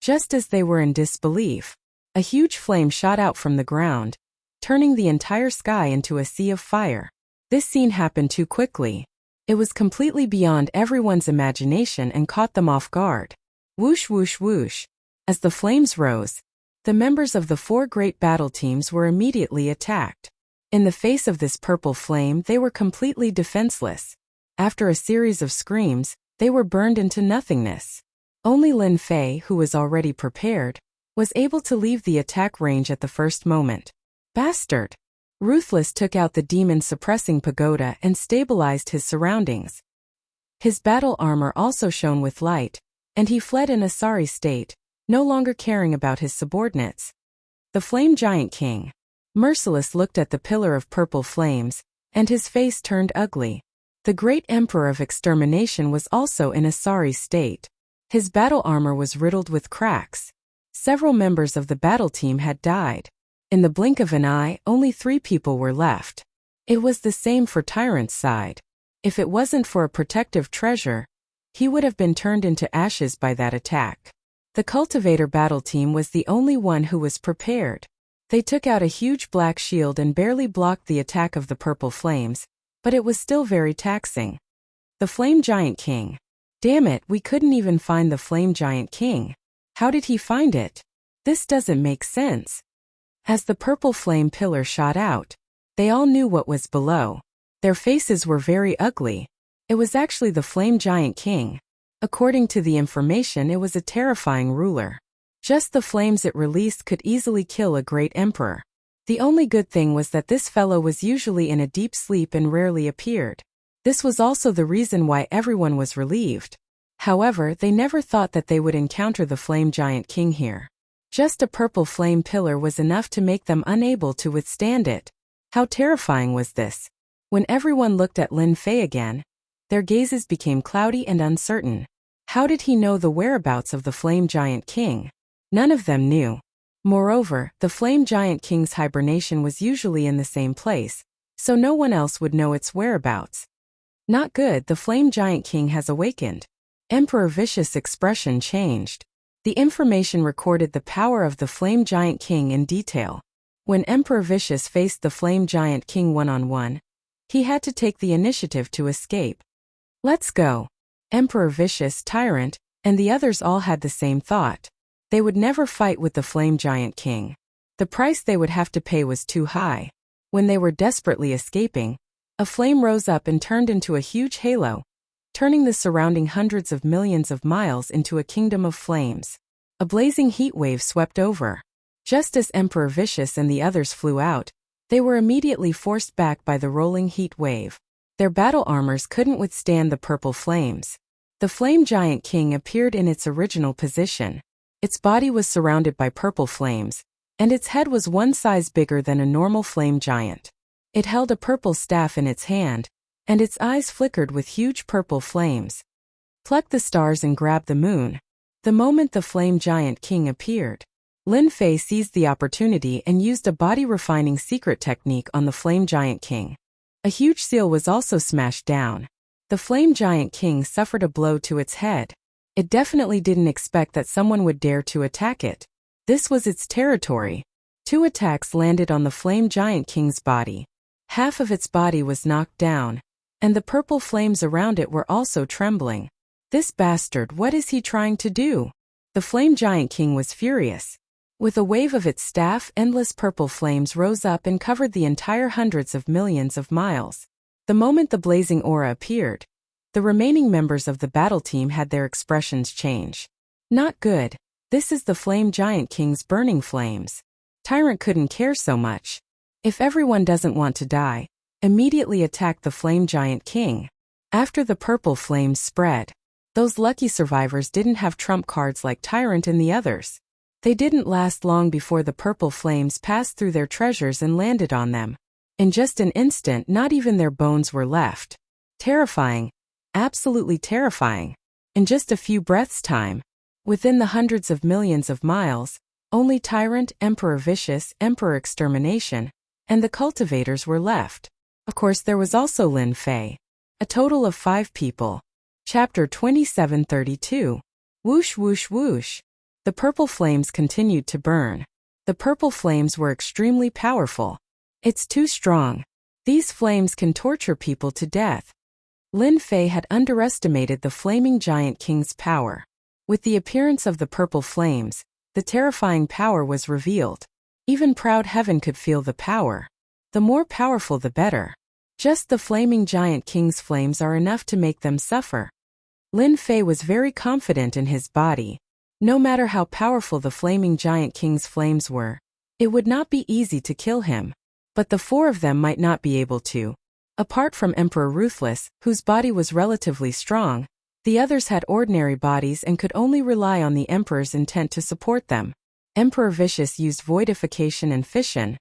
Just as they were in disbelief, a huge flame shot out from the ground, turning the entire sky into a sea of fire. This scene happened too quickly. It was completely beyond everyone's imagination and caught them off guard. Whoosh whoosh whoosh. As the flames rose, the members of the 4 great battle teams were immediately attacked. In the face of this purple flame, they were completely defenseless. After a series of screams, they were burned into nothingness. Only Lin Fei, who was already prepared, was able to leave the attack range at the first moment. Bastard! Ruthless took out the demon-suppressing pagoda and stabilized his surroundings. His battle armor also shone with light, and he fled in a sorry state, no longer caring about his subordinates. The Flame Giant King. Merciless looked at the pillar of purple flames, and his face turned ugly. The great Emperor of Extermination was also in a sorry state. His battle armor was riddled with cracks. Several members of the battle team had died. In the blink of an eye, only 3 people were left. It was the same for Tyrant's side. If it wasn't for a protective treasure, he would have been turned into ashes by that attack. The Cultivator battle team was the only one who was prepared. They took out a huge black shield and barely blocked the attack of the purple flames, but it was still very taxing. The Flame Giant King. Damn it, we couldn't even find the Flame Giant King. How did he find it? This doesn't make sense. As the purple flame pillar shot out, they all knew what was below. Their faces were very ugly. It was actually the flame giant king. According to the information, it was a terrifying ruler. Just the flames it released could easily kill a great emperor. The only good thing was that this fellow was usually in a deep sleep and rarely appeared. This was also the reason why everyone was relieved. However, they never thought that they would encounter the flame giant king here. Just a purple flame pillar was enough to make them unable to withstand it. How terrifying was this? When everyone looked at Lin Fei again, their gazes became cloudy and uncertain. How did he know the whereabouts of the flame giant king? None of them knew. Moreover, the flame giant king's hibernation was usually in the same place, so no one else would know its whereabouts. Not good, the flame giant king has awakened. Emperor Vicious' expression changed. The information recorded the power of the flame giant king in detail. When Emperor Vicious faced the flame giant king one-on-one, he had to take the initiative to escape. Let's go. Emperor Vicious, Tyrant, and the others all had the same thought. They would never fight with the flame giant king. The price they would have to pay was too high. When they were desperately escaping, a flame rose up and turned into a huge halo, turning the surrounding hundreds of millions of miles into a kingdom of flames. A blazing heat wave swept over. Just as Emperor Vicious and the others flew out, they were immediately forced back by the rolling heat wave. Their battle armors couldn't withstand the purple flames. The flame giant king appeared in its original position. Its body was surrounded by purple flames, and its head was one size bigger than a normal flame giant. It held a purple staff in its hand, and its eyes flickered with huge purple flames. Pluck the stars and grab the moon. The moment the flame giant king appeared, Lin Fei seized the opportunity and used a body-refining secret technique on the flame giant king. A huge seal was also smashed down. The flame giant king suffered a blow to its head. It definitely didn't expect that someone would dare to attack it. This was its territory. 2 attacks landed on the flame giant king's body. Half of its body was knocked down, and the purple flames around it were also trembling. This bastard, what is he trying to do? The flame giant king was furious. With a wave of its staff, endless purple flames rose up and covered the entire hundreds of millions of miles. The moment the blazing aura appeared, the remaining members of the battle team had their expressions change. Not good. This is the flame giant king's burning flames. Tyrant couldn't care so much. If everyone doesn't want to die, immediately attack the flame giant king. After the purple flames spread, those lucky survivors didn't have trump cards like Tyrant and the others. They didn't last long before the purple flames passed through their treasures and landed on them. In just an instant, not even their bones were left. Terrifying. Absolutely terrifying. In just a few breaths' time, within the hundreds of millions of miles, only Tyrant, Emperor Vicious, Emperor Extermination, and the cultivators were left. Of course, there was also Lin Fei. A total of 5 people. Chapter 2732. Whoosh whoosh whoosh. The purple flames continued to burn. The purple flames were extremely powerful. It's too strong. These flames can torture people to death. Lin Fei had underestimated the flaming giant king's power. With the appearance of the purple flames, the terrifying power was revealed. Even proud heaven could feel the power. The more powerful the better. Just the flaming giant king's flames are enough to make them suffer. Lin Fei was very confident in his body. No matter how powerful the flaming giant king's flames were, it would not be easy to kill him. But the 4 of them might not be able to. Apart from Emperor Ruthless, whose body was relatively strong, the others had ordinary bodies and could only rely on the Emperor's intent to support them. Emperor Vicious used voidification and fission,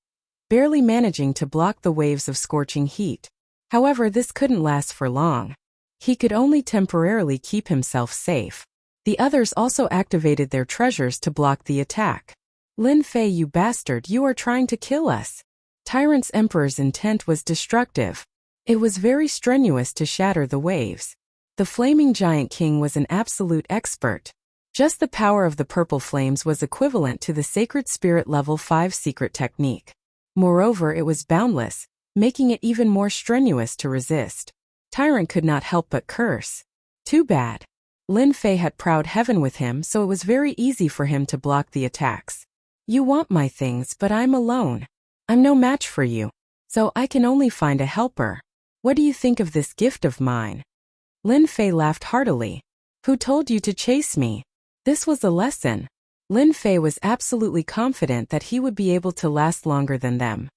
barely managing to block the waves of scorching heat. However, this couldn't last for long. He could only temporarily keep himself safe. The others also activated their treasures to block the attack. Lin Fei, you bastard, you are trying to kill us. Tyrant's Emperor's intent was destructive. It was very strenuous to shatter the waves. The flaming giant king was an absolute expert. Just the power of the purple flames was equivalent to the sacred spirit level 5 secret technique. Moreover, it was boundless, making it even more strenuous to resist. Tyrant could not help but curse. Too bad. Lin Fei had proud heaven with him, so it was very easy for him to block the attacks. You want my things, but I'm alone. I'm no match for you, so I can only find a helper. What do you think of this gift of mine? Lin Fei laughed heartily. Who told you to chase me? This was a lesson. Lin Fei was absolutely confident that he would be able to last longer than them.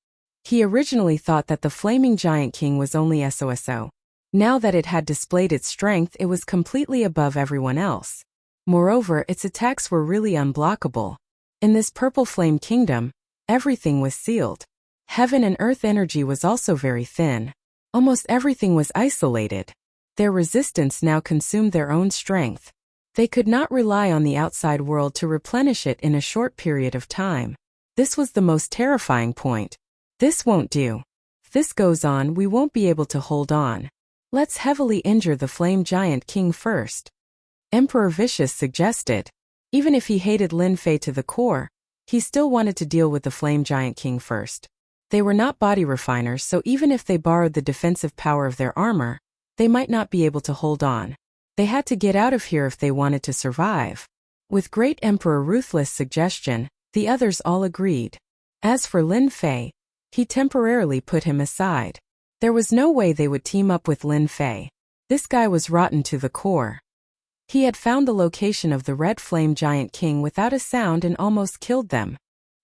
He originally thought that the Flaming Giant King was only SOSO. Now that it had displayed its strength, it was completely above everyone else. Moreover, its attacks were really unblockable. In this Purple Flame Kingdom, everything was sealed. Heaven and earth energy was also very thin. Almost everything was isolated. Their resistance now consumed their own strength. They could not rely on the outside world to replenish it in a short period of time. This was the most terrifying point. This won't do. If this goes on, we won't be able to hold on. Let's heavily injure the Flame Giant King first. Emperor Vicious suggested. Even if he hated Lin Fei to the core, he still wanted to deal with the Flame Giant King first. They were not body refiners, so even if they borrowed the defensive power of their armor, they might not be able to hold on. They had to get out of here if they wanted to survive. With Great Emperor Ruthless' suggestion, the others all agreed. As for Lin Fei, he temporarily put him aside. There was no way they would team up with Lin Fei. This guy was rotten to the core. He had found the location of the Red Flame Giant King without a sound and almost killed them.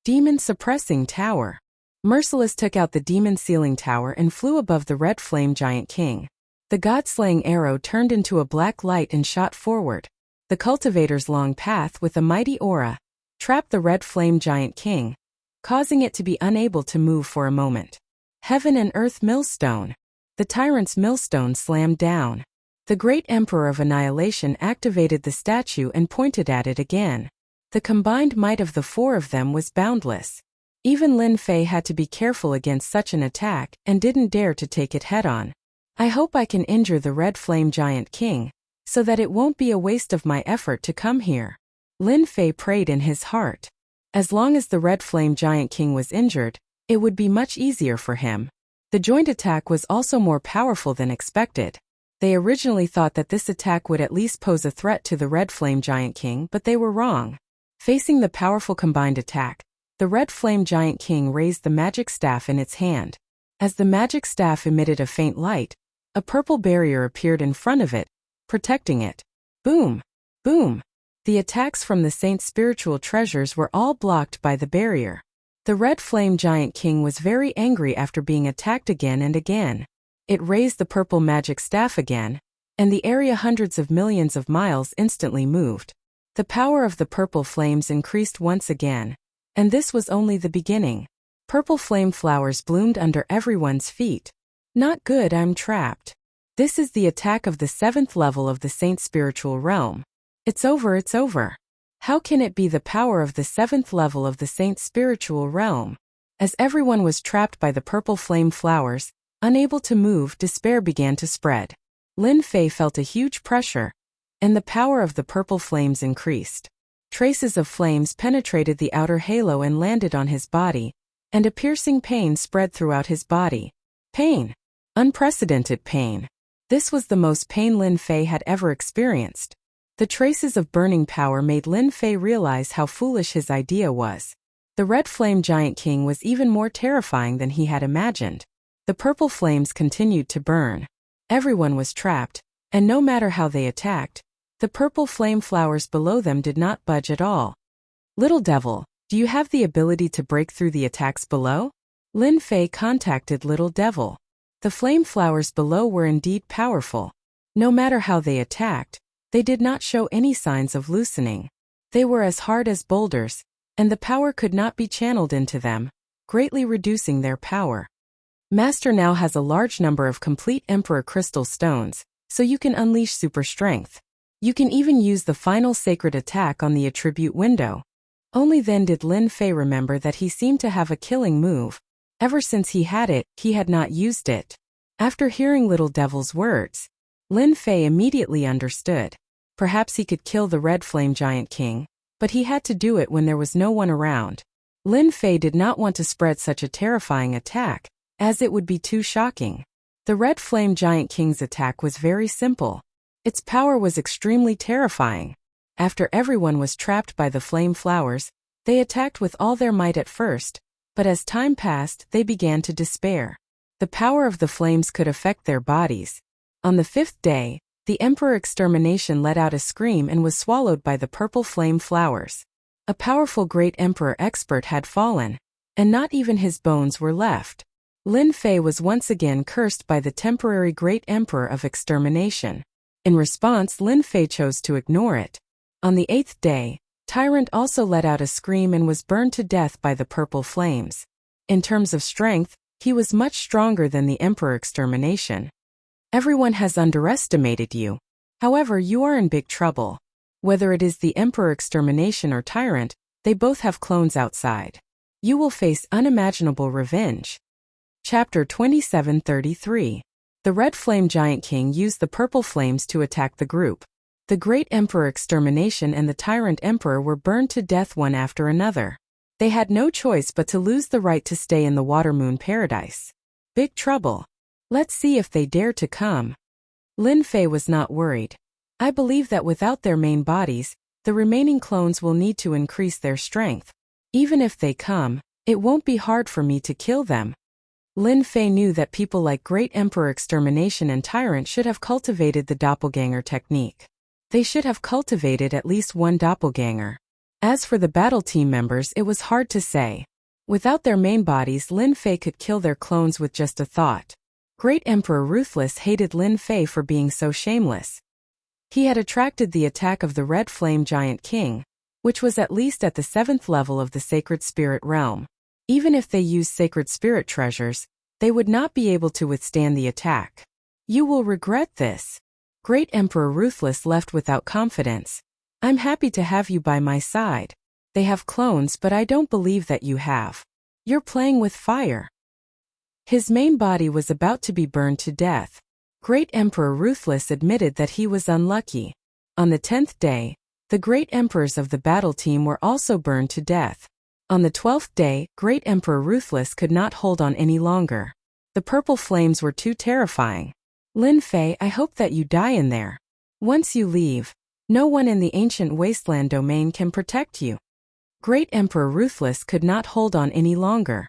Demon Suppressing Tower. Merciless took out the Demon Sealing Tower and flew above the Red Flame Giant King. The God-slaying arrow turned into a black light and shot forward. The cultivator's long path with a mighty aura trapped the Red Flame Giant King, causing it to be unable to move for a moment. Heaven and Earth Millstone. The tyrant's millstone slammed down. The Great Emperor of Annihilation activated the statue and pointed at it again. The combined might of the four of them was boundless. Even Lin Fei had to be careful against such an attack and didn't dare to take it head-on. I hope I can injure the Red Flame Giant King, so that it won't be a waste of my effort to come here. Lin Fei prayed in his heart. As long as the Red Flame Giant King was injured, it would be much easier for him. The joint attack was also more powerful than expected. They originally thought that this attack would at least pose a threat to the Red Flame Giant King, but they were wrong. Facing the powerful combined attack, the Red Flame Giant King raised the magic staff in its hand. As the magic staff emitted a faint light, a purple barrier appeared in front of it, protecting it. Boom! Boom! The attacks from the Saint's spiritual treasures were all blocked by the barrier. The Red Flame Giant King was very angry after being attacked again and again. It raised the purple magic staff again, and the area hundreds of millions of miles instantly moved. The power of the purple flames increased once again. And this was only the beginning. Purple flame flowers bloomed under everyone's feet. Not good, I'm trapped. This is the attack of the 7th level of the Saint's spiritual realm. It's over, it's over. How can it be the power of the 7th level of the Saint's spiritual realm? As everyone was trapped by the purple flame flowers, unable to move, despair began to spread. Lin Fei felt a huge pressure, and the power of the purple flames increased. Traces of flames penetrated the outer halo and landed on his body, and a piercing pain spread throughout his body. Pain. Unprecedented pain. This was the most pain Lin Fei had ever experienced. The traces of burning power made Lin Fei realize how foolish his idea was. The Red Flame Giant King was even more terrifying than he had imagined. The purple flames continued to burn. Everyone was trapped, and no matter how they attacked, the purple flame flowers below them did not budge at all. Little Devil, do you have the ability to break through the attacks below? Lin Fei contacted Little Devil. The flame flowers below were indeed powerful. No matter how they attacked, they did not show any signs of loosening. They were as hard as boulders, and the power could not be channeled into them, greatly reducing their power. Master now has a large number of complete Emperor Crystal Stones, so you can unleash super strength. You can even use the final sacred attack on the attribute window. Only then did Lin Fei remember that he seemed to have a killing move. Ever since he had it, he had not used it. After hearing Little Devil's words, Lin Fei immediately understood. Perhaps he could kill the Red Flame Giant King, but he had to do it when there was no one around. Lin Fei did not want to spread such a terrifying attack, as it would be too shocking. The Red Flame Giant King's attack was very simple. Its power was extremely terrifying. After everyone was trapped by the flame flowers, they attacked with all their might at first, but as time passed, they began to despair. The power of the flames could affect their bodies. On the 5th day, the Emperor Extermination let out a scream and was swallowed by the purple flame flowers. A powerful great emperor expert had fallen, and not even his bones were left. Lin Fei was once again cursed by the temporary great emperor of extermination. In response, Lin Fei chose to ignore it. On the 8th day, Tyrant also let out a scream and was burned to death by the purple flames. In terms of strength, he was much stronger than the Emperor Extermination. Everyone has underestimated you. However, you are in big trouble. Whether it is the Emperor Extermination or Tyrant, they both have clones outside. You will face unimaginable revenge. Chapter 2733. The Red Flame Giant King used the purple flames to attack the group. The Great Emperor Extermination and the Tyrant Emperor were burned to death one after another. They had no choice but to lose the right to stay in the Water Moon Paradise. Big trouble. Let's see if they dare to come. Lin Fei was not worried. I believe that without their main bodies, the remaining clones will need to increase their strength. Even if they come, it won't be hard for me to kill them. Lin Fei knew that people like Great Emperor Extermination and Tyrant should have cultivated the doppelganger technique. They should have cultivated at least one doppelganger. As for the battle team members, it was hard to say. Without their main bodies, Lin Fei could kill their clones with just a thought. Great Emperor Ruthless hated Lin Fei for being so shameless. He had attracted the attack of the Red Flame Giant King, which was at least at the 7th level of the Sacred Spirit Realm. Even if they used Sacred Spirit treasures, they would not be able to withstand the attack. You will regret this. Great Emperor Ruthless left without confidence. I'm happy to have you by my side. They have clones, but I don't believe that you have. You're playing with fire. His main body was about to be burned to death. Great Emperor Ruthless admitted that he was unlucky. On the 10th day, the Great Emperors of the battle team were also burned to death. On the 12th day, Great Emperor Ruthless could not hold on any longer. The purple flames were too terrifying. Lin Fei, I hope that you die in there. Once you leave, no one in the ancient wasteland domain can protect you. Great Emperor Ruthless could not hold on any longer.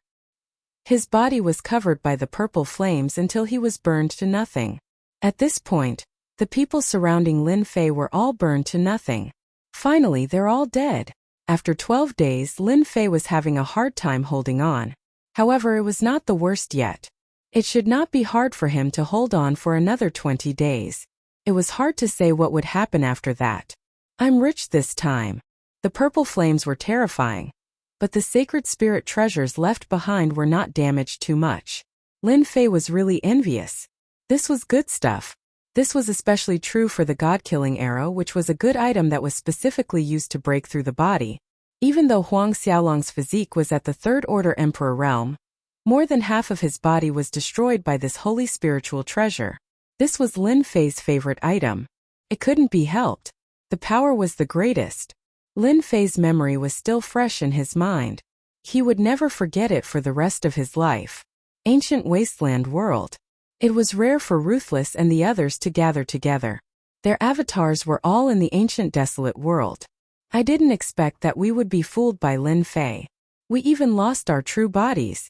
His body was covered by the purple flames until he was burned to nothing. At this point, the people surrounding Lin Fei were all burned to nothing. Finally, they're all dead. After 12 days, Lin Fei was having a hard time holding on. However, it was not the worst yet. It should not be hard for him to hold on for another 20 days. It was hard to say what would happen after that. I'm rich this time. The purple flames were terrifying. But the sacred spirit treasures left behind were not damaged too much. Lin Fei was really envious. This was good stuff. This was especially true for the God-killing arrow, which was a good item that was specifically used to break through the body. Even though Huang Xiaolong's physique was at the Third Order Emperor realm, more than half of his body was destroyed by this holy spiritual treasure. This was Lin Fei's favorite item. It couldn't be helped. The power was the greatest. Lin Fei's memory was still fresh in his mind. He would never forget it for the rest of his life. Ancient Wasteland World. It was rare for Ruthless and the others to gather together. Their avatars were all in the ancient desolate world. I didn't expect that we would be fooled by Lin Fei. We even lost our true bodies.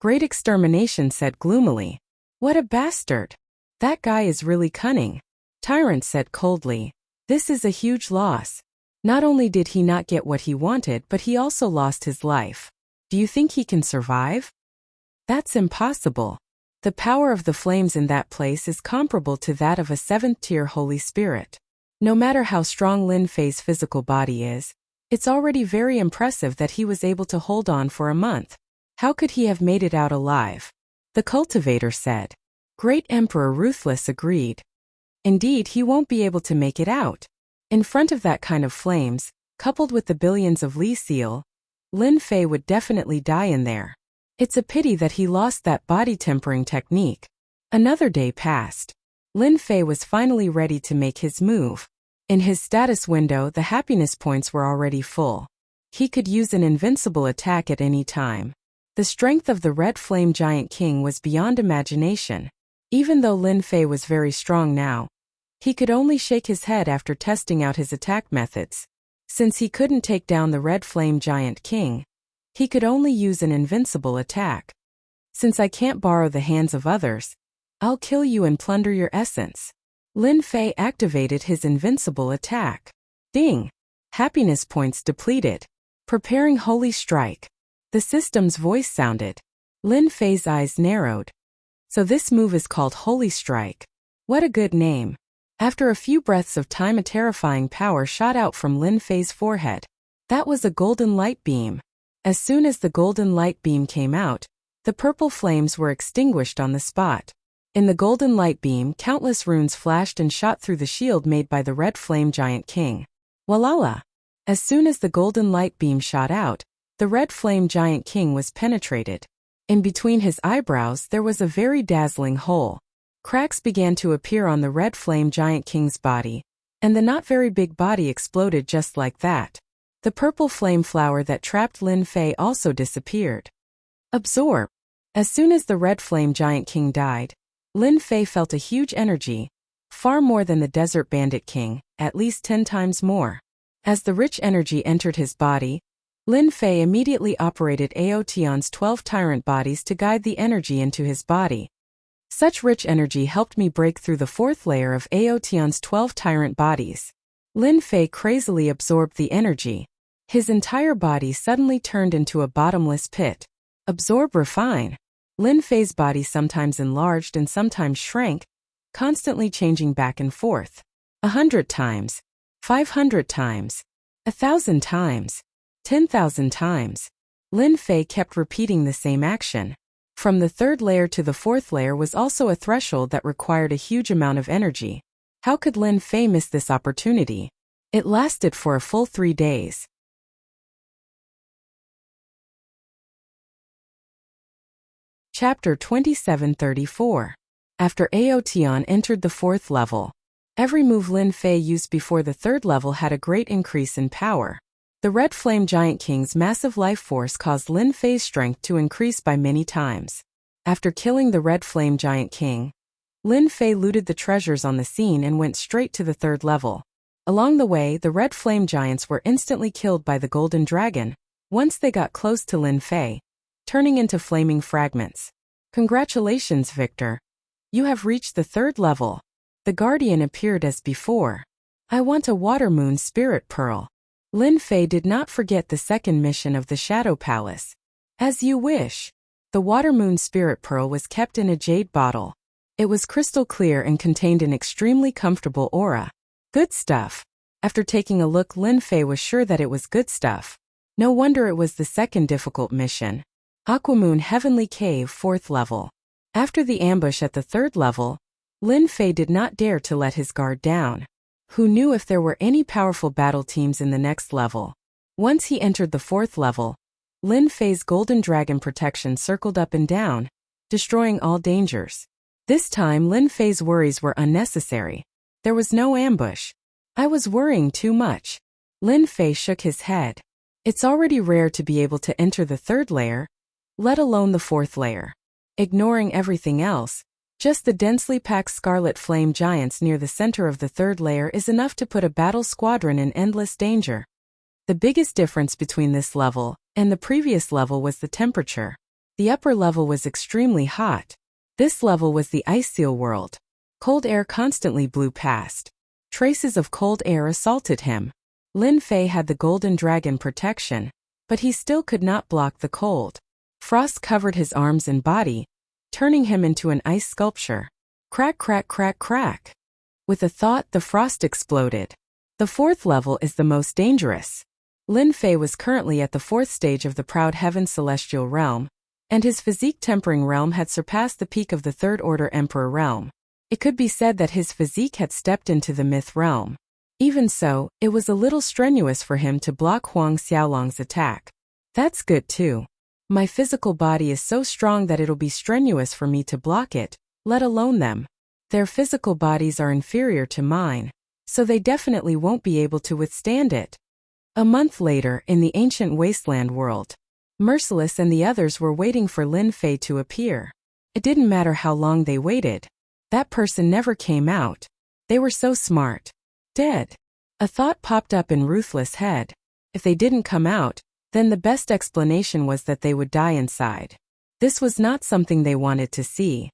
Great Extermination said gloomily. What a bastard. That guy is really cunning. Tyrant said coldly. This is a huge loss. Not only did he not get what he wanted, but he also lost his life. Do you think he can survive? That's impossible. The power of the flames in that place is comparable to that of a 7th-tier Holy Spirit. No matter how strong Lin Fei's physical body is, it's already very impressive that he was able to hold on for a month. How could he have made it out alive? The cultivator said. Great Emperor Ruthless agreed. Indeed, he won't be able to make it out. In front of that kind of flames, coupled with the billions of Li Seal, Lin Fei would definitely die in there. It's a pity that he lost that body tempering technique. Another day passed. Lin Fei was finally ready to make his move. In his status window, the happiness points were already full. He could use an invincible attack at any time. The strength of the Red Flame Giant King was beyond imagination. Even though Lin Fei was very strong now, He could only shake his head after testing out his attack methods. Since he couldn't take down the Red Flame Giant King, he could only use an invincible attack. Since I can't borrow the hands of others, I'll kill you and plunder your essence. Lin Fei activated his invincible attack. Ding! Happiness points depleted. Preparing Holy Strike. The system's voice sounded. Lin Fei's eyes narrowed. So this move is called Holy Strike. What a good name. After a few breaths of time, a terrifying power shot out from Lin Fei's forehead. That was a golden light beam. As soon as the golden light beam came out, the purple flames were extinguished on the spot. In the golden light beam, countless runes flashed and shot through the shield made by the Red Flame Giant King. Walala! As soon as the golden light beam shot out, the Red Flame Giant King was penetrated. In between his eyebrows there was a very dazzling hole. Cracks began to appear on the Red Flame Giant King's body, and the not very big body exploded just like that. The purple flame flower that trapped Lin Fei also disappeared. Absorb. As soon as the Red Flame Giant King died, Lin Fei felt a huge energy, far more than the Desert Bandit King, at least 10 times more. As the rich energy entered his body, Lin Fei immediately operated Aotion's 12 tyrant bodies to guide the energy into his body. Such rich energy helped me break through the 4th layer of Aotion's 12 tyrant bodies. Lin Fei crazily absorbed the energy. His entire body suddenly turned into a bottomless pit. Absorb, refine. Lin Fei's body sometimes enlarged and sometimes shrank, constantly changing back and forth. 100 times, 500 times, 1,000 times, 10,000 times. Lin Fei kept repeating the same action. From the 3rd layer to the 4th layer was also a threshold that required a huge amount of energy. How could Lin Fei miss this opportunity? It lasted for a full 3 days. Chapter 2734. After Aotion entered the 4th level, every move Lin Fei used before the 3rd level had a great increase in power. The Red Flame Giant King's massive life force caused Lin Fei's strength to increase by many times. After killing the Red Flame Giant King, Lin Fei looted the treasures on the scene and went straight to the 3rd level. Along the way, the Red Flame Giants were instantly killed by the Golden Dragon, once they got close to Lin Fei, turning into flaming fragments. Congratulations, Victor. You have reached the 3rd level. The Guardian appeared as before. I want a Water Moon Spirit Pearl. Lin Fei did not forget the 2nd mission of the Shadow Palace. As you wish. The Water Moon Spirit Pearl was kept in a jade bottle. It was crystal clear and contained an extremely comfortable aura. Good stuff. After taking a look, Lin Fei was sure that it was good stuff. No wonder it was the 2nd difficult mission. Aquamoon Heavenly Cave 4th level. After the ambush at the 3rd level, Lin Fei did not dare to let his guard down. Who knew if there were any powerful battle teams in the next level? Once he entered the 4th level, Lin Fei's Golden Dragon protection circled up and down, destroying all dangers. This time Lin Fei's worries were unnecessary. There was no ambush. I was worrying too much. Lin Fei shook his head. It's already rare to be able to enter the 3rd layer, let alone the 4th layer. Ignoring everything else, just the densely packed Scarlet Flame Giants near the center of the 3rd layer is enough to put a battle squadron in endless danger. The biggest difference between this level and the previous level was the temperature. The upper level was extremely hot. This level was the Ice Seal world. Cold air constantly blew past. Traces of cold air assaulted him. Lin Fei had the Golden Dragon protection, but he still could not block the cold. Frost covered his arms and body, turning him into an ice sculpture. Crack, crack, crack, crack. With a thought, the frost exploded. The 4th level is the most dangerous. Lin Fei was currently at the 4th stage of the Proud Heaven Celestial Realm, and his physique tempering realm had surpassed the peak of the 3rd Order Emperor realm. It could be said that his physique had stepped into the myth realm. Even so, it was a little strenuous for him to block Huang Xiaolong's attack. That's good too. My physical body is so strong that it'll be strenuous for me to block it, let alone them. Their physical bodies are inferior to mine, so they definitely won't be able to withstand it. A month later, in the ancient wasteland world, Merciless and the others were waiting for Lin Fei to appear. It didn't matter how long they waited. That person never came out. They were so smart. Dead. A thought popped up in Ruthless' head. If they didn't come out, then the best explanation was that they would die inside. This was not something they wanted to see.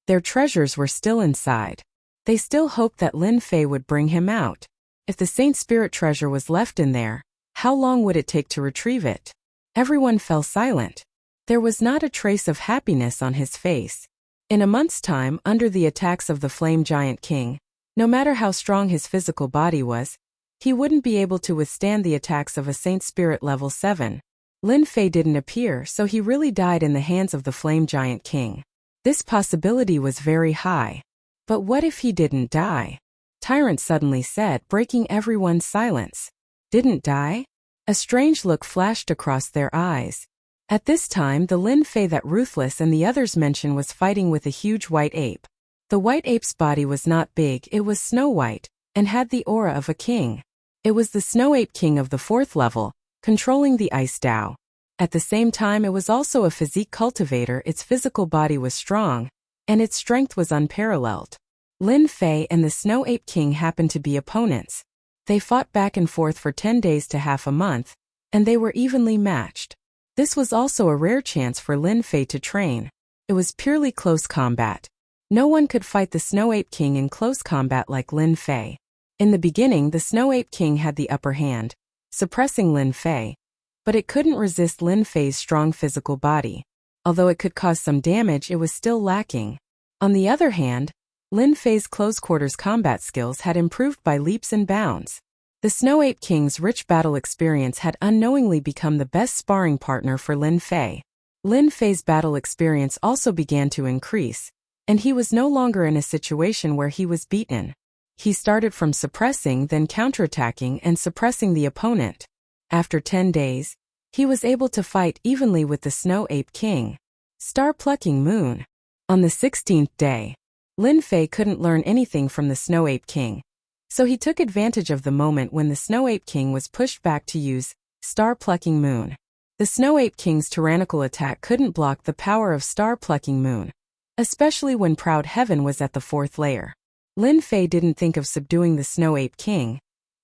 Their treasures were still inside. They still hoped that Lin Fei would bring him out. If the Saint Spirit treasure was left in there, how long would it take to retrieve it? Everyone fell silent. There was not a trace of happiness on his face. In a month's time, under the attacks of the Flame Giant King, no matter how strong his physical body was, he wouldn't be able to withstand the attacks of a Saint Spirit level 7. Lin Fei didn't appear, so he really died in the hands of the Flame Giant King. This possibility was very high. But what if he didn't die? Tyrant suddenly said, breaking everyone's silence. Didn't die? A strange look flashed across their eyes. At this time, the Lin Fei that Ruthless and the others mentioned was fighting with a huge white ape. The white ape's body was not big, it was snow white, and had the aura of a king. It was the Snow Ape King of the 4th level, controlling the Ice Dao. At the same time, it was also a physique cultivator. Its physical body was strong, and its strength was unparalleled. Lin Fei and the Snow Ape King happened to be opponents. They fought back and forth for 10 days to half a month, and they were evenly matched. This was also a rare chance for Lin Fei to train. It was purely close combat. No one could fight the Snow Ape King in close combat like Lin Fei. In the beginning, the Snow Ape King had the upper hand, suppressing Lin Fei, but it couldn't resist Lin Fei's strong physical body. Although it could cause some damage, it was still lacking. On the other hand, Lin Fei's close-quarters combat skills had improved by leaps and bounds. The Snow Ape King's rich battle experience had unknowingly become the best sparring partner for Lin Fei. Lin Fei's battle experience also began to increase, and he was no longer in a situation where he was beaten. He started from suppressing, then counterattacking and suppressing the opponent. After 10 days, he was able to fight evenly with the Snow Ape King. Star-plucking moon. On the 16th day, Lin Fei couldn't learn anything from the Snow Ape King, so he took advantage of the moment when the Snow Ape King was pushed back to use Star-plucking moon. The Snow Ape King's tyrannical attack couldn't block the power of Star-plucking moon, especially when Proud Heaven was at the 4th layer. Lin Fei didn't think of subduing the Snow Ape King,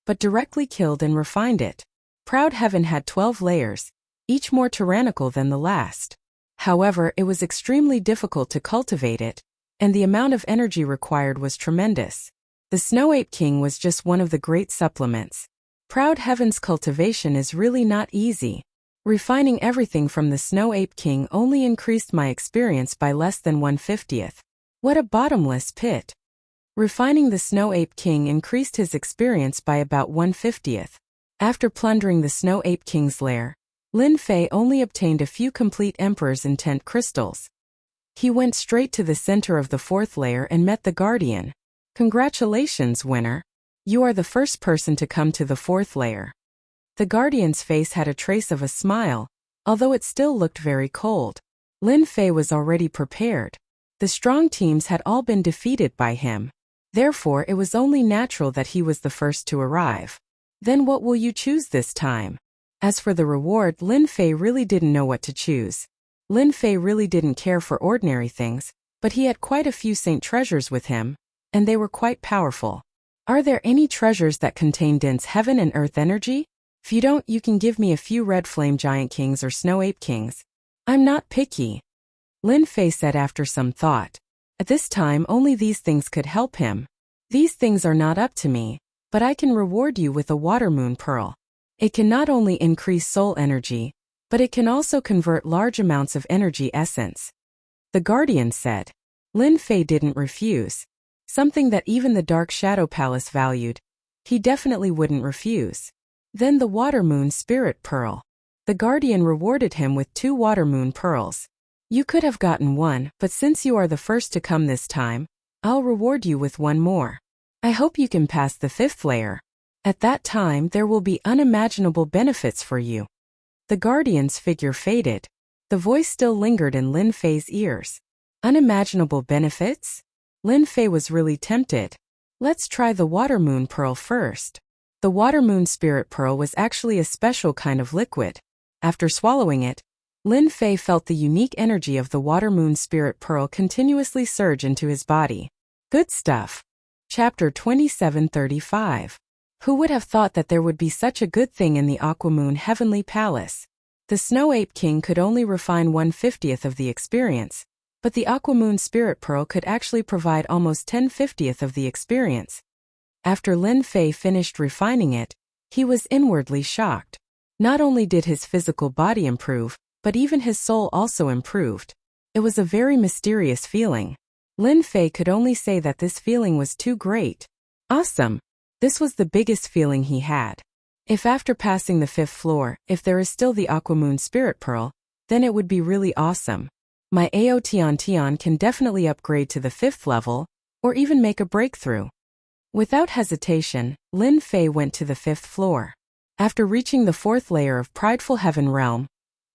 but directly killed and refined it. Proud Heaven had 12 layers, each more tyrannical than the last. However, it was extremely difficult to cultivate it, and the amount of energy required was tremendous. The Snow Ape King was just one of the great supplements. Proud Heaven's cultivation is really not easy. Refining everything from the Snow Ape King only increased my experience by less than 1/50th. What a bottomless pit. Refining the Snow Ape King increased his experience by about 1/50th. After plundering the Snow Ape King's lair, Lin Fei only obtained a few complete Emperor's Intent crystals. He went straight to the center of the 4th layer and met the Guardian. Congratulations, winner. You are the first person to come to the 4th layer. The Guardian's face had a trace of a smile, although it still looked very cold. Lin Fei was already prepared. The strong teams had all been defeated by him. Therefore, it was only natural that he was the first to arrive. Then what will you choose this time? As for the reward, Lin Fei really didn't know what to choose. Lin Fei really didn't care for ordinary things, but he had quite a few saint treasures with him, and they were quite powerful. Are there any treasures that contain dense heaven and earth energy? If you don't, you can give me a few red flame giant kings or snow ape kings. I'm not picky. Lin Fei said after some thought. At this time, only these things could help him. These things are not up to me, but I can reward you with a water moon pearl. It can not only increase soul energy, but it can also convert large amounts of energy essence. The Guardian said. Lin Fei didn't refuse. Something that even the Dark Shadow Palace valued. He definitely wouldn't refuse. Then the Water Moon Spirit Pearl. The Guardian rewarded him with 2 Water Moon Pearls. You could have gotten 1, but since you are the first to come this time, I'll reward you with 1 more. I hope you can pass the 5th layer. At that time, there will be unimaginable benefits for you. The Guardian's figure faded. The voice still lingered in Lin Fei's ears. Unimaginable benefits? Lin Fei was really tempted. Let's try the Water Moon Pearl first. The Water Moon Spirit Pearl was actually a special kind of liquid. After swallowing it, Lin Fei felt the unique energy of the Water Moon Spirit Pearl continuously surge into his body. Good stuff. Chapter 2735. Who would have thought that there would be such a good thing in the Aquamoon Heavenly Palace? The Snow Ape King could only refine 1/50th of the experience, but the Aquamoon Spirit Pearl could actually provide almost 10/50th of the experience. After Lin Fei finished refining it, he was inwardly shocked. Not only did his physical body improve, but even his soul also improved. It was a very mysterious feeling. Lin Fei could only say that this feeling was too great. Awesome! This was the biggest feeling he had. If after passing the 5th floor, if there is still the Aquamoon Spirit Pearl, then it would be really awesome. My Aotian can definitely upgrade to the 5th level, or even make a breakthrough. Without hesitation, Lin Fei went to the 5th floor. After reaching the 4th layer of Prideful Heaven Realm,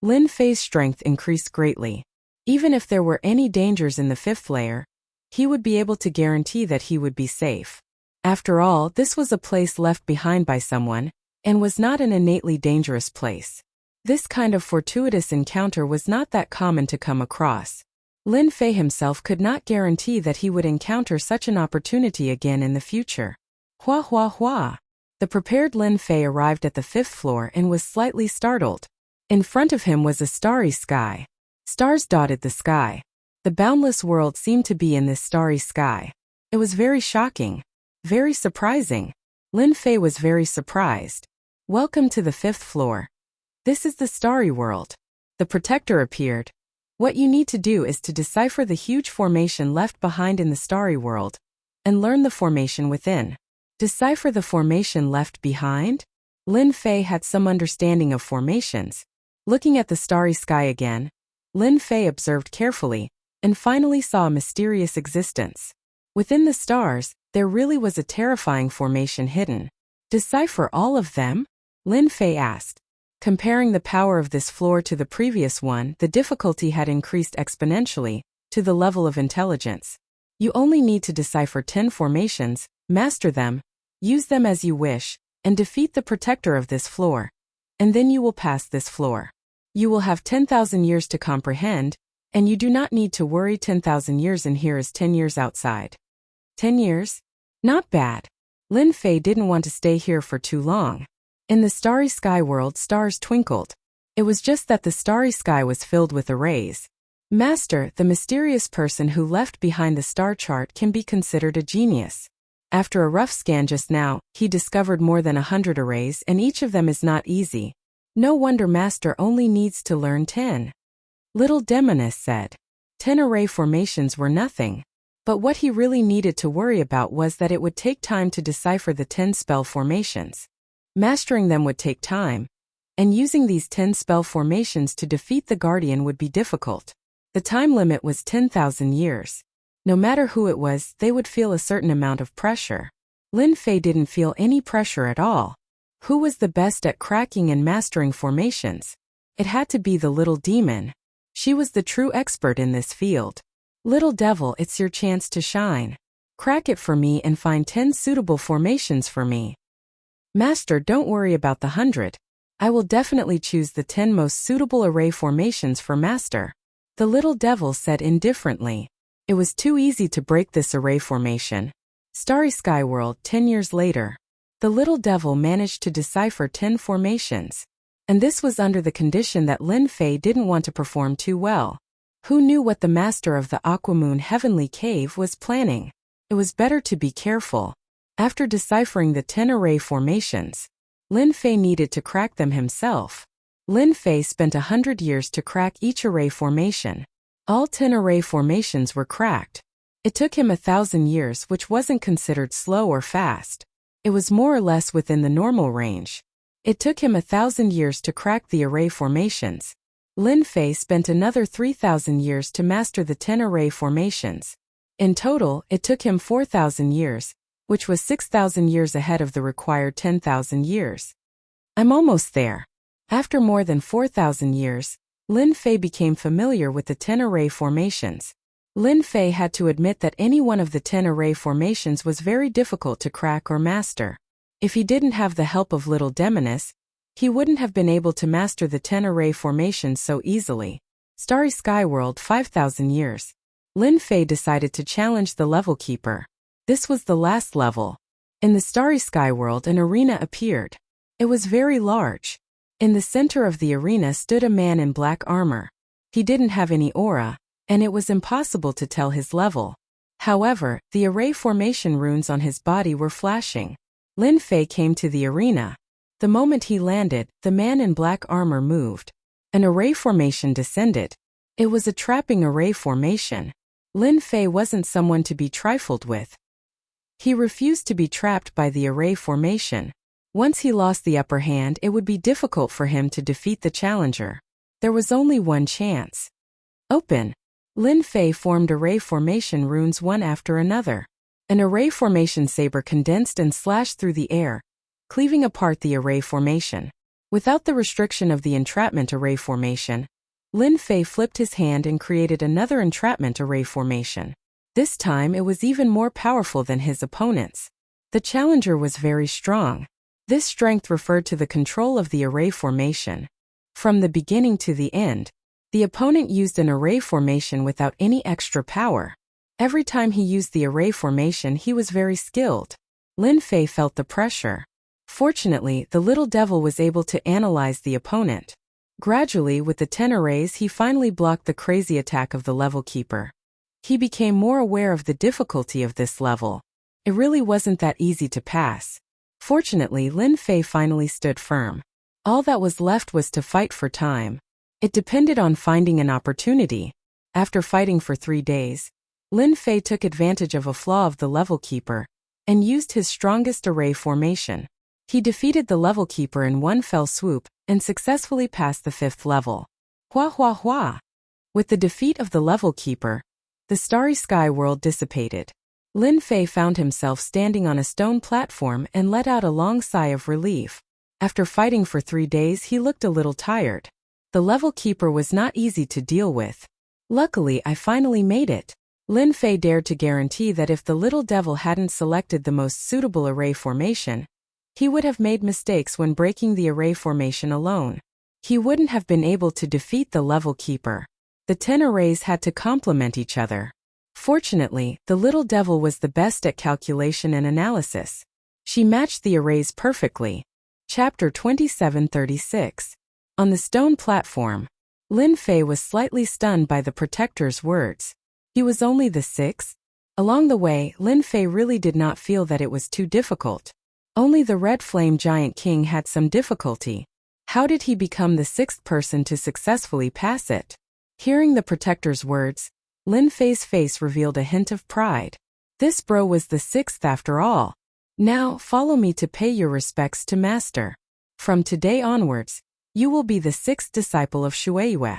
Lin Fei's strength increased greatly. Even if there were any dangers in the 5th layer, he would be able to guarantee that he would be safe. After all, this was a place left behind by someone, and was not an innately dangerous place. This kind of fortuitous encounter was not that common to come across. Lin Fei himself could not guarantee that he would encounter such an opportunity again in the future. Hua hua hua. The prepared Lin Fei arrived at the 5th floor and was slightly startled. In front of him was a starry sky. Stars dotted the sky. The boundless world seemed to be in this starry sky. It was very shocking. Very surprising. Lin Fei was very surprised. Welcome to the 5th floor. This is the starry world. The protector appeared. What you need to do is to decipher the huge formation left behind in the starry world, and learn the formation within. Decipher the formation left behind? Lin Fei had some understanding of formations. Looking at the starry sky again, Lin Fei observed carefully, and finally saw a mysterious existence. Within the stars, there really was a terrifying formation hidden. Decipher all of them? Lin Fei asked. Comparing the power of this floor to the previous one, the difficulty had increased exponentially, to the level of intelligence. You only need to decipher 10 formations, master them, use them as you wish, and defeat the protector of this floor. And then you will pass this floor. You will have 10,000 years to comprehend, and you do not need to worry. 10,000 years in here is 10 years outside. 10 years? Not bad. Lin Fei didn't want to stay here for too long. In the starry sky world, stars twinkled. It was just that the starry sky was filled with arrays. Master, the mysterious person who left behind the star chart, can be considered a genius. After a rough scan just now, he discovered more than 100 arrays, and each of them is not easy. No wonder Master only needs to learn 10. Little Demoness said. 10 array formations were nothing. But what he really needed to worry about was that it would take time to decipher the 10 spell formations. Mastering them would take time, and using these 10 spell formations to defeat the Guardian would be difficult. The time limit was 10,000 years. No matter who it was, they would feel a certain amount of pressure. Lin Fei didn't feel any pressure at all. Who was the best at cracking and mastering formations? It had to be the little demon. She was the true expert in this field. Little devil, it's your chance to shine. Crack it for me and find 10 suitable formations for me. Master, don't worry about the 100. I will definitely choose the 10 most suitable array formations for Master. The little devil said indifferently. It was too easy to break this array formation. Starry Sky World, 10 years later. The little devil managed to decipher 10 formations. And this was under the condition that Lin Fei didn't want to perform too well. Who knew what the master of the Aquamoon Heavenly Cave was planning? It was better to be careful. After deciphering the 10 array formations, Lin Fei needed to crack them himself. Lin Fei spent 100 years to crack each array formation. All 10 array formations were cracked. It took him 1,000 years, which wasn't considered slow or fast. It was more or less within the normal range. It took him 1,000 years to crack the array formations. Lin Fei spent another 3,000 years to master the 10 array formations. In total, it took him 4,000 years, which was 6,000 years ahead of the required 10,000 years. I'm almost there. After more than 4,000 years, Lin Fei became familiar with the 10 array formations. Lin Fei had to admit that any one of the 10 array formations was very difficult to crack or master. If he didn't have the help of Little Demoness, he wouldn't have been able to master the 10 array formations so easily. Starry Sky World, 5,000 years. Lin Fei decided to challenge the level keeper. This was the last level. In the starry sky world, an arena appeared. It was very large. In the center of the arena stood a man in black armor. He didn't have any aura, and it was impossible to tell his level. However, the array formation runes on his body were flashing. Lin Fei came to the arena. The moment he landed, the man in black armor moved. An array formation descended. It was a trapping array formation. Lin Fei wasn't someone to be trifled with. He refused to be trapped by the array formation. Once he lost the upper hand, it would be difficult for him to defeat the challenger. There was only one chance. Open. Lin Fei formed array formation runes one after another. An array formation saber condensed and slashed through the air, cleaving apart the array formation. Without the restriction of the entrapment array formation, Lin Fei flipped his hand and created another entrapment array formation. This time it was even more powerful than his opponent's. The challenger was very strong. This strength referred to the control of the array formation. From the beginning to the end, the opponent used an array formation without any extra power. Every time he used the array formation, he was very skilled. Lin Fei felt the pressure. Fortunately, the little devil was able to analyze the opponent. Gradually, with the 10 arrays, he finally blocked the crazy attack of the level keeper. He became more aware of the difficulty of this level. It really wasn't that easy to pass. Fortunately, Lin Fei finally stood firm. All that was left was to fight for time. It depended on finding an opportunity. After fighting for 3 days, Lin Fei took advantage of a flaw of the level keeper and used his strongest array formation. He defeated the level keeper in one fell swoop and successfully passed the 5th level. Hua hua hua! With the defeat of the level keeper, the starry sky world dissipated. Lin Fei found himself standing on a stone platform and let out a long sigh of relief. After fighting for 3 days, he looked a little tired. The level keeper was not easy to deal with. Luckily, I finally made it. Lin Fei dared to guarantee that if the little devil hadn't selected the most suitable array formation, he would have made mistakes when breaking the array formation alone. He wouldn't have been able to defeat the level keeper. The 10 arrays had to complement each other. Fortunately, the little devil was the best at calculation and analysis. She matched the arrays perfectly. Chapter 2736. On the stone platform, Lin Fei was slightly stunned by the protector's words. He was only the 6th. Along the way, Lin Fei really did not feel that it was too difficult. Only the Red Flame Giant King had some difficulty. How did he become the 6th person to successfully pass it? Hearing the protector's words, Lin Fei's face revealed a hint of pride. This bro was the 6th after all. Now, follow me to pay your respects to Master. From today onwards, you will be the 6th disciple of Shueiyue.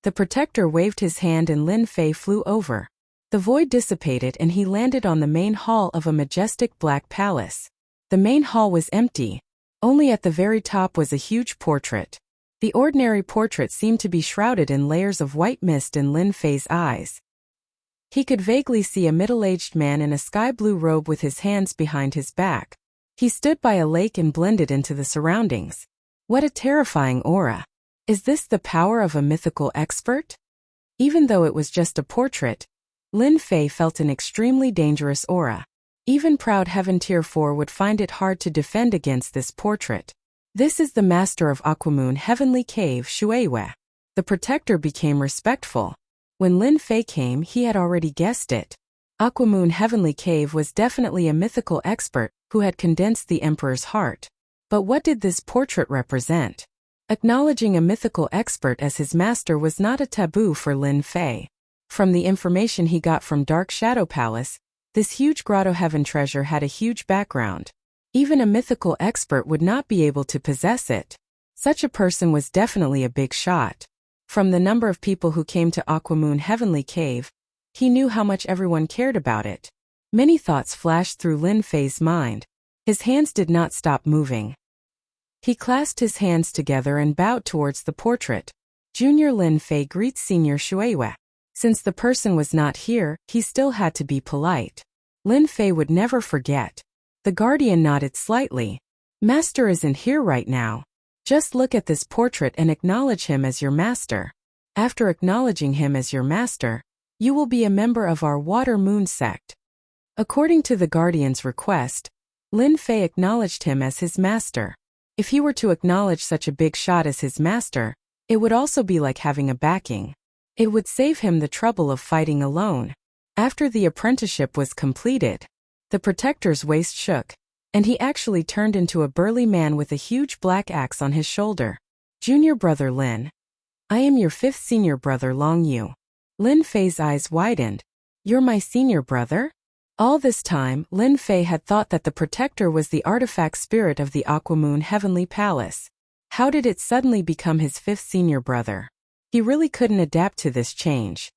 The protector waved his hand and Lin Fei flew over. The void dissipated and he landed on the main hall of a majestic black palace. The main hall was empty. Only at the very top was a huge portrait. The ordinary portrait seemed to be shrouded in layers of white mist in Lin Fei's eyes. He could vaguely see a middle-aged man in a sky-blue robe with his hands behind his back. He stood by a lake and blended into the surroundings. What a terrifying aura. Is this the power of a mythical expert? Even though it was just a portrait, Lin Fei felt an extremely dangerous aura. Even proud Heaven Tier 4 would find it hard to defend against this portrait. This is the master of Aquamoon Heavenly Cave, Shueiyue. The protector became respectful. When Lin Fei came, he had already guessed it. Aquamoon Heavenly Cave was definitely a mythical expert who had condensed the emperor's heart. But what did this portrait represent? Acknowledging a mythical expert as his master was not a taboo for Lin Fei. From the information he got from Dark Shadow Palace, this huge grotto heaven treasure had a huge background. Even a mythical expert would not be able to possess it. Such a person was definitely a big shot. From the number of people who came to Aquamoon Heavenly Cave, he knew how much everyone cared about it. Many thoughts flashed through Lin Fei's mind. His hands did not stop moving. He clasped his hands together and bowed towards the portrait. Junior Lin Fei greets Senior Shueiyue. Since the person was not here, he still had to be polite. Lin Fei would never forget. The guardian nodded slightly. Master isn't here right now. Just look at this portrait and acknowledge him as your master. After acknowledging him as your master, you will be a member of our Water Moon sect. According to the Guardian's request, Lin Fei acknowledged him as his master. If he were to acknowledge such a big shot as his master, it would also be like having a backing. It would save him the trouble of fighting alone. After the apprenticeship was completed, the protector's waist shook, and he actually turned into a burly man with a huge black axe on his shoulder. Junior brother Lin. I am your 5th senior brother Long Yu. Lin Fei's eyes widened. You're my senior brother? All this time, Lin Fei had thought that the protector was the artifact spirit of the Aquamoon Heavenly Palace. How did it suddenly become his 5th senior brother? He really couldn't adapt to this change.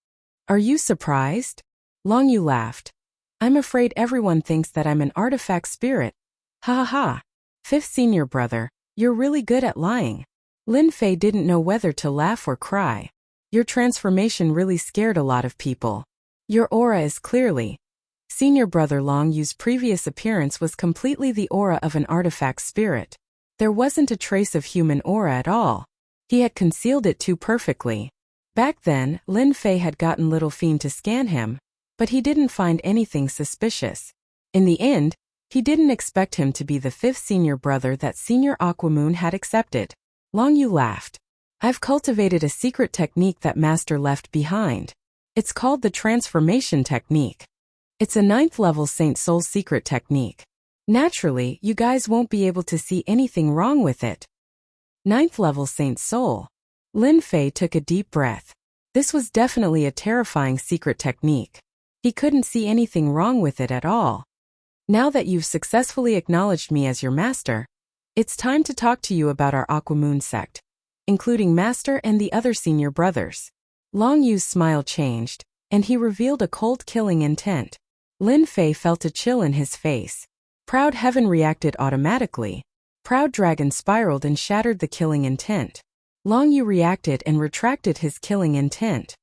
Are you surprised? Long Yu laughed. I'm afraid everyone thinks that I'm an artifact spirit. Ha ha ha. 5th senior brother, you're really good at lying. Lin Fei didn't know whether to laugh or cry. Your transformation really scared a lot of people. Your aura is clearly. Senior brother Long Yu's previous appearance was completely the aura of an artifact spirit. There wasn't a trace of human aura at all. He had concealed it too perfectly. Back then, Lin Fei had gotten Little Fiend to scan him, but he didn't find anything suspicious. In the end, he didn't expect him to be the 5th senior brother that Senior Aquamoon had accepted. Long Yu laughed. I've cultivated a secret technique that Master left behind. It's called the transformation technique. It's a 9th level Saint Soul secret technique. Naturally, you guys won't be able to see anything wrong with it. 9th level Saint Soul. Lin Fei took a deep breath. This was definitely a terrifying secret technique. He couldn't see anything wrong with it at all. Now that you've successfully acknowledged me as your master, it's time to talk to you about our Aquamoon sect, including Master and the other senior brothers. Long Yu's smile changed, and he revealed a cold killing intent. Lin Fei felt a chill in his face. Proud Heaven reacted automatically. Proud Dragon spiraled and shattered the killing intent. Long Yu reacted and retracted his killing intent.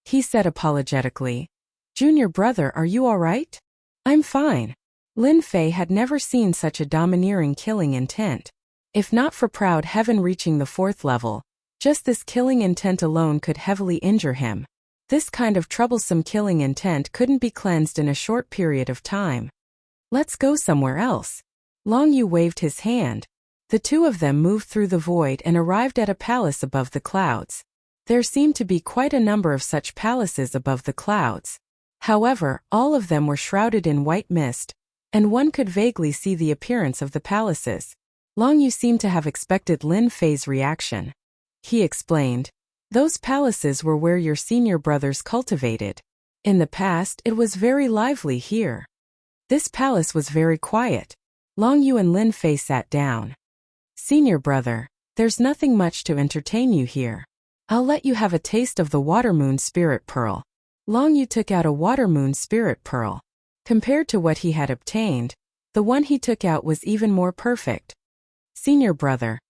He said apologetically, Junior brother, are you alright? I'm fine. Lin Fei had never seen such a domineering killing intent. If not for Proud Heaven reaching the 4th level, just this killing intent alone could heavily injure him. This kind of troublesome killing intent couldn't be cleansed in a short period of time. Let's go somewhere else. Long Yu waved his hand. The two of them moved through the void and arrived at a palace above the clouds. There seemed to be quite a number of such palaces above the clouds. However, all of them were shrouded in white mist, and one could vaguely see the appearance of the palaces. Long Yu seemed to have expected Lin Fei's reaction. He explained, those palaces were where your senior brothers cultivated. In the past, it was very lively here. This palace was very quiet. Long Yu and Lin Fei sat down. Senior brother, there's nothing much to entertain you here. I'll let you have a taste of the Watermoon Spirit Pearl. Long Yu took out a Watermoon Spirit Pearl. Compared to what he had obtained, the one he took out was even more perfect. Senior brother,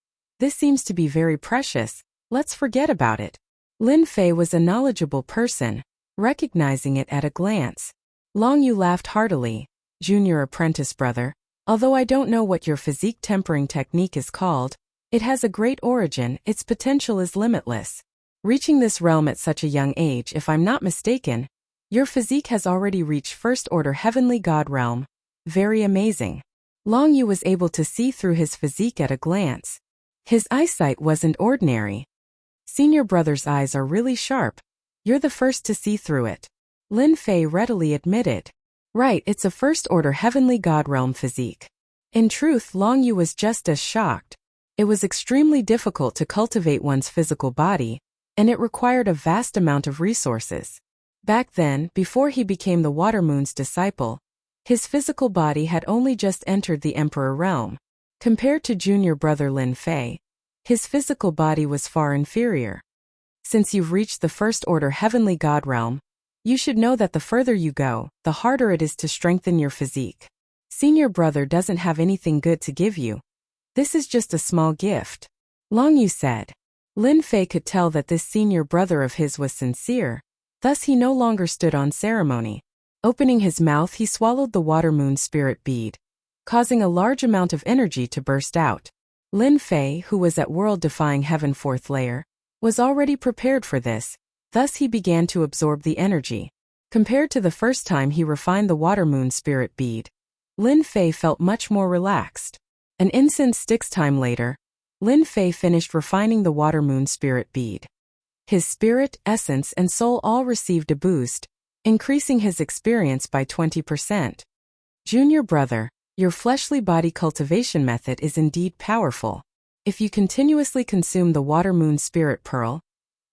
this seems to be very precious. Let's forget about it. Lin Fei was a knowledgeable person, recognizing it at a glance. Long Yu laughed heartily. Junior apprentice brother, although I don't know what your physique tempering technique is called, it has a great origin, its potential is limitless. Reaching this realm at such a young age, if I'm not mistaken, your physique has already reached 1st order Heavenly God realm. Very amazing. Long Yu was able to see through his physique at a glance. His eyesight wasn't ordinary. Senior brother's eyes are really sharp. You're the first to see through it. Lin Fei readily admitted. Right, it's a 1st order Heavenly God realm physique. In truth, Long Yu was just as shocked. It was extremely difficult to cultivate one's physical body, and it required a vast amount of resources. Back then, before he became the Watermoon's disciple, his physical body had only just entered the Emperor realm. Compared to junior brother Lin Fei, his physical body was far inferior. Since you've reached the 1st order Heavenly God realm, you should know that the further you go, the harder it is to strengthen your physique. Senior brother doesn't have anything good to give you. This is just a small gift. Long Yu said. Lin Fei could tell that this senior brother of his was sincere, thus he no longer stood on ceremony. Opening his mouth, he swallowed the Watermoon spirit bead, causing a large amount of energy to burst out. Lin Fei, who was at world-defying heaven 4th layer, was already prepared for this, thus he began to absorb the energy. Compared to the first time he refined the water moon spirit bead, Lin Fei felt much more relaxed. An incense sticks time later, Lin Fei finished refining the water moon spirit bead. His spirit, essence, and soul all received a boost, increasing his experience by 20%. Junior brother, your fleshly body cultivation method is indeed powerful. If you continuously consume the water moon spirit pearl,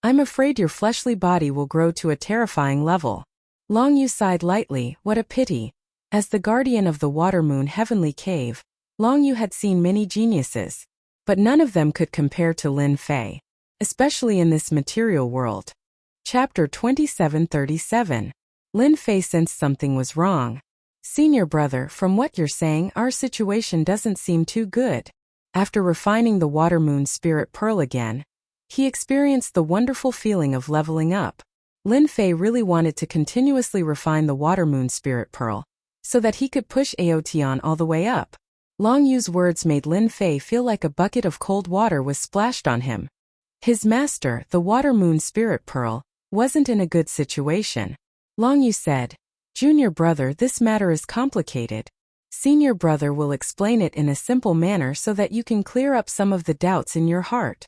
I'm afraid your fleshly body will grow to a terrifying level. Long Yu sighed lightly, what a pity. As the guardian of the water moon heavenly cave, Long Yu had seen many geniuses, but none of them could compare to Lin Fei, especially in this material world. Chapter 2737. Lin Fei sensed something was wrong. Senior brother, from what you're saying, our situation doesn't seem too good. After refining the water moon spirit pearl again, he experienced the wonderful feeling of leveling up. Lin Fei really wanted to continuously refine the water moon spirit pearl, so that he could push Aotian all the way up. Long Yu's words made Lin Fei feel like a bucket of cold water was splashed on him. His master, the water moon spirit pearl, wasn't in a good situation. Long Yu said, Junior brother, this matter is complicated. Senior brother will explain it in a simple manner so that you can clear up some of the doubts in your heart.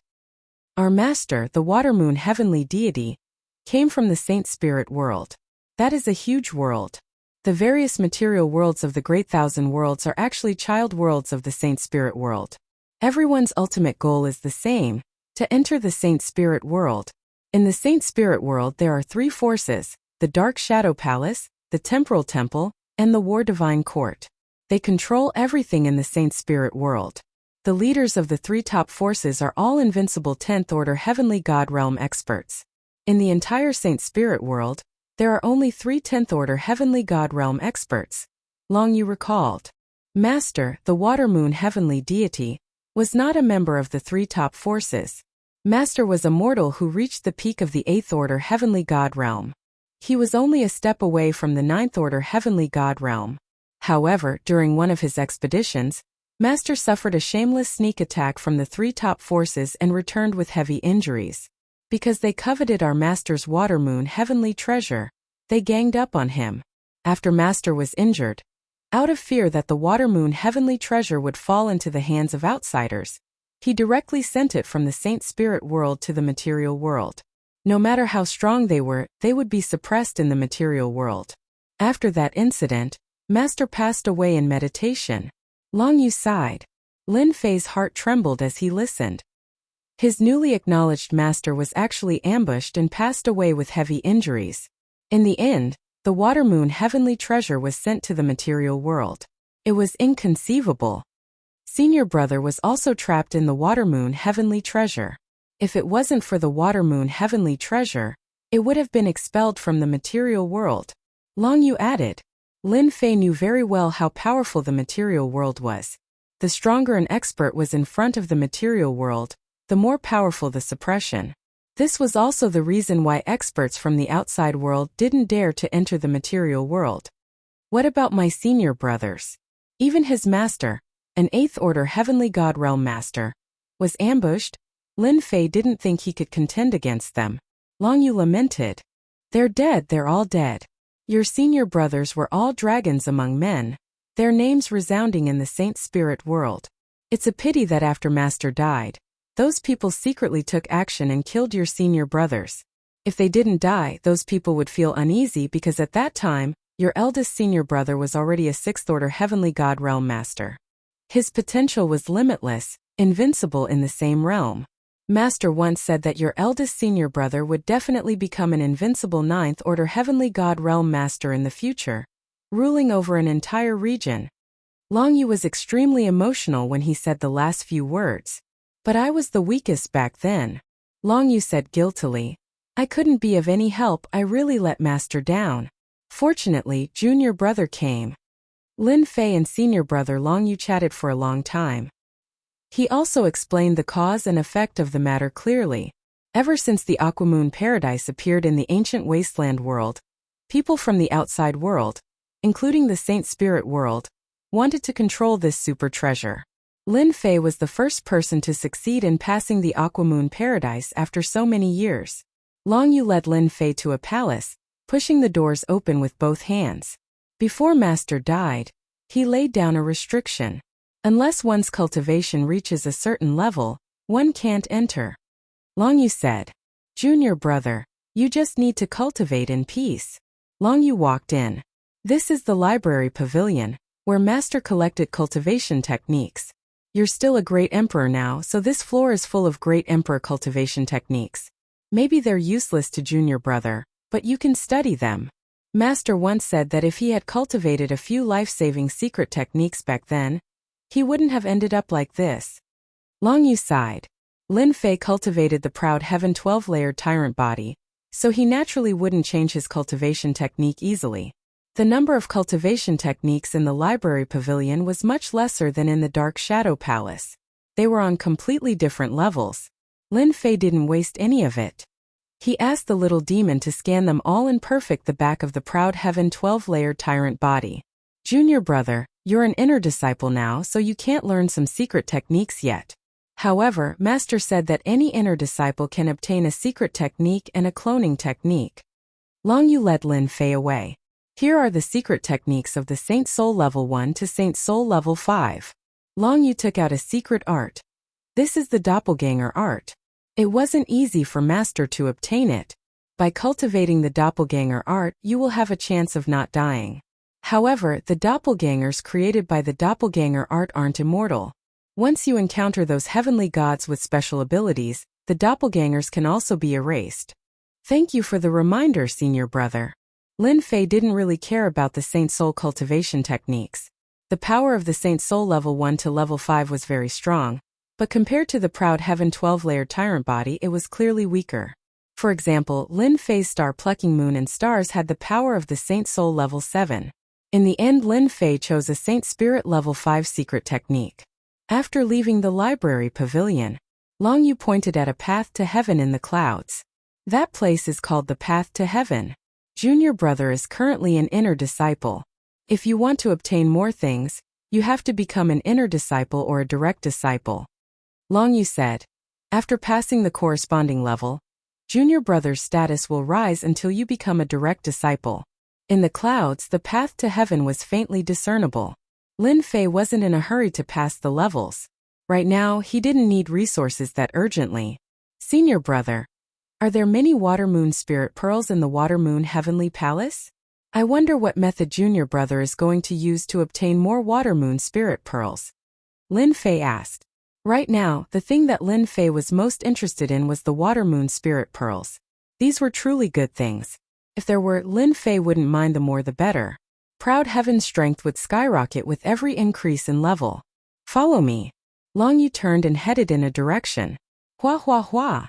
Our master, the water moon heavenly deity, came from the saint spirit world. That is a huge world. The various material worlds of the Great Thousand Worlds are actually child worlds of the saint spirit world. Everyone's ultimate goal is the same, to enter the saint spirit world. In the saint spirit world there are three forces, the Dark Shadow Palace, the Temporal Temple, and the War Divine Court. They control everything in the saint spirit world. The leaders of the three top forces are all invincible 10th order heavenly god realm experts. In the entire saint spirit world, there are only 3 10th order heavenly god realm experts. Long Yu recalled. Master, the water moon heavenly deity, was not a member of the 3 top forces. Master was a mortal who reached the peak of the 8th order heavenly god realm. He was only a step away from the 9th order heavenly god realm. However, during one of his expeditions, Master suffered a shameless sneak attack from the 3 top forces and returned with heavy injuries. Because they coveted our master's water moon heavenly treasure, they ganged up on him. After Master was injured, out of fear that the water moon heavenly treasure would fall into the hands of outsiders, he directly sent it from the saint spirit world to the material world. No matter how strong they were, they would be suppressed in the material world. After that incident, Master passed away in meditation. Long Yu sighed. Lin Fei's heart trembled as he listened. His newly acknowledged master was actually ambushed and passed away with heavy injuries. In the end, the water moon heavenly treasure was sent to the material world. It was inconceivable. Senior brother was also trapped in the water moon heavenly treasure. If it wasn't for the water moon heavenly treasure, it would have been expelled from the material world. Long Yu added. Lin Fei knew very well how powerful the material world was. The stronger an expert was in front of the material world, the more powerful the suppression. This was also the reason why experts from the outside world didn't dare to enter the material world. What about my senior brothers? Even his master, an 8th order heavenly god realm master, was ambushed. Lin Fei didn't think he could contend against them. Long Yu lamented. They're dead, they're all dead. Your senior brothers were all dragons among men, their names resounding in the saint spirit world. It's a pity that after Master died, those people secretly took action and killed your senior brothers. If they didn't die, those people would feel uneasy because at that time, your eldest senior brother was already a 6th order heavenly god realm master. His potential was limitless, invincible in the same realm. Master once said that your eldest senior brother would definitely become an invincible 9th order heavenly god realm master in the future, ruling over an entire region. Long Yu was extremely emotional when he said the last few words. But I was the weakest back then. Long Yu said guiltily. I couldn't be of any help, I really let Master down. Fortunately, junior brother came. Lin Fei and senior brother Long Yu chatted for a long time. He also explained the cause and effect of the matter clearly. Ever since the Aquamoon Paradise appeared in the ancient wasteland world, people from the outside world, including the Saint Spirit world, wanted to control this super treasure. Lin Fei was the first person to succeed in passing the Aquamoon Paradise after so many years. Long Yu led Lin Fei to a palace, pushing the doors open with both hands. Before Master died, he laid down a restriction. Unless one's cultivation reaches a certain level, one can't enter. Long Yu said, "Junior brother, you just need to cultivate in peace." Long Yu walked in. This is the library pavilion, where Master collected cultivation techniques. You're still a great emperor now, so this floor is full of great emperor cultivation techniques. Maybe they're useless to junior brother, but you can study them. Master once said that if he had cultivated a few life-saving secret techniques back then, he wouldn't have ended up like this. Long Yu sighed. Lin Fei cultivated the proud heaven 12-layered tyrant body, so he naturally wouldn't change his cultivation technique easily. The number of cultivation techniques in the library pavilion was much lesser than in the Dark Shadow Palace. They were on completely different levels. Lin Fei didn't waste any of it. He asked the little demon to scan them all and perfect the back of the proud heaven 12-layered tyrant body. Junior brother, you're an inner disciple now, so you can't learn some secret techniques yet. However, Master said that any inner disciple can obtain a secret technique and a cloning technique. Long Yu led Lin Fei away. Here are the secret techniques of the Saint Soul Level 1 to Saint Soul Level 5. Long Yu took out a secret art. This is the doppelganger art. It wasn't easy for Master to obtain it. By cultivating the doppelganger art, you will have a chance of not dying. However, the doppelgangers created by the doppelganger art aren't immortal. Once you encounter those heavenly gods with special abilities, the doppelgangers can also be erased. Thank you for the reminder, senior brother. Lin Fei didn't really care about the Saint Soul cultivation techniques. The power of the Saint Soul Level 1 to Level 5 was very strong, but compared to the proud heaven 12-layered tyrant body, it was clearly weaker. For example, Lin Fei's star-plucking moon and stars had the power of the Saint Soul Level 7. In the end, Lin Fei chose a Saint Spirit Level 5 secret technique. After leaving the library pavilion, Long Yu pointed at a path to heaven in the clouds. That place is called the Path to Heaven. Junior brother is currently an inner disciple. If you want to obtain more things, you have to become an inner disciple or a direct disciple. Long Yu said, after passing the corresponding level, junior brother's status will rise until you become a direct disciple. In the clouds, the path to heaven was faintly discernible. Lin Fei wasn't in a hurry to pass the levels. Right now, he didn't need resources that urgently. Senior brother, are there many water moon spirit pearls in the water moon heavenly palace? I wonder what method junior brother is going to use to obtain more water moon spirit pearls. Lin Fei asked. Right now, the thing that Lin Fei was most interested in was the water moon spirit pearls. These were truly good things. If there were, Lin Fei wouldn't mind, the more the better. Proud heaven's strength would skyrocket with every increase in level. Follow me. Long Yu turned and headed in a direction. Hua hua hua.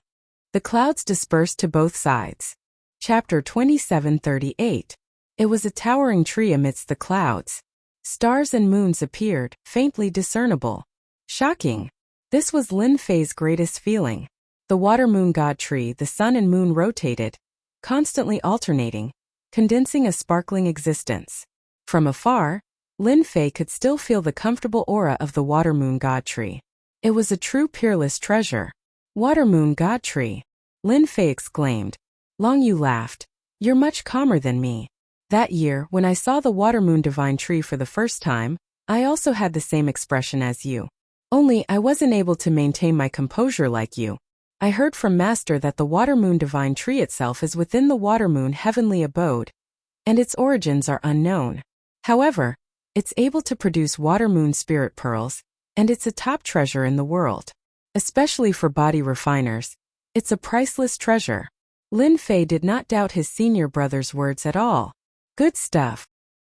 The clouds dispersed to both sides. Chapter 2738. It was a towering tree amidst the clouds. Stars and moons appeared, faintly discernible. Shocking. This was Lin Fei's greatest feeling. The water moon god tree, the sun and moon rotated, constantly alternating, condensing a sparkling existence. From afar, Lin Fei could still feel the comfortable aura of the water moon god tree. It was a true peerless treasure. Water moon god tree. Lin Fei exclaimed. Long Yu laughed. You're much calmer than me. That year, when I saw the water moon divine tree for the first time, I also had the same expression as you. Only I wasn't able to maintain my composure like you. I heard from Master that the water moon divine tree itself is within the water moon heavenly abode, and its origins are unknown. However, it's able to produce water moon spirit pearls, and it's a top treasure in the world. Especially for body refiners, it's a priceless treasure. Lin Fei did not doubt his senior brother's words at all. Good stuff.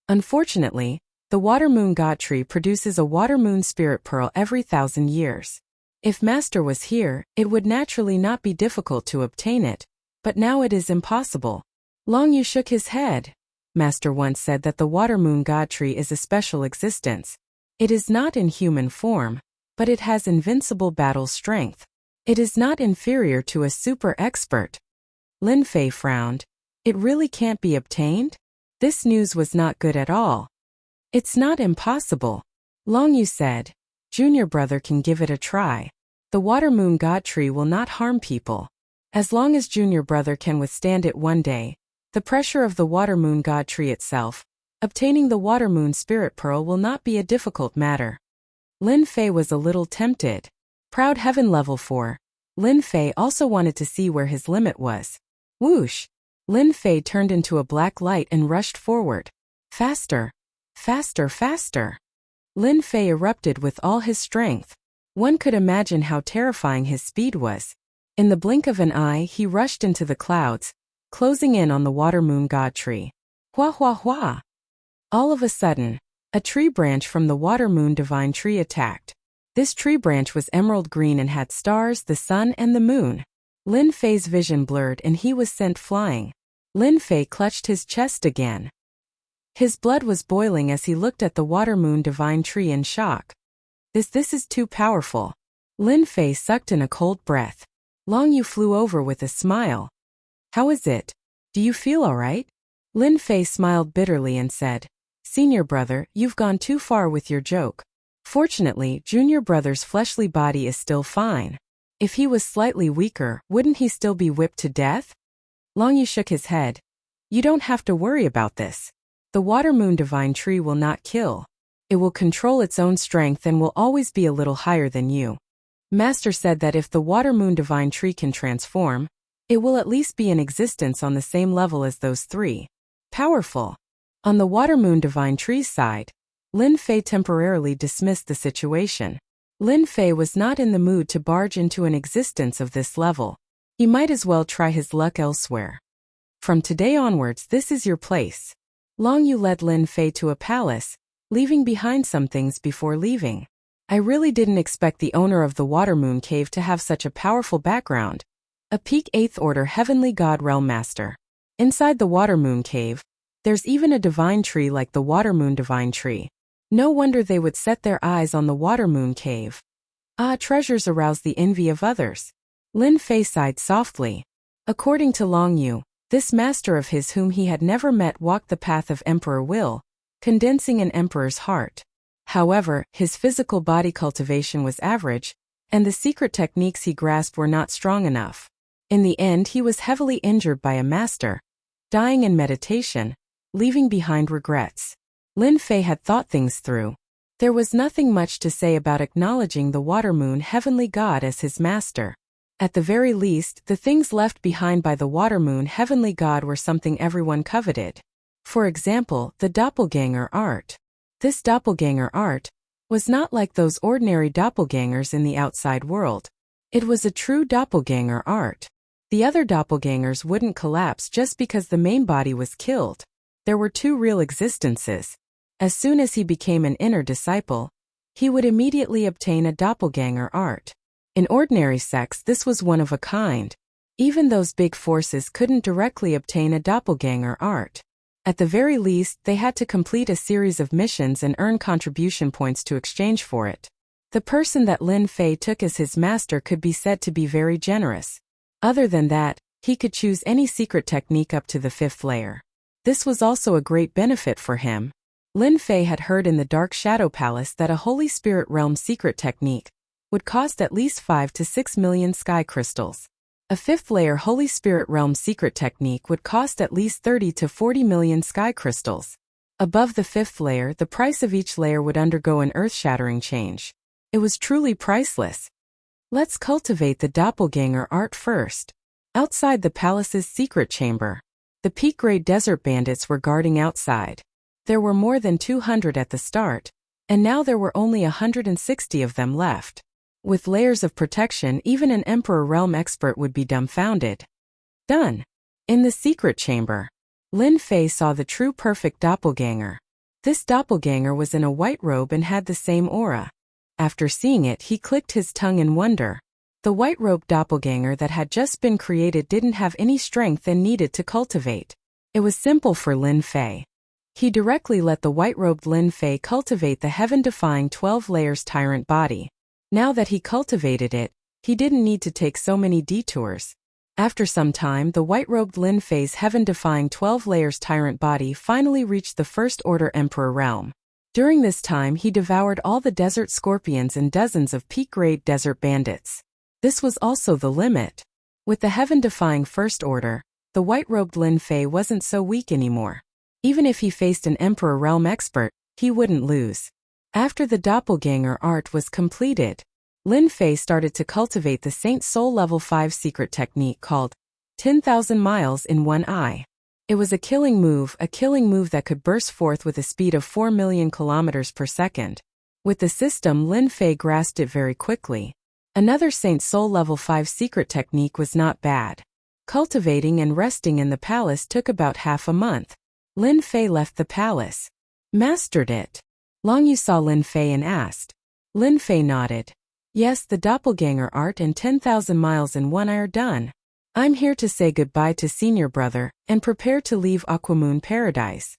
Unfortunately, the water moon god tree produces a water moon spirit pearl every 1,000 years. If Master was here, it would naturally not be difficult to obtain it, but now it is impossible. Long Yu shook his head. Master once said that the water moon god tree is a special existence. It is not in human form, but it has invincible battle strength. It is not inferior to a super expert. Lin Fei frowned. It really can't be obtained? This news was not good at all. It's not impossible. Long Yu said. Junior brother can give it a try. The water moon god tree will not harm people. As long as junior brother can withstand it one day, the pressure of the water moon god tree itself, obtaining the water moon spirit pearl will not be a difficult matter. Lin Fei was a little tempted. Proud heaven level 4. Lin Fei also wanted to see where his limit was. Whoosh! Lin Fei turned into a black light and rushed forward. Faster! Faster, faster! Lin Fei erupted with all his strength. One could imagine how terrifying his speed was. In the blink of an eye he rushed into the clouds, closing in on the water moon god tree. Hua hua hua! All of a sudden, a tree branch from the water moon divine tree attacked. This tree branch was emerald green and had stars, the sun and the moon. Lin Fei's vision blurred and he was sent flying. Lin Fei clutched his chest again. His blood was boiling as he looked at the water moon divine tree in shock. This is too powerful. Lin Fei sucked in a cold breath. Long Yu flew over with a smile. How is it? Do you feel all right? Lin Fei smiled bitterly and said, Senior brother, you've gone too far with your joke. Fortunately, junior brother's fleshly body is still fine. If he was slightly weaker, wouldn't he still be whipped to death? Long Yu shook his head. You don't have to worry about this. The water moon divine tree will not kill. It will control its own strength and will always be a little higher than you. Master said that if the water moon divine tree can transform, it will at least be in existence on the same level as those three. Powerful. On the water moon divine tree's side, Lin Fei temporarily dismissed the situation. Lin Fei was not in the mood to barge into an existence of this level. He might as well try his luck elsewhere. From today onwards, this is your place. Long Yu led Lin Fei to a palace, leaving behind some things before leaving. I really didn't expect the owner of the water moon cave to have such a powerful background. A peak 8th order heavenly god realm master. Inside the water moon cave, there's even a divine tree like the water moon divine tree. No wonder they would set their eyes on the water moon cave. Treasures arouse the envy of others. Lin Fei sighed softly. According to Long Yu, this master of his whom he had never met walked the path of emperor will, condensing an emperor's heart. However, his physical body cultivation was average, and the secret techniques he grasped were not strong enough. In the end, he was heavily injured by a master, dying in meditation, leaving behind regrets. Lin Fei had thought things through. There was nothing much to say about acknowledging the water moon heavenly god as his master. At the very least, the things left behind by the water moon heavenly god were something everyone coveted. For example, the doppelganger art. This doppelganger art was not like those ordinary doppelgangers in the outside world. It was a true doppelganger art. The other doppelgangers wouldn't collapse just because the main body was killed. There were two real existences. As soon as he became an inner disciple, he would immediately obtain a doppelganger art. In ordinary sects, this was one of a kind. Even those big forces couldn't directly obtain a doppelganger art. At the very least, they had to complete a series of missions and earn contribution points to exchange for it. The person that Lin Fei took as his master could be said to be very generous. Other than that, he could choose any secret technique up to the 5th layer. This was also a great benefit for him. Lin Fei had heard in the Dark Shadow Palace that a Holy Spirit Realm secret technique would cost at least 5 to 6 million sky crystals. A 5th layer Holy Spirit Realm secret technique would cost at least 30 to 40 million sky crystals. Above the 5th layer, the price of each layer would undergo an earth-shattering change. It was truly priceless. Let's cultivate the doppelganger art first. Outside the palace's secret chamber, the peak-grade desert bandits were guarding outside. There were more than 200 at the start, and now there were only 160 of them left. With layers of protection, even an Emperor Realm expert would be dumbfounded. Done. In the secret chamber, Lin Fei saw the true perfect doppelganger. This doppelganger was in a white robe and had the same aura. After seeing it, he clicked his tongue in wonder. The white-robed doppelganger that had just been created didn't have any strength and needed to cultivate. It was simple for Lin Fei. He directly let the white-robed Lin Fei cultivate the heaven-defying 12 layers tyrant body. Now that he cultivated it, he didn't need to take so many detours. After some time, the white-robed Lin Fei's heaven-defying 12 layers tyrant body finally reached the First Order Emperor realm. During this time, he devoured all the desert scorpions and dozens of peak-grade desert bandits. This was also the limit. With the heaven-defying First Order, the white-robed Lin Fei wasn't so weak anymore. Even if he faced an Emperor Realm expert, he wouldn't lose. After the doppelganger art was completed, Lin Fei started to cultivate the Saint Soul Level 5 secret technique called 10,000 Miles in One Eye. It was a killing move that could burst forth with a speed of 4 million kilometers per second. With the system, Lin Fei grasped it very quickly. Another Saint Soul Level 5 secret technique was not bad. Cultivating and resting in the palace took about half a month. Lin Fei left the palace. Mastered it. Long Yu saw Lin Fei and asked. Lin Fei nodded. Yes, the doppelganger art and 10,000 miles in one eye are done. I'm here to say goodbye to senior brother and prepare to leave Aquamoon Paradise.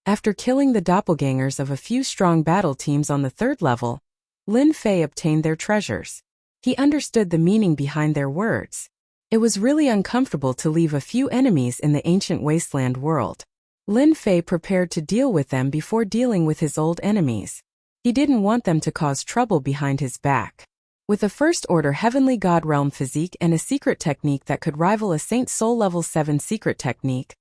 After killing the doppelgangers of a few strong battle teams on the 3rd level, Lin Fei obtained their treasures. He understood the meaning behind their words. It was really uncomfortable to leave a few enemies in the ancient wasteland world. Lin Fei prepared to deal with them before dealing with his old enemies. He didn't want them to cause trouble behind his back. With a first-order Heavenly God Realm physique and a secret technique that could rival a Saint Soul Level 7 secret technique,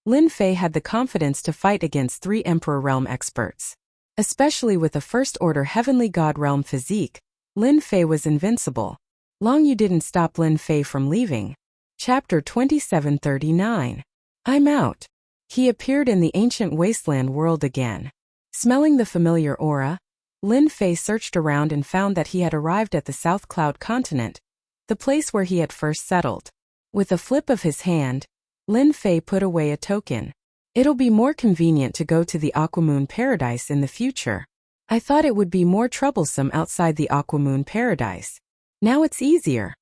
Lin Fei had the confidence to fight against 3 Emperor Realm experts. Especially with a first-order Heavenly God Realm physique, Lin Fei was invincible. Long Yu didn't stop Lin Fei from leaving. Chapter 2739. I'm out. He appeared in the ancient wasteland world again. Smelling the familiar aura, Lin Fei searched around and found that he had arrived at the South Cloud continent, the place where he had first settled. With a flip of his hand, Lin Fei put away a token. It'll be more convenient to go to the Aquamoon Paradise in the future. I thought it would be more troublesome outside the Aquamoon Paradise. Now it's easier.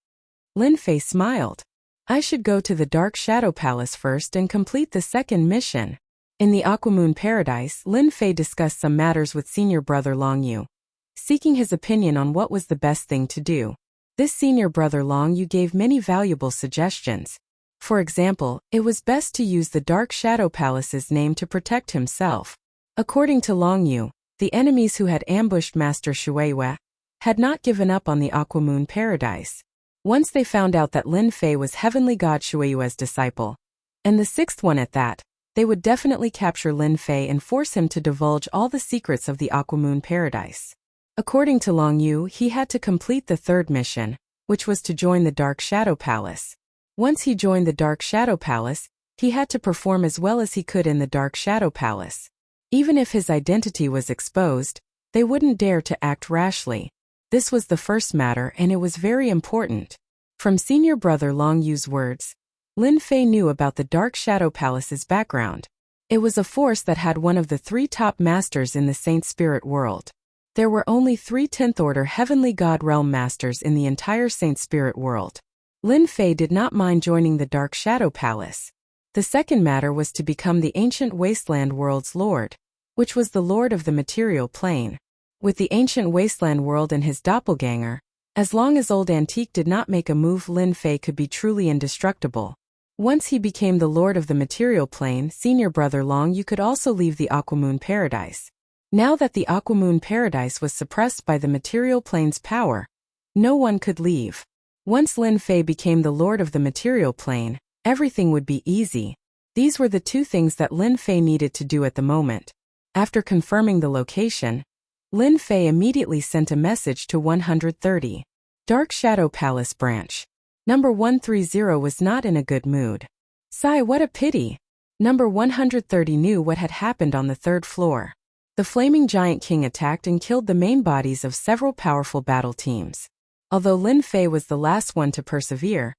Lin Fei smiled. I should go to the Dark Shadow Palace first and complete the 2nd mission. In the Aquamoon Paradise, Lin Fei discussed some matters with senior brother Long Yu, seeking his opinion on what was the best thing to do. This senior brother Long Yu gave many valuable suggestions. For example, it was best to use the Dark Shadow Palace's name to protect himself. According to Long Yu, the enemies who had ambushed Master Shueihua had not given up on the Aquamoon Paradise. Once they found out that Lin Fei was Heavenly God Shueihua's disciple, and the 6th one at that, they would definitely capture Lin Fei and force him to divulge all the secrets of the Aquamoon Paradise. According to Long Yu, he had to complete the 3rd mission, which was to join the Dark Shadow Palace. Once he joined the Dark Shadow Palace, he had to perform as well as he could in the Dark Shadow Palace. Even if his identity was exposed, they wouldn't dare to act rashly. This was the first matter and it was very important. From senior brother Long Yu's words, Lin Fei knew about the Dark Shadow Palace's background. It was a force that had one of the 3 top masters in the Saint Spirit world. There were only 3 10th-order Heavenly God Realm masters in the entire Saint Spirit world. Lin Fei did not mind joining the Dark Shadow Palace. The second matter was to become the ancient wasteland world's lord, which was the lord of the material plane. With the ancient wasteland world and his doppelganger, as long as Old Antique did not make a move, Lin Fei could be truly indestructible. Once he became the lord of the material plane, senior brother Long Yu could also leave the Aquamoon Paradise. Now that the Aquamoon Paradise was suppressed by the material plane's power, no one could leave. Once Lin Fei became the lord of the material plane, everything would be easy. These were the 2 things that Lin Fei needed to do at the moment. After confirming the location, Lin Fei immediately sent a message to 130. Dark Shadow Palace Branch. Number 130 was not in a good mood. Sigh, what a pity. Number 130 knew what had happened on the 3rd floor. The Flaming Giant King attacked and killed the main bodies of several powerful battle teams. Although Lin Fei was the last one to persevere,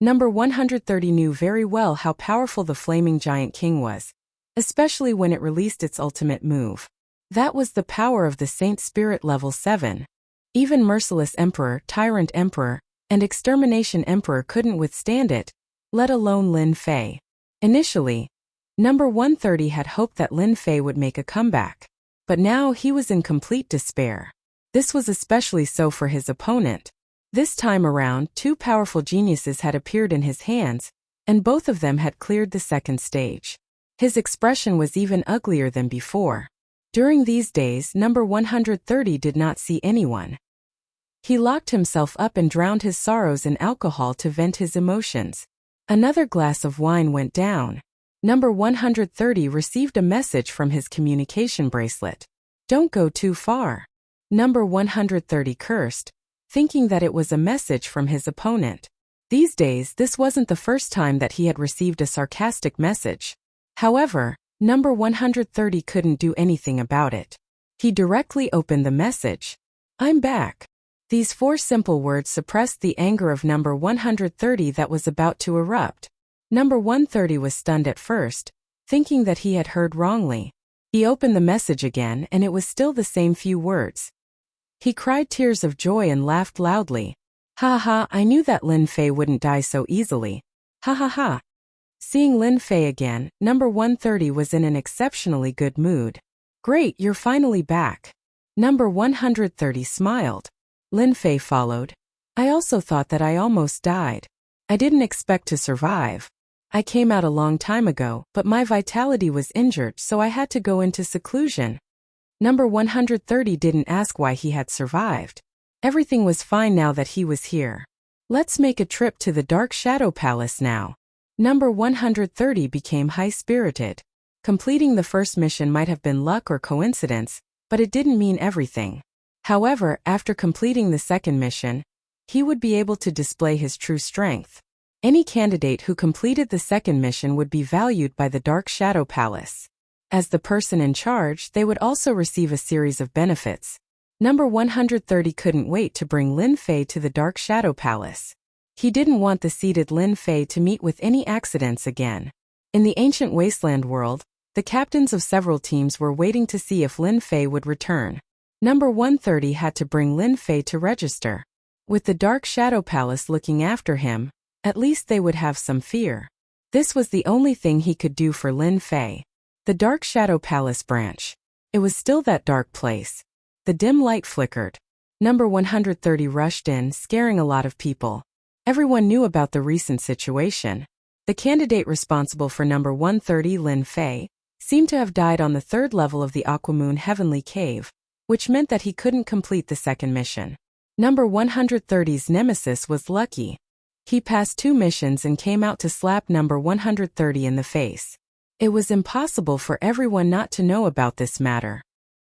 Number 130 knew very well how powerful the Flaming Giant King was, especially when it released its ultimate move. That was the power of the Saint Spirit Level 7. Even Merciless Emperor, Tyrant Emperor, and Extermination Emperor couldn't withstand it, let alone Lin Fei. Initially, Number 130 had hoped that Lin Fei would make a comeback, but now he was in complete despair. This was especially so for his opponent. This time around, 2 powerful geniuses had appeared in his hands, and both of them had cleared the 2nd stage. His expression was even uglier than before. During these days, Number 130 did not see anyone. He locked himself up and drowned his sorrows in alcohol to vent his emotions. Another glass of wine went down. Number 130 received a message from his communication bracelet. Don't go too far. Number 130 cursed, thinking that it was a message from his opponent. These days, this wasn't the first time that he had received a sarcastic message. However, number 130 couldn't do anything about it. He directly opened the message. I'm back. These 4 simple words suppressed the anger of number 130 that was about to erupt. Number 130 was stunned at first, thinking that he had heard wrongly. He opened the message again and it was still the same few words. He cried tears of joy and laughed loudly. Ha ha, I knew that Lin Fei wouldn't die so easily. Ha ha ha. Seeing Lin Fei again, number 130 was in an exceptionally good mood. Great, you're finally back. Number 130 smiled. Lin Fei followed. I also thought that I almost died. I didn't expect to survive. I came out a long time ago, but my vitality was injured, so I had to go into seclusion. Number 130 didn't ask why he had survived. Everything was fine now that he was here. Let's make a trip to the Dark Shadow Palace now. Number 130 became high-spirited. Completing the first mission might have been luck or coincidence, but it didn't mean everything. However, after completing the second mission, he would be able to display his true strength. Any candidate who completed the second mission would be valued by the Dark Shadow Palace. As the person in charge, they would also receive a series of benefits. Number 130 couldn't wait to bring Lin Fei to the Dark Shadow Palace. He didn't want the seated Lin Fei to meet with any accidents again. In the ancient wasteland world, the captains of several teams were waiting to see if Lin Fei would return. Number 130 had to bring Lin Fei to register. With the Dark Shadow Palace looking after him, at least they would have some fear. This was the only thing he could do for Lin Fei. The Dark Shadow Palace branch. It was still that dark place. The dim light flickered. Number 130 rushed in, scaring a lot of people. Everyone knew about the recent situation. The candidate responsible for number 130, Lin Fei, seemed to have died on the 3rd level of the Aquamoon Heavenly Cave, which meant that he couldn't complete the second mission. Number 130's nemesis was lucky. He passed 2 missions and came out to slap number 130 in the face. It was impossible for everyone not to know about this matter.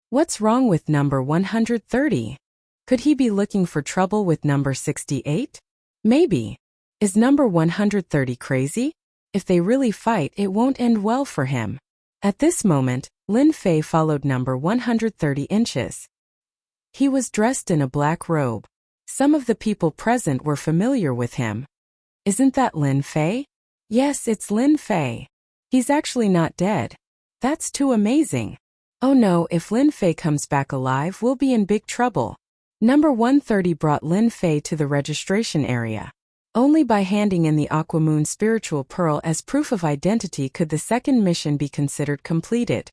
What's wrong with number 130? Could he be looking for trouble with number 68? Maybe. Is number 130 crazy? If they really fight, it won't end well for him. At this moment, Lin Fei followed number 130 inches. He was dressed in a black robe. Some of the people present were familiar with him. Isn't that Lin Fei? Yes, it's Lin Fei. He's actually not dead. That's too amazing. Oh no, if Lin Fei comes back alive, we'll be in big trouble. Number 130 brought Lin Fei to the registration area. Only by handing in the Aquamoon Spiritual Pearl as proof of identity could the second mission be considered completed.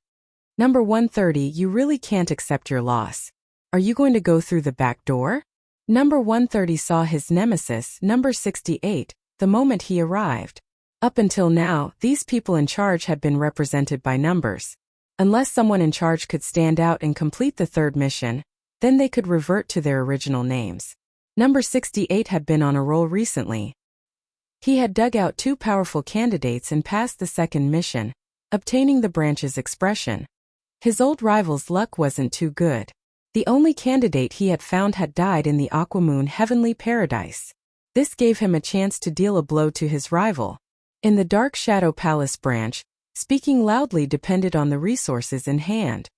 Number 130, you really can't accept your loss. Are you going to go through the back door? Number 130 saw his nemesis, number 68, the moment he arrived. Up until now, these people in charge had been represented by numbers. Unless someone in charge could stand out and complete the third mission, then they could revert to their original names. Number 68 had been on a roll recently. He had dug out 2 powerful candidates and passed the second mission, obtaining the branch's expression. His old rival's luck wasn't too good. The only candidate he had found had died in the Aquamoon Heavenly Paradise. This gave him a chance to deal a blow to his rival. In the Dark Shadow Palace branch, speaking loudly depended on the resources in hand.